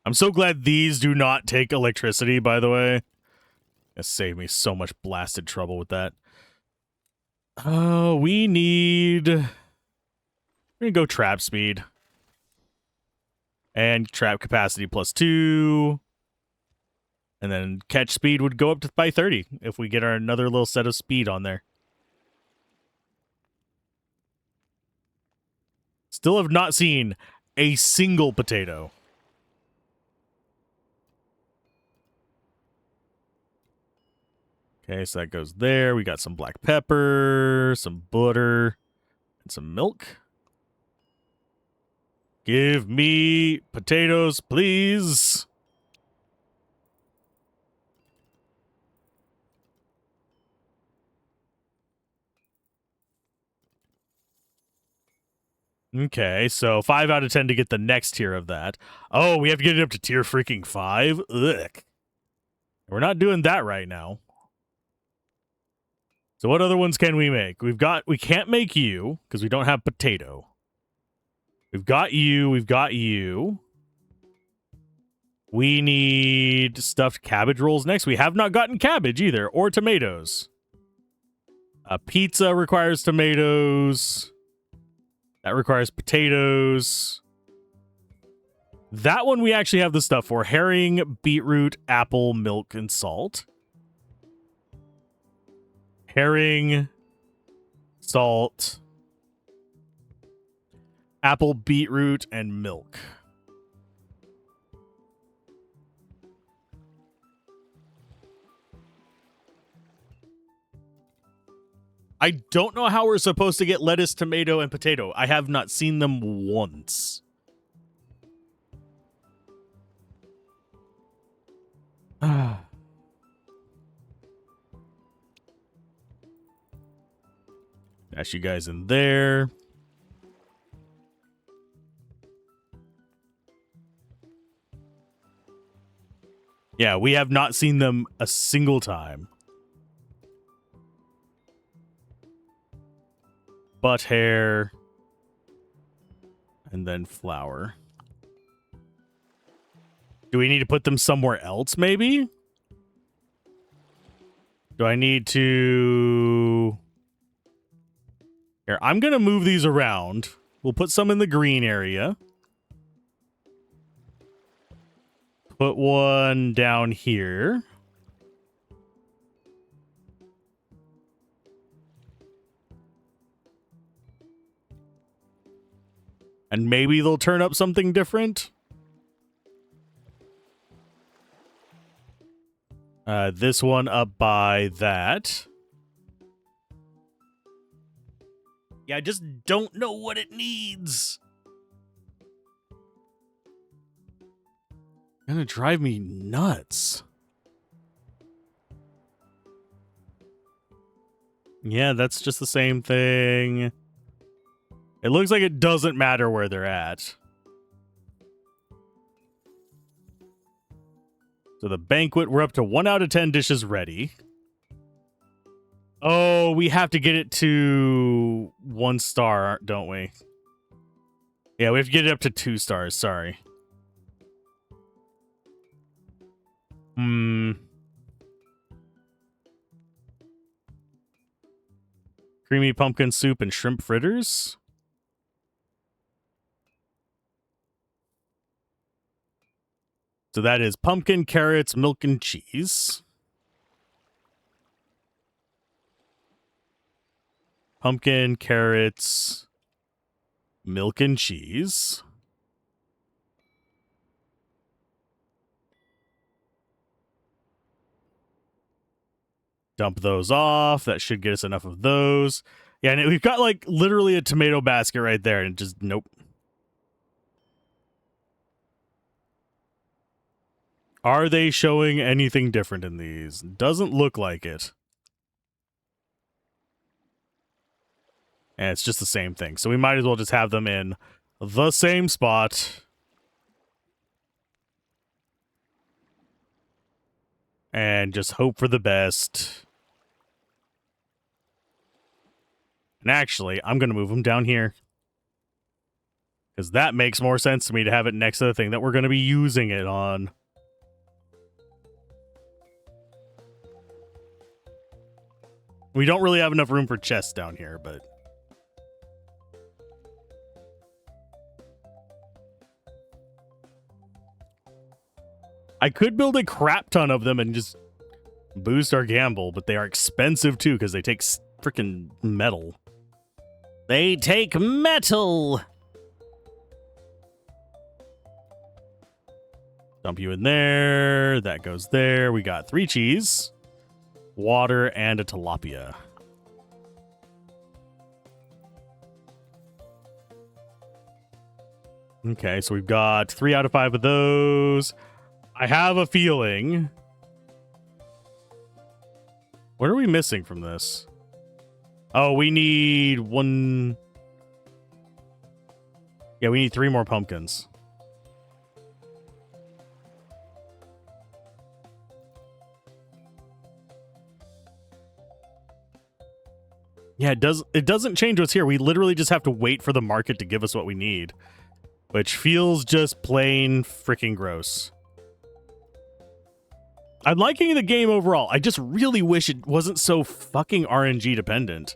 I'm so glad these do not take electricity, by the way. It saved me so much blasted trouble with that. Oh, we need... We're gonna go trap speed. And trap capacity +2. And then catch speed would go up to by 30 if we get another little set of speed on there. Still have not seen a single potato. Okay, so that goes there. We got some black pepper, some butter, and some milk. Give me potatoes, please. Okay, so 5 out of 10 to get the next tier of that. Oh, we have to get it up to tier freaking 5? Ugh. We're not doing that right now. So what other ones can we make? We can't make you, because we don't have potato. We've got you, we've got you. We need stuffed cabbage rolls next. We have not gotten cabbage either, or tomatoes. Pizza requires tomatoes. That requires potatoes. That one we actually have the stuff for. Herring, beetroot, apple, milk, and salt. Herring, salt, apple, beetroot, and milk. I don't know how we're supposed to get lettuce, tomato, and potato. I have not seen them once. Dash you guys in there. Yeah, we have not seen them a single time. Butt hair. And then flour. Do we need to put them somewhere else, maybe? Do I need to... Here, I'm going to move these around. We'll put some in the green area. Put one down here. And maybe they'll turn up something different. This one up by that. Yeah, I just don't know what it needs. Gonna drive me nuts. Yeah, that's just the same thing. It looks like it doesn't matter where they're at. So the banquet, we're up to 1 out of 10 dishes ready. Oh, we have to get it to 1 star, don't we? Yeah, we have to get it up to 2 stars, sorry. Creamy pumpkin soup and shrimp fritters. So that is pumpkin, carrots, milk, and cheese. Pumpkin, carrots, milk, and cheese. Dump those off. That should get us enough of those. Yeah, and we've got like literally a tomato basket right there, and just nope. Are they showing anything different in these? Doesn't look like it. And it's just the same thing. So we might as well just have them in the same spot. And just hope for the best. And actually, I'm going to move them down here. Because that makes more sense to me to have it next to the thing that we're going to be using it on. We don't really have enough room for chests down here, but... I could build a crap ton of them and just boost our gamble, but they are expensive too because they take freaking metal. They take metal! Dump you in there. That goes there. We got 3 cheese, water, and a tilapia. Okay, so we've got 3 out of 5 of those. I have a feeling... What are we missing from this? Oh, we need 1... Yeah, we need 3 more pumpkins. Yeah, it doesn't change what's here. We literally just have to wait for the market to give us what we need. Which feels just plain freaking gross. I'm liking the game overall. I just really wish it wasn't so fucking RNG dependent.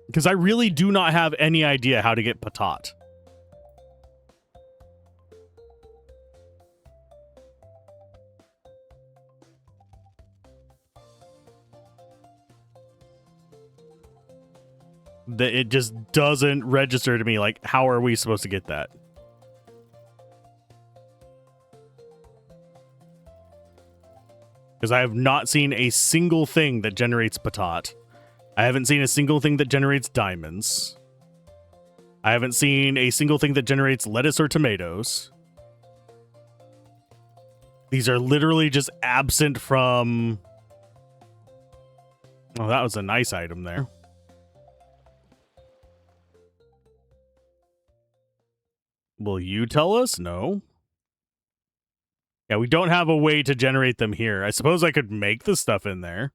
Because I really do not have any idea how to get patat. It just doesn't register to me. Like, how are we supposed to get that? Because I have not seen a single thing that generates patat. I haven't seen a single thing that generates diamonds. I haven't seen a single thing that generates lettuce or tomatoes. These are literally just absent from... Oh, that was a nice item there. Will you tell us? No. Yeah, we don't have a way to generate them here. I suppose I could make the stuff in there.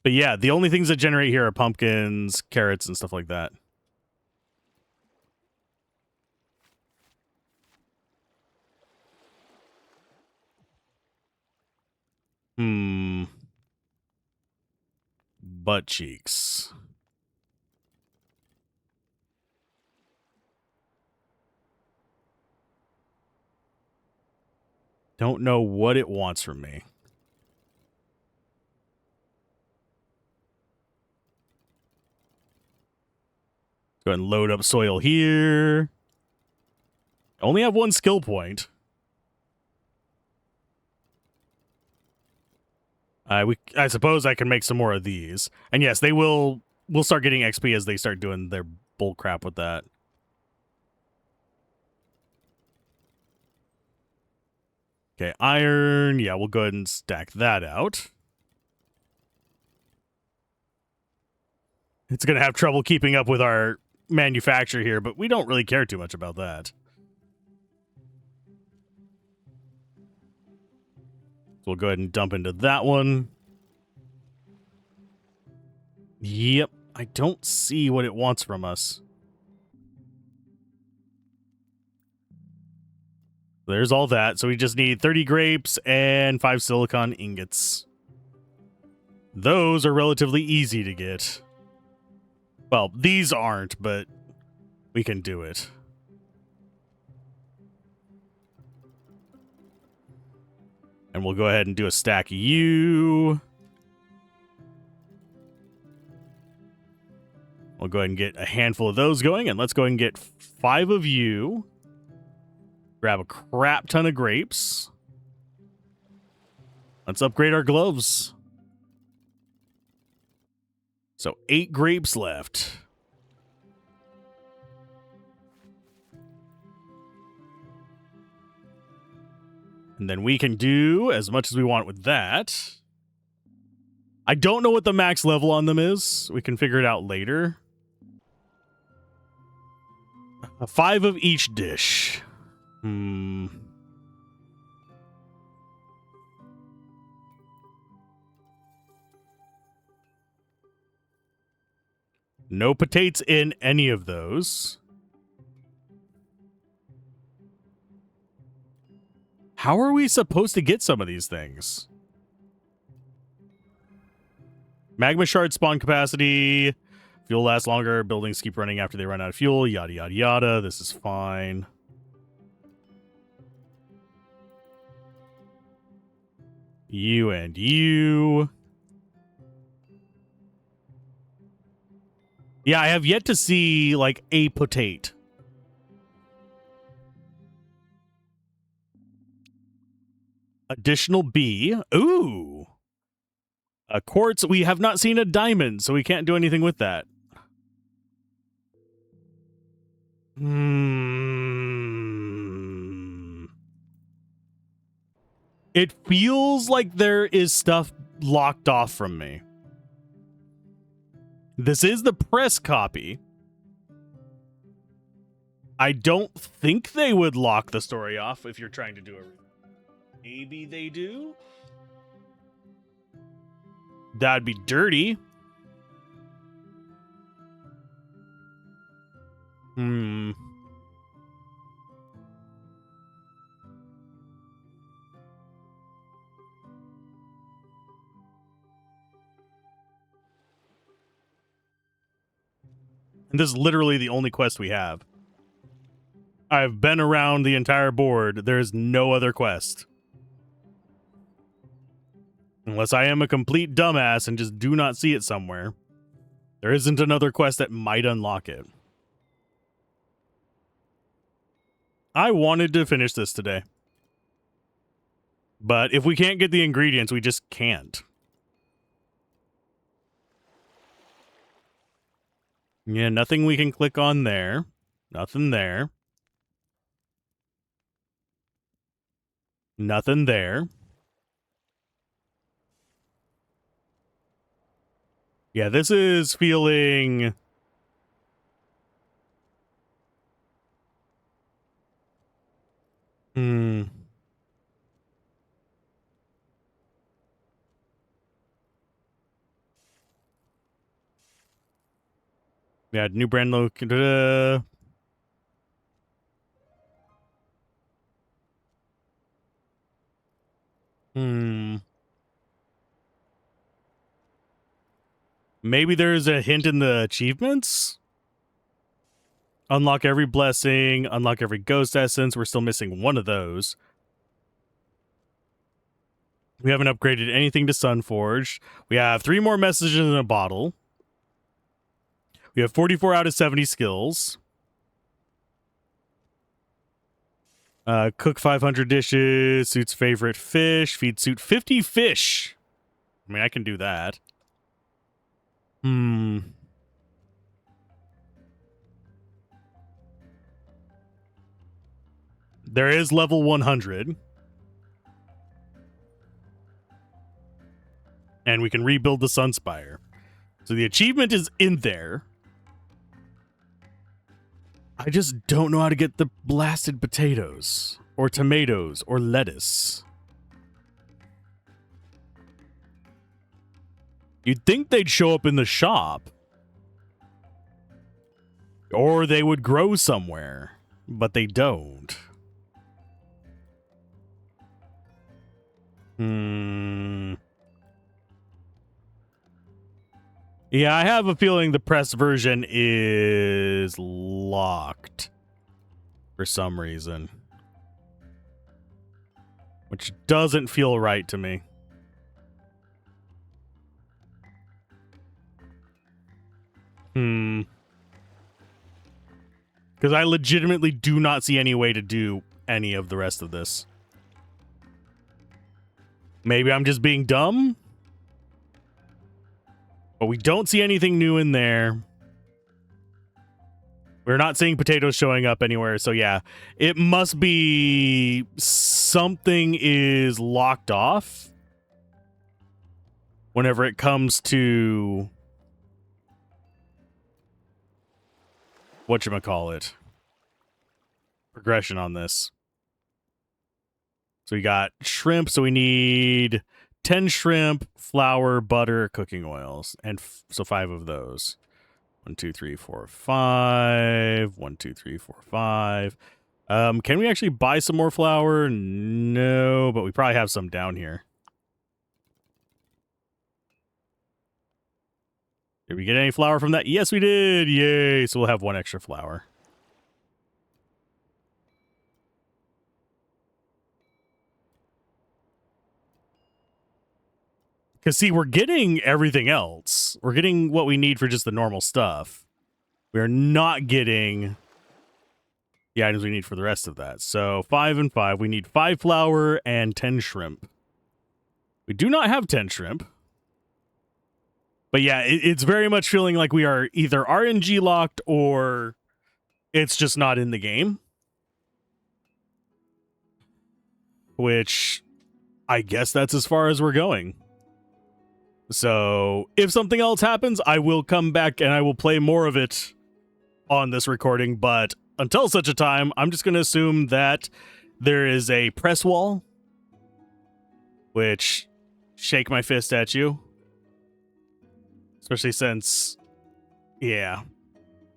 But yeah, the only things that generate here are pumpkins, carrots, and stuff like that. Butt cheeks. Don't know what it wants from me. Go ahead and load up soil here. Only have 1 skill point. I suppose I can make some more of these. And yes, we'll start getting XP as they start doing their bull crap with that. Okay, iron. Yeah, we'll go ahead and stack that out. It's going to have trouble keeping up with our manufacture here, but we don't really care too much about that. So we'll go ahead and dump into that one. Yep, I don't see what it wants from us. There's all that. So we just need 30 grapes and 5 silicon ingots. Those are relatively easy to get. Well, these aren't, but we can do it. And we'll go ahead and do a stack of you. We'll go ahead and get a handful of those going, and let's go ahead and get 5 of you. Grab a crap ton of grapes. Let's upgrade our gloves. So 8 grapes left. And then we can do as much as we want with that. I don't know what the max level on them is. We can figure it out later. 5 of each dish. No potatoes in any of those. How are we supposed to get some of these things? Magma shard spawn capacity. Fuel lasts longer. Buildings keep running after they run out of fuel. Yada, yada, yada. This is fine. You and you. Yeah, I have yet to see, like, a potato. Additional B. Ooh. A quartz. We have not seen a diamond, so we can't do anything with that. It feels like there is stuff locked off from me. This is the press copy. I don't think they would lock the story off if you're trying to do it. Maybe they do? That'd be dirty. And this is literally the only quest we have. I've been around the entire board. There's no other quest. Unless I am a complete dumbass and just do not see it somewhere. There isn't another quest that might unlock it. I wanted to finish this today. But if we can't get the ingredients, we just can't. Yeah, nothing we can click on there. Nothing there. Nothing there. Yeah, this is feeling... Yeah, new brand look. Maybe there's a hint in the achievements? Unlock every blessing, unlock every ghost essence. We're still missing one of those. We haven't upgraded anything to Sunforged. We have 3 more messages in a bottle. We have 44 out of 70 skills. Cook 500 dishes. Suit's favorite fish. Feed suit 50 fish. I mean, I can do that. There is level 100. And we can rebuild the Sun Spire. So the achievement is in there. I just don't know how to get the blasted potatoes or tomatoes or lettuce. You'd think they'd show up in the shop. Or they would grow somewhere, but they don't. Yeah, I have a feeling the press version is locked for some reason. Which doesn't feel right to me. Because I legitimately do not see any way to do any of the rest of this. Maybe I'm just being dumb? But we don't see anything new in there. We're not seeing potatoes showing up anywhere, so yeah. It must be something is locked off whenever it comes to whatchamacallit. Progression on this. So we got shrimp, so we need 10 shrimp, flour, butter, cooking oils, and so 5 of those. 1, 2, 3, 4, 5. 1, 2, 3, 4, 5. Can we actually buy some more flour? No, but we probably have some down here. Did we get any flour from that? Yes, we did. Yay! So we'll have 1 extra flour. Because, see, we're getting everything else. We're getting what we need for just the normal stuff. We're not getting the items we need for the rest of that. So 5 and 5. We need 5 flour and 10 shrimp. We do not have 10 shrimp. But yeah, it's very much feeling like we are either RNG locked or it's just not in the game. Which I guess that's as far as we're going. So if something else happens, I will come back and I will play more of it on this recording. But until such a time, I'm just going to assume that there is a press wall. Which, shake my fist at you. Especially since, yeah.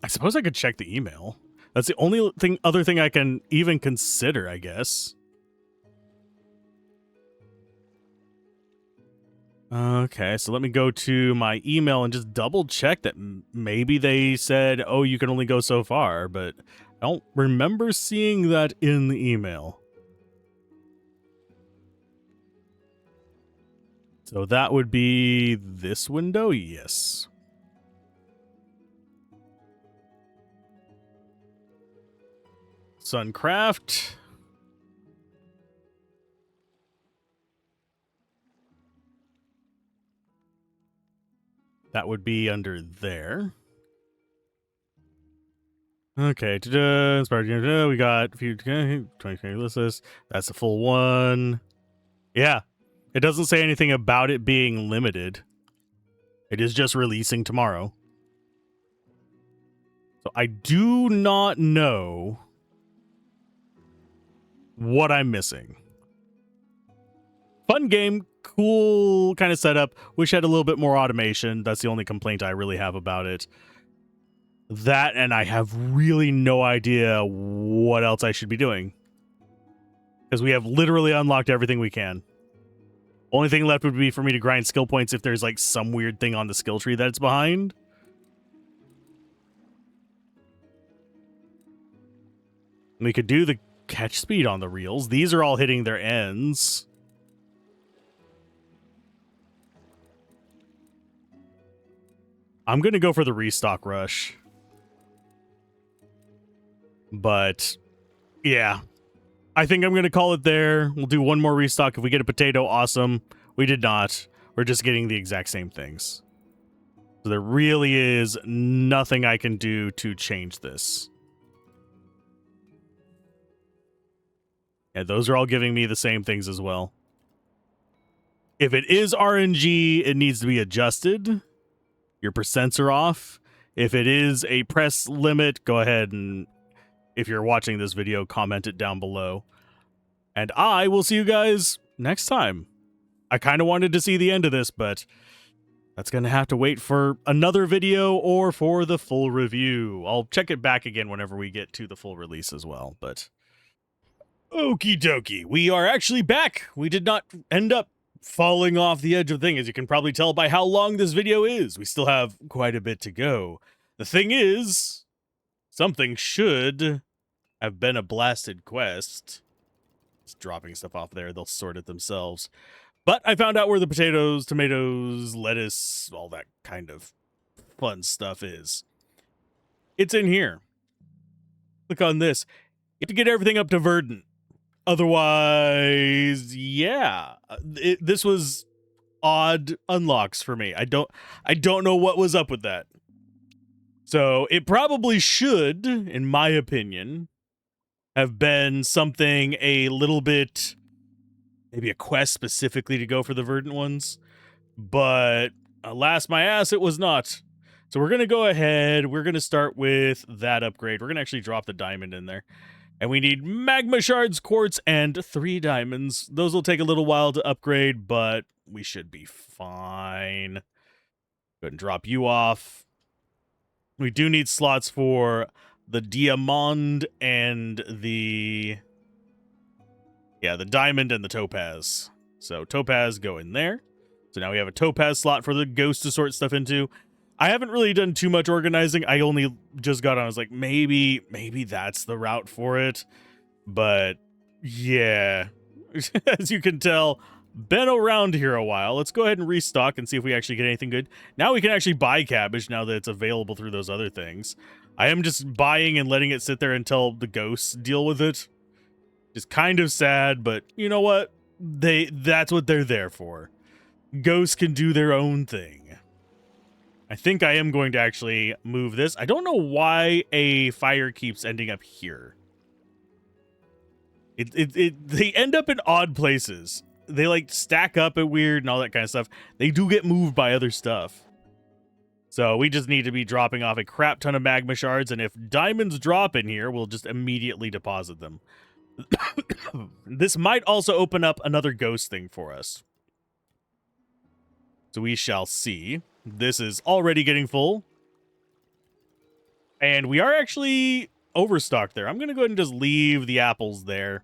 I suppose I could check the email. That's the only other thing I can even consider, I guess. Okay, so let me go to my email and just double check that maybe they said, oh, you can only go so far, but I don't remember seeing that in the email. So that would be this window? Yes. Suncraft. That would be under there. Okay, we got a few 2020 lists. That's the full one. Yeah. It doesn't say anything about it being limited. It is just releasing tomorrow. So I do not know what I'm missing. Fun game, cool kind of setup. Wish I had a little bit more automation. That's the only complaint I really have about it. That, and I have really no idea what else I should be doing. Because we have literally unlocked everything we can. Only thing left would be for me to grind skill points if there's like some weird thing on the skill tree that it's behind. We could do the catch speed on the reels. These are all hitting their ends. I'm going to go for the restock rush. But, yeah. I think I'm going to call it there. We'll do one more restock. If we get a potato, awesome. We did not. We're just getting the exact same things. So there really is nothing I can do to change this. Yeah, those are all giving me the same things as well. If it is RNG, it needs to be adjusted. Your percents are off. If it is a press limit, go ahead and, if you're watching this video, comment it down below. And I will see you guys next time. I kind of wanted to see the end of this, but that's going to have to wait for another video or for the full review. I'll check it back again whenever we get to the full release as well, but okie dokie. We are actually back. We did not end up falling off the edge of the thing, as you can probably tell by how long this video is. We still have quite a bit to go. The thing is, something should have been a blasted quest. Just dropping stuff off there, they'll sort it themselves. But I found out where the potatoes, tomatoes, lettuce, all that kind of fun stuff is. It's in here. Click on this. You have to get everything up to verdant. Otherwise, yeah. This was odd unlocks for me. I don't know what was up with that. So it probably should, in my opinion, have been something a little bit, maybe a quest specifically to go for the verdant ones. But alas, my ass, it was not. So we're going to go ahead. We're going to start with that upgrade. We're going to actually drop the diamond in there. And we need magma shards, quartz, and 3 diamonds. Those will take a little while to upgrade, but we should be fine. Go ahead and drop you off. We do need slots for the diamond and the diamond and the topaz. So topaz go in there. So now we have a topaz slot for the ghost to sort stuff into. I haven't really done too much organizing. I only just got on. I was like, maybe that's the route for it. But yeah, as you can tell, been around here a while. Let's go ahead and restock and see if we actually get anything good. Now we can actually buy cabbage now that it's available through those other things. I am just buying and letting it sit there until the ghosts deal with it. It's kind of sad, but you know what? That's what they're there for. Ghosts can do their own thing. I think I am going to actually move this. I don't know why a fire keeps ending up here. They end up in odd places. They like stack up at weird and all that kind of stuff. They do get moved by other stuff. So we just need to be dropping off a crap ton of magma shards, and if diamonds drop in here, we'll just immediately deposit them. This might also open up another ghost thing for us. So we shall see. This is already getting full. And we are actually overstocked there. I'm going to go ahead and just leave the apples there.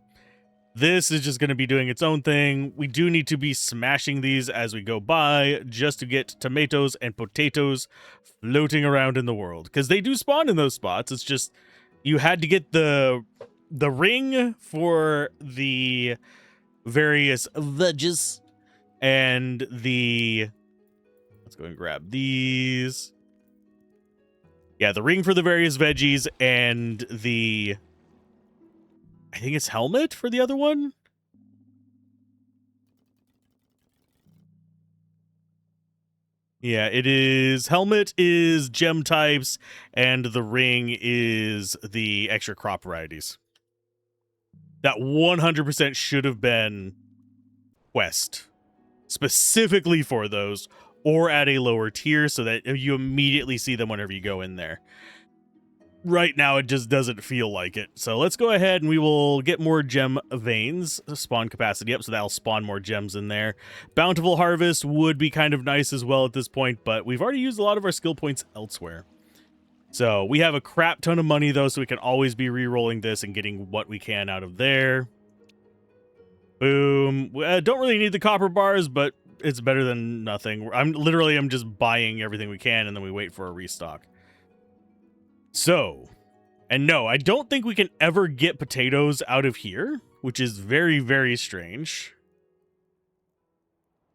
This is just going to be doing its own thing. We do need to be smashing these as we go by just to get tomatoes and potatoes floating around in the world. Because they do spawn in those spots. It's just you had to get the ring for the various veggies and the... Let's go and grab these. Yeah, the ring for the various veggies and the... I think it's helmet for the other one. Yeah, it is. Helmet is gem types, and the ring is the extra crop varieties. That 100% should have been quest specifically for those, or at a lower tier so that you immediately see them whenever you go in there. Right now, it just doesn't feel like it. So let's go ahead and we will get more gem veins, spawn capacity up, so that'll spawn more gems in there. Bountiful harvest would be kind of nice as well at this point, but we've already used a lot of our skill points elsewhere. So we have a crap ton of money, though, so we can always be re-rolling this and getting what we can out of there. Boom. Don't really need the copper bars, but it's better than nothing. I'm just buying everything we can, and then we wait for a restock. So, and no, I don't think we can ever get potatoes out of here, which is very, very strange.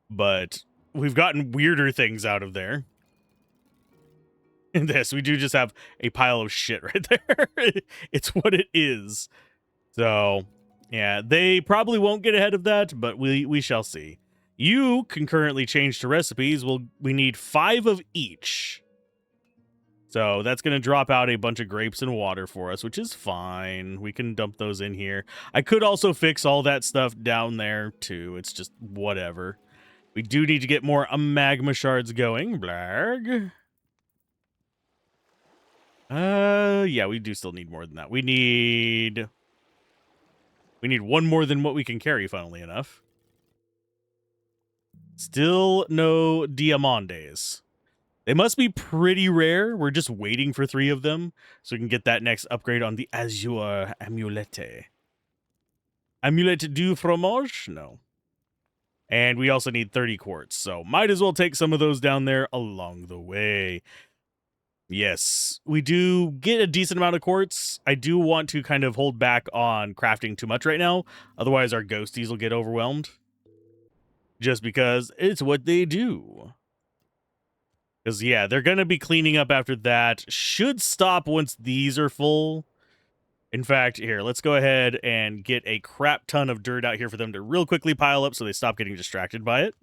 But we've gotten weirder things out of there. In this, we do just have a pile of shit right there. It's what it is. So, yeah, they probably won't get ahead of that, but we shall see. You can currently change to recipes. We need 5 of each. So that's going to drop out a bunch of grapes and water for us, which is fine. We can dump those in here. I could also fix all that stuff down there, too. It's just whatever. We do need to get more magma shards going. Blarg. Yeah, we do still need more than that. We need one more than what we can carry, funnily enough. Still no diamantes. They must be pretty rare. We're just waiting for 3 of them so we can get that next upgrade on the Azure Amulette. Amulette du fromage? No. And we also need 30 quartz, so might as well take some of those down there along the way. Yes, we do get a decent amount of quartz. I do want to kind of hold back on crafting too much right now. Otherwise, our ghosties will get overwhelmed. Just because it's what they do. Because, yeah, they're going to be cleaning up after that. Should stop once these are full. In fact, here, let's go ahead and get a crap ton of dirt out here for them to real quickly pile up so they stop getting distracted by it.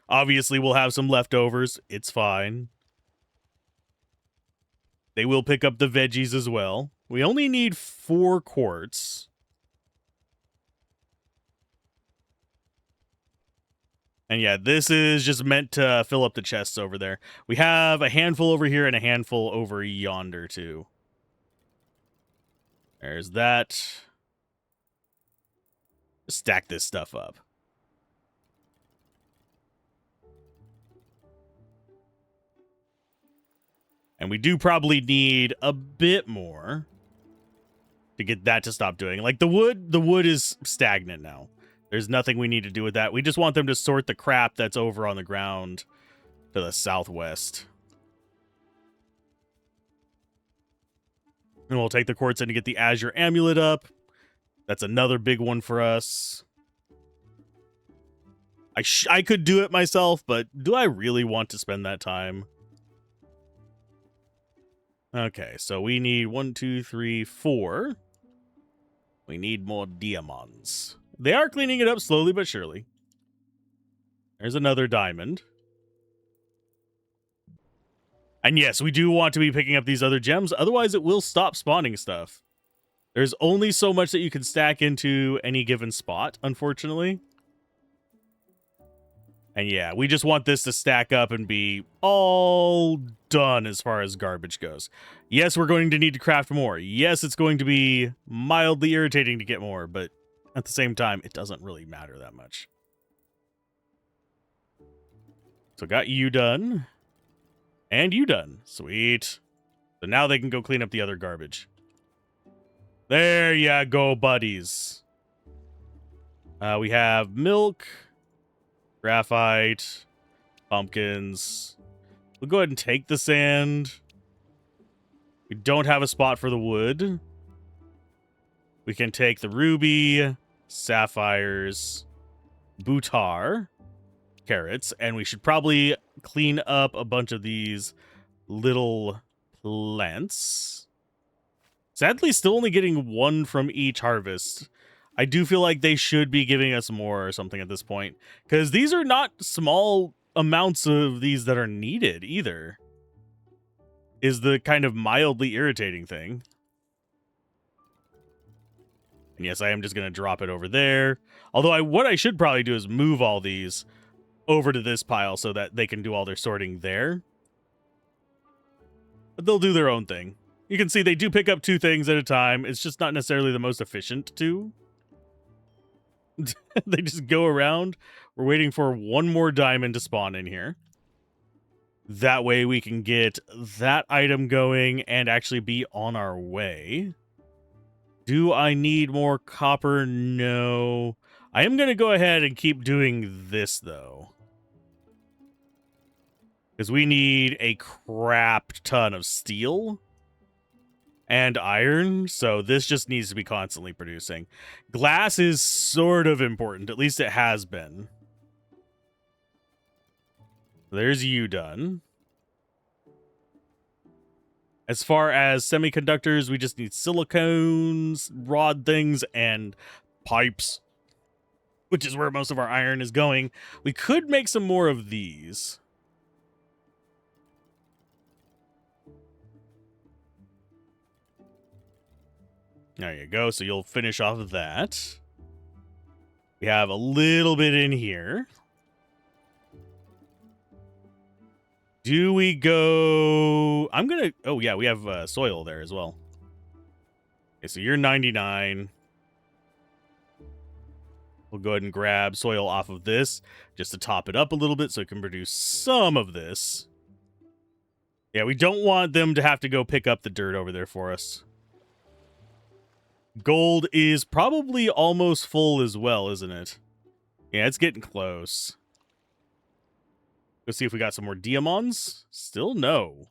Obviously, we'll have some leftovers. It's fine. They will pick up the veggies as well. We only need 4 quartz. And yeah, this is just meant to fill up the chests over there. We have a handful over here and a handful over yonder, too. There's that. Stack this stuff up. And we do probably need a bit more to get that to stop doing. Like the wood is stagnant now. There's nothing we need to do with that. We just want them to sort the crap that's over on the ground to the southwest. And we'll take the quartz in to get the Azure Amulet up. That's another big one for us. I could do it myself, but do I really want to spend that time? Okay, so we need 1, 2, 3, 4. We need more diamonds. They are cleaning it up slowly but surely. There's another diamond. And yes, we do want to be picking up these other gems. Otherwise, it will stop spawning stuff. There's only so much that you can stack into any given spot, unfortunately. And yeah, we just want this to stack up and be all done as far as garbage goes. Yes, we're going to need to craft more. Yes, it's going to be mildly irritating to get more, but at the same time, it doesn't really matter that much. So got you done. And you done. Sweet. So now they can go clean up the other garbage. There ya go, buddies. We have milk, graphite, pumpkins. We'll go ahead and take the sand. We don't have a spot for the wood. We can take the ruby, sapphires, butar, carrots, and we should probably clean up a bunch of these little plants. Sadly, still only getting 1 from each harvest. I do feel like they should be giving us more or something at this point, because these are not small amounts of these that are needed either, is the kind of mildly irritating thing. And yes, I am just going to drop it over there. Although what I should probably do is move all these over to this pile so that they can do all their sorting there. But they'll do their own thing. You can see they do pick up 2 things at a time. It's just not necessarily the most efficient to. They just go around. We're waiting for 1 more diamond to spawn in here. That way we can get that item going and actually be on our way. Do I need more copper? No. I am going to go ahead and keep doing this, though. Because we need a crap ton of steel and iron, so this just needs to be constantly producing. Glass is sort of important, at least it has been. There's you done. As far as semiconductors, we just need silicones, rod things, and pipes, which is where most of our iron is going. We could make some more of these. There you go. So you'll finish off of that. We have a little bit in here. Do we go... I'm going to... Oh, yeah, we have soil there as well. Okay, so you're 99. We'll go ahead and grab soil off of this just to top it up a little bit so it can produce some of this. Yeah, we don't want them to have to go pick up the dirt over there for us. Gold is probably almost full as well, isn't it? Yeah, it's getting close. Let's see if we got some more diamonds. Still no.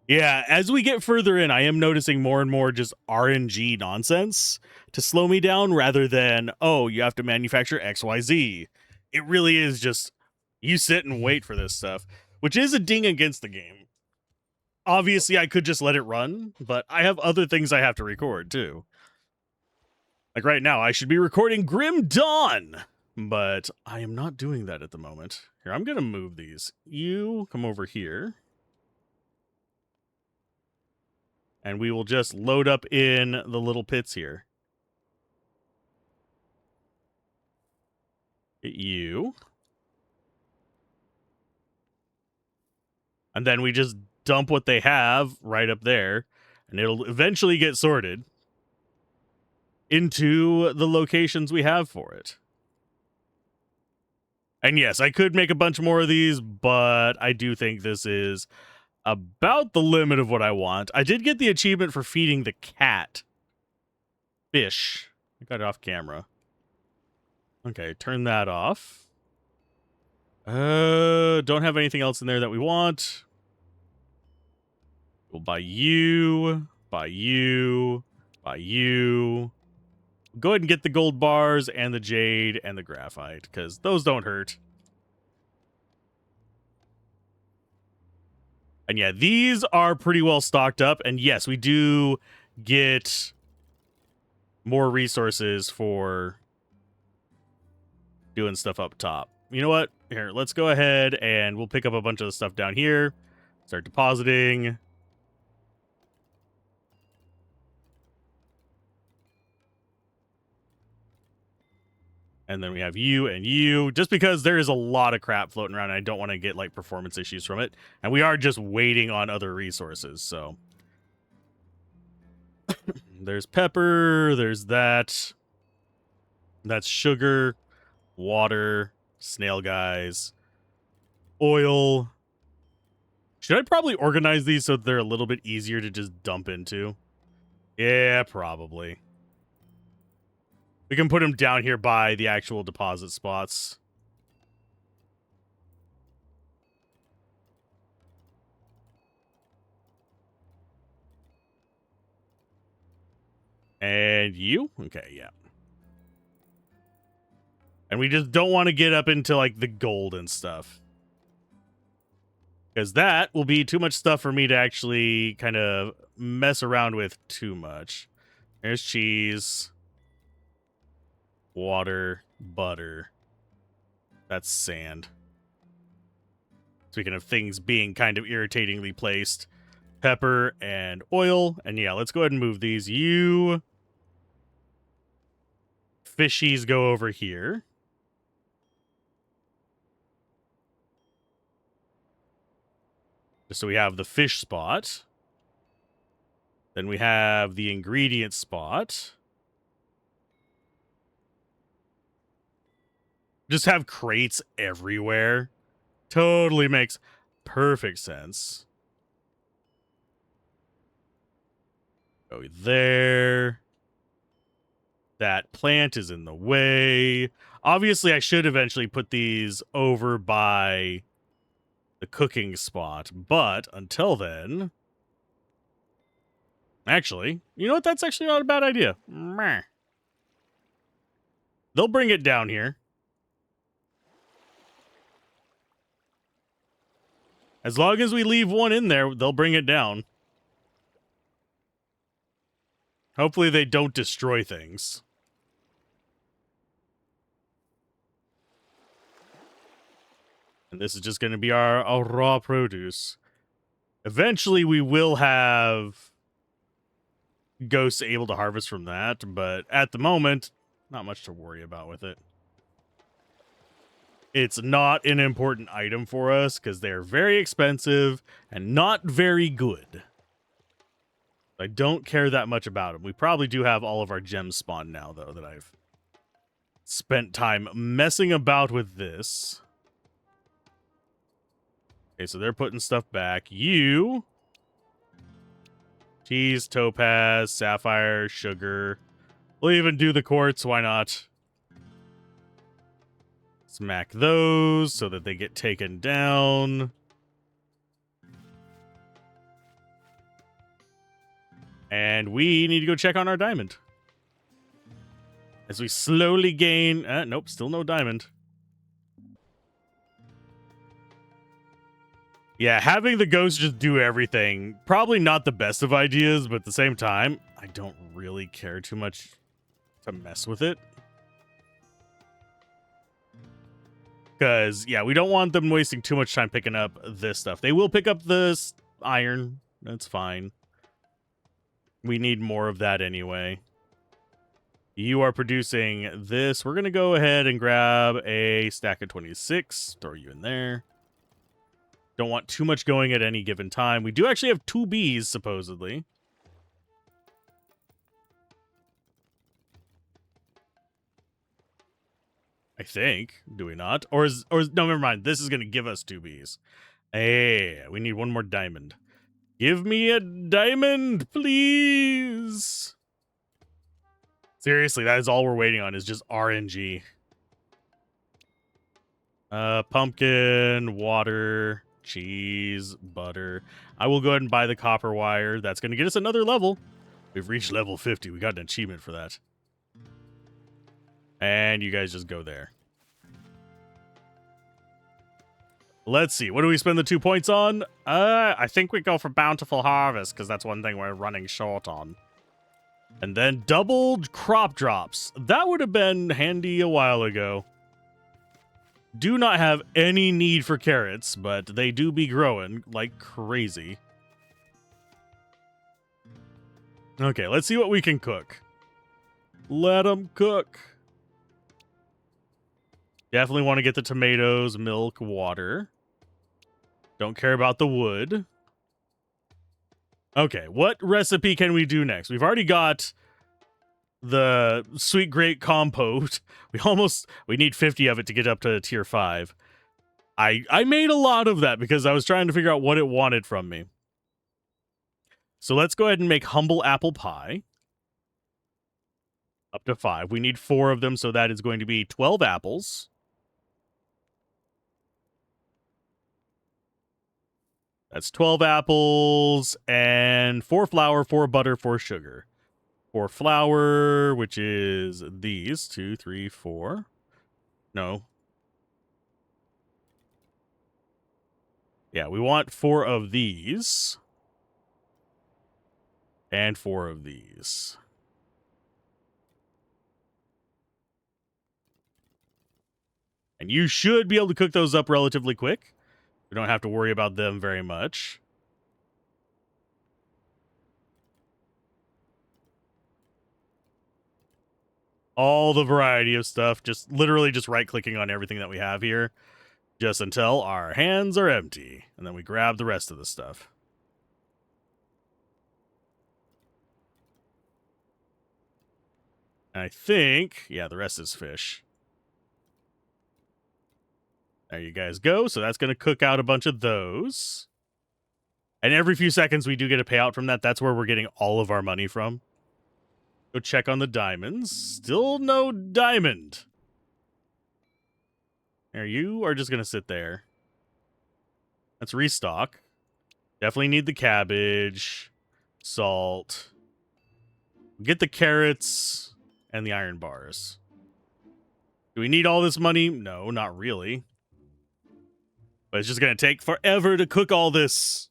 Yeah, as we get further in, I am noticing more and more just RNG nonsense to slow me down rather than, oh, you have to manufacture XYZ. It really is just, you sit and wait for this stuff, which is a ding against the game. Obviously, I could just let it run, but I have other things I have to record, too. Like right now, I should be recording Grim Dawn, but I am not doing that at the moment. Here, I'm going to move these. You come over here. And we will just load up in the little pits here. Get you. And then we just dump what they have right up there. And it'll eventually get sorted into the locations we have for it. And yes, I could make a bunch more of these, but I do think this is about the limit of what I want. I did get the achievement for feeding the cat fish. I got it off camera. Okay, turn that off. Don't have anything else in there that we want. We'll buy you, buy you, buy you. Go ahead and get the gold bars and the jade and the graphite, because those don't hurt. And yeah, these are pretty well stocked up. And yes, we do get more resources for doing stuff up top. You know what? Here, let's go ahead and we'll pick up a bunch of the stuff down here. Start depositing. And then we have you and you, just because there is a lot of crap floating around and I don't want to get like performance issues from it. And we are just waiting on other resources, so. There's pepper, there's that. That's sugar, water, snail guys, oil. Should I probably organize these so they're a little bit easier to just dump into? Yeah, probably. We can put them down here by the actual deposit spots. And you? Okay, yeah. And we just don't want to get up into, like, the gold and stuff. Because that will be too much stuff for me to actually kind of mess around with too much. There's cheese. Water, butter. That's sand. Speaking of things being kind of irritatingly placed. Pepper and oil. And yeah, let's go ahead and move these. You fishies go over here. Just so we have the fish spot. Then we have the ingredient spot. Just have crates everywhere. Totally makes perfect sense. Go there. That plant is in the way. Obviously, I should eventually put these over by the cooking spot, but until then... Actually, you know what? That's actually not a bad idea. Meh. They'll bring it down here. As long as we leave one in there, they'll bring it down. Hopefully they don't destroy things. And this is just going to be our raw produce. Eventually we will have ghosts able to harvest from that, but at the moment, not much to worry about with it. It's not an important item for us because they're very expensive and not very good. I don't care that much about them. We probably do have all of our gems spawned now, though, that I've spent time messing about with this. Okay, so they're putting stuff back. You... Cheese, topaz, sapphire, sugar. We'll even do the quartz, why not? Smack those so that they get taken down. And we need to go check on our diamond. As we slowly gain... nope, still no diamond. Yeah, having the ghost just do everything, probably not the best of ideas, but at the same time, I don't really care too much to mess with it. Because, yeah, we don't want them wasting too much time picking up this stuff. They will pick up this iron. That's fine. We need more of that anyway. You are producing this. We're going to go ahead and grab a stack of 26. Throw you in there. Don't want too much going at any given time. We do actually have 2 bees, supposedly. I think. Do we not? Or no, never mind. This is going to give us 2 bees. Hey, we need 1 more diamond. Give me a diamond, please. Seriously, that is all we're waiting on is just RNG. Pumpkin, water, cheese, butter. I will go ahead and buy the copper wire. That's going to get us another level. We've reached level 50. We got an achievement for that. And you guys just go there. Let's see. What do we spend the 2 points on? I think we go for Bountiful Harvest, because that's one thing we're running short on. And then doubled crop drops. That would have been handy a while ago. Do not have any need for carrots, but they do be growing like crazy. Okay, let's see what we can cook. Let them cook. Definitely want to get the tomatoes, milk, water. Don't care about the wood. Okay, what recipe can we do next? We've already got the sweet grape compote. We need 50 of it to get up to tier 5. I made a lot of that because I was trying to figure out what it wanted from me. So let's go ahead and make humble apple pie. Up to 5. We need 4 of them, so that is going to be 12 apples. That's 12 apples and 4 flour, 4 butter, 4 sugar. 4 flour, which is these 2, 3, 4. No. Yeah, we want 4 of these. And 4 of these. And you should be able to cook those up relatively quick. We don't have to worry about them very much. All the variety of stuff. Just literally just right-clicking on everything that we have here. Just until our hands are empty. And then we grab the rest of the stuff. And I think, yeah, the rest is fish. There you guys go. So that's going to cook out a bunch of those. And every few seconds we do get a payout from that. That's where we're getting all of our money from. Go check on the diamonds. Still no diamond. There, you are just going to sit there. Let's restock. Definitely need the cabbage. Salt. Get the carrots and the iron bars. Do we need all this money? No, not really. But it's just going to take forever to cook all this.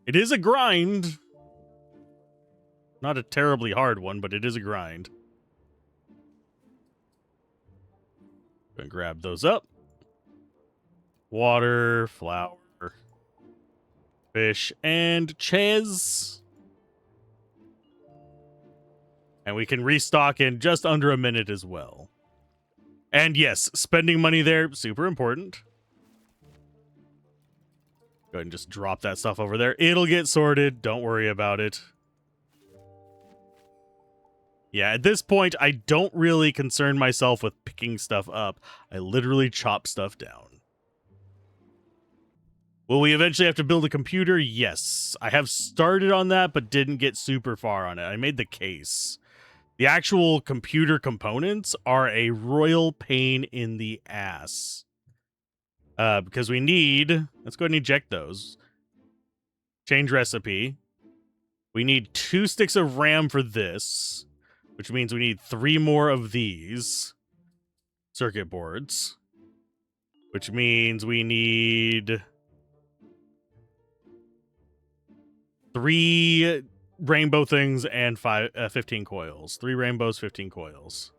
It is a grind. Not a terribly hard one, but it is a grind. Gonna grab those up. Water, flour, fish, and cheese. And we can restock in just under a minute as well. And yes, spending money there, super important. Go ahead and just drop that stuff over there. It'll get sorted. Don't worry about it. Yeah, at this point, I don't really concern myself with picking stuff up. I literally chop stuff down. Will we eventually have to build a computer? Yes. I have started on that, but didn't get super far on it. I made the case. The actual computer components are a royal pain in the ass. Because we need... Let's go ahead and eject those. Change recipe. We need 2 sticks of RAM for this, which means we need 3 more of these circuit boards, which means we need 3 rainbow things and 15 coils. 3 rainbows, 15 coils.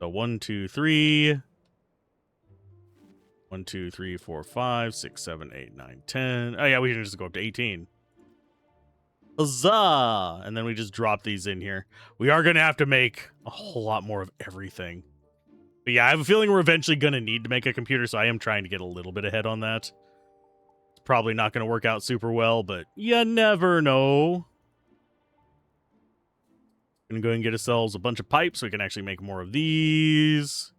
So 1, 2, 3. 1, 2, 3, 4, 5, 6, 7, 8, 9, 10. Oh, yeah, we can just go up to 18. Huzzah! And then we just drop these in here. We are going to have to make a whole lot more of everything. But yeah, I have a feeling we're eventually going to need to make a computer, so I am trying to get a little bit ahead on that. It's probably not going to work out super well, but you never know. Going to go ahead and get ourselves a bunch of pipes so we can actually make more of these.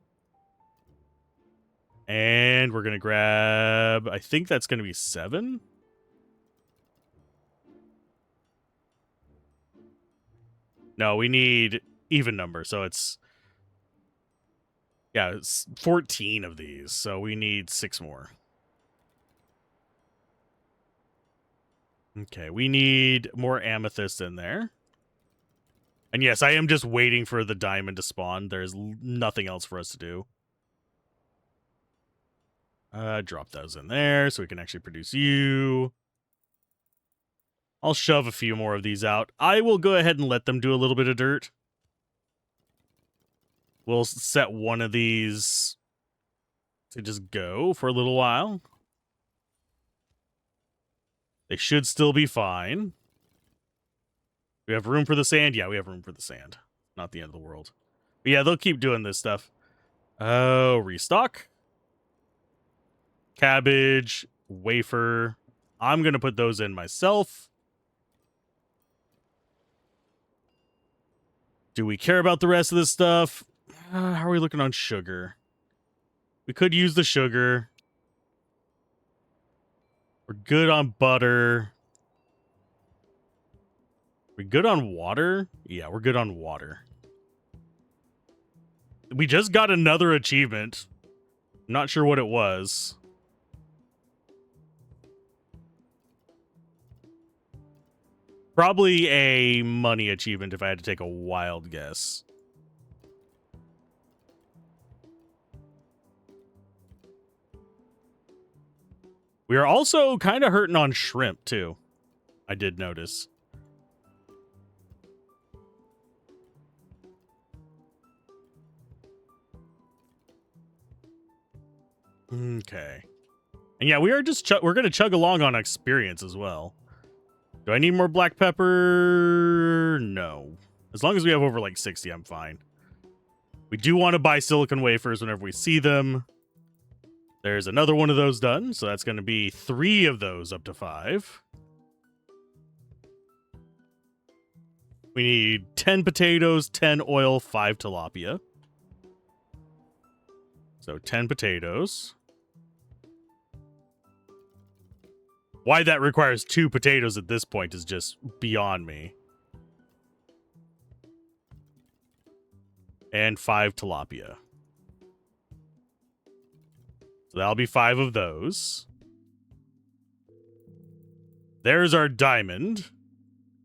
And we're going to grab, I think that's going to be 7. No, we need even number. So it's 14 of these. So we need 6 more. Okay, we need more amethyst in there. And yes, I am just waiting for the diamond to spawn. There's nothing else for us to do. Drop those in there so we can actually produce you. I'll shove a few more of these out. I will go ahead and let them do a little bit of dirt. We'll set one of these to just go for a little while. They should still be fine. We have room for the sand? Yeah, we have room for the sand. Not the end of the world. But yeah, they'll keep doing this stuff. Oh, restock. Cabbage, wafer. I'm going to put those in myself. Do we care about the rest of this stuff? How are we looking on sugar? We could use the sugar. We're good on butter. We good on water? Yeah, we're good on water. We just got another achievement. I'm not sure what it was. Probably a money achievement if I had to take a wild guess. We are also kind of hurting on shrimp, too. I did notice. Okay. And yeah, we are just we're going to chug along on experience as well. Do I need more black pepper? No. As long as we have over like 60, I'm fine. We do want to buy silicon wafers whenever we see them. There's another one of those done, so that's going to be 3 of those up to 5. We need 10 potatoes, 10 oil, 5 tilapia. So 10 potatoes. Why that requires 2 potatoes at this point is just beyond me. And 5 tilapia. So that'll be 5 of those. There's our diamond.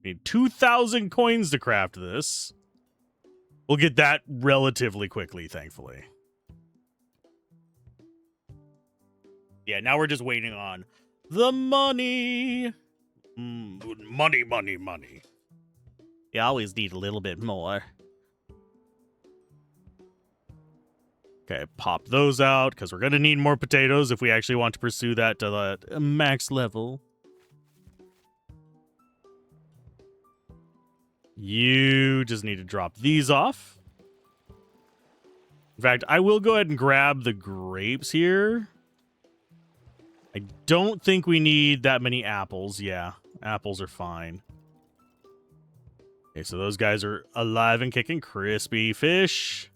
We need 2,000 coins to craft this. We'll get that relatively quickly, thankfully. Yeah, now we're just waiting on the money. Money, money, money. You always need a little bit more. Okay, pop those out, because we're going to need more potatoes if we actually want to pursue that to the max level. You just need to drop these off. In fact, I will go ahead and grab the grapes here. I don't think we need that many apples. Yeah, apples are fine. Okay, so those guys are alive and kicking. Crispy fish.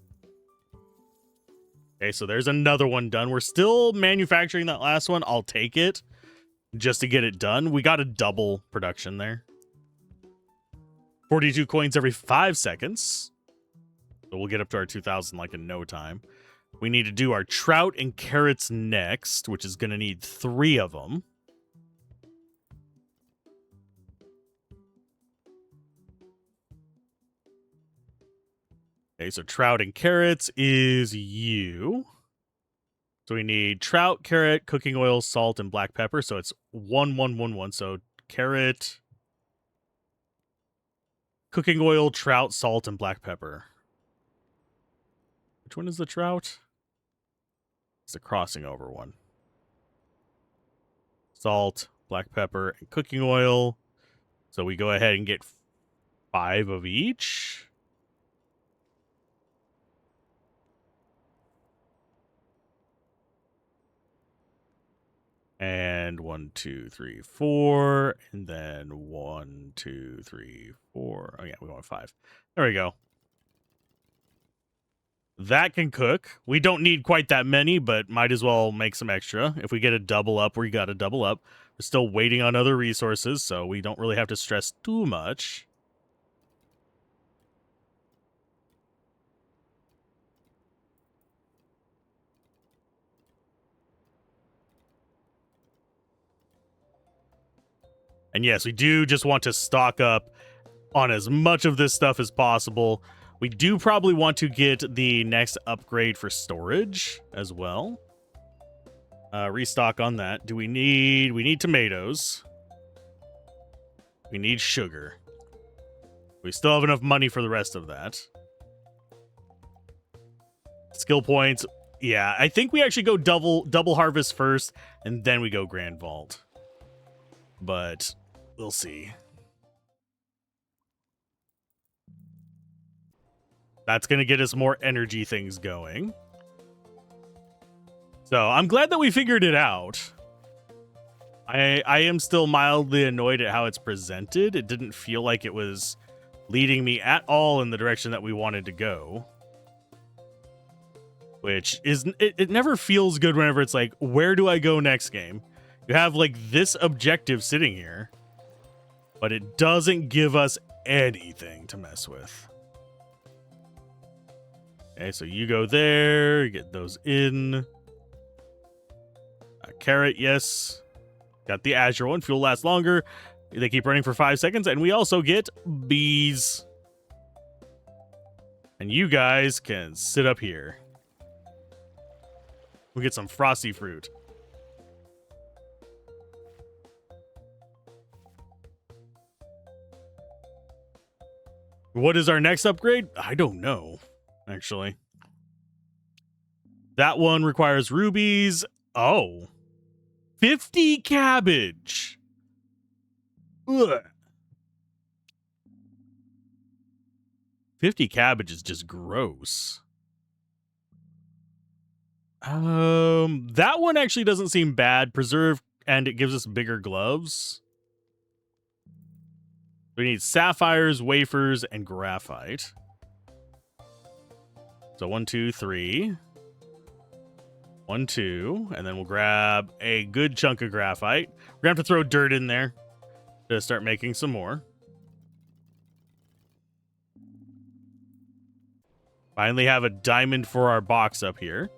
Okay, so there's another one done. We're still manufacturing that last one. I'll take it just to get it done. We got a double production there. 42 coins every 5 seconds. So we'll get up to our 2,000 like in no time. We need to do our trout and carrots next, which is going to need 3 of them. Okay, so trout and carrots is you. So we need trout, carrot, cooking oil, salt, and black pepper. So it's 1, 1, 1, 1. So carrot, cooking oil, trout, salt, and black pepper. Which one is the trout? It's the crossing over one. Salt, black pepper, and cooking oil. So we go ahead and get 5 of each. And 1, 2, 3, 4. And then 1, 2, 3, 4. Oh, yeah, we want 5. There we go. That can cook. We don't need quite that many, but might as well make some extra. If we get a double up, we got a double up. We're still waiting on other resources, so we don't really have to stress too much. And yes, we do just want to stock up on as much of this stuff as possible. We do probably want to get the next upgrade for storage as well. Restock on that. Do we need tomatoes. We need sugar. We still have enough money for the rest of that. Skill points. Yeah, I think we actually go double harvest first, and then we go Grand Vault. But we'll see. That's going to get us more energy things going. So I'm glad that we figured it out. I am still mildly annoyed at how it's presented. It didn't feel like it was leading me at all in the direction that we wanted to go. Which is, it never feels good whenever it's like, where do I go next game? You have like this objective sitting here, but it doesn't give us anything to mess with. Okay, so you go there, get those in. Carrot, yes. Got the Azure one. Fuel lasts longer. They keep running for 5 seconds, and we also get bees. And you guys can sit up here. We get some frosty fruit. What is our next upgrade? I don't know, actually. That one requires rubies. Oh. 50 cabbage. Ugh. 50 cabbage is just gross. That one actually doesn't seem bad. Preserve, and it gives us bigger gloves. We need sapphires, wafers, and graphite. So 1, 2, 3. 1, 2, and then we'll grab a good chunk of graphite. We're gonna have to throw dirt in there to start making some more. Finally have a diamond for our box up here.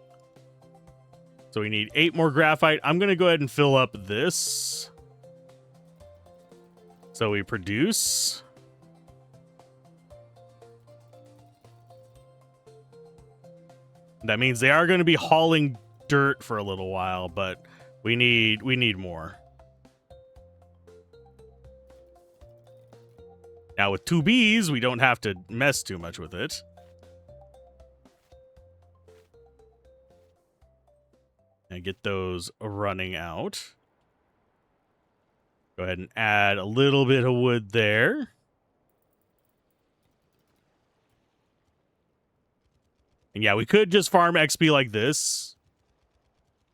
So we need 8 more graphite. I'm gonna go ahead and fill up this. So we produce. That means they are going to be hauling dirt for a little while, but we need more. Now with 2 bees, we don't have to mess too much with it. And get those running out. Go ahead and add a little bit of wood there. And yeah, we could just farm XP like this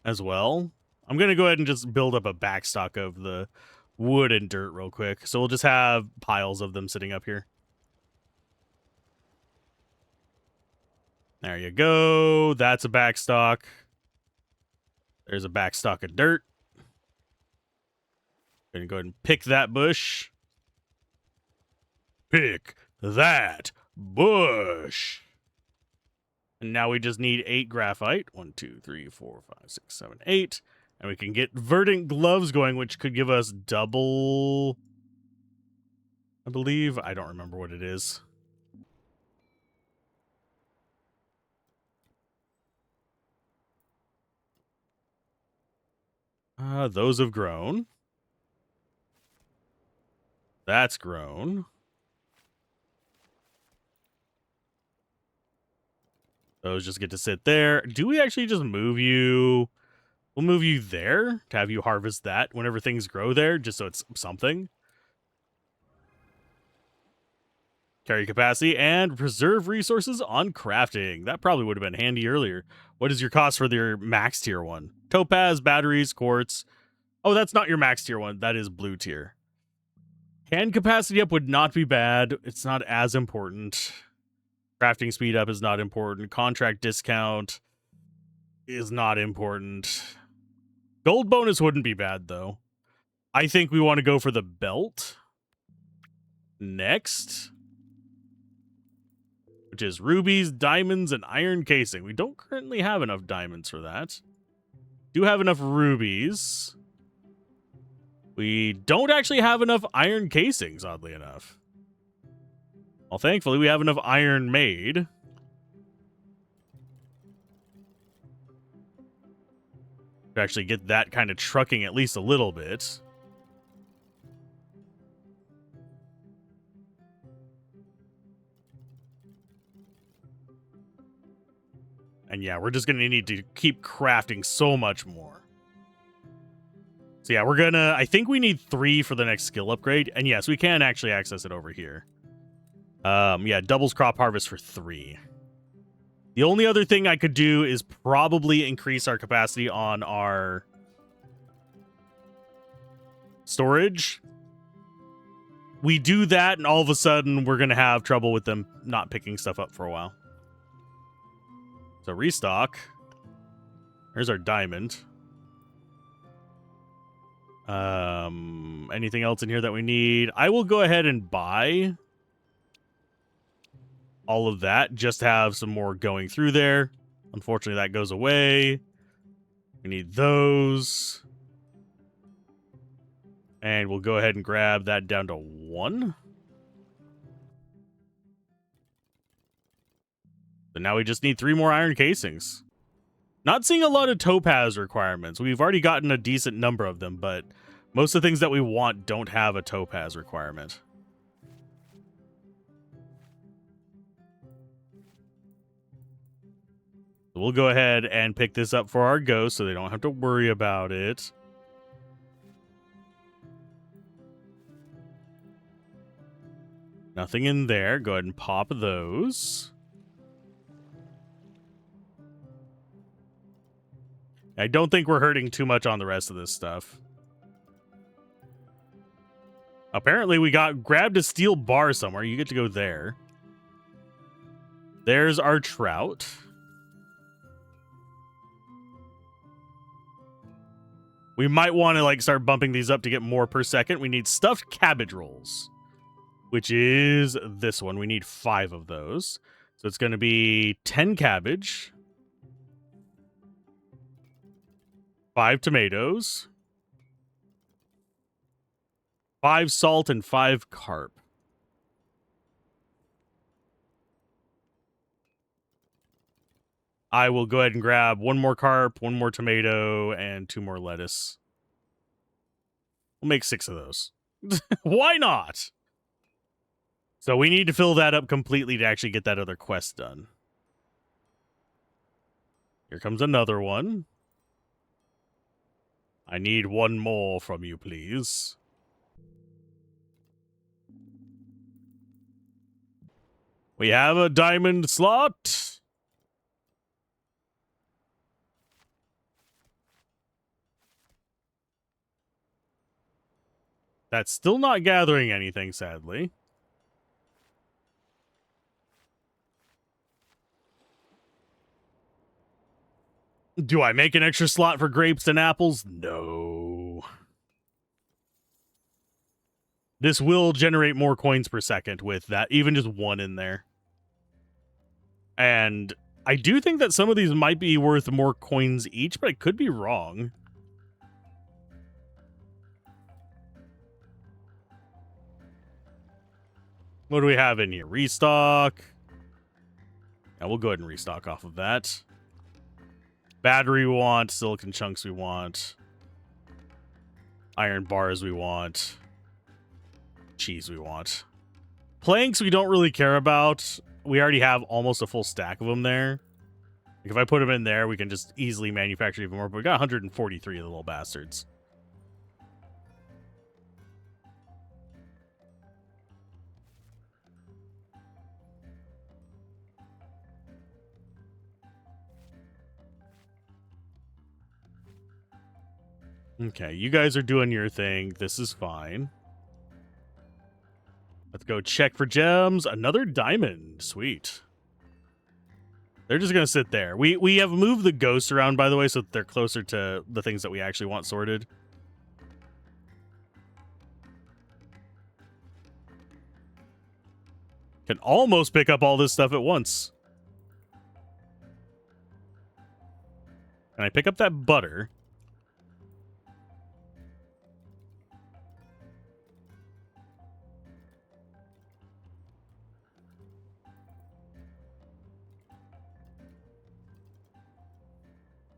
as well. I'm going to go ahead and just build up a backstock of the wood and dirt real quick. So we'll just have piles of them sitting up here. There you go. That's a backstock. There's a backstock of dirt. Gonna go ahead and pick that bush. Pick that bush. And now we just need 8 graphite. 1, 2, 3, 4, 5, 6, 7, 8. And we can get verdant gloves going, which could give us double, I believe. I don't remember what it is. Those have grown. That's grown. Those just get to sit there. Do we actually just move you? We'll move you there to have you harvest that whenever things grow there, just so it's something. Carry capacity and preserve resources on crafting. That probably would have been handy earlier. What is your cost for your max tier one? Topaz, batteries, quartz. Oh, that's not your max tier one. That is blue tier. Hand capacity up would not be bad. It's not as important. Crafting speed up is not important. Contract discount is not important. Gold bonus wouldn't be bad, though. I think we want to go for the belt next, which is rubies, diamonds, and iron casing. We don't currently have enough diamonds for that. Do have enough rubies. We don't actually have enough iron casings, oddly enough. Well, thankfully, we have enough iron made. To actually get that kind of trucking at least a little bit. And yeah, we're just going to need to keep crafting so much more. So yeah, we're going to... I think we need 3 for the next skill upgrade. And yes, we can actually access it over here. Yeah, doubles crop harvest for 3. The only other thing I could do is probably increase our capacity on our storage. We do that, and all of a sudden, we're going to have trouble with them not picking stuff up for a while. So restock. There's our diamond. Anything else in here that we need? I will go ahead and buy all of that. Just have some more going through there. Unfortunately, that goes away. We need those. And we'll go ahead and grab that down to 1. So now we just need 3 more iron casings. Not seeing a lot of topaz requirements. We've already gotten a decent number of them, but most of the things that we want don't have a topaz requirement. So we'll go ahead and pick this up for our ghost so they don't have to worry about it. Nothing in there. Go ahead and pop those. I don't think we're hurting too much on the rest of this stuff. Apparently, we grabbed a steel bar somewhere. You get to go there. There's our trout. We might want to start bumping these up to get more per second. We need stuffed cabbage rolls, which is this one. We need 5 of those. So it's going to be 10 cabbage, 5 tomatoes, 5 salt, and 5 carp. I will go ahead and grab 1 more carp, 1 more tomato, and 2 more lettuce. We'll make 6 of those. Why not? So we need to fill that up completely to actually get that other quest done. Here comes another one. I need 1 more from you, please. We have a diamond slot. That's still not gathering anything, sadly. Do I make an extra slot for grapes and apples? No. This will generate more coins per second with that, even just one in there. And I do think that some of these might be worth more coins each, but I could be wrong. What do we have in here? Restock. Yeah, we'll go ahead and restock off of that. Battery we want. Silicon chunks we want. Iron bars we want. Cheese we want. Planks we don't really care about. We already have almost a full stack of them there. Like if I put them in there, we can just easily manufacture even more. But we got 143 of the little bastards. Okay, you guys are doing your thing. This is fine. Let's go check for gems. Another diamond. Sweet. They're just going to sit there. We have moved the ghosts around, by the way, so that they're closer to the things that we actually want sorted. Can almost pick up all this stuff at once. Can I pick up that butter?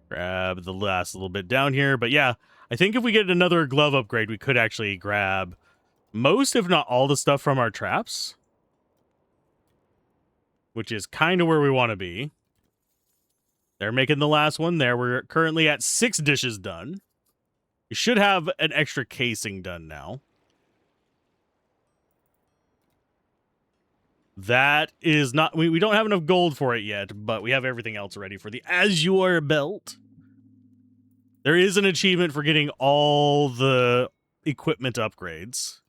Grab the last little bit down here. But yeah, I think if we get another glove upgrade, we could actually grab most, if not all, the stuff from our traps. Which is kind of where we want to be. They're making the last one there. We're currently at 6 dishes done. We should have an extra casing done now. That is not... We don't have enough gold for it yet, but we have everything else ready for the Azure belt. There is an achievement for getting all the equipment upgrades.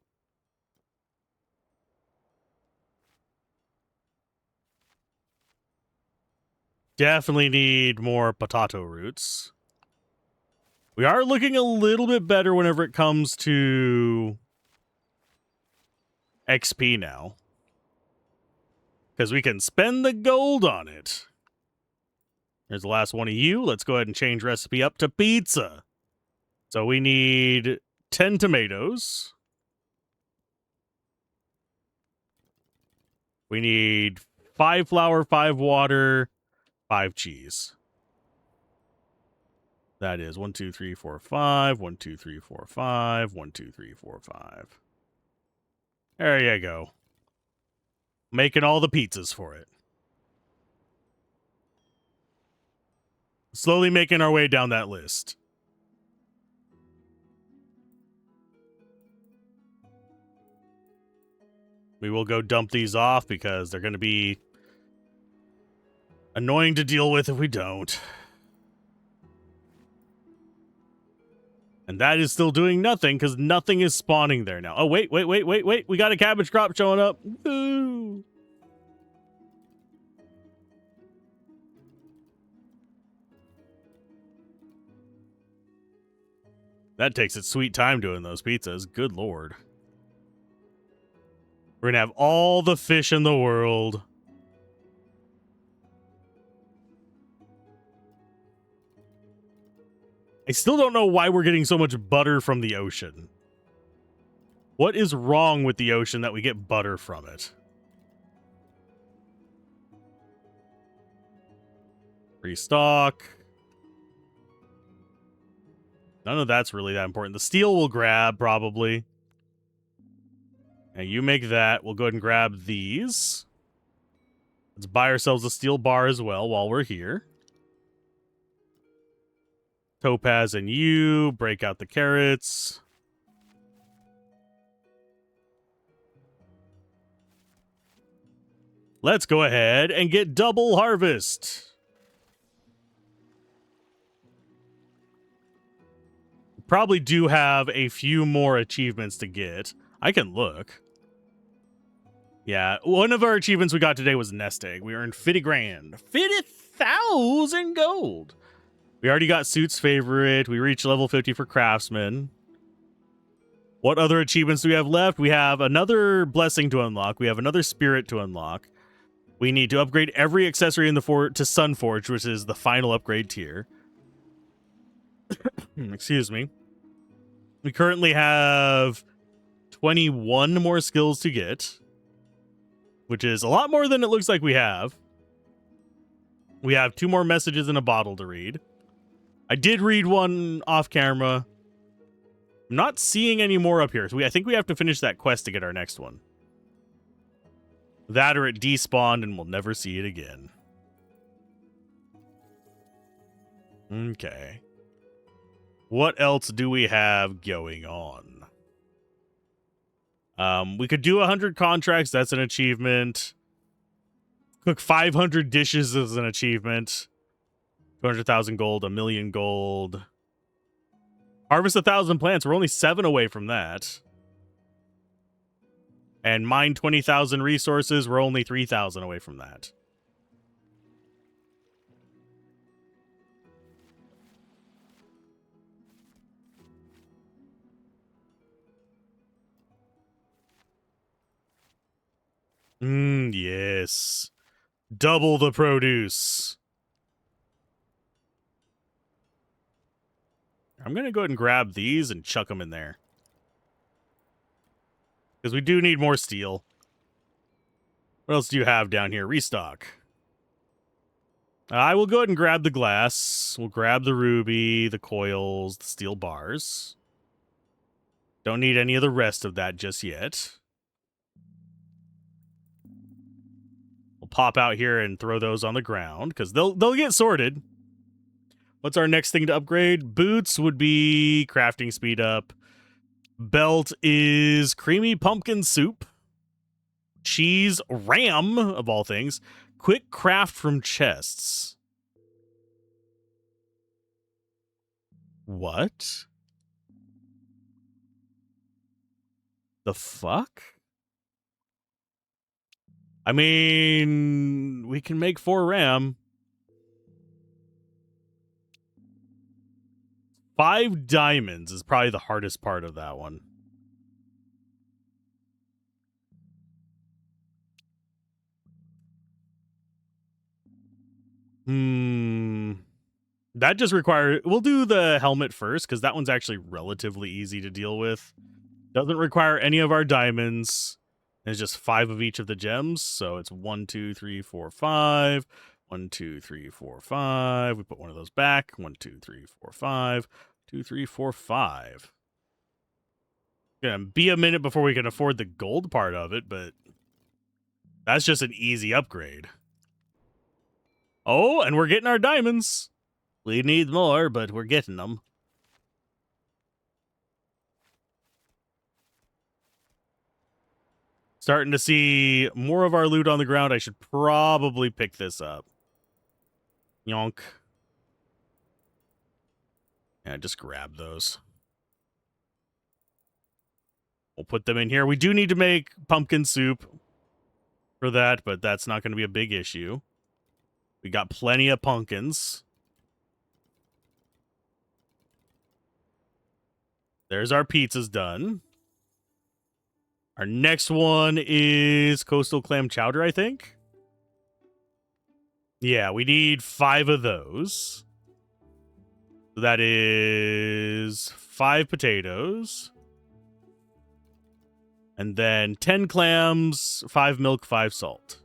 Definitely need more potato roots. We are looking a little bit better whenever it comes to XP now. Because we can spend the gold on it. Here's the last one of you. Let's go ahead and change recipe up to pizza. So we need 10 tomatoes. We need 5 flour, 5 water, 5 cheese. That is 1, 2, 3, 4, 5. 1, 2, 3, 4, 5. 1, 2, 3, 4, 5. There you go. Making all the pizzas for it. Slowly making our way down that list. We will go dump these off because they're going to be annoying to deal with if we don't. And that is still doing nothing because nothing is spawning there now. Oh, wait. We got a cabbage crop showing up. Woo! That takes its sweet time doing those pizzas. Good lord. We're going to have all the fish in the world. I still don't know why we're getting so much butter from the ocean. What is wrong with the ocean that we get butter from it? Restock. None of that's really that important. The steel we'll grab, probably. And you make that. We'll go ahead and grab these. Let's buy ourselves a steel bar as well while we're here. Topaz and you. Break out the carrots. Let's go ahead and get double harvest. probably do have a few more achievements to get. I can look. Yeah, one of our achievements we got today was nest egg. We earned 50 grand. 50,000 gold. We already got Suit's favorite. We reached level 50 for craftsman. What other achievements do we have left? We have another blessing to unlock. We have another spirit to unlock. We need to upgrade every accessory in the fort to Sunforge, which is the final upgrade tier. Excuse me. We currently have 21 more skills to get, which is a lot more than it looks like we have. We have 2 more messages in a bottle to read. I did read one off camera. I'm not seeing any more up here. So I think we have to finish that quest to get our next one. That or it despawned and we'll never see it again. Okay. What else do we have going on? We could do 100 contracts. That's an achievement. Cook 500 dishes is an achievement. 200,000 gold, 1,000,000 gold. Harvest 1,000 plants. We're only 7 away from that. And mine 20,000 resources. We're only 3,000 away from that. Yes. Double the produce. I'm going to go ahead and grab these and chuck them in there. Because we do need more steel. What else do you have down here? Restock. I will go ahead and grab the glass. We'll grab the ruby, the coils, the steel bars. Don't need any of the rest of that just yet. We'll pop out here and throw those on the ground because they'll get sorted. What's our next thing to upgrade? Boots would be crafting speed up. Belt is creamy pumpkin soup. Cheese ram, of all things. Quick craft from chests. What? The fuck? I mean, we can make 4 ram. 5 diamonds is probably the hardest part of that one. That just requires... We'll do the helmet first, because that one's actually relatively easy to deal with. Doesn't require any of our diamonds. It's just 5 of each of the gems. So it's 1, 2, 3, 4, 5. 1, 2, 3, 4, 5. We put one of those back. 1, 2, 3, 4, 5. 2, 3, 4, 5. Gonna be a minute before we can afford the gold part of it, but that's just an easy upgrade. Oh, and we're getting our diamonds. We need more, but we're getting them. Starting to see more of our loot on the ground. I should probably pick this up. Yonk. Yeah, just grab those. We'll put them in here. We do need to make pumpkin soup for that, but that's not going to be a big issue. We got plenty of pumpkins. There's our pizzas done. Our next one is coastal clam chowder, I think. Yeah, we need 5 of those. So that is 5 potatoes. And then 10 clams, 5 milk, 5 salt.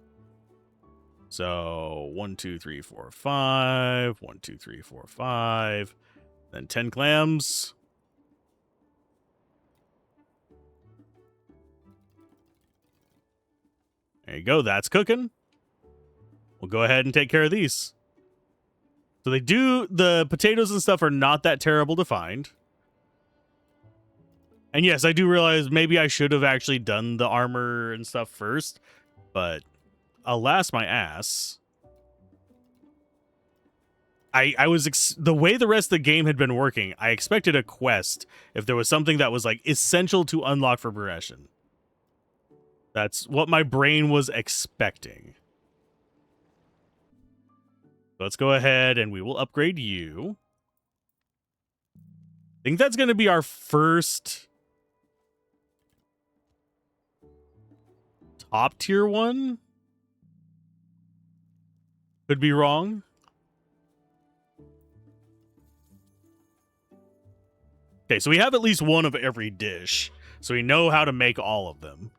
So 1, 2, 3, 4, 5. 1, 2, 3, 4, 5. Then 10 clams. There you go. That's cooking. We'll go ahead and take care of these. So they do... The potatoes and stuff are not that terrible to find. And yes, I do realize maybe I should have actually done the armor and stuff first. But alas my ass. I was the way the rest of the game had been working, I expected a quest if there was something that was like essential to unlock for progression. That's what my brain was expecting. Let's go ahead and we will upgrade you. I think that's going to be our first top tier one. Could be wrong. Okay, so we have at least one of every dish, so we know how to make all of them.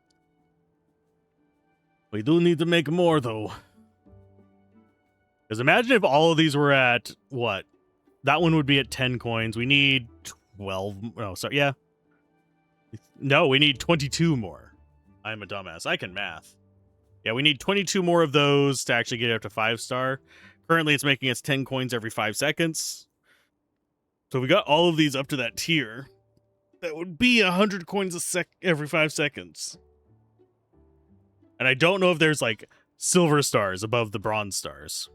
We do need to make more, though. Because imagine if all of these were at, what? That one would be at 10 coins. We need 12. Oh, sorry, yeah. No, we need 22 more. I'm a dumbass. I can math. Yeah, we need 22 more of those to actually get it up to 5-star. Currently, it's making us 10 coins every 5 seconds. So we got all of these up to that tier. That would be 100 coins every 5 seconds. And I don't know if there's like silver stars above the bronze stars.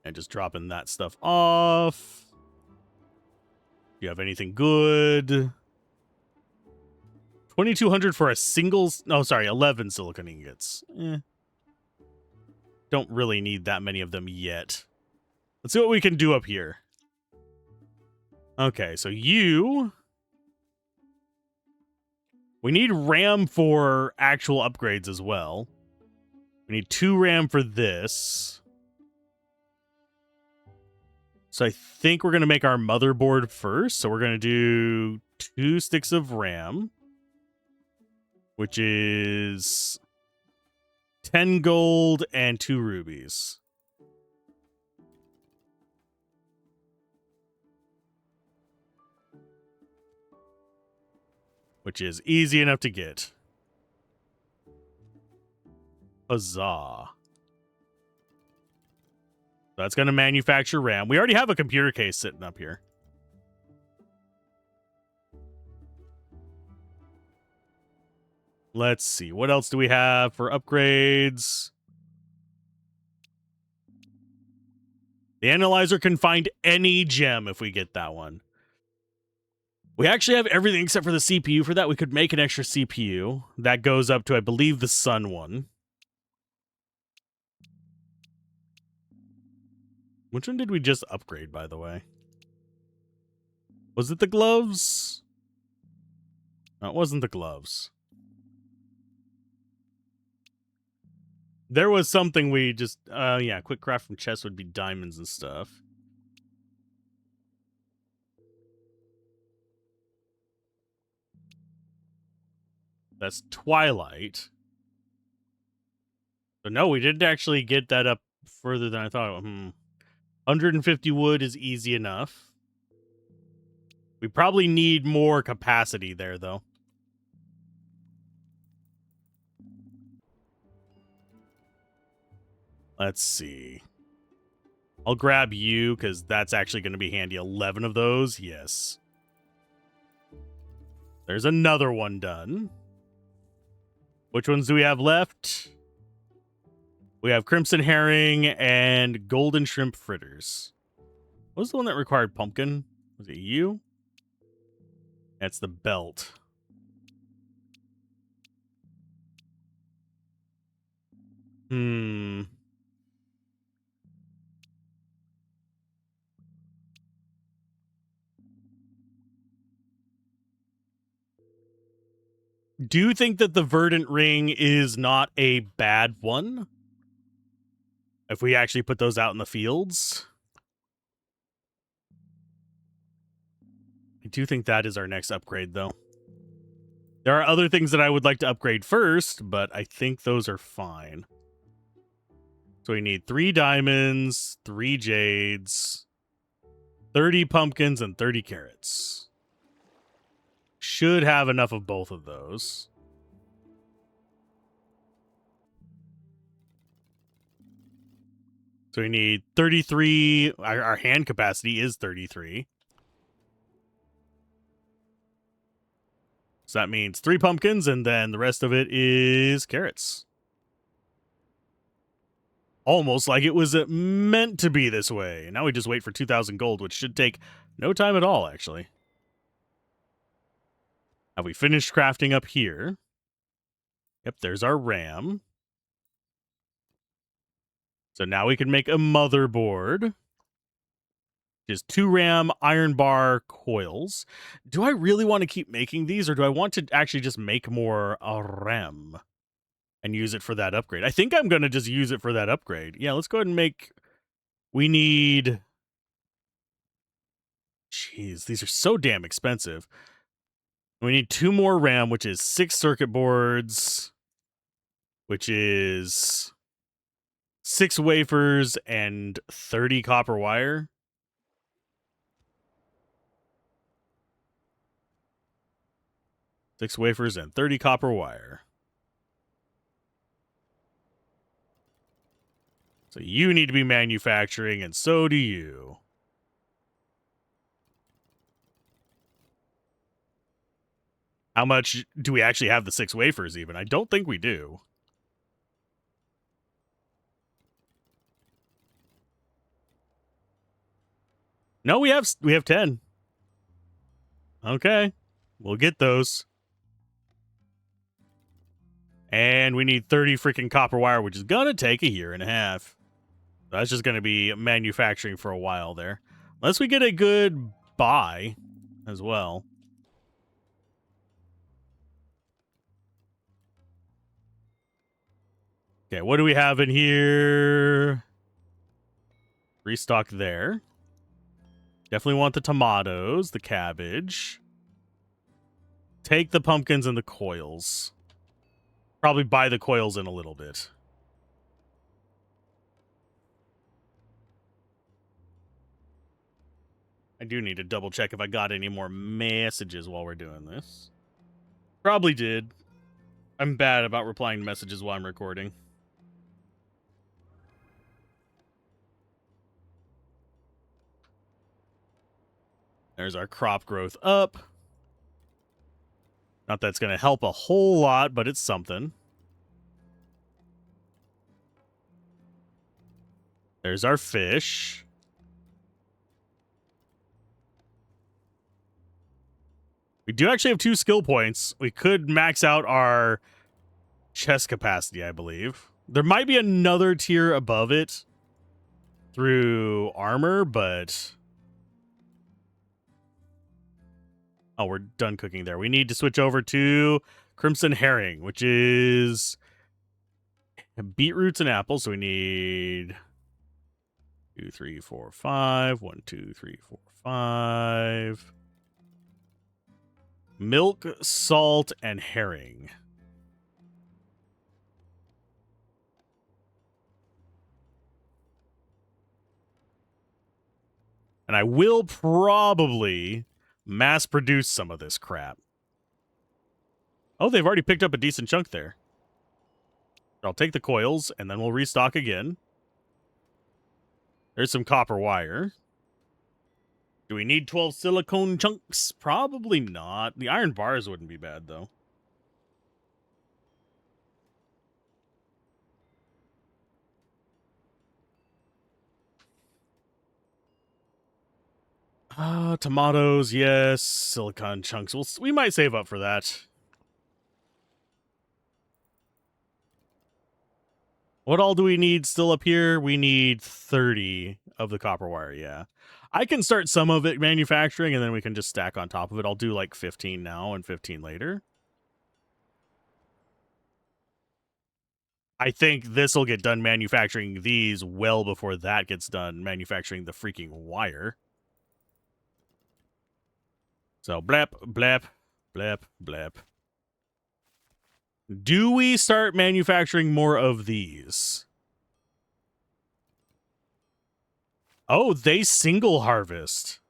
And just dropping that stuff off. Do you have anything good? 2,200 for a single... No, sorry, 11 silicon ingots. Don't really need that many of them yet. Let's see what we can do up here. Okay, so you... We need RAM for actual upgrades as well. We need 2 RAM for this. So I think we're going to make our motherboard first. So we're going to do 2 sticks of RAM, which is 10 gold and 2 rubies. Which is easy enough to get. Huzzah. That's going to manufacture RAM. We already have a computer case sitting up here. Let's see. What else do we have for upgrades? The analyzer can find any gem if we get that one. We actually have everything except for the CPU for that. We could make an extra CPU. That goes up to, I believe, the sun one. Which one did we just upgrade, by the way? Was it the gloves? No, it wasn't the gloves. There was something we just... yeah, quick craft from chests would be diamonds and stuff. That's Twilight. So no, we didn't actually get that up further than I thought. 150 wood is easy enough. We probably need more capacity there, though. Let's see. I'll grab you, because that's actually going to be handy. 11 of those, yes. There's another one done. Which ones do we have left? We have crimson herring and golden shrimp fritters. What was the one that required pumpkin? Was it you? That's the belt. Do you think that the verdant ring is not a bad one? If we actually put those out in the fields? I do think that is our next upgrade, though. There are other things that I would like to upgrade first, but I think those are fine. So we need 3 diamonds, 3 jades, 30 pumpkins, and 30 carrots. Should have enough of both of those. So we need 33. Our hand capacity is 33. So that means 3 pumpkins, and then the rest of it is carrots. Almost like it was meant to be this way. Now we just wait for 2,000 gold, which should take no time at all, actually. Have we finished crafting up here? Yep, there's our RAM. So now we can make a motherboard. Just 2 RAM iron bar coils. Do I really want to keep making these, or do I want to actually just make more RAM and use it for that upgrade? I think I'm going to just use it for that upgrade. Yeah, let's go ahead and make... We need... Jeez, these are so damn expensive. We need 2 more RAM, which is 6 circuit boards, which is 6 wafers and 30 copper wire. 6 wafers and 30 copper wire. So you need to be manufacturing, and so do you. How much do we actually have the 6 wafers even? I don't think we do. No, we have 10. Okay. We'll get those. And we need 30 freaking copper wire, which is going to take a year and a half. That's just going to be manufacturing for a while there. Unless we get a good buy as well. Okay, what do we have in here? Restock there. Definitely want the tomatoes, the cabbage. Take the pumpkins and the coils. Probably buy the coils in a little bit. I do need to double check if I got any more messages while we're doing this. Probably did. I'm bad about replying to messages while I'm recording. There's our crop growth up. Not that it's going to help a whole lot, but it's something. There's our fish. We do actually have 2 skill points. We could max out our chest capacity, I believe. There might be another tier above it through armor, but... Oh, we're done cooking there. We need to switch over to Crimson Herring, which is beetroots and apples. So we need 2, 3, 4, 5. 1, 2, 3, 4, 5. Milk, salt, and herring. And I will probably mass produce some of this crap. Oh, they've already picked up a decent chunk there. I'll take the coils, and then we'll restock again. There's some copper wire. Do we need 12 silicone chunks? Probably not. The iron bars wouldn't be bad, though. Tomatoes, yes. Silicon chunks. We might save up for that. What all do we need still up here? We need 30 of the copper wire, yeah. I can start some of it manufacturing, and then we can just stack on top of it. I'll do like 15 now and 15 later. I think this will get done manufacturing these well before that gets done manufacturing the freaking wire. So, blap, blap, blap, blap. Do we start manufacturing more of these? Oh, they single harvest,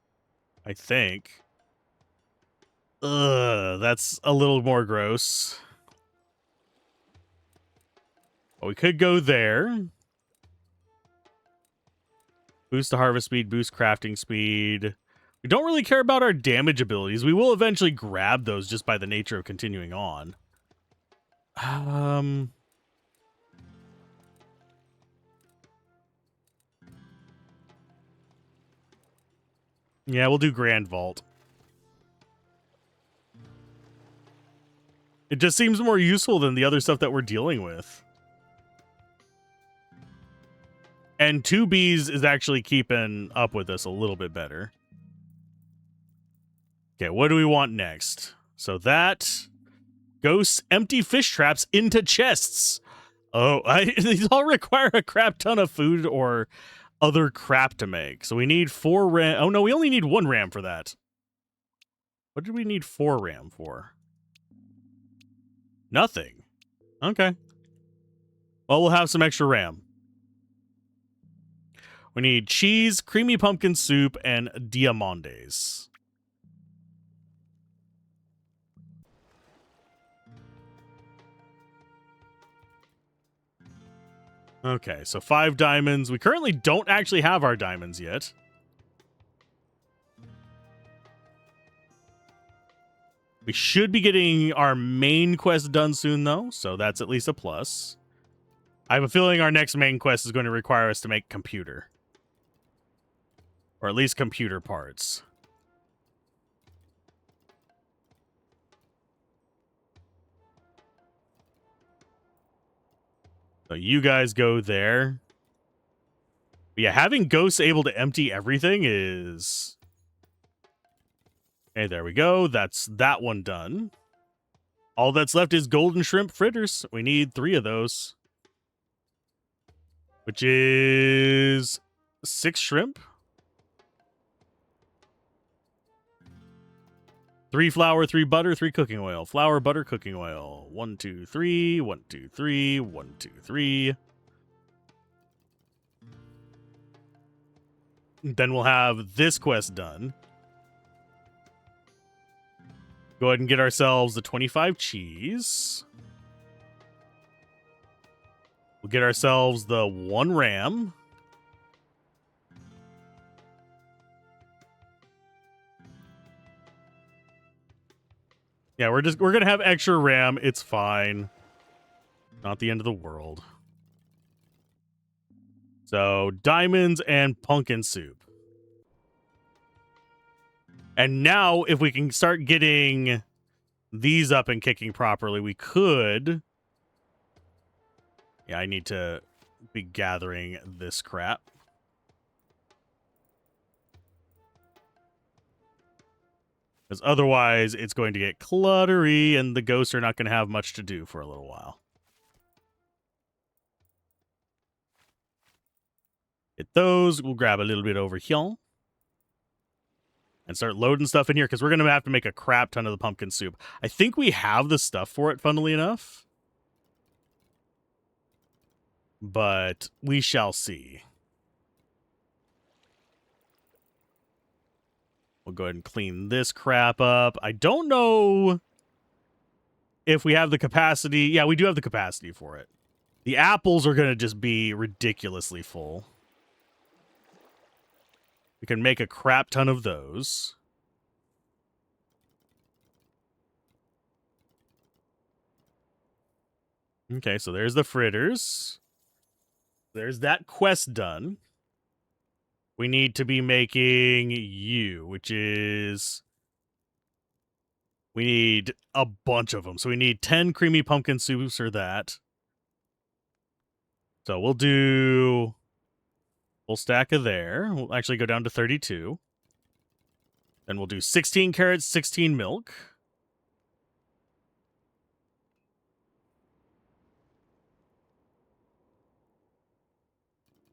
I think. Ugh, that's a little more gross. But we could go there. Boost the harvest speed, boost crafting speed. We don't really care about our damage abilities. We will eventually grab those just by the nature of continuing on. Yeah, we'll do Grand Vault. It just seems more useful than the other stuff that we're dealing with. And 2Bs is actually keeping up with us a little bit better. Okay, what do we want next? So that ghosts empty fish traps into chests. Oh, these all require a crap ton of food or other crap to make. So we need 4 ram. Oh no, we only need 1 ram for that. What did we need 4 ram for? Nothing. Okay. Well, we'll have some extra ram. We need cheese, creamy pumpkin soup, and diamantes. Okay, so 5 diamonds. We currently don't actually have our diamonds yet. We should be getting our main quest done soon, though, so that's at least a plus. I have a feeling our next main quest is going to require us to make computer. Or at least computer parts. So you guys go there. But yeah, having ghosts able to empty everything is... Hey, there we go. That's that one done. All that's left is golden shrimp fritters. We need 3 of those. Which is 6 shrimp. 3 flour, 3 butter, 3 cooking oil. Flour, butter, cooking oil. 1, 2, 3. 1, 2, 3. 1, 2, 3. Then we'll have this quest done. Go ahead and get ourselves the 25 cheese. We'll get ourselves the 1 ram. Yeah, we're gonna have extra ram. It's fine. Not the end of the world. So diamonds and pumpkin soup. And now, if we can start getting these up and kicking properly, we could. Yeah, I need to be gathering this crap. Because otherwise, it's going to get cluttery, and the ghosts are not going to have much to do for a little while. Get those. We'll grab a little bit over here. And start loading stuff in here, because we're going to have to make a crap ton of the pumpkin soup. I think we have the stuff for it, funnily enough. But we shall see. We'll go ahead and clean this crap up. I don't know if we have the capacity. Yeah, we do have the capacity for it. The apples are going to just be ridiculously full. We can make a crap ton of those. Okay, so there's the fritters. There's that quest done. We need to be making you, which is... We need a bunch of them. So we need 10 creamy pumpkin soups for that. So we'll do... Full stack of there. We'll actually go down to 32. Then we'll do 16 carrots, 16 milk.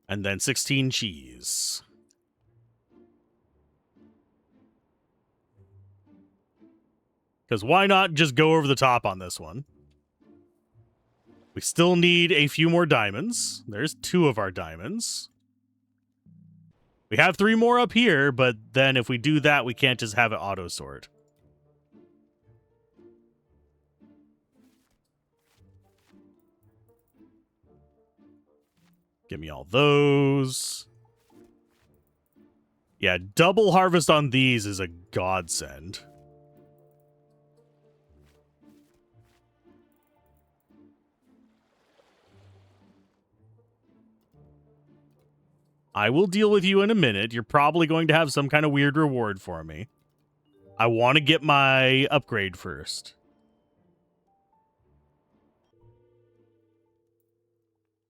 And then 16 cheese. Because why not just go over the top on this one? We still need a few more diamonds. There's 2 of our diamonds. We have 3 more up here, but then if we do that, we can't just have it auto-sort. Give me all those. Yeah, double harvest on these is a godsend. I will deal with you in a minute. You're probably going to have some kind of weird reward for me. I want to get my upgrade first.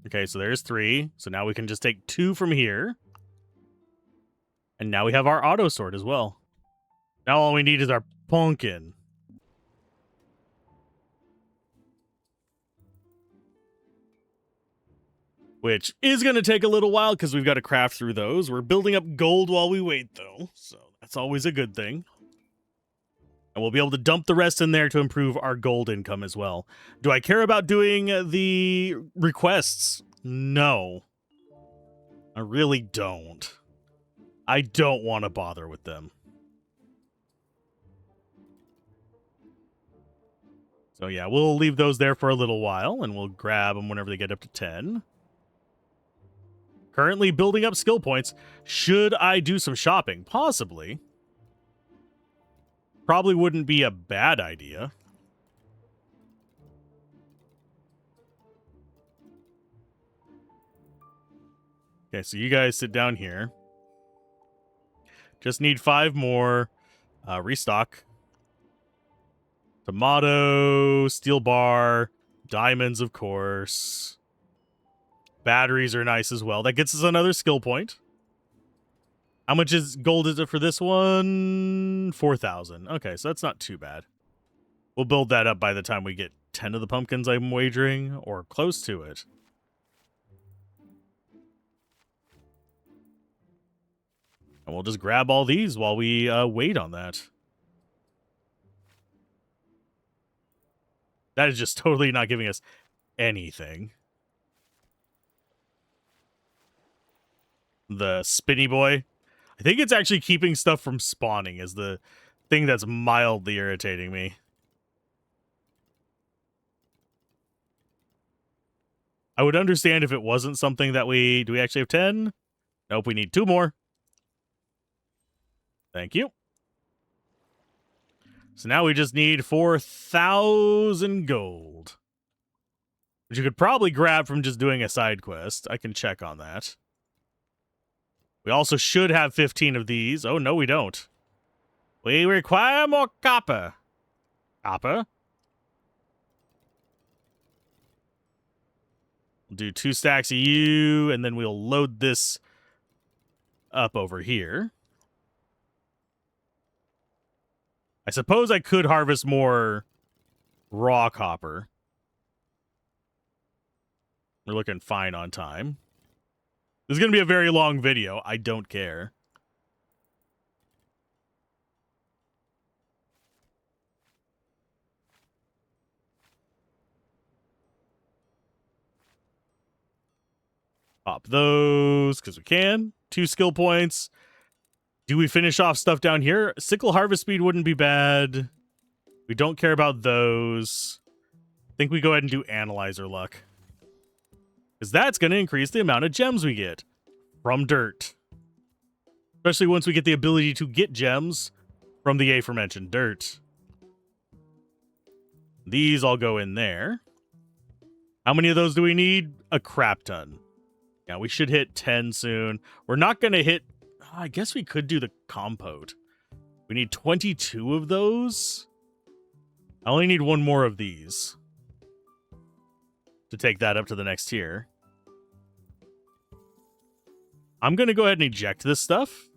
Okay, so there's 3. So now we can just take 2 from here. And now we have our auto sort as well. Now all we need is our pumpkin. Which is going to take a little while because we've got to craft through those. We're building up gold while we wait, though. So that's always a good thing. And we'll be able to dump the rest in there to improve our gold income as well. Do I care about doing the requests? No. I really don't. I don't want to bother with them. So yeah, we'll leave those there for a little while, and we'll grab them whenever they get up to 10. Currently building up skill points. Should I do some shopping? Possibly. Probably wouldn't be a bad idea. Okay, so you guys sit down here. Just need 5 more. Restock. Tomato, steel bar, diamonds, of course. Batteries are nice as well. That gets us another skill point. How much is gold is it for this one? 4,000. Okay, so that's not too bad. We'll build that up by the time we get 10 of the pumpkins, I'm wagering, or close to it. And we'll just grab all these while we wait on that. That is just totally not giving us anything. The spinny boy. I think it's actually keeping stuff from spawning is the thing that's mildly irritating me. I would understand if it wasn't something that we... Do we actually have 10? Nope, we need 2 more. Thank you. So now we just need 4,000 gold. Which you could probably grab from just doing a side quest. I can check on that. We also should have 15 of these. Oh, no, we don't. We require more copper. Copper? We'll do 2 stacks of you, and then we'll load this up over here. I suppose I could harvest more raw copper. We're looking fine on time. This is going to be a very long video. I don't care. Pop those, because we can. 2 skill points. Do we finish off stuff down here? Sickle harvest speed wouldn't be bad. We don't care about those. I think we go ahead and do analyzer luck. Because that's going to increase the amount of gems we get from dirt. Especially once we get the ability to get gems from the aforementioned dirt. These all go in there. How many of those do we need? A crap ton. Yeah, we should hit 10 soon. We're not going to hit... I guess we could do the compote. We need 22 of those. I only need 1 more of these to take that up to the next tier. I'm going to go ahead and eject this stuff.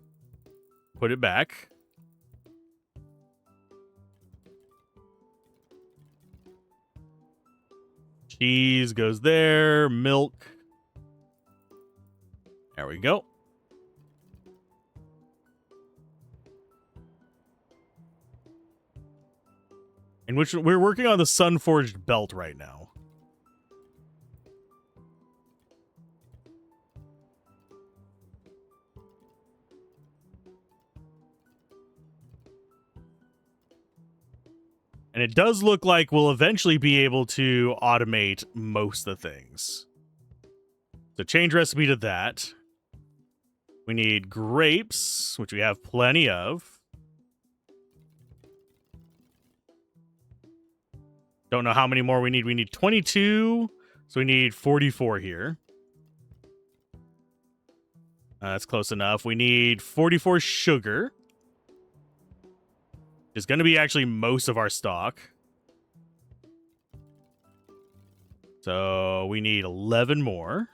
Put it back. Cheese goes there. Milk. There we go. In which we're working on the Sunforged belt right now. And it does look like we'll eventually be able to automate most of the things. So change recipe to that. We need grapes, which we have plenty of. Don't know how many more we need. We need 22, so we need 44 here. That's close enough. We need 44 sugar. It's going to be actually most of our stock. So we need 11 more.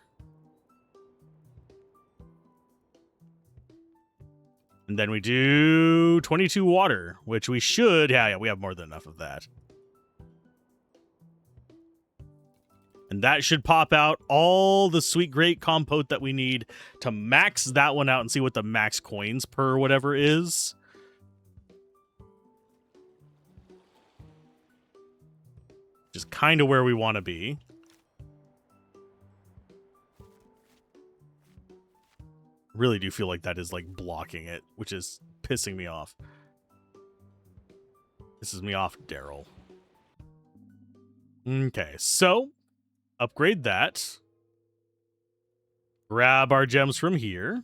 And then we do 22 water, which we should... Yeah, we have more than enough of that. And that should pop out all the sweet grape compote that we need to max that one out and see what the max coins per whatever is. Which is kind of where we want to be. Really do feel like that is like blocking it, which is pissing me off. Pisses me off, Daryl. Okay, so upgrade that. Grab our gems from here.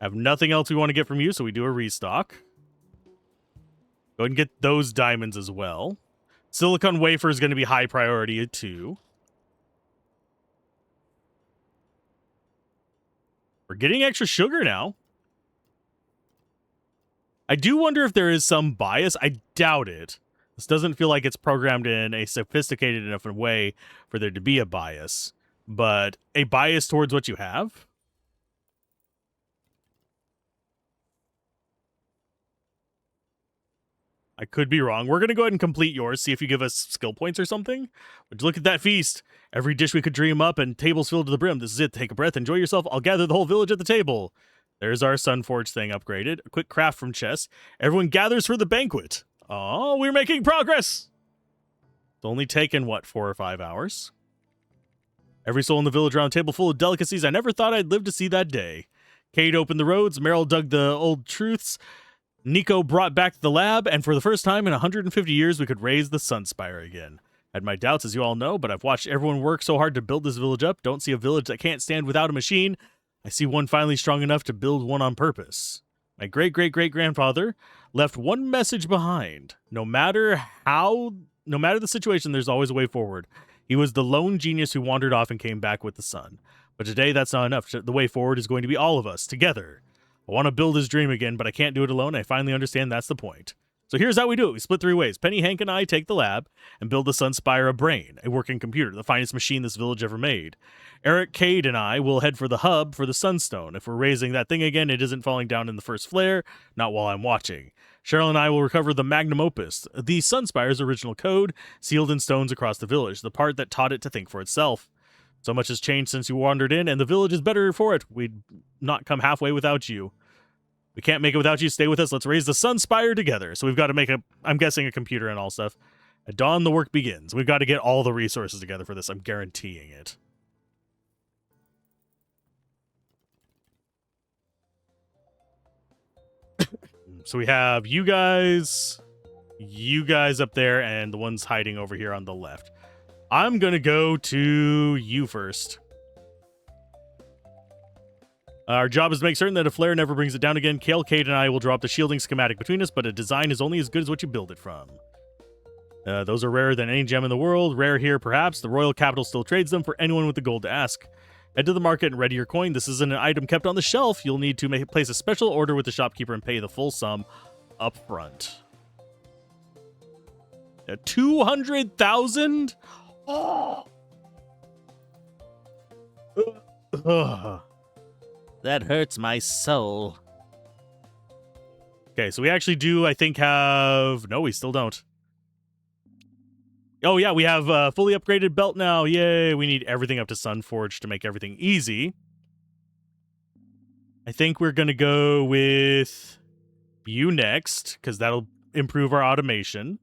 Have nothing else we want to get from you, so we do a restock. Go ahead and get those diamonds as well. Silicon wafer is going to be high priority too. We're getting extra sugar now. I do wonder if there is some bias. I doubt it. This doesn't feel like it's programmed in a sophisticated enough way for there to be a bias. But a bias towards what you have? I could be wrong. We're going to go ahead and complete yours, see if you give us skill points or something. Would you look at that feast? Every dish we could dream up and tables filled to the brim. This is it. Take a breath. Enjoy yourself. I'll gather the whole village at the table. There's our Sunforge thing upgraded. A quick craft from chest. Everyone gathers for the banquet. Oh, we're making progress. It's only taken, what, 4 or 5 hours? Every soul in the village around a table full of delicacies. I never thought I'd live to see that day. Kate opened the roads. Meryl dug the old truths. Nico brought back the lab, and for the first time in 150 years, we could raise the Sunspire again. Had my doubts, as you all know, but I've watched everyone work so hard to build this village up. Don't see a village that can't stand without a machine. I see one finally strong enough to build one on purpose. My great-great-great-grandfather left one message behind. No matter the situation, there's always a way forward. He was the lone genius who wandered off and came back with the sun. But today, that's not enough. The way forward is going to be all of us, together. I want to build his dream again, but I can't do it alone. I finally understand that's the point. So here's how we do it. We split 3 ways. Penny, Hank, and I take the lab and build the Sunspire a brain, a working computer, the finest machine this village ever made. Eric, Cade, and I will head for the hub for the Sunstone. If we're raising that thing again, it isn't falling down in the first flare, not while I'm watching. Cheryl and I will recover the Magnum Opus, the Sunspire's original code, sealed in stones across the village, the part that taught it to think for itself. So much has changed since you wandered in, and the village is better for it. We'd not come halfway without you. We can't make it without you. Stay with us. Let's raise the Sunspire together. So we've got to make I'm guessing, a computer and all stuff. At dawn, the work begins. We've got to get all the resources together for this. I'm guaranteeing it. So we have you guys up there, and the ones hiding over here on the left. I'm going to go to you first. Our job is to make certain that a flare never brings it down again. Kale, Kate, and I will drop the shielding schematic between us, but a design is only as good as what you build it from. Those are rarer than any gem in the world. Rare here, perhaps. The royal capital still trades them for anyone with the gold to ask. Head to the market and ready your coin. This isn't an item kept on the shelf. You'll need to place a special order with the shopkeeper and pay the full sum up front. 200,000? Oh. That hurts my soul. Okay, so we actually do, I think, have... No, we still don't. Oh, yeah, we have a fully upgraded belt now. Yay, we need everything up to Sunforge to make everything easy. I think we're going to go with you next, because that'll improve our automation.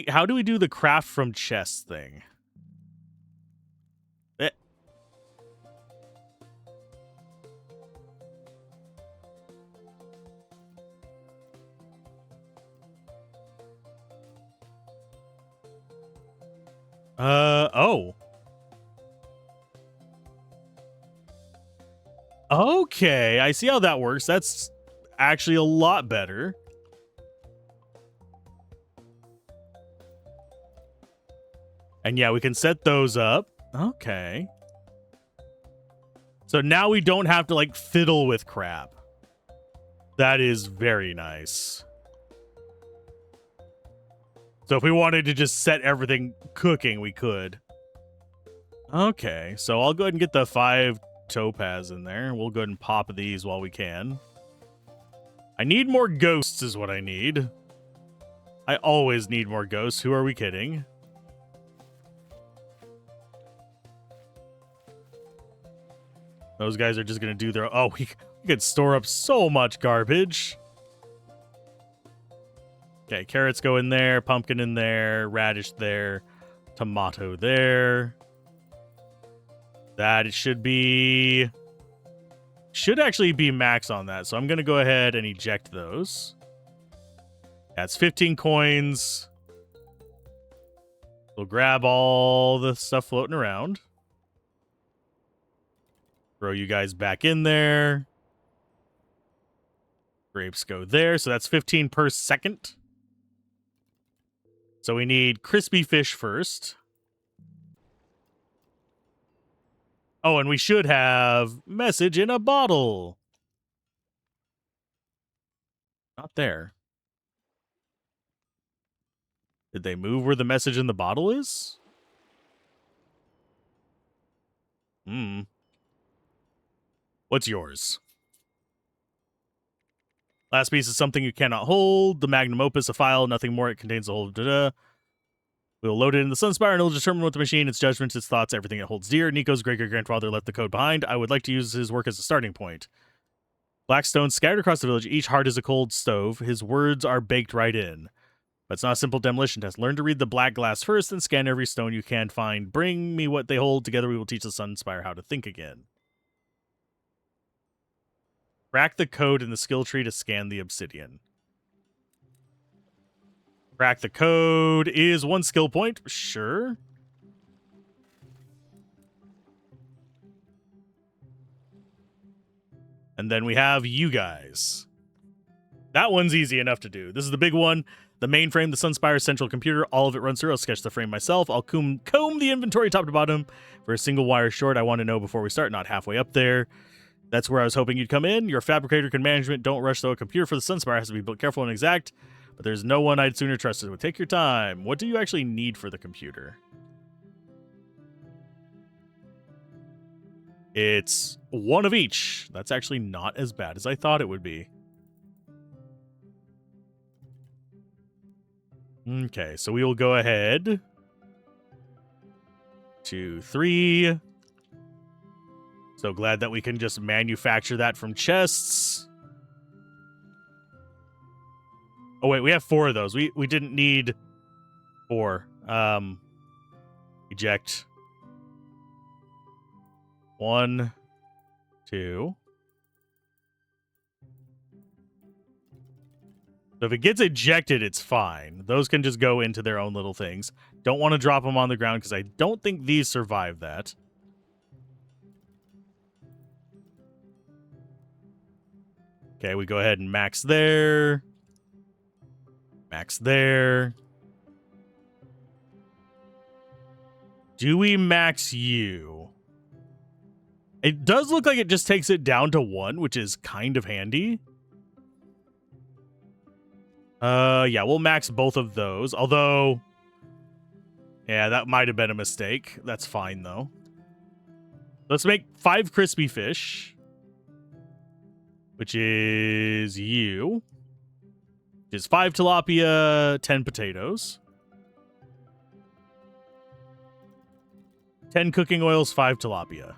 How do we do the craft from chest thing? Oh. Okay, I see how that works. That's actually a lot better. And yeah, we can set those up. Okay. So now we don't have to, like, fiddle with crap. That is very nice. So if we wanted to just set everything cooking, we could. Okay, so I'll go ahead and get the 5 topaz in there. We'll go ahead and pop these while we can. I need more ghosts is what I need. I always need more ghosts. Who are we kidding? Those guys are just going to do their... Oh, we could store up so much garbage. Okay, carrots go in there, pumpkin in there, radish there, tomato there. That should be... Should actually be max on that. So I'm going to go ahead and eject those. That's 15 coins. We'll grab all the stuff floating around. Throw you guys back in there. Grapes go there. So that's 15 per second. So we need crispy fish first. Oh, and we should have message in a bottle. Not there. Did they move where the message in the bottle is? What's yours? Last piece is something you cannot hold. The magnum opus, a file, nothing more. It contains the whole We'll load it in the Sunspire, and it'll determine what the machine, its judgments, its thoughts, everything it holds dear. Nico's great-great-grandfather left the code behind. I would like to use his work as a starting point. Black stones scattered across the village. Each heart is a cold stove. His words are baked right in. But it's not a simple demolition test. Learn to read the black glass first, and scan every stone you can find. Bring me what they hold. Together we will teach the Sunspire how to think again. Crack the code in the skill tree to scan the obsidian. Crack the code is 1 skill point. Sure. And then we have you guys. That one's easy enough to do. This is the big one. The mainframe, the Sunspire central computer, all of it runs through. I'll sketch the frame myself. I'll comb the inventory top to bottom. For a single wire short, I want to know before we start, not halfway up there. That's where I was hoping you'd come in. Your fabricator can management. Don't rush, though. A computer for the Sunspire has to be built careful and exact. But there's no one I'd sooner trust. So take your time. What do you actually need for the computer? It's one of each. That's actually not as bad as I thought it would be. Okay, so we will go ahead. 2, 3. So glad that we can just manufacture that from chests. Oh, wait, we have 4 of those. We didn't need 4. Eject. 1, 2. So if it gets ejected, it's fine. Those can just go into their own little things. Don't want to drop them on the ground because I don't think these survive that. Okay, we go ahead and max there. Max there. Do we max you? It does look like it just takes it down to 1, which is kind of handy. Yeah, we'll max both of those. Although, yeah, that might have been a mistake. That's fine, though. Let's make 5 crispy fish. Which is you. Which is 5 tilapia, 10 potatoes. 10 cooking oils, 5 tilapia.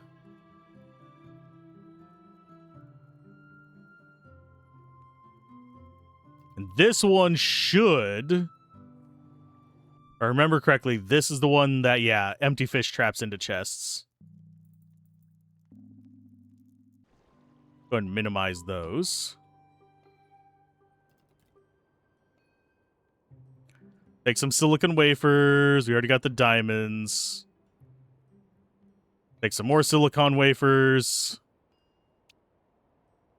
And this one should... If I remember correctly, this is the one that, yeah, empty fish traps into chests. Go ahead and minimize those. Take some silicon wafers. We already got the diamonds. Take some more silicon wafers.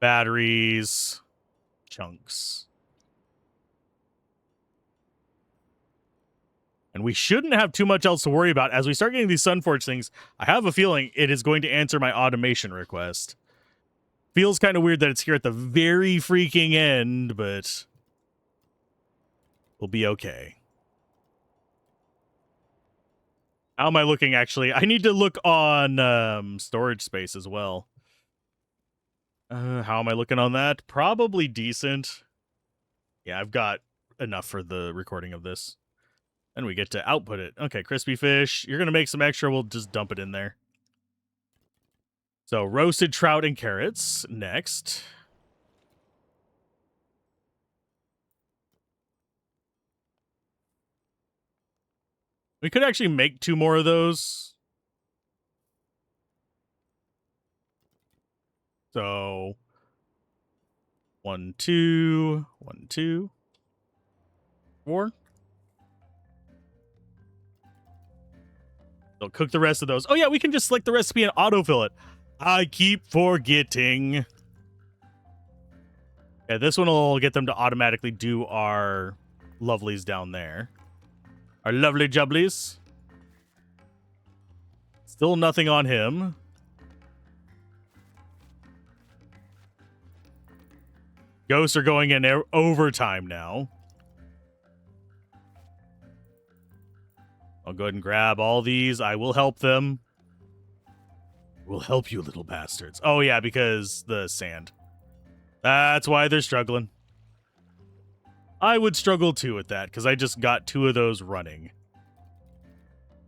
Batteries. Chunks. And we shouldn't have too much else to worry about. As we start getting these Sunforge things, I have a feeling it is going to answer my automation request. Feels kind of weird that it's here at the very freaking end, but we'll be okay. How am I looking, actually? I need to look on storage space as well. How am I looking on that? Probably decent. Yeah, I've got enough for the recording of this. And we get to output it. Okay, crispy fish. You're going to make some extra. We'll just dump it in there. So, roasted trout and carrots. Next. We could actually make 2 more of those. So, 1, 2, 1, 2, 4. So cook the rest of those. Oh yeah, we can just select the recipe and autofill it. I keep forgetting. Yeah, this one will get them to automatically do our lovelies down there. Our lovely jubblies. Still nothing on him. Ghosts are going in overtime now. I'll go ahead and grab all these. I will help them. We'll help you, little bastards. Oh, yeah, because the sand. That's why they're struggling. I would struggle, too, with that, because I just got 2 of those running.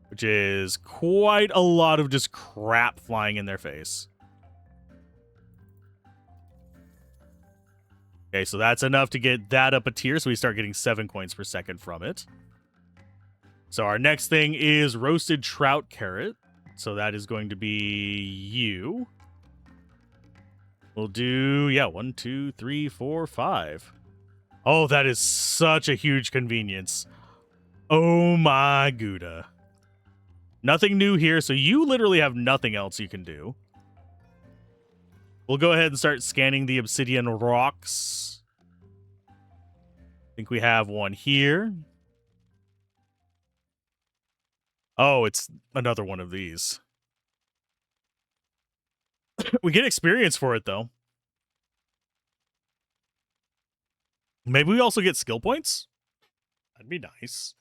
Which is quite a lot of just crap flying in their face. Okay, so that's enough to get that up a tier, so we start getting 7 coins per second from it. So our next thing is roasted trout carrot. So that is going to be you. We'll do, yeah, 1, 2, 3, 4, 5. Oh, that is such a huge convenience. Oh my Gouda. Nothing new here, so you literally have nothing else you can do. We'll go ahead and start scanning the obsidian rocks. I think we have one here. Oh, it's another one of these. We get experience for it, though. Maybe we also get skill points? That'd be nice.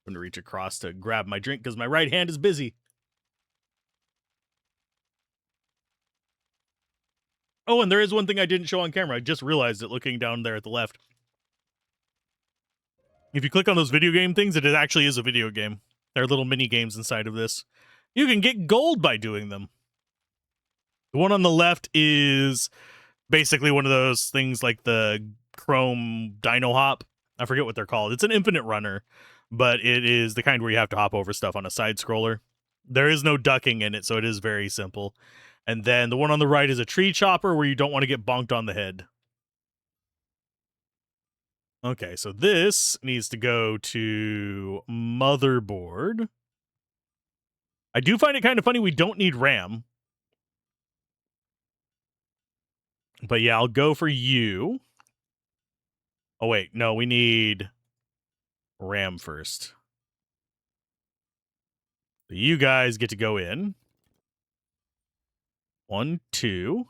I'm going to reach across to grab my drink because my right hand is busy. Oh, and there is one thing I didn't show on camera. I just realized it looking down there at the left. If you click on those video game things, it actually is a video game. There are little mini games inside of this. You can get gold by doing them. The one on the left is basically one of those things like the Chrome Dino Hop. I forget what they're called. It's an infinite runner, but it is the kind where you have to hop over stuff on a side scroller. There is no ducking in it, so it is very simple. And then the one on the right is a tree chopper where you don't want to get bonked on the head. Okay, so this needs to go to motherboard. I do find it kind of funny we don't need RAM. But yeah, I'll go for you. Oh, wait. No, we need RAM first. So you guys get to go in. 1, 2.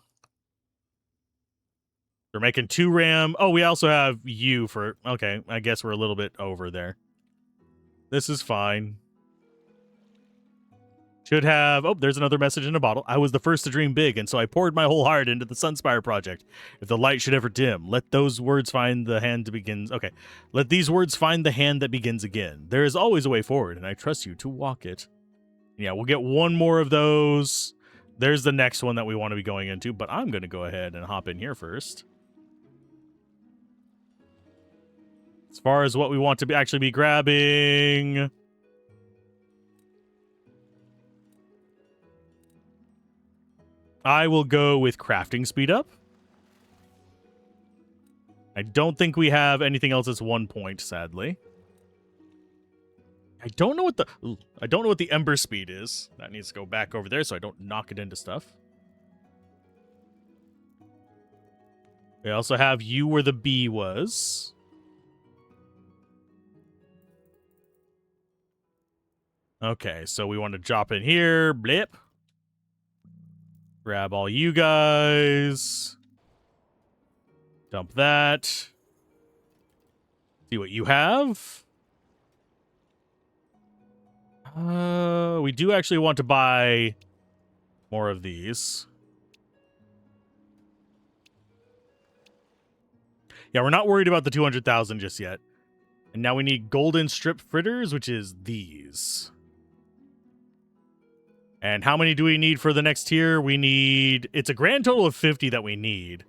We're making 2 RAM. Oh, we also have you for... Okay, I guess we're a little bit over there. This is fine. Should have... Oh, there's another message in a bottle. I was the first to dream big, and so I poured my whole heart into the Sunspire project. If the light should ever dim, let those words find the hand that begins... Okay. Let these words find the hand that begins again. There is always a way forward, and I trust you to walk it. Yeah, we'll get 1 more of those. There's the next one that we want to be going into, but I'm going to go ahead and hop in here first. As far as what we want to actually be grabbing... I will go with crafting speed up. I don't think we have anything else that's 1 point, sadly. I don't know what the ember speed is. That needs to go back over there so I don't knock it into stuff. We also have you where the bee was. Okay, so we want to drop in here. Blip. Grab all you guys. Dump that. See what you have. We do actually want to buy more of these. Yeah, we're not worried about the 200,000 just yet. And now we need golden strip fritters, which is these. And how many do we need for the next tier? We need... It's a grand total of 50 that we need.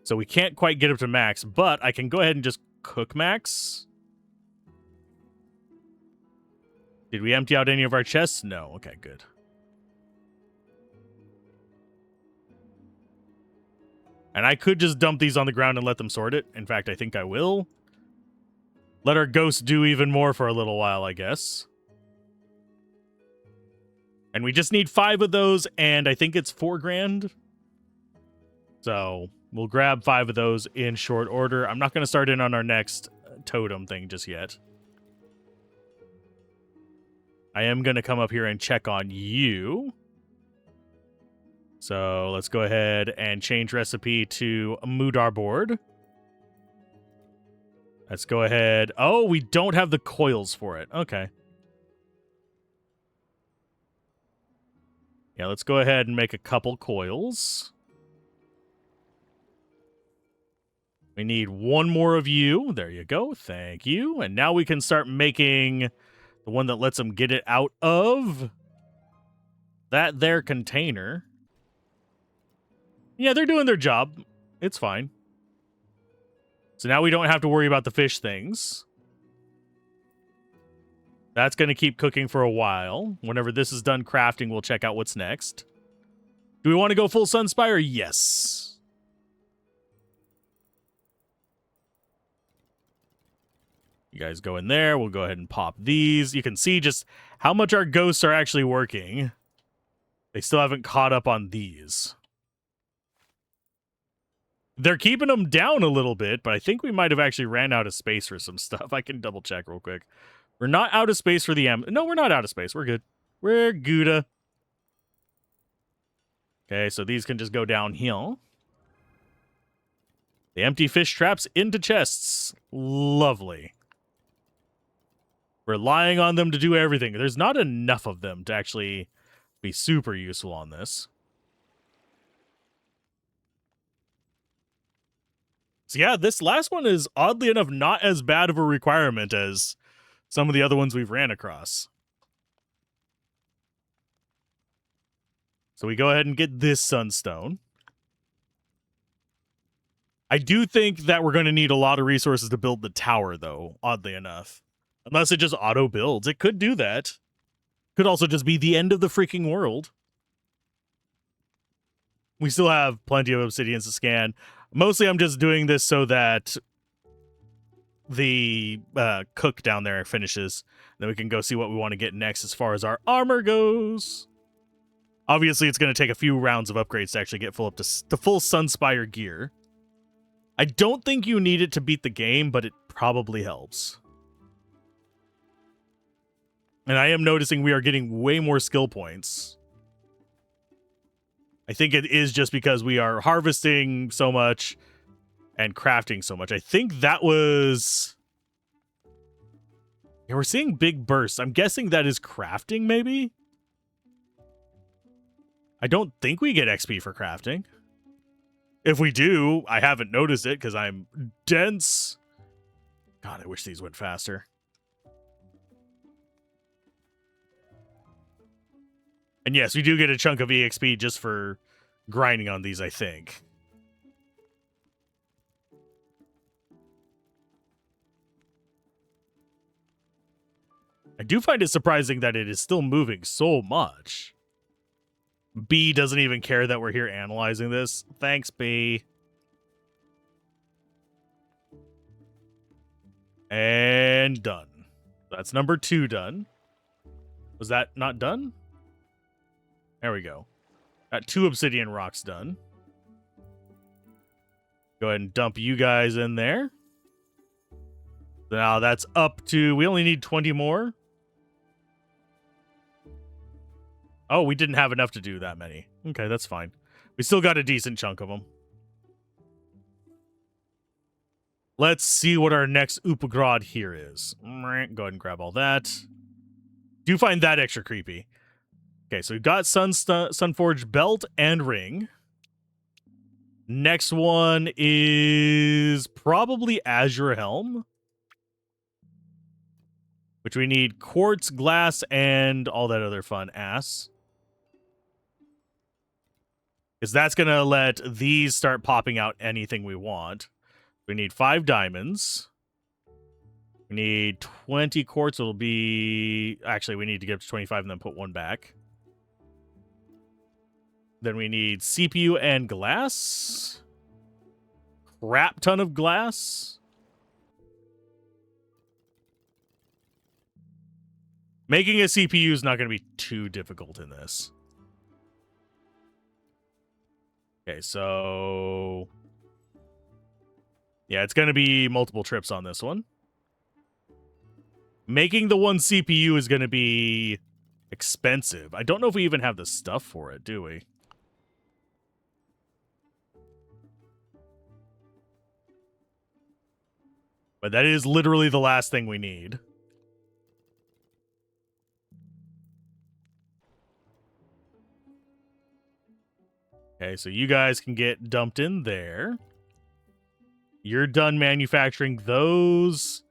So we can't quite get up to max, but I can go ahead and just cook max. Did we empty out any of our chests? No. Okay, good. And I could just dump these on the ground and let them sort it. In fact, I think I will. Let our ghosts do even more for a little while, I guess. And we just need 5 of those, and I think it's 4 grand. So we'll grab 5 of those in short order. I'm not going to start in on our next totem thing just yet. I am going to come up here and check on you. So let's go ahead and change recipe to Mudar board. Let's go ahead. Oh, we don't have the coils for it. Okay. Yeah, let's go ahead and make a couple coils. We need 1 more of you. There you go. Thank you. And now we can start making the one that lets them get it out of that there container. Yeah, they're doing their job. It's fine. So now we don't have to worry about the fish things. That's going to keep cooking for a while. Whenever this is done crafting, we'll check out what's next. Do we want to go full Sunspire? Yes. You guys go in there. We'll go ahead and pop these. You can see just how much our ghosts are actually working. They still haven't caught up on these. They're keeping them down a little bit, but I think we might have actually ran out of space for some stuff. I can double check real quick. We're not out of space for the No, we're not out of space. We're good. We're Gouda. Okay, so these can just go downhill. The empty fish traps into chests. Lovely. Relying on them to do everything. There's not enough of them to actually be super useful on this. So yeah, this last one is oddly enough not as bad of a requirement as some of the other ones we've ran across. So we go ahead and get this sunstone. I do think that we're going to need a lot of resources to build the tower, though, oddly enough. Unless it just auto-builds. It could do that. Could also just be the end of the freaking world. We still have plenty of obsidians to scan. Mostly I'm just doing this so that the cook down there finishes. Then we can go see what we want to get next as far as our armor goes. Obviously, it's going to take a few rounds of upgrades to actually get full up to full Sunspire gear. I don't think you need it to beat the game, but it probably helps. And I am noticing we are getting way more skill points. I think it is just because we are harvesting so much and crafting so much. I think that was... Yeah, we're seeing big bursts. I'm guessing that is crafting, maybe? I don't think we get XP for crafting. If we do, I haven't noticed it because I'm dense. God, I wish these went faster. And yes, we do get a chunk of EXP just for grinding on these, I think. I do find it surprising that it is still moving so much. B doesn't even care that we're here analyzing this. Thanks, B. And done. That's number 2 done. Was that not done? There we go. Got 2 obsidian rocks done. Go ahead and dump you guys in there. Now that's up to... We only need 20 more. Oh, we didn't have enough to do that many. Okay, that's fine. We still got a decent chunk of them. Let's see what our next Upagrad here is. Go ahead and grab all that. Do find that extra creepy. Okay, so we've got Sunforged belt and ring. Next one is probably Azure Helm, which we need quartz, glass, and all that other fun ass. Because that's going to let these start popping out anything we want. We need 5 diamonds. We need 20 quartz. It'll be... Actually, we need to get up to 25 and then put 1 back. Then we need CPU and glass. Crap ton of glass. Making a CPU is not going to be too difficult in this. Okay, so... Yeah, it's going to be multiple trips on this one. Making the 1 CPU is going to be expensive. I don't know if we even have the stuff for it, do we? But that is literally the last thing we need. Okay, so you guys can get dumped in there. You're done manufacturing those.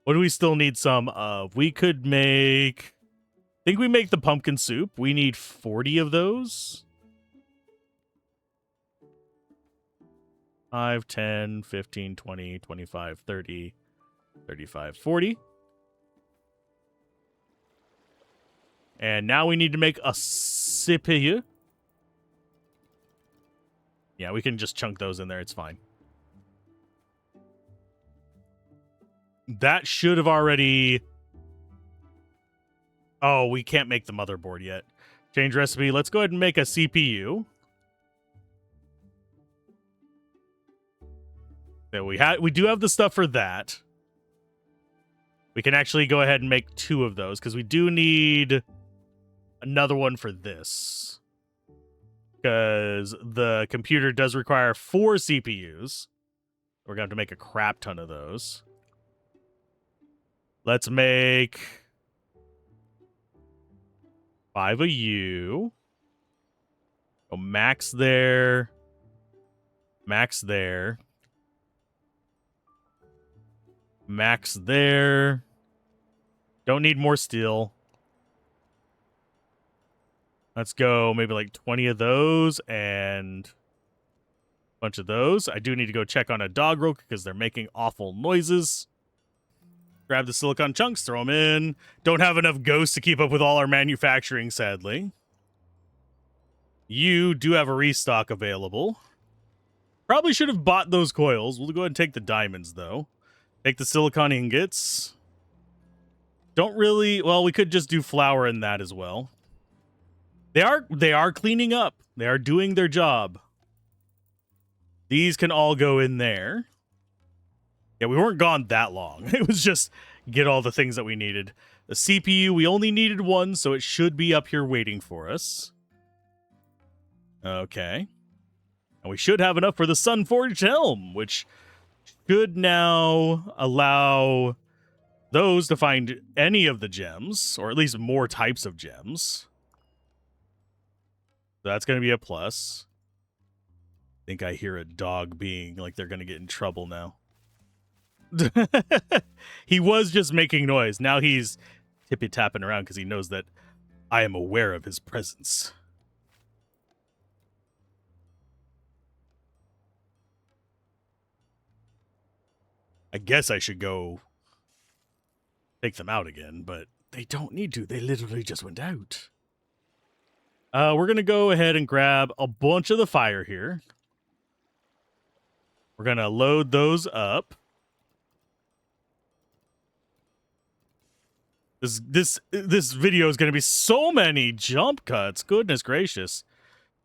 What do we still need some of? We could make... I think we make the pumpkin soup. We need 40 of those. 5, 10, 15, 20, 25, 30, 35, 40. And now we need to make a CPU. Yeah, we can just chunk those in there. It's fine. That should have already... Oh, we can't make the motherboard yet. Change recipe. Let's go ahead and make a CPU. So we do have the stuff for that. We can actually go ahead and make 2 of those because we do need another one for this. Because the computer does require 4 CPUs. We're going to have to make a crap ton of those. Let's make 5 of you. Go max there. Max there. Max there. Don't need more steel. Let's go maybe like 20 of those and a bunch of those. I do need to go check on a dog real quick because they're making awful noises. Grab the silicon chunks, throw them in. Don't have enough ghosts to keep up with all our manufacturing, sadly. You do have a restock available. Probably should have bought those coils. We'll go ahead and take the diamonds, though. Take the silicon ingots. Don't really... Well, we could just do flour in that as well. They are cleaning up. They are doing their job. These can all go in there. Yeah, we weren't gone that long. It was just get all the things that we needed. The CPU, we only needed 1, so it should be up here waiting for us. Okay. And we should have enough for the Sunforged Helm, which should now allow those to find any of the gems, or at least more types of gems. That's going to be a plus. I think I hear a dog being like they're going to get in trouble now. He was just making noise. Now he's tippy-tapping around because he knows that I am aware of his presence. I guess I should go take them out again, but they don't need to. They literally just went out. We're going to go ahead and grab a bunch of the fire here. We're going to load those up. This video is going to be so many jump cuts. Goodness gracious.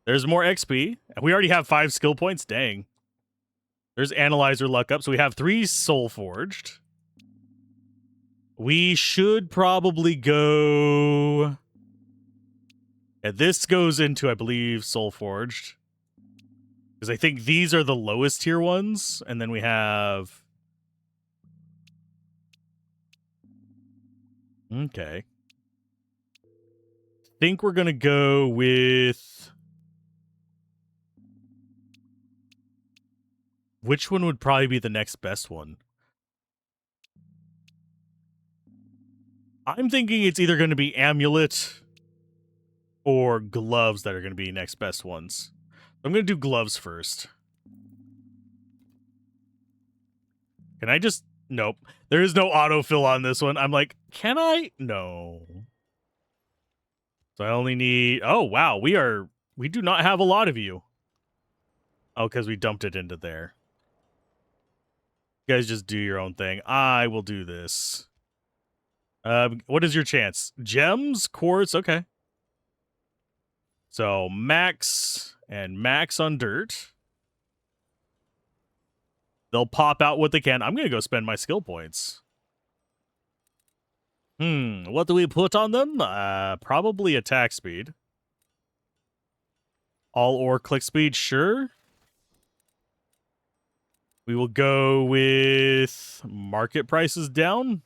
There's more XP. We already have 5 skill points. Dang. There's Analyzer luck up. So we have 3 Soul Forged. We should probably go... Yeah, this goes into, I believe, Soul Forged. Because I think these are the lowest tier ones. And then we have... Okay. Think we're going to go with... Which one would probably be the next best one? I'm thinking it's either going to be Amulet or Gloves that are going to be next best ones. I'm going to do Gloves first. Can I just... Nope. There is no autofill on this one. I'm like, can I? No. So I only need... Oh, wow. We do not have a lot of you. Oh, because we dumped it into there. You guys just do your own thing. I will do this. What is your chance? Gems? Quartz? Okay. So max and max on dirt. They'll pop out what they can. I'm going to go spend my skill points. What do we put on them? Probably attack speed. All or click speed, sure. We will go with market prices down.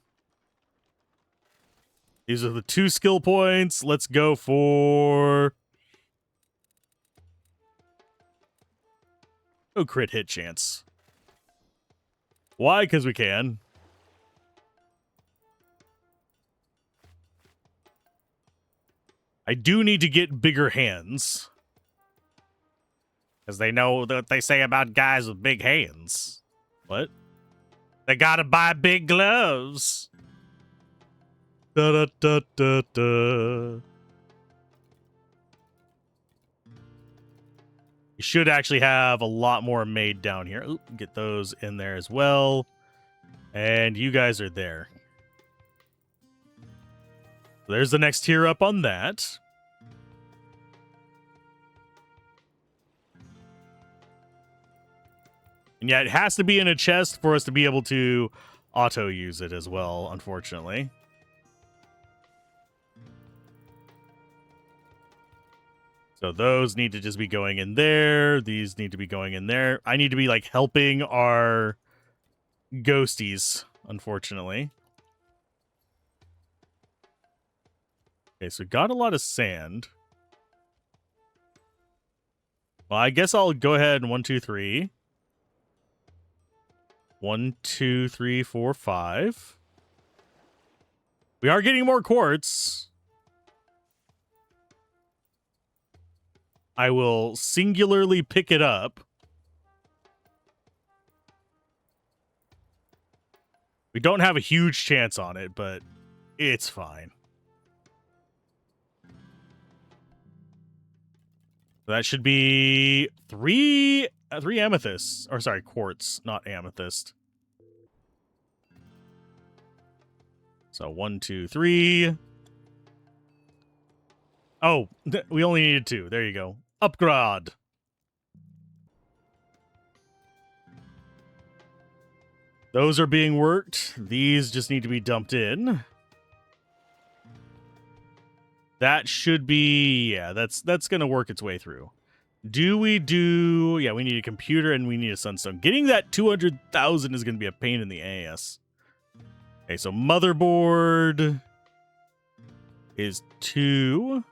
These are the 2 skill points. Let's go for... Oh, crit hit chance. Why? Because we can. I do need to get bigger hands. Because they know what they say about guys with big hands. What? They gotta buy big gloves. Da da da da da. You should actually have a lot more made down here. Oop, get those in there as well. And you guys are there. There's the next tier up on that. And yeah, it has to be in a chest for us to be able to auto use it as well, unfortunately. So those need to just be going in there. These need to be going in there. I need to be like helping our ghosties, unfortunately. Okay, so got a lot of sand. Well, I guess I'll go ahead and 1, 2, 3. 1, 2, 3, 4, 5. We are getting more quartz. I will singularly pick it up. We don't have a huge chance on it, but it's fine. That should be 3 amethysts. Or sorry, quartz, not amethyst. So 1, 2, 3. Oh, we only needed 2. There you go. Upgrade. Those are being worked. These just need to be dumped in. That should be... Yeah, that's going to work its way through. Do we do... Yeah, we need a computer and we need a sunstone. Getting that 200,000 is going to be a pain in the ass. Okay, so motherboard is 2.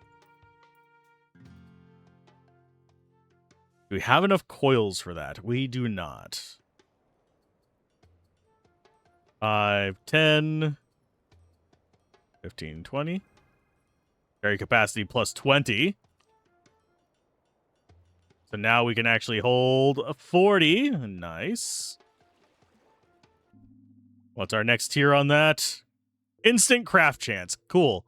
Do we have enough coils for that? We do not. 5, 10, 15, 20. Carry capacity plus 20. So now we can actually hold a 40. Nice. What's our next tier on that? Instant craft chance. Cool.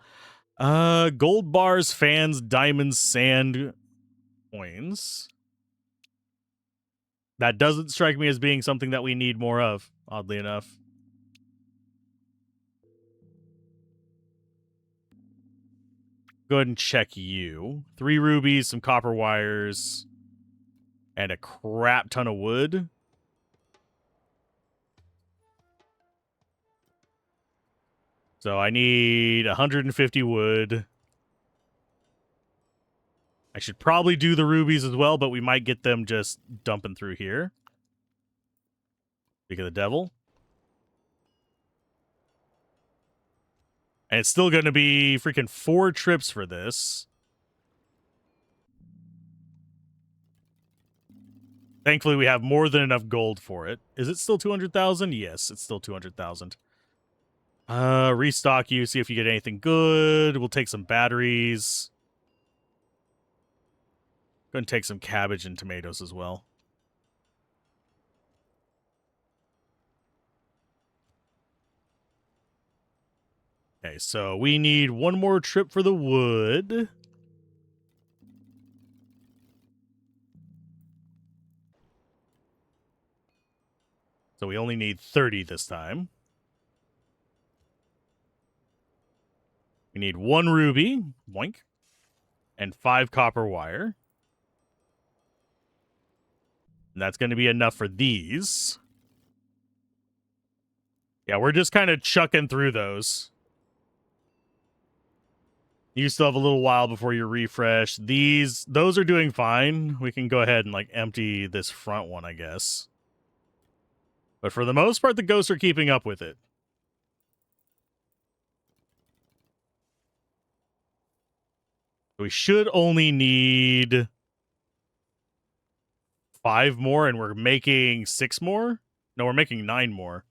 Gold bars, fans, diamonds, sand, coins. That doesn't strike me as being something that we need more of, oddly enough. Go ahead and check you. 3 rubies, some copper wires, and a crap ton of wood. So I need 150 wood. I should probably do the rubies as well, but we might get them just dumping through here. Speak of the devil. And it's still going to be freaking 4 trips for this. Thankfully, we have more than enough gold for it. Is it still 200,000? Yes, it's still 200,000. Restock you, see if you get anything good. We'll take some batteries. Go ahead and take some cabbage and tomatoes as well. Okay, so we need one more trip for the wood. So we only need 30 this time. We need 1 ruby, boink, and 5 copper wire. And that's going to be enough for these. Yeah, we're just kind of chucking through those. You still have a little while before you refresh. Those are doing fine. We can go ahead and like empty this front one, I guess. But for the most part, the ghosts are keeping up with it. We should only need 5 more, and we're making 6 more? No, we're making 9 more.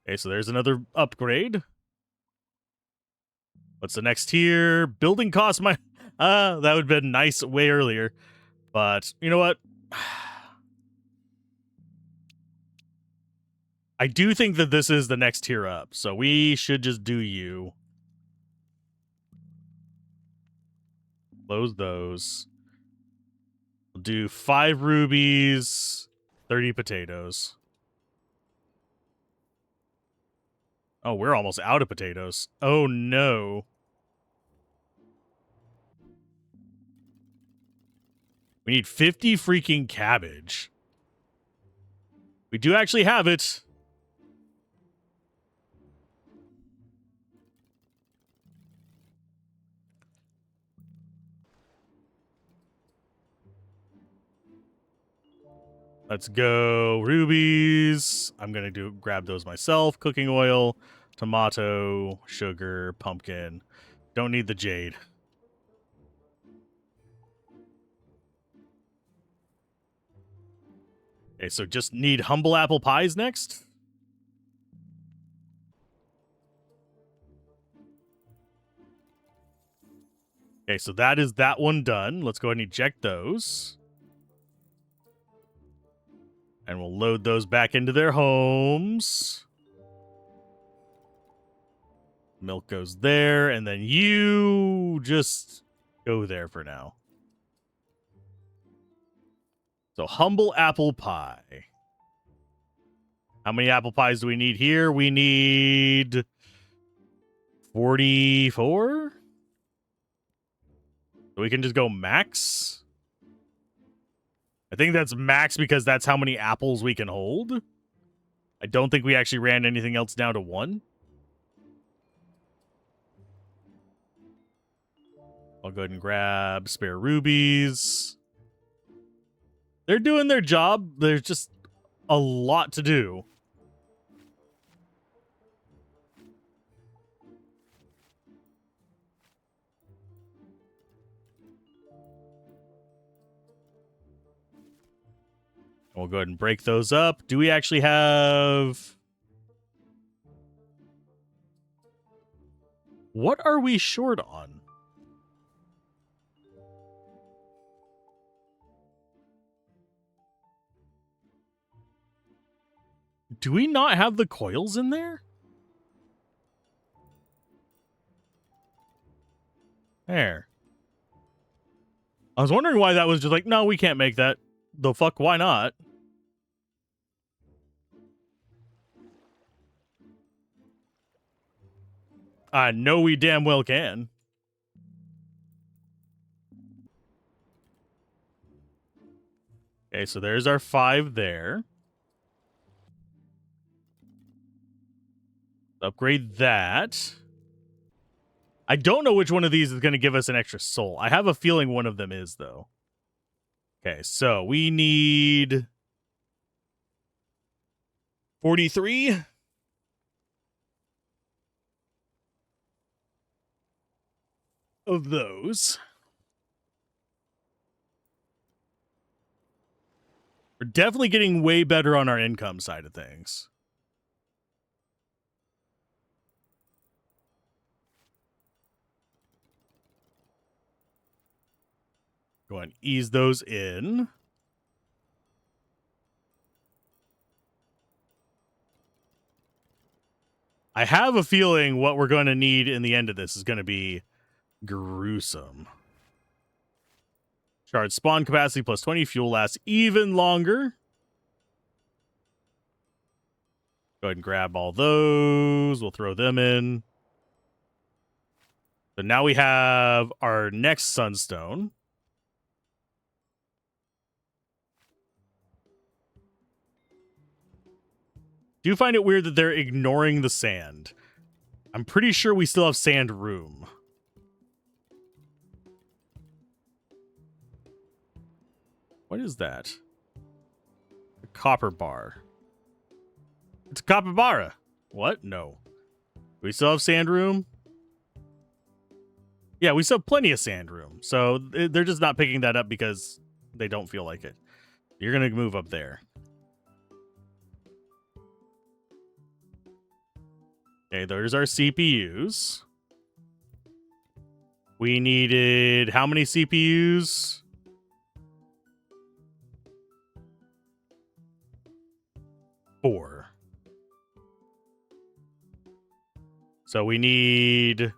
Okay, so there's another upgrade. What's the next tier? Building cost my... that would have been nice way earlier. But, you know what? I do think that this is the next tier up, so we should just do you. Close those. We'll do 5 rubies, 30 potatoes. Oh, we're almost out of potatoes. Oh, no. We need 50 freaking cabbage. We do actually have it. Let's go rubies. I'm going to grab those myself. Cooking oil, tomato, sugar, pumpkin. Don't need the jade. Okay, so just need humble apple pies next. Okay, so that is that one done. Let's go ahead and eject those. And we'll load those back into their homes. Milk goes there, and then you just go there for now. So humble apple pie. How many apple pies do we need here? We need 44? So we can just go max. I think that's max because that's how many apples we can hold. I don't think we actually ran anything else down to 1. I'll go ahead and grab spare rubies. They're doing their job. There's just a lot to do. We'll go ahead and break those up. Do we actually have... What are we short on? Do we not have the coils in there? There. I was wondering why that was just like, no, we can't make that. The fuck, why not? I know we damn well can. Okay, so there's our 5 there. Upgrade that. I don't know which one of these is going to give us an extra soul. I have a feeling one of them is, though. Okay, so we need 43. Of those. We're definitely getting way better on our income side of things. Go ahead and ease those in. I have a feeling what we're going to need in the end of this is going to be gruesome. Charge spawn capacity plus 20. Fuel lasts even longer. Go ahead and grab all those. We'll throw them in. So now we have our next sunstone. Do you find it weird that they're ignoring the sand? I'm pretty sure we still have sand room. What is that? A copper bar. It's a capybara. What? No. Do we still have sand room? Yeah, we still have plenty of sand room. So they're just not picking that up because they don't feel like it. You're going to move up there. Okay, there's our CPUs. We needed how many CPUs? 4. So we need...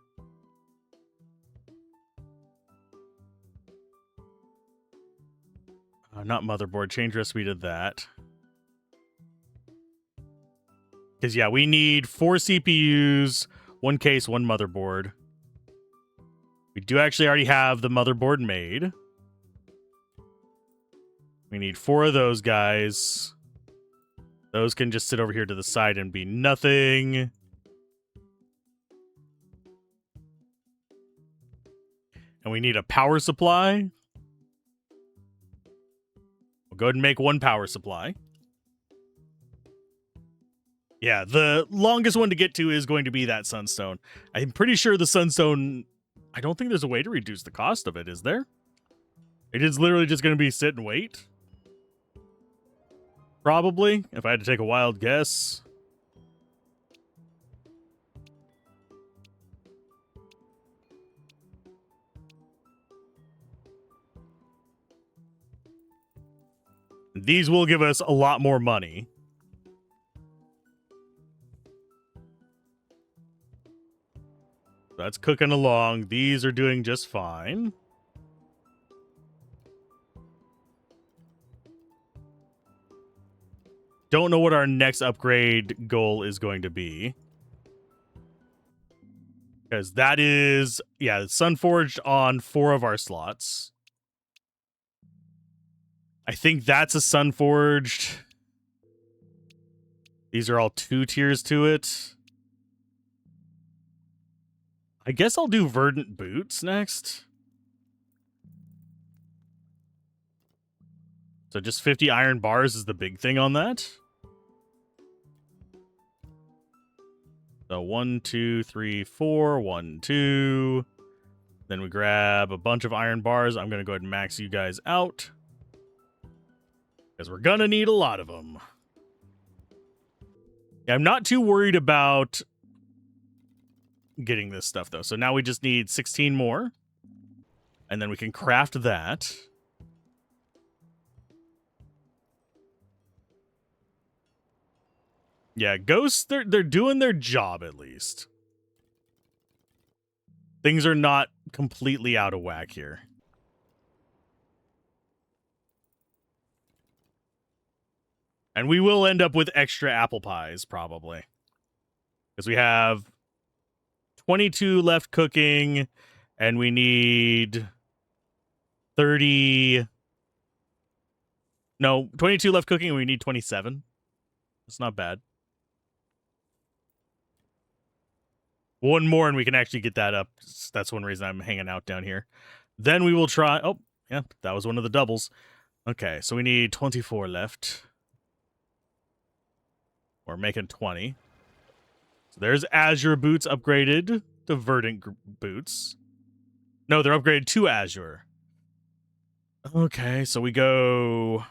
not motherboard. Change recipe to that. Because, yeah, we need 4 CPUs, 1 case, 1 motherboard. We do actually already have the motherboard made. We need 4 of those guys. Those can just sit over here to the side and be nothing. And we need a power supply. We'll go ahead and make 1 power supply. Yeah, the longest one to get to is going to be that sunstone. I'm pretty sure the sunstone... I don't think there's a way to reduce the cost of it, is there? It is literally just going to be sit and wait. Probably, if I had to take a wild guess. These will give us a lot more money. That's cooking along. These are doing just fine. Don't know what our next upgrade goal is going to be. Because that is, yeah, Sunforged on 4 of our slots. I think that's a Sunforged. These are all 2 tiers to it. I guess I'll do Verdant Boots next. So just 50 iron bars is the big thing on that. So 1, 2, 3, 4. 1, 2. Then we grab a bunch of iron bars. I'm going to go ahead and max you guys out. Because we're going to need a lot of them. Yeah, I'm not too worried about getting this stuff, though. So now we just need 16 more. And then we can craft that. Yeah, ghosts, they're doing their job, at least. Things are not completely out of whack here. And we will end up with extra apple pies, probably. Because we have 22 left cooking, and we need 30... No, 22 left cooking, and we need 27. That's not bad. One more and we can actually get that up. That's one reason I'm hanging out down here. Then we will try... Oh, yeah, that was one of the doubles. Okay, so we need 24 left. We're making 20. So there's Azure boots upgraded to Verdant boots. No, they're upgraded to Azure. Okay, so we go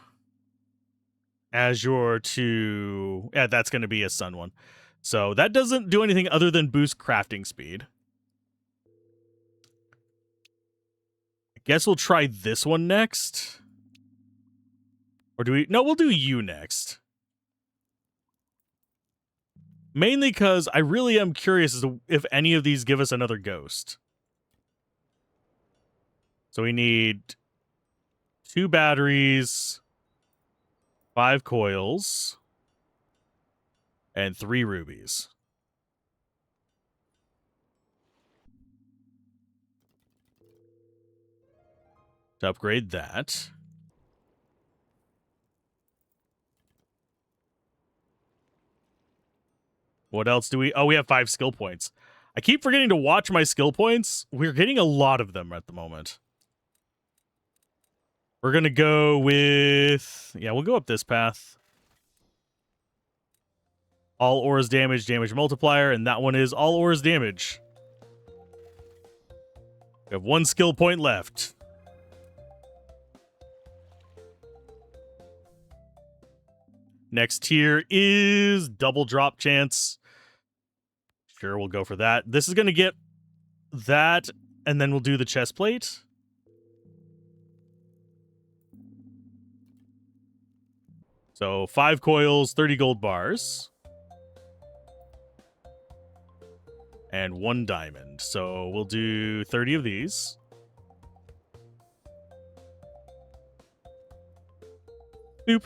Azure to... Yeah, that's going to be a Sun one. So that doesn't do anything other than boost crafting speed. I guess we'll try this one next. Or do we... No, we'll do you next. Mainly because I really am curious as to if any of these give us another ghost. So we need 2 batteries, 5 coils, and 3 rubies. To upgrade that. What else do we... Oh, we have 5 skill points. I keep forgetting to watch my skill points. We're getting a lot of them at the moment. We're going to go with... Yeah, we'll go up this path. All auras damage, damage multiplier, and that one is all auras damage. We have 1 skill point left. Next tier is double drop chance. Sure, we'll go for that. This is going to get that, and then we'll do the chest plate. So 5 coils, 30 gold bars. And 1 diamond. So we'll do 30 of these. Boop.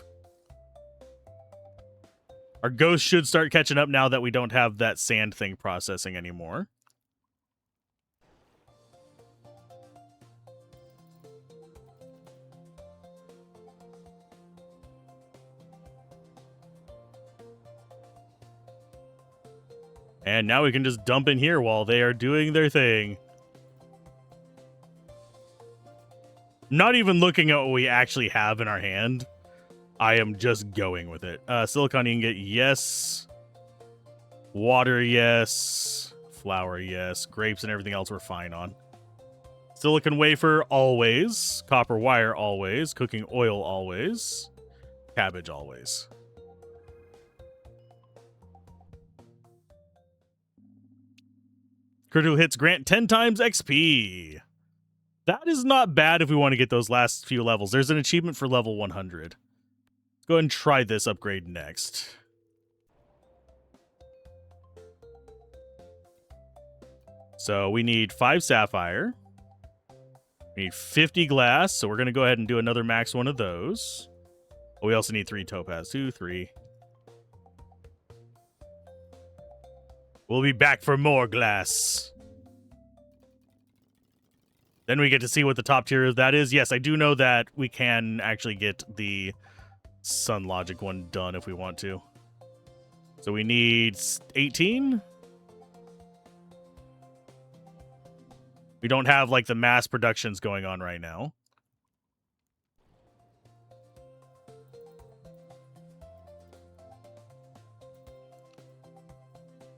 Our ghost should start catching up now that we don't have that sand thing processing anymore. And now we can just dump in here while they are doing their thing. Not even looking at what we actually have in our hand. I am just going with it. Silicon ingot, yes. Water, yes. Flour, yes. Grapes and everything else we're fine on. Silicon wafer, always. Copper wire, always. Cooking oil, always. Cabbage, always. Critical hits grant 10 times XP. That is not bad if we want to get those last few levels. There's an achievement for level 100. Let's go ahead and try this upgrade next. So we need 5 sapphire. We need 50 glass, so we're going to go ahead and do another max one of those. Oh, we also need 3 topaz. 2, 3. We'll be back for more glass. Then we get to see what the top tier of that is. Yes, I do know that we can actually get the Sun Logic one done if we want to. So we need 18. We don't have, like, the mass productions going on right now.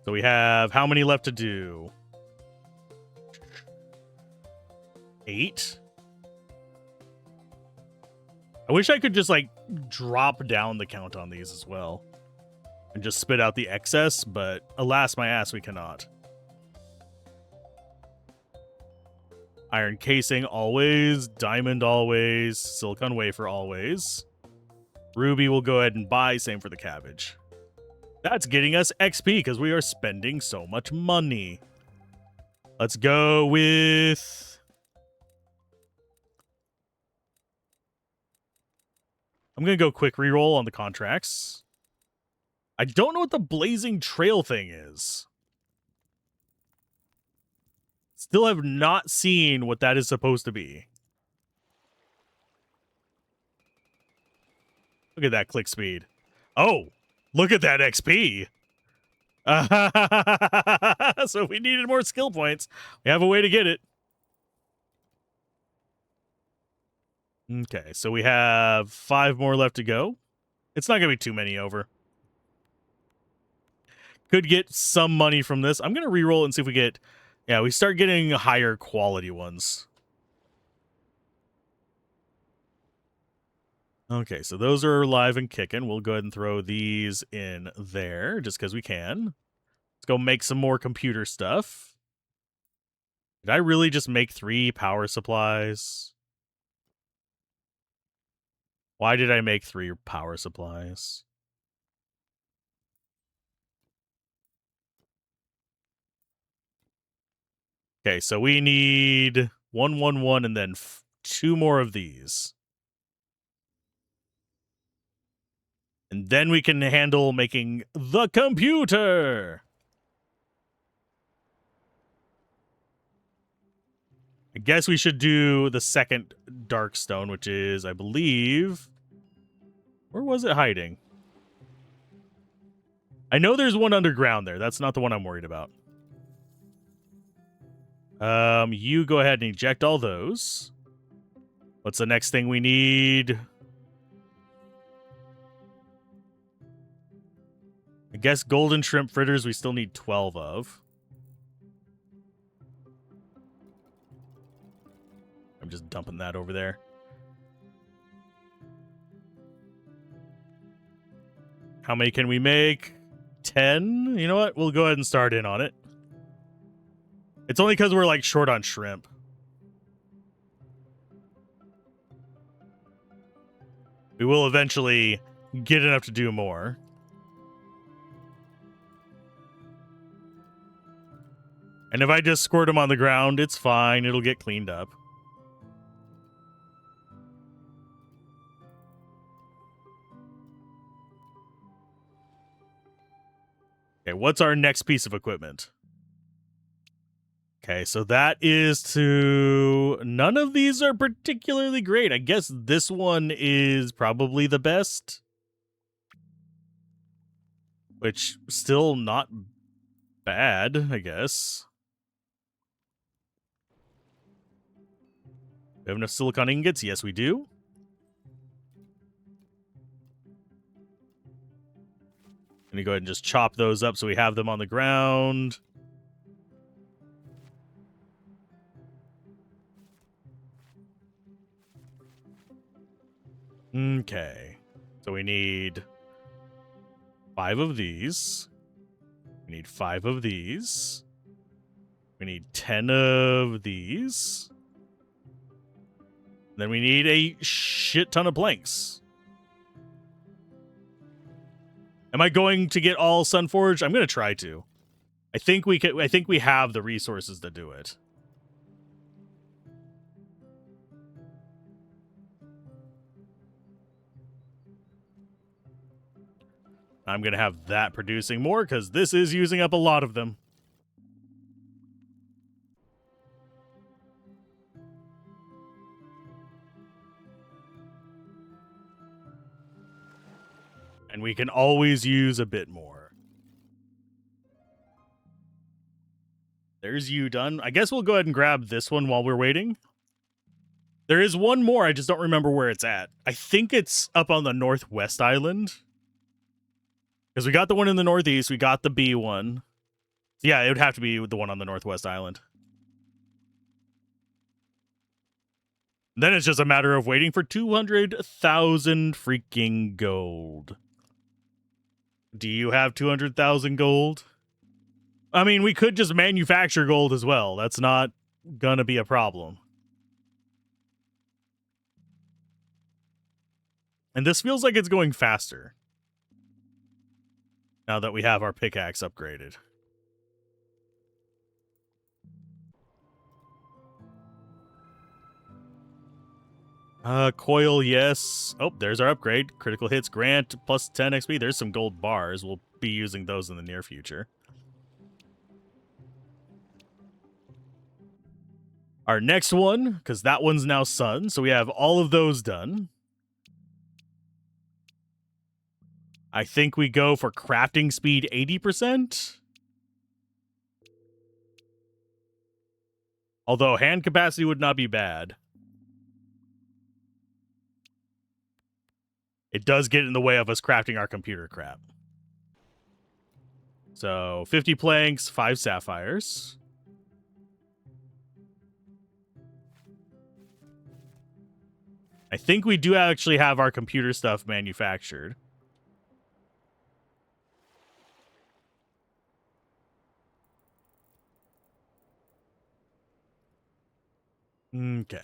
So we have how many left to do? 8? I wish I could just, like, drop down the count on these as well. And just spit out the excess, but alas my ass, we cannot. Iron casing, always. Diamond, always. Silicon wafer, always. Ruby we'll go ahead and buy. Same for the cabbage. That's getting us XP because we are spending so much money. Let's go with... I'm going to go quick reroll on the contracts. I don't know what the blazing trail thing is. Still have not seen what that is supposed to be. Look at that click speed. Oh, look at that XP. So if we needed more skill points, we have a way to get it. Okay, so we have 5 more left to go. It's not going to be too many over. Could get some money from this. I'm going to reroll and see if we get... Yeah, we start getting higher quality ones. Okay, so those are live and kicking. We'll go ahead and throw these in there just because we can. Let's go make some more computer stuff. Did I really just make 3 power supplies? Why did I make 3 power supplies? Okay, so we need 1, 1, 1, and then 2 more of these. And then we can handle making the computer. I guess we should do the second dark stone, which is, I believe... Where was it hiding? I know there's one underground there. That's not the one I'm worried about. You go ahead and eject all those. What's the next thing we need? I guess golden shrimp fritters we still need 12 of. I'm just dumping that over there. How many can we make? 10? You know what? We'll go ahead and start in on it. It's only because we're, like, short on shrimp. We will eventually get enough to do more. And if I just squirt them on the ground, it's fine. It'll get cleaned up. Okay, what's our next piece of equipment? Okay, so that is to... None of these are particularly great. I guess this one is probably the best. Which, still not bad, I guess. We have enough silicon ingots? Yes, we do. I'm gonna go ahead and just chop those up so we have them on the ground. Okay. So we need 5 of these. We need 5 of these. We need 10 of these. Then we need a shit ton of planks. Am I going to get all Sunforged? I'm going to try to. I think we have the resources to do it. I'm going to have that producing more because this is using up a lot of them. And we can always use a bit more. There's you done. I guess we'll go ahead and grab this one while we're waiting. There is one more. I just don't remember where it's at. I think it's up on the northwest island. Because we got the one in the northeast. We got the B one. Yeah, it would have to be the one on the northwest island. Then it's just a matter of waiting for 200,000 freaking gold. Do you have 200,000 gold? I mean, we could just manufacture gold as well. That's not gonna be a problem. And this feels like it's going faster. Now that we have our pickaxe upgraded. Coil, yes. Oh, there's our upgrade. Critical hits, grant, plus 10 XP. There's some gold bars. We'll be using those in the near future. Our next one, because that one's now sun, so we have all of those done. I think we go for crafting speed 80%. Although hand capacity would not be bad. It does get in the way of us crafting our computer crap. So 50 planks, 5 sapphires. I think we do actually have our computer stuff manufactured. Okay.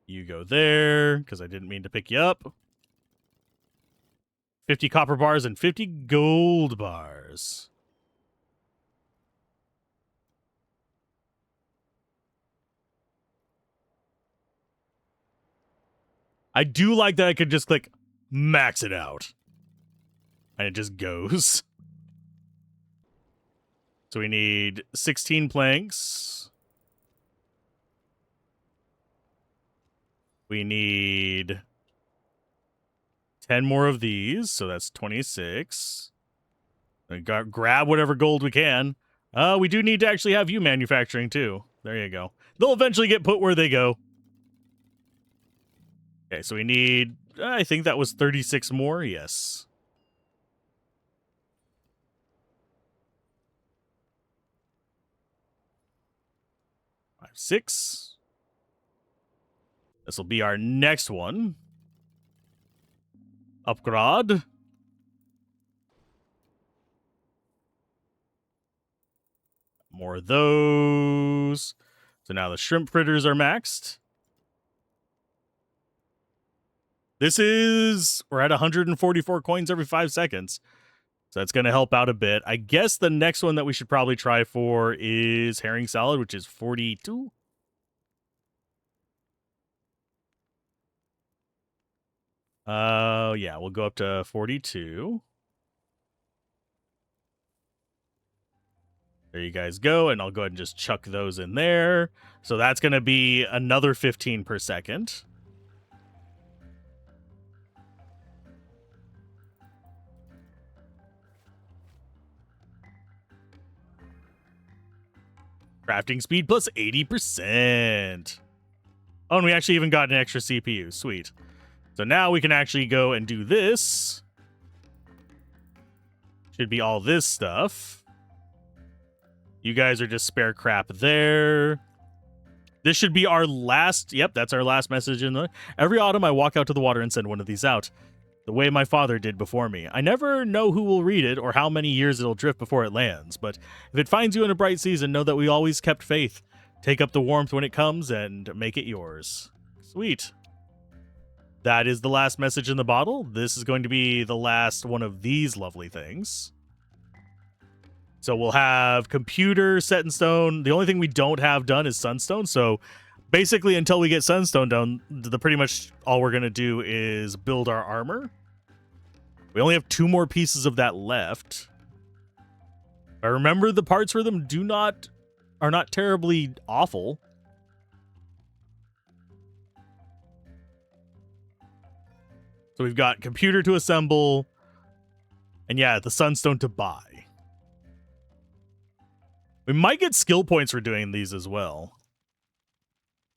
You go there, because I didn't mean to pick you up. 50 copper bars and 50 gold bars. I do like that I could just click max it out. And it just goes. So we need 16 planks. We need 10 more of these, so that's 26. Grab whatever gold we can. We do need to actually have you manufacturing, too. There you go. They'll eventually get put where they go. Okay, so we need... I think that was 36 more, yes. Five, 6. This will be our next one. Upgrade. More of those. So now the shrimp fritters are maxed. We're at 144 coins every 5 seconds. So that's going to help out a bit. I guess the next one that we should probably try for is herring salad, which is 42. Yeah, we'll go up to 42. There you guys go, and I'll go ahead and just chuck those in there. So that's going to be another 15 per second. Crafting speed plus 80%. Oh, and we actually even got an extra CPU. Sweet. So now we can actually go and do this. Should be all this stuff. You guys are just spare crap there. This should be our last... Yep, that's our last message in the... Every autumn I walk out to the water and send one of these out. The way my father did before me. I never know who will read it or how many years it'll drift before it lands, but if it finds you in a bright season, know that we always kept faith. Take up the warmth when it comes and make it yours. Sweet. That is the last message in the bottle. This is going to be the last one of these lovely things. So we'll have computer set in stone. The only thing we don't have done is sunstone, so basically until we get sunstone done, pretty much all we're going to do is build our armor. We only have 2 more pieces of that left. I remember the parts for them are not terribly awful. So we've got computer to assemble, and yeah, the sunstone to buy. We might get skill points for doing these as well.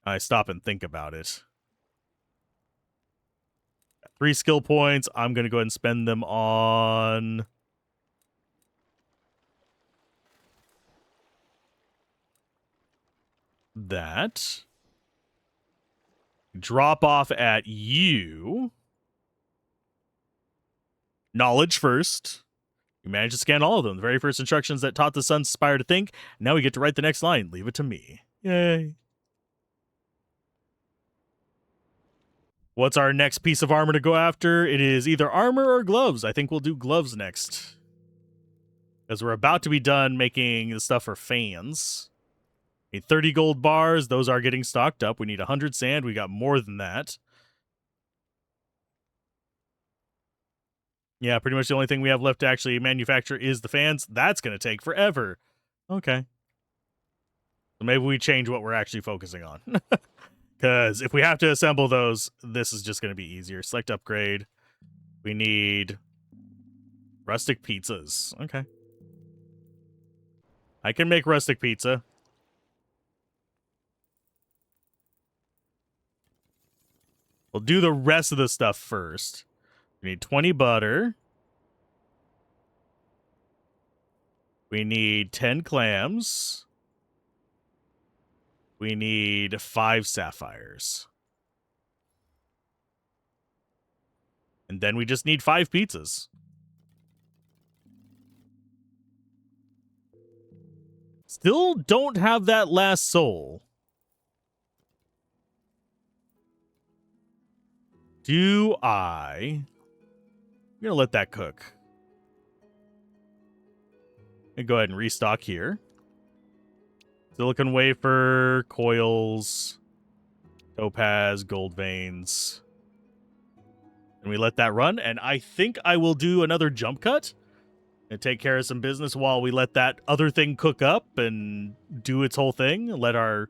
I stop and think about it. 3 skill points. I'm going to go ahead and spend them on... that. Drop off at you. Knowledge first. You managed to scan all of them. The very first instructions that taught the Sun Spire to think. Now we get to write the next line. Leave it to me. Yay. What's our next piece of armor to go after? It is either armor or gloves. I think we'll do gloves next. Because we're about to be done making the stuff for fans. Need 30 gold bars. Those are getting stocked up. We need 100 sand. We got more than that. Yeah, pretty much the only thing we have left to actually manufacture is the fans. That's going to take forever. Okay. So maybe we change what we're actually focusing on. Because if we have to assemble those, this is just going to be easier. Select upgrade. We need rustic pizzas. Okay. I can make rustic pizza. We'll do the rest of the stuff first. We need 20 butter. We need 10 clams. We need 5 sapphires. And then we just need 5 pizzas. Still don't have that last soul. Do I? I'm going to let that cook. And go ahead and restock here. Silicon wafer, coils, topaz, gold veins. And we let that run. And I think I will do another jump cut and take care of some business while we let that other thing cook up and do its whole thing. Let our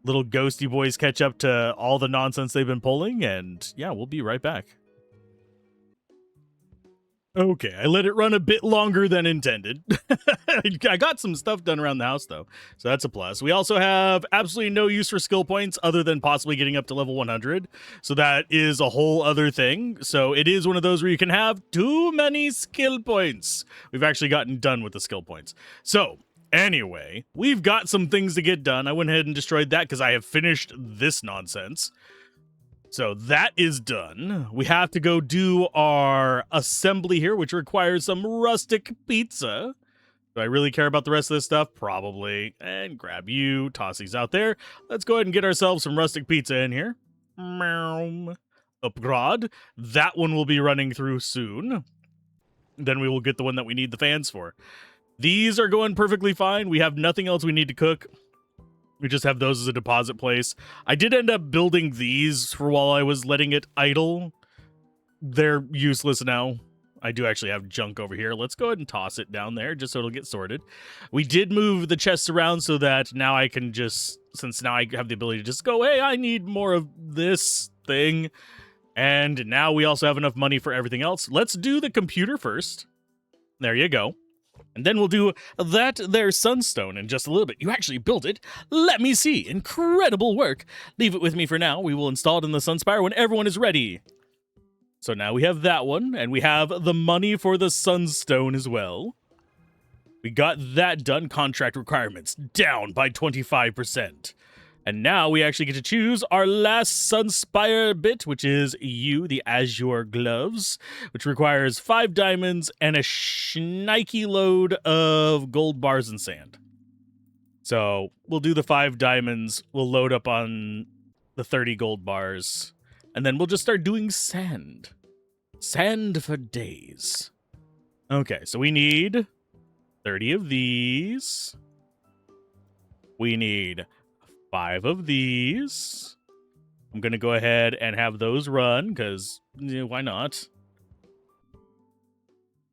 little ghosty boys catch up to all the nonsense they've been pulling. And yeah, we'll be right back. Okay, I let it run a bit longer than intended. I got some stuff done around the house, though, so that's a plus. We also have absolutely no use for skill points other than possibly getting up to level 100, so that is a whole other thing. So it is one of those where you can have too many skill points. We've actually gotten done with the skill points. So anyway, we've got some things to get done. I went ahead and destroyed that because I have finished this nonsense. So that is done. We have to go do our assembly here, which requires some rustic pizza. Do I really care about the rest of this stuff? Probably. And grab you, toss these out there. Let's go ahead and get ourselves some rustic pizza in here. Upgrade. That one will be running through soon. Then we will get the one that we need the fans for. These are going perfectly fine. We have nothing else we need to cook. We just have those as a deposit place. I did end up building these for while I was letting it idle. They're useless now. I do actually have junk over here. Let's go ahead and toss it down there just so it'll get sorted. We did move the chests around so that now I can just, since now I have the ability to just go, hey, I need more of this thing. And now we also have enough money for everything else. Let's do the computer first. There you go. And then we'll do that there sunstone in just a little bit. You actually built it. Let me see. Incredible work. Leave it with me for now. We will install it in the Sunspire when everyone is ready. So now we have that one, and we have the money for the sunstone as well. We got that done. Contract requirements down by 25%. And now we actually get to choose our last Sunspire bit, which is you, the Azure Gloves, which requires 5 diamonds and a shnikey load of gold bars and sand. So we'll do the 5 diamonds. We'll load up on the 30 gold bars. And then we'll just start doing sand. Sand for days. Okay, so we need 30 of these. We need 5 of these. I'm going to go ahead and have those run because why not?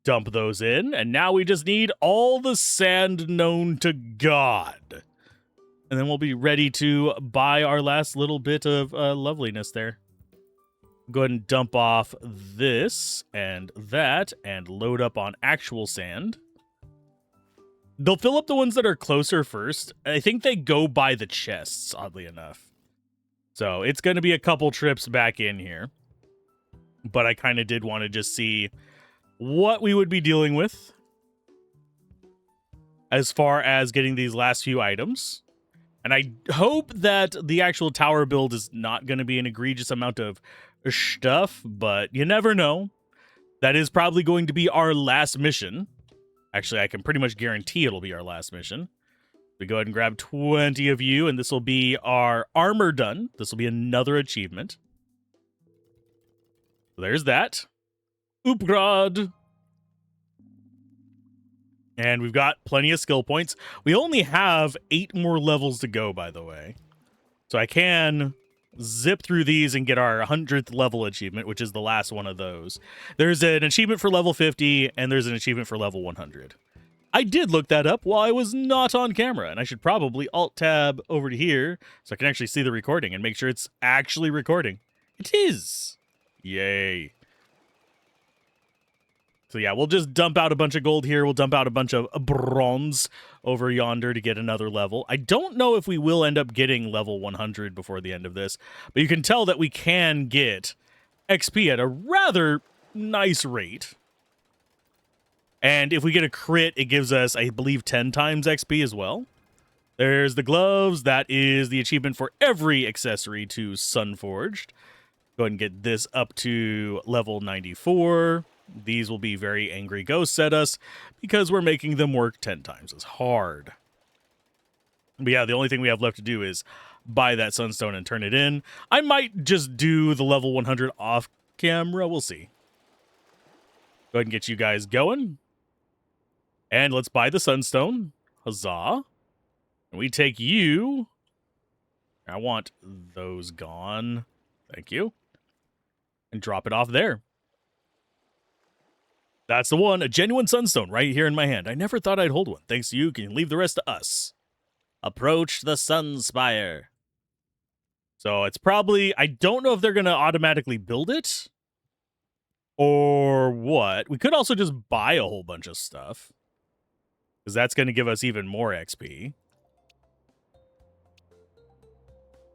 Dump those in. And now we just need all the sand known to God. And then we'll be ready to buy our last little bit of loveliness there. Go ahead and dump off this and that and load up on actual sand. They'll fill up the ones that are closer first. I think they go by the chests, oddly enough. So it's going to be a couple trips back in here. But I kind of did want to just see what we would be dealing with as far as getting these last few items. And I hope that the actual tower build is not going to be an egregious amount of stuff, but you never know. That is probably going to be our last mission. Actually, I can pretty much guarantee it'll be our last mission. We go ahead and grab 20 of you, and this will be our armor done. This will be another achievement. So there's that. Upgrade. And we've got plenty of skill points. We only have 8 more levels to go, by the way. So I can zip through these and get our 100th level achievement, which is the last one of those. There's an achievement for level 50, and there's an achievement for level 100. I did look that up while I was not on camera, and I should probably Alt-Tab over to here so I can actually see the recording and make sure it's actually recording. It is! Yay. So yeah, we'll just dump out a bunch of gold here. We'll dump out a bunch of bronze over yonder to get another level. I don't know if we will end up getting level 100 before the end of this, but you can tell that we can get XP at a rather nice rate. And if we get a crit, it gives us, I believe, 10 times XP as well. There's the gloves. That is the achievement for every accessory to Sunforged. Go ahead and get this up to level 94. These will be very angry ghosts at us because we're making them work 10 times as hard. But yeah, the only thing we have left to do is buy that sunstone and turn it in. I might just do the level 100 off camera. We'll see. Go ahead and get you guys going. And let's buy the sunstone. Huzzah. And we take you. I want those gone. Thank you. And drop it off there. That's the one, a genuine sunstone right here in my hand. I never thought I'd hold one. Thanks to you, can leave the rest to us. Approach the Sunspire. So it's probably, I don't know if they're going to automatically build it or what. We could also just buy a whole bunch of stuff because that's going to give us even more XP.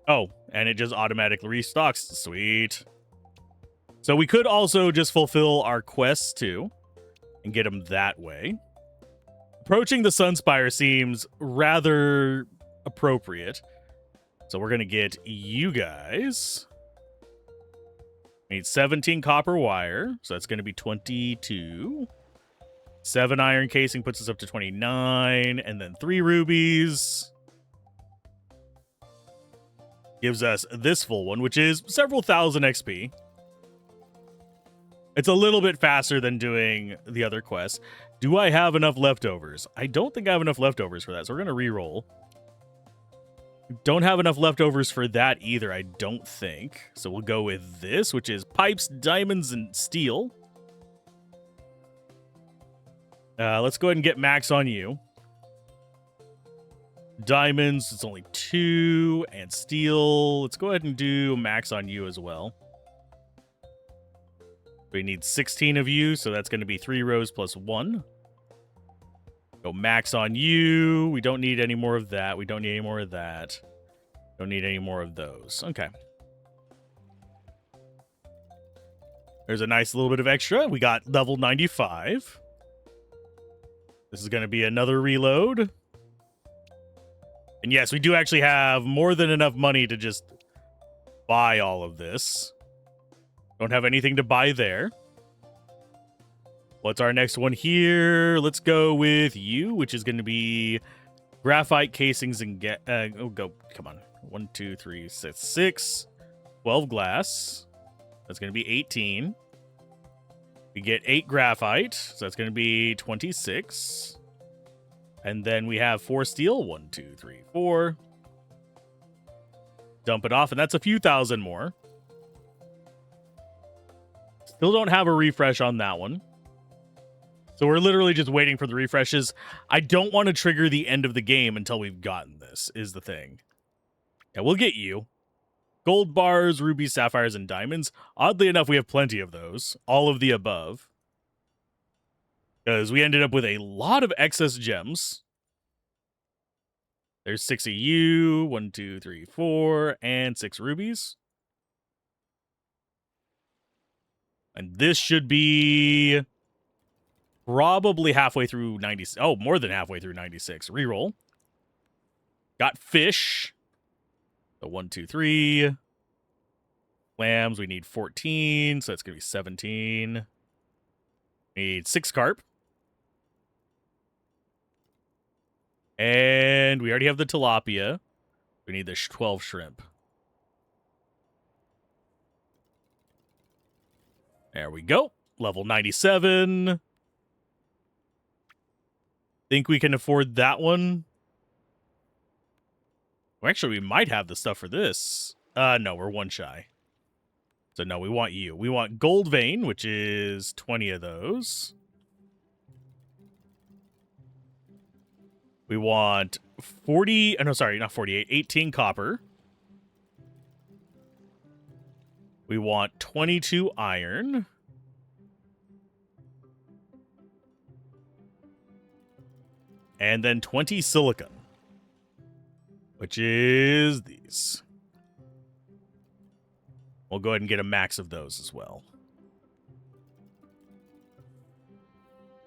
Oh, and it just automatically restocks. Sweet. So we could also just fulfill our quests too and get them that way. Approaching the Sunspire seems rather appropriate. So we're going to get you guys. We need 17 copper wire. So that's going to be 22. 7 iron casing puts us up to 29. And then 3 rubies gives us this full one, which is several thousand XP. It's a little bit faster than doing the other quests. Do I have enough leftovers? I don't think I have enough leftovers for that, so we're going to re-roll. Don't have enough leftovers for that either, I don't think. So we'll go with this, which is pipes, diamonds, and steel. Let's go ahead and get max on you. Diamonds, it's only 2, and steel. Let's go ahead and do max on you as well. We need 16 of you, so that's going to be 3 rows plus 1. Go max on you. We don't need any more of that. We don't need any more of that. Don't need any more of those. Okay. There's a nice little bit of extra. We got level 95. This is going to be another reload. And yes, we do actually have more than enough money to just buy all of this. Don't have anything to buy there. What's our next one here? Let's go with you, which is going to be graphite casings and come on. 1, 2, 3, 6. 12 glass. That's going to be 18. We get 8 graphite, so that's going to be 26. And then we have 4 steel. 1, 2, 3, 4. Dump it off, and that's a few thousand more. Still don't have a refresh on that one. So we're literally just waiting for the refreshes. I don't want to trigger the end of the game until we've gotten this, is the thing. Yeah, we'll get you. Gold bars, rubies, sapphires, and diamonds. Oddly enough, we have plenty of those. All of the above. Because we ended up with a lot of excess gems. There's 6 of you. 1, 2, 3, 4. And 6 rubies. And this should be probably halfway through 90. Oh, more than halfway through 96. Reroll. Got fish. So 1, 2, 3. Lambs, we need 14. So that's going to be 17. Need 6 carp. And we already have the tilapia. We need the 12 shrimp. There we go. Level 97. Think we can afford that one? Well, actually, we might have the stuff for this. No, we're 1 shy. So no, we want you. We want gold vein, which is 20 of those. We want 40, no, sorry, not 48, 18 copper. We want 22 iron. And then 20 silicon, which is these. We'll go ahead and get a max of those as well.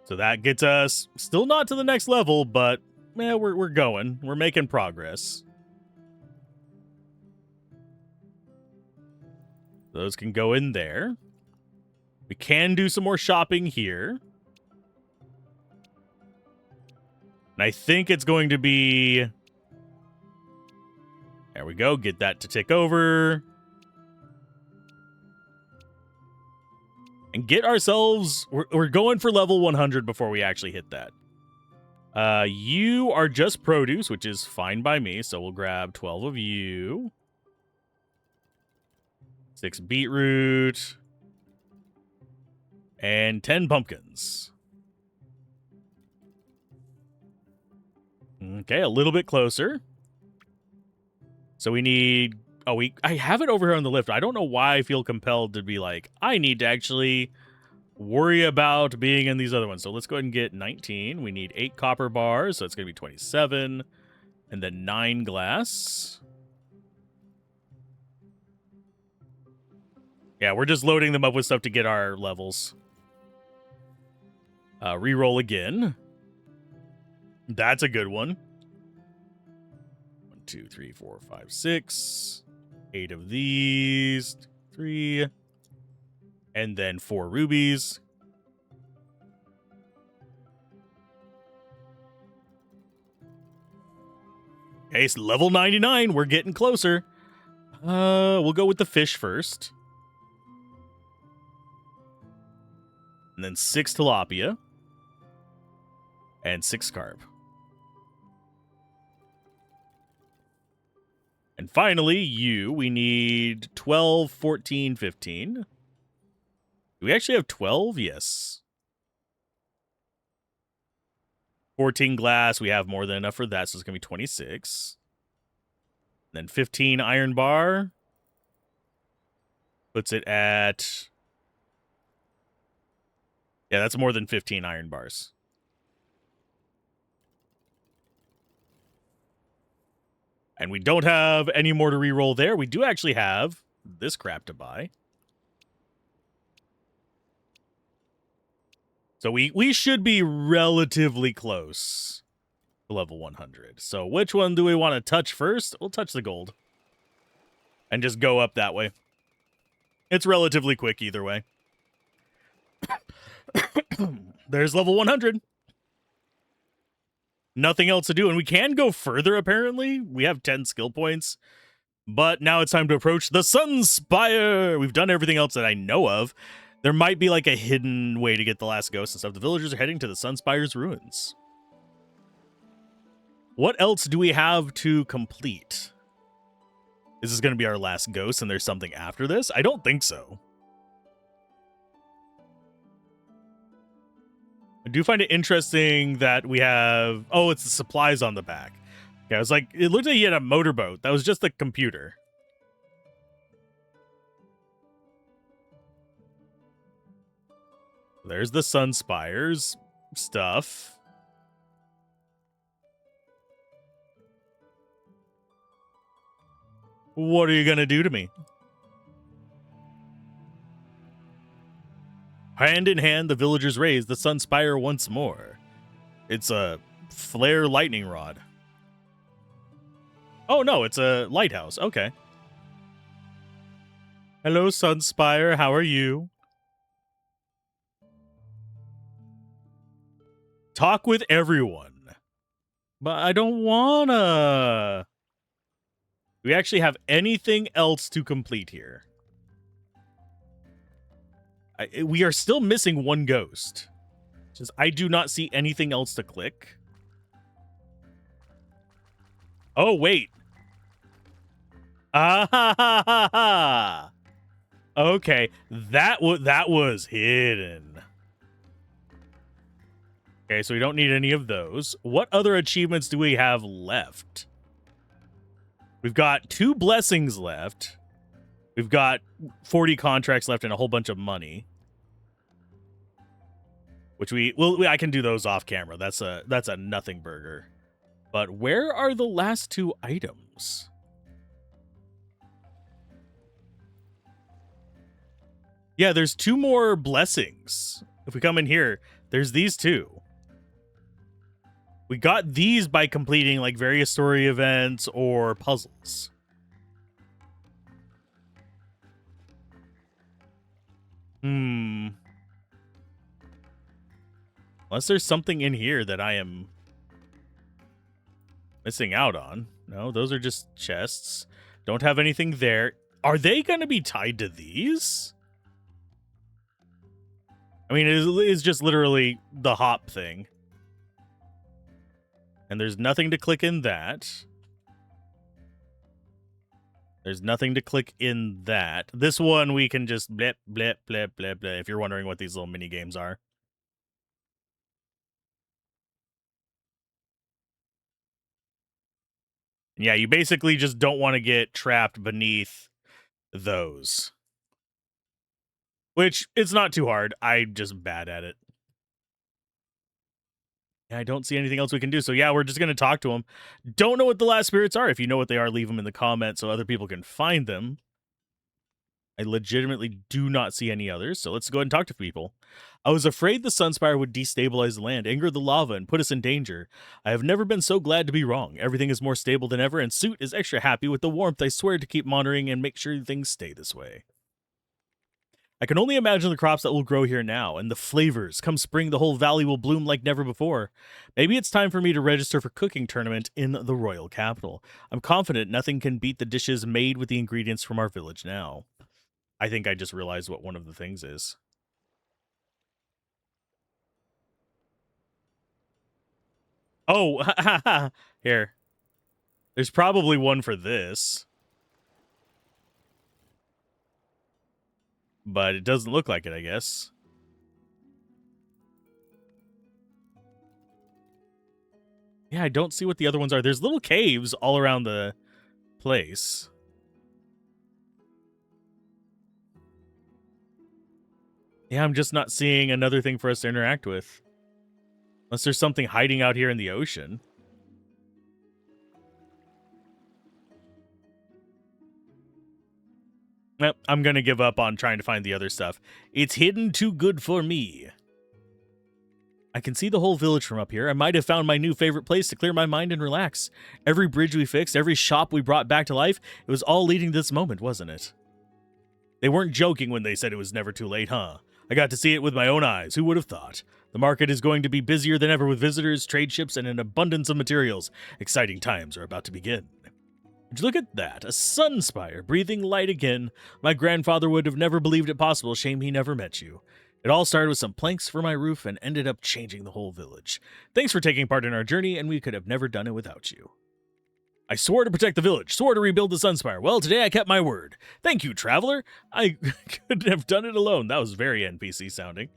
So that gets us still not to the next level, but we're going. We're making progress. Those can go in there. We can do some more shopping here. And I think it's going to be... There we go. Get that to tick over. And get ourselves... We're going for level 100 before we actually hit that. You are just produce, which is fine by me. So we'll grab 12 of you. 6 beetroot. And 10 pumpkins. Okay, a little bit closer. So we need... Oh, I have it over here on the lift. I don't know why I feel compelled to be like, I need to actually worry about being in these other ones. So let's go ahead and get 19. We need 8 copper bars, so it's going to be 27. And then 9 glass. Yeah, we're just loading them up with stuff to get our levels. Reroll again. That's a good one. 1, 2, 3, 4, 5, 6. 8 of these. 3. And then 4 rubies. Okay, so level 99. We're getting closer. We'll go with the fish first. And then 6 tilapia. And 6 carp. And finally, we need 12, 14, 15. Do we actually have 12? Yes. 14 glass, we have more than enough for that, so it's going to be 26. And then 15 iron bar. Puts it at... Yeah, that's more than 15 iron bars. And we don't have any more to reroll there. We do actually have this crap to buy. So we should be relatively close to level 100. So which one do we want to touch first? We'll touch the gold. And just go up that way. It's relatively quick either way. There's level 100. Nothing else to do. And we can go further, apparently. We have 10 skill points. But now it's time to approach the Sunspire. We've done everything else that I know of. There might be like a hidden way to get the last ghost and stuff. The villagers are heading to the Sunspire's ruins. What else do we have to complete? Is this going to be our last ghost and there's something after this? I don't think so. I do find it interesting that we have... Oh, it's the supplies on the back. Yeah, I was like, it looked like he had a motorboat. That was just the computer. There's the Sunspire's stuff. What are you going to do to me? Hand in hand, the villagers raise the Sunspire once more. It's a flare lightning rod. Oh, no, it's a lighthouse. Okay. Hello, Sunspire. How are you? Talk with everyone. But I don't wanna. Do we actually have anything else to complete here? We are still missing one ghost. Just I do not see anything else to click. Oh, wait. Ah ha ha ha ha. Okay, that was hidden. Okay, so we don't need any of those. What other achievements do we have left? We've got 2 blessings left. We've got 40 contracts left and a whole bunch of money. which I can do those off camera. That's a nothing burger. But where are the last two items? Yeah, there's two more blessings. If we come in here, there's these two. We got these by completing like various story events or puzzles. Unless there's something in here that I am missing out on. No, those are just chests. Don't have anything there. Are they going to be tied to these? I mean, it's just literally the hop thing. And there's nothing to click in that. There's nothing to click in that. This one we can just blip, blip, blip, blip, blip, if you're wondering what these little mini games are. Yeah, you basically just don't want to get trapped beneath those. Which, it's not too hard. I'm just bad at it. I don't see anything else we can do. So yeah, we're just going to talk to them. Don't know what the last spirits are. If you know what they are, leave them in the comments so other people can find them. I legitimately do not see any others, so let's go ahead and talk to people. I was afraid the Sunspire would destabilize the land, anger the lava, and put us in danger. I have never been so glad to be wrong. Everything is more stable than ever, and Suit is extra happy with the warmth. I swear to keep monitoring and make sure things stay this way. I can only imagine the crops that will grow here now, and the flavors. Come spring, the whole valley will bloom like never before. Maybe it's time for me to register for cooking tournament in the royal capital. I'm confident nothing can beat the dishes made with the ingredients from our village now. I think I just realized what one of the things is. Oh, here. There's probably one for this. But it doesn't look like it, I guess. Yeah, I don't see what the other ones are. There's little caves all around the place. Yeah, I'm just not seeing another thing for us to interact with. Unless there's something hiding out here in the ocean. Nope, I'm going to give up on trying to find the other stuff. It's hidden too good for me. I can see the whole village from up here. I might have found my new favorite place to clear my mind and relax. Every bridge we fixed, every shop we brought back to life, it was all leading to this moment, wasn't it? They weren't joking when they said it was never too late, huh? I got to see it with my own eyes. Who would have thought? The market is going to be busier than ever with visitors, trade ships, and an abundance of materials. Exciting times are about to begin. Would you look at that? A Sunspire, breathing light again. My grandfather would have never believed it possible. Shame he never met you. It all started with some planks for my roof and ended up changing the whole village. Thanks for taking part in our journey, and we could have never done it without you. I swore to protect the village, swore to rebuild the Sunspire. Well, today I kept my word. Thank you, traveler. I couldn't have done it alone. That was very NPC sounding.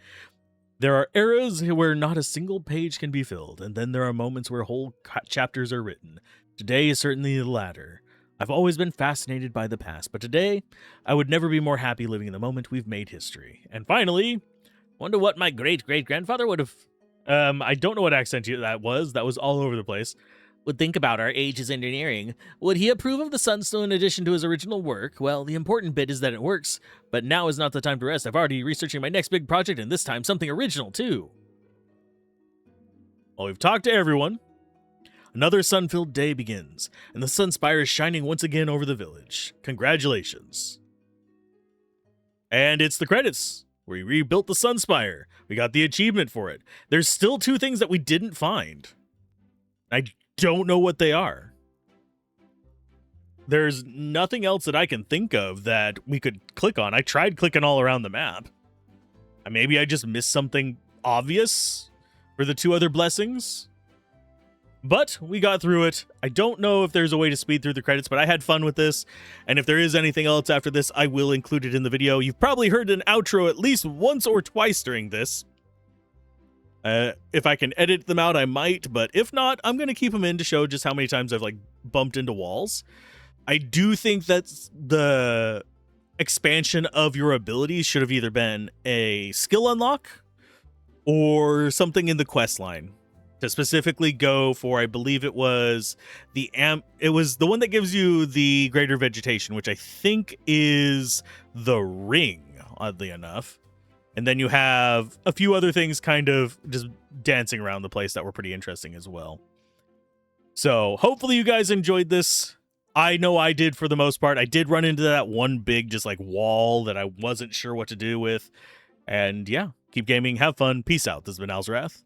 There are eras where not a single page can be filled, and then there are moments where whole chapters are written. Today is certainly the latter. I've always been fascinated by the past, but today, I would never be more happy living in the moment. We've made history. And finally, wonder what my great-great-grandfather would have... I don't know what accent that was. That was all over the place. Would think about our age's engineering. Would he approve of the Sunstone addition to his original work? Well, the important bit is that it works, but now is not the time to rest. I've already researching my next big project, and this time something original, too. Well, we've talked to everyone. Another sun-filled day begins, and the Sunspire is shining once again over the village. Congratulations. And it's the credits. We rebuilt the Sunspire. We got the achievement for it. There's still two things that we didn't find. I don't know what they are. There's nothing else that I can think of that we could click on. I tried clicking all around the map. Maybe I just missed something obvious for the two other blessings. But we got through it. I don't know if there's a way to speed through the credits, but I had fun with this. And if there is anything else after this, I will include it in the video. You've probably heard an outro at least once or twice during this. If I can edit them out, I might, but if not, I'm going to keep them in to show just how many times I've bumped into walls. I do think that the expansion of your abilities should have either been a skill unlock or something in the quest line to specifically go for, I believe it was it was the one that gives you the greater vegetation, which I think is the ring, oddly enough. And then you have a few other things kind of just dancing around the place that were pretty interesting as well. So hopefully you guys enjoyed this. I know I did for the most part. I did run into that one big just like wall that I wasn't sure what to do with. And yeah, keep gaming, have fun. Peace out. This has been Alzorath.